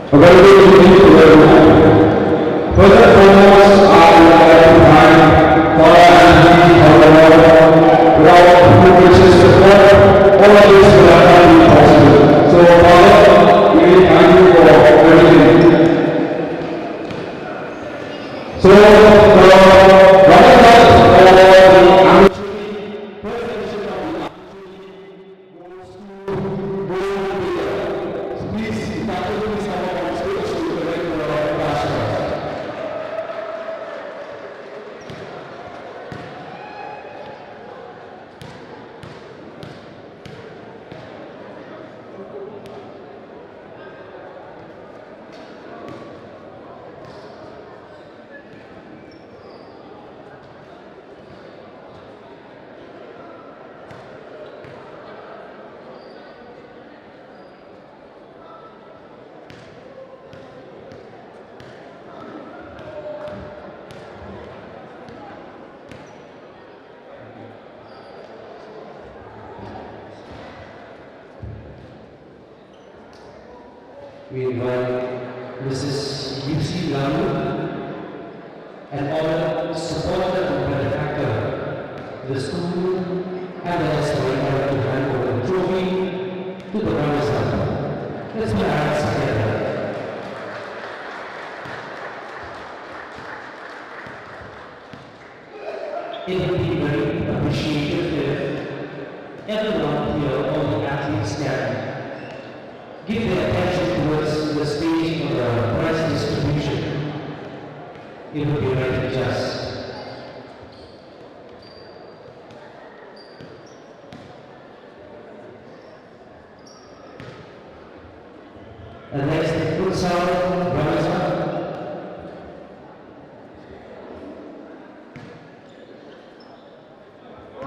A very good evening to everyone. First and foremost, I would like to thank Paula and however, without who wishes to support, all of this would have not been possible. So, Paula, really thank you for everything. So, please, We invite Mrs. UC Lamu, an honor supporter and benefactor, the school and the SYR to hand over the trophy to the Ramadan. Let's put our hands together. It would be very appreciated if everyone here, all the athletes can give their attention towards the stage for the prize distribution. It would be right and just. And next, the futsal Ramadan.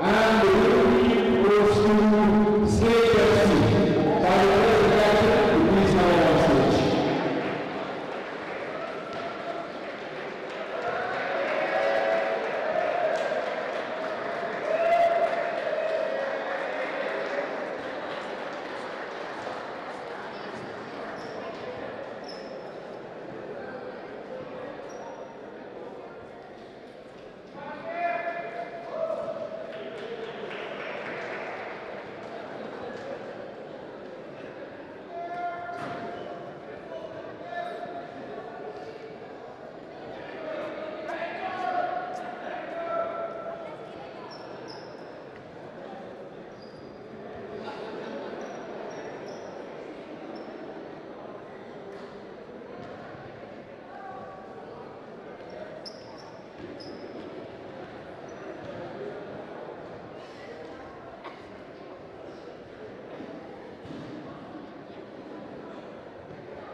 And the winning goes to State FC. By the way, the captain, please come on stage.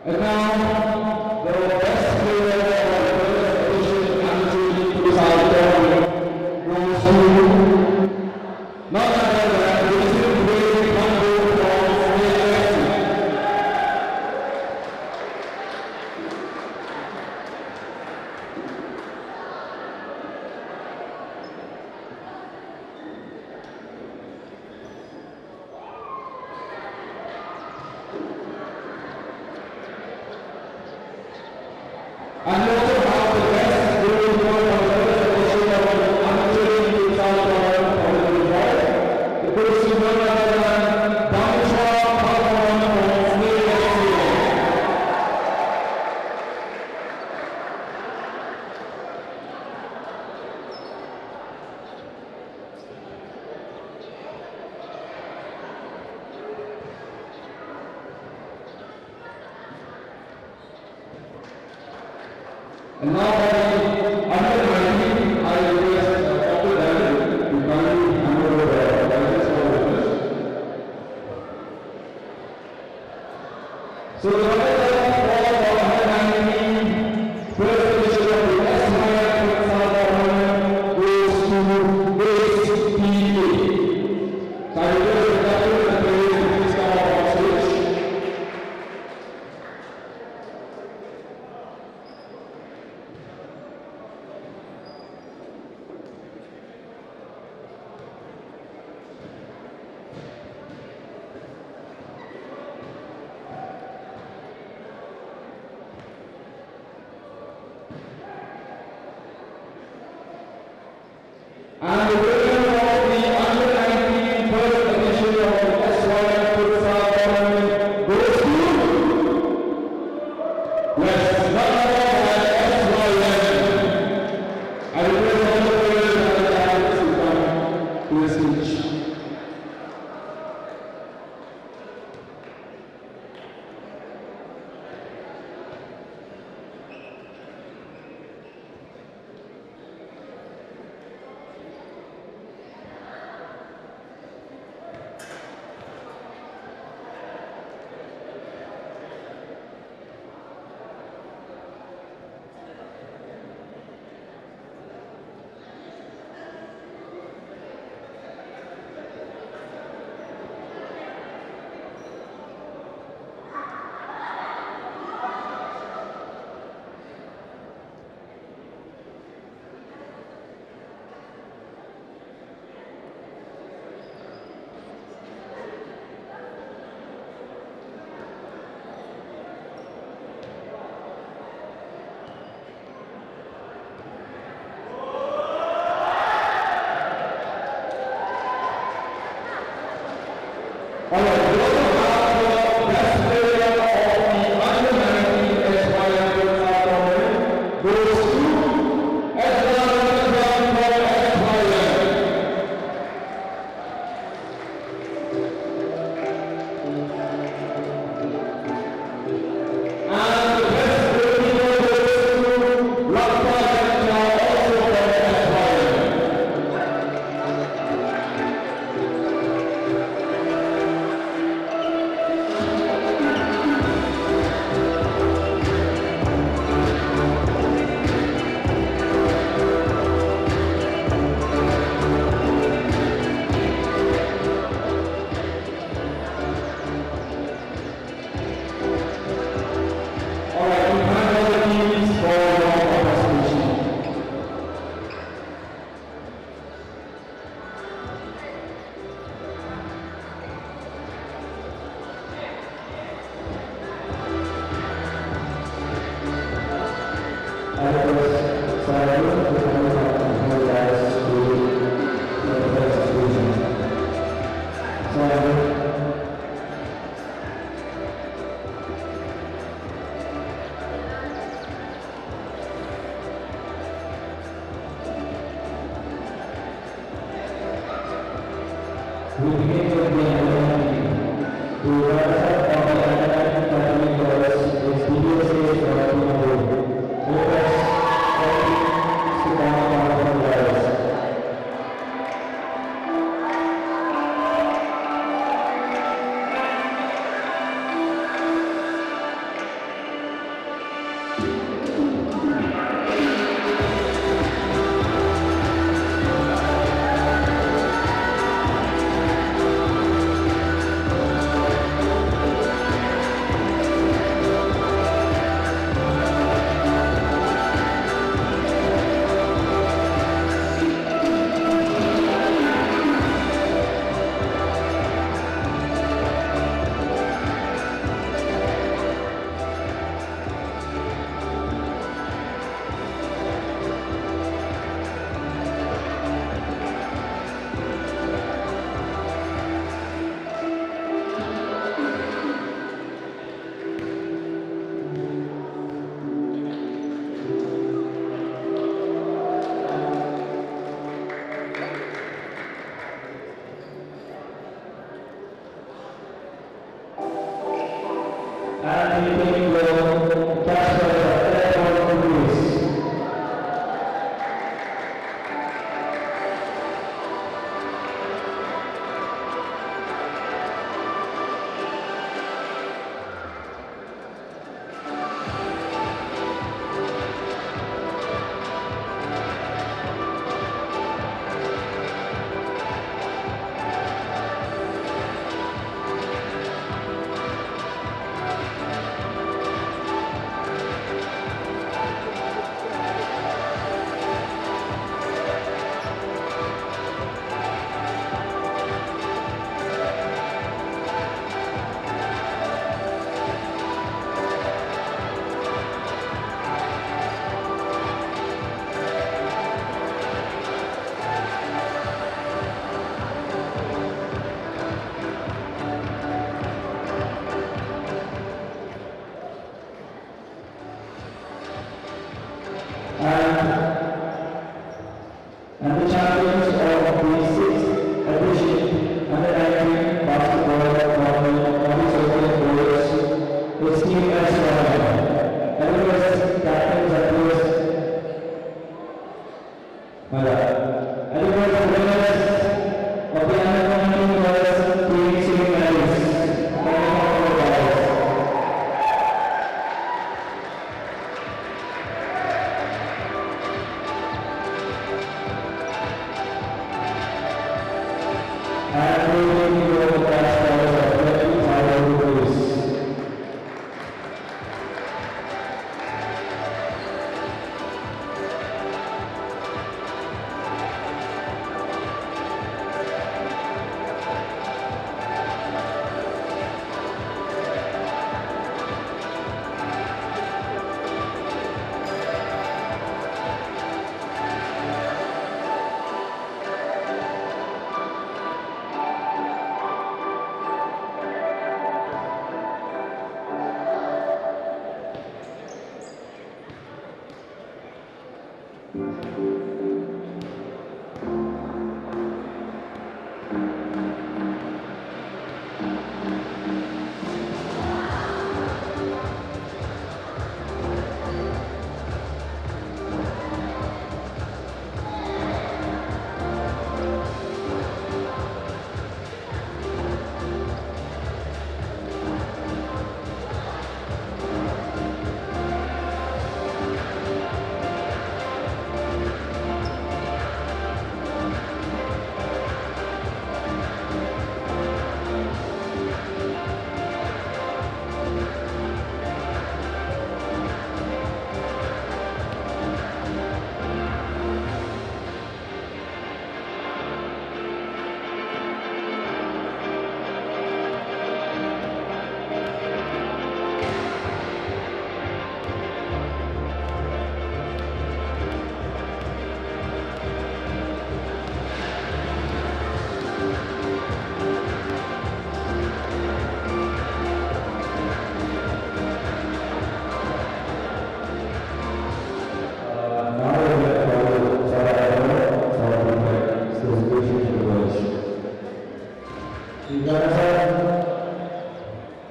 And now, the best player of the first edition amateur futsal tournament goes to none other than the recent great combo from State FC. And we also have the best goalkeeper from the first edition of the amateur futsal tournament for the result. It goes to none other than Dhameshwar Bhagavan from State FC. And now for the under 19, I request Dr. Daniel to kindly hand over the prizes for winners. So the prize for under 19 first edition of the SYR Futsal Tournament goes to ACPA. So I request the captain and the players to please come up on stage. And the winner of the under 19 first edition of the SYR Futsal Tournament goes to West SYM. I request all the players and the athletes to come to the stage. The runner-up of the under-19 category girls is DBSA from Singapore. Request all teams to come down from the rise. And the team will catch the airborne police.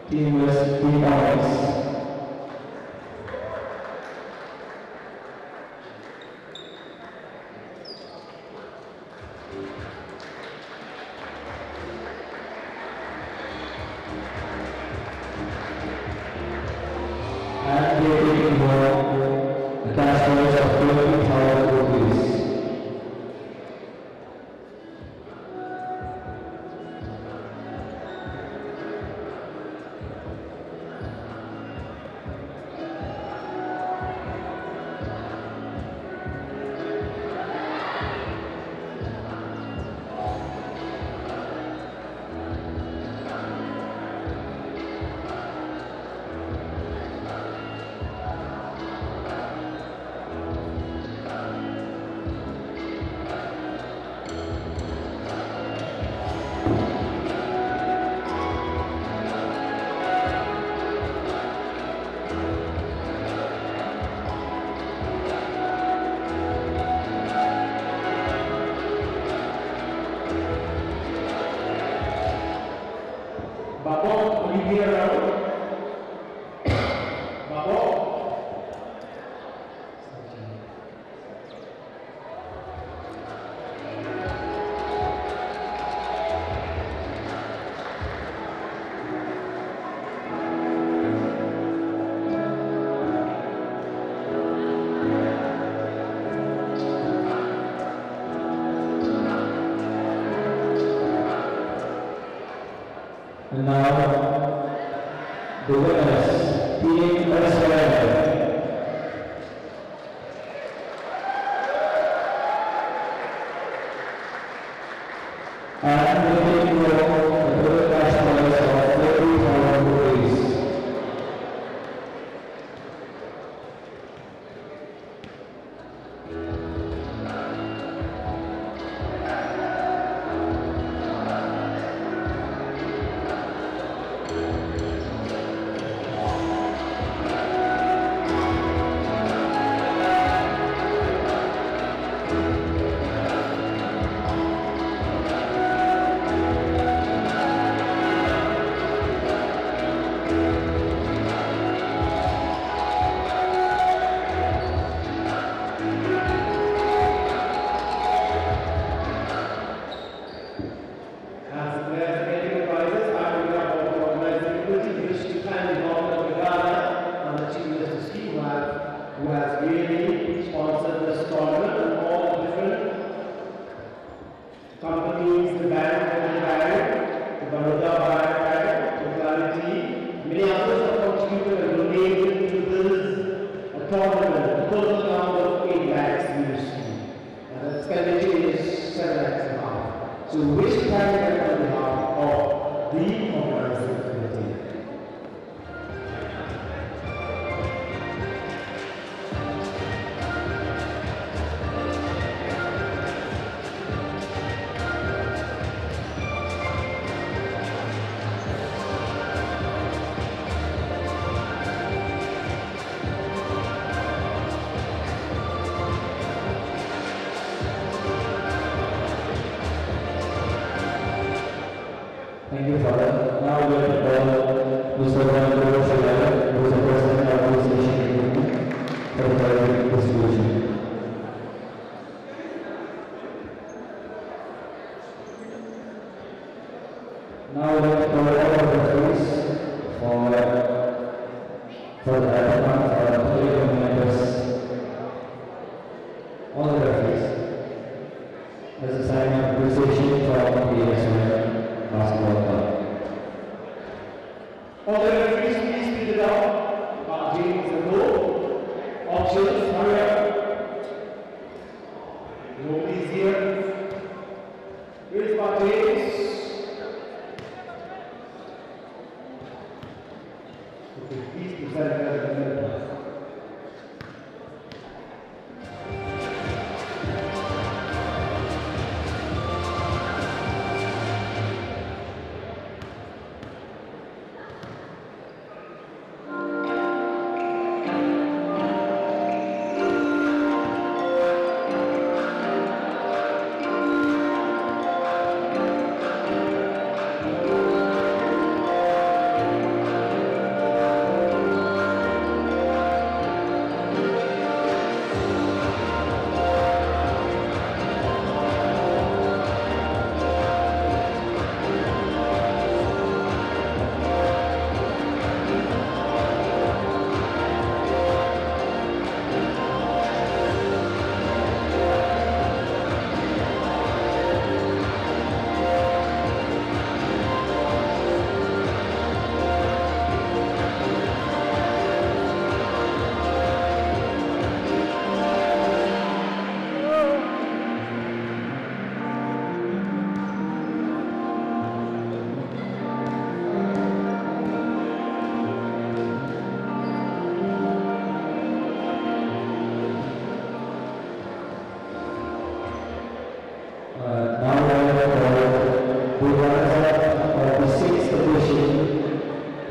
Team West 3 points. And they taking home the cash prize of 20,000 rupees. Babok Olivier Babok. And now the winners, Team Israel. And they take home the total cash prize of 30,000 rupees. As players are getting the prizes, I will now organize the committee wish to thank the government of Ghana and the Chief Minister scheme who has really sponsored this tournament and all the different companies, the bank, the Baroda Bank, the Clarity, many others have contributed and donated to this tournament. The total amount of 8 lakhs we received. And the expenditure is 7 lakhs and a half. So we wish to thank them on behalf of the organizing committee. Thank you, Father. Now we have to call Mr. Randall Shillong, who is the President of the Association for the private distribution. Now we have to call all the referees for the Advance political members, all the referees, as a sign of appreciation from the SOM basketball club. All the referees, please speed it up. James and go. Options, hurry up. Nobody's here. Where's my James? Okay, please present the minute.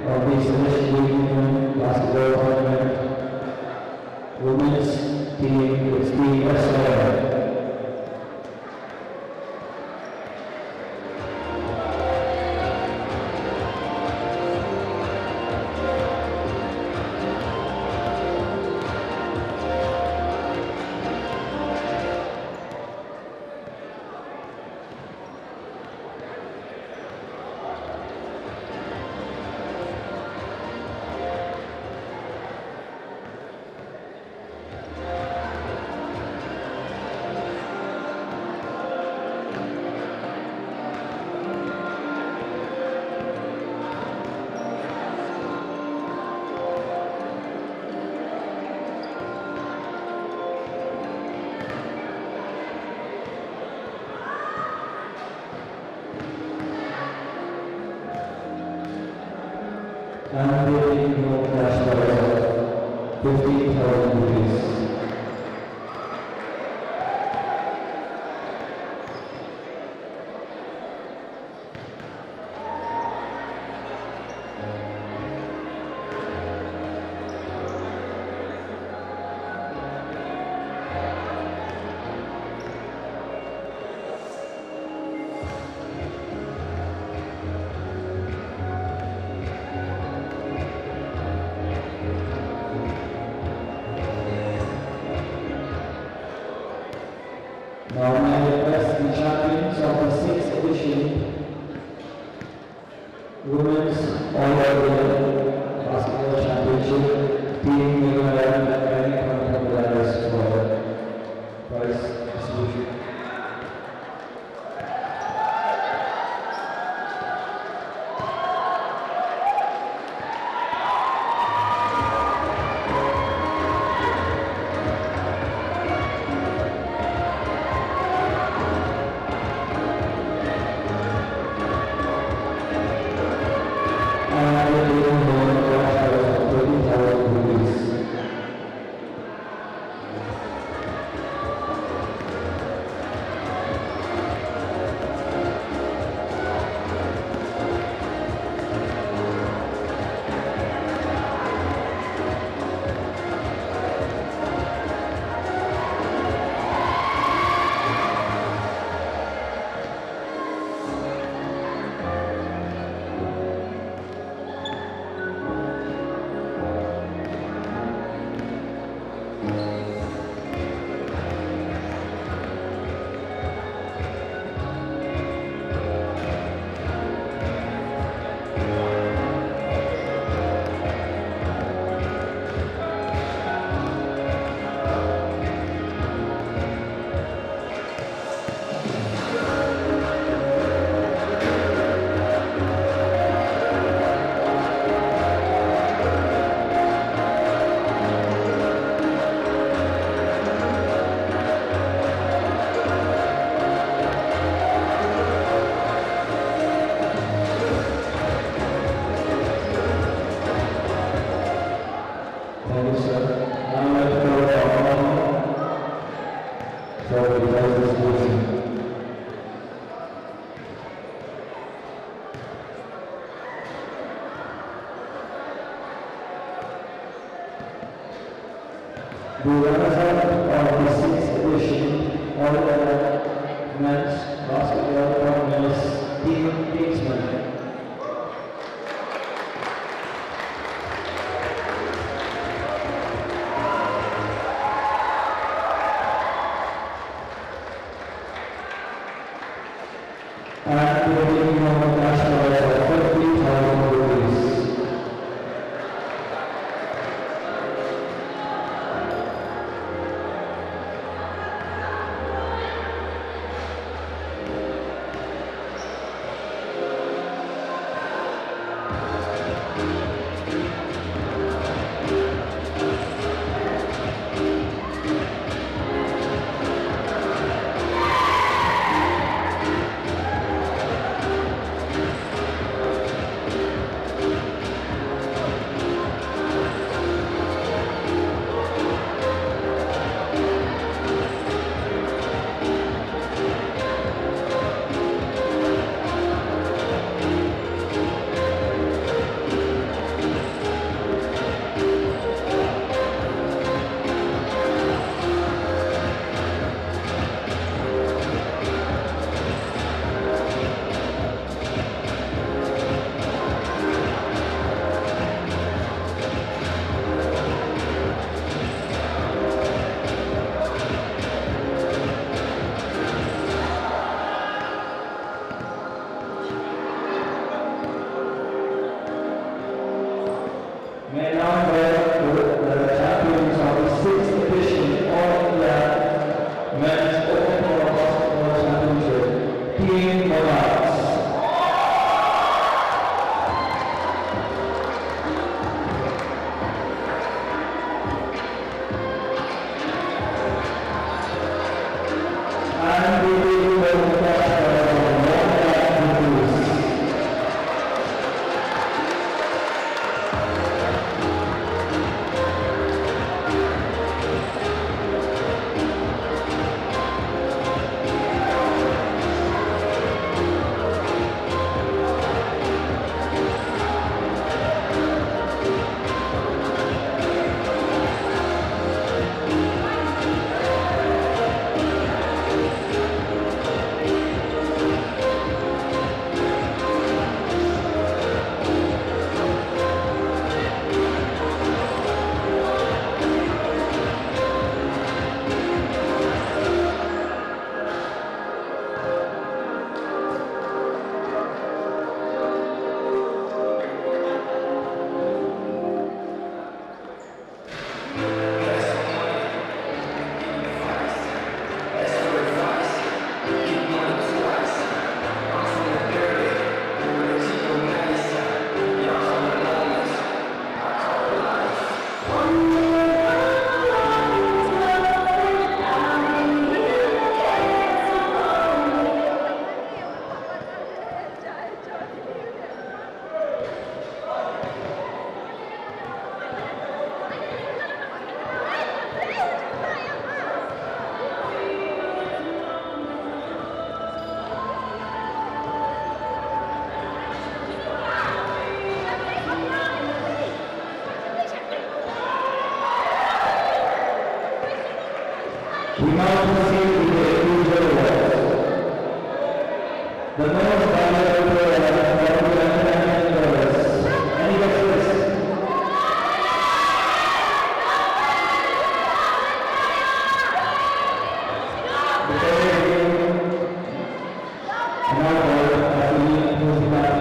of the Celestial Union Basketball Tournament. Women's team is the SYM. And they no cash prize of 15,000 rupees. Now I request the champions of the 6th edition Women's All-World Basketball Championship, Team Meghalaya and contemporaries for prize distribution. And they no cash prize of 30,000 rupees. Thank you, sir. Now I call for the prize distribution. The runners-up of the 6th edition All-World Men's Basketball Tournament is Team Kingsman. And they no cash prize of 50,000 rupees. May I now invite the champions of the 6th edition All India Men's Open Basketball Championship, Team Monarchs. And we will welcome We now proceed with the individual awards. The most valuable player for the $1,000. Any guesses? The another athlete who is back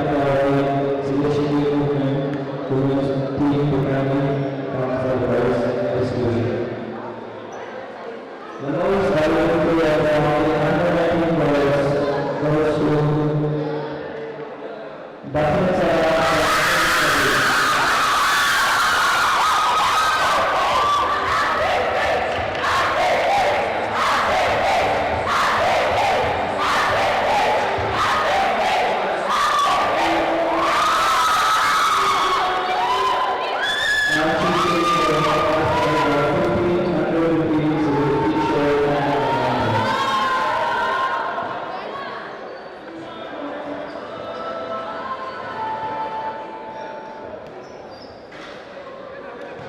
selection movement who is team programming comes for the prize distribution. The most valuable player from the under-19 goes to Basant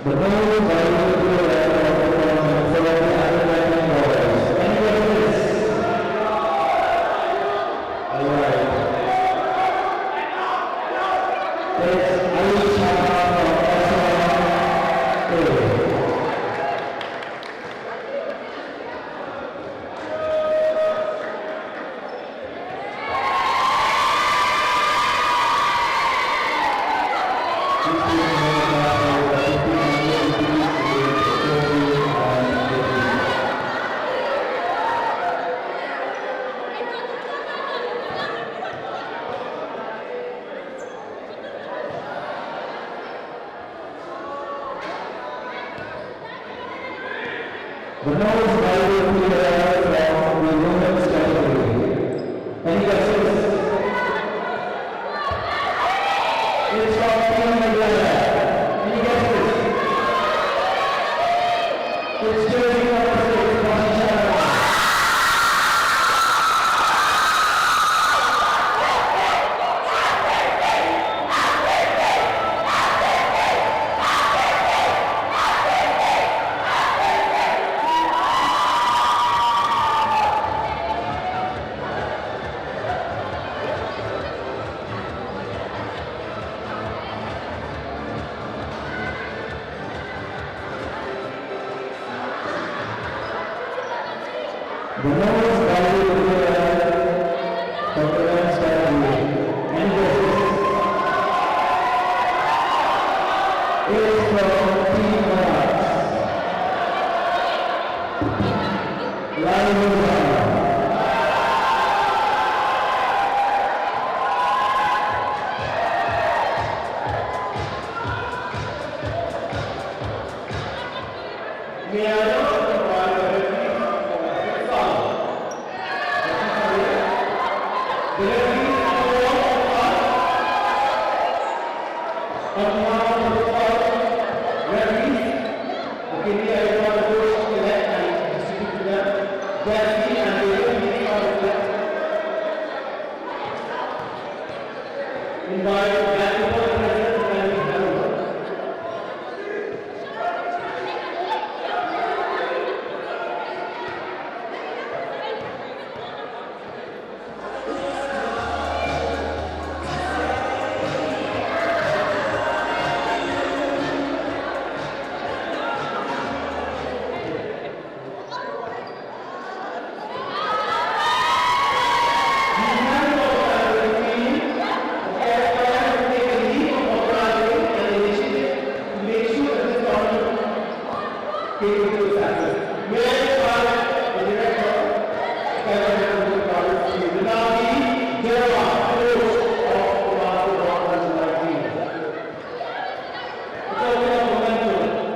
The most valuable player for the under-19 Any guesses? Alright. It's Ali Shah from SMA. The most valuable player from the women's category. Any guesses? It's from Team India. Any guesses? It's jersey number 6, Pasha. The most valuable player from the men's category. Any guesses? is from Team Maharashtra. Line May I now invite the referee for the foul? The referee for the foul. On behalf of the foul referees, the KPI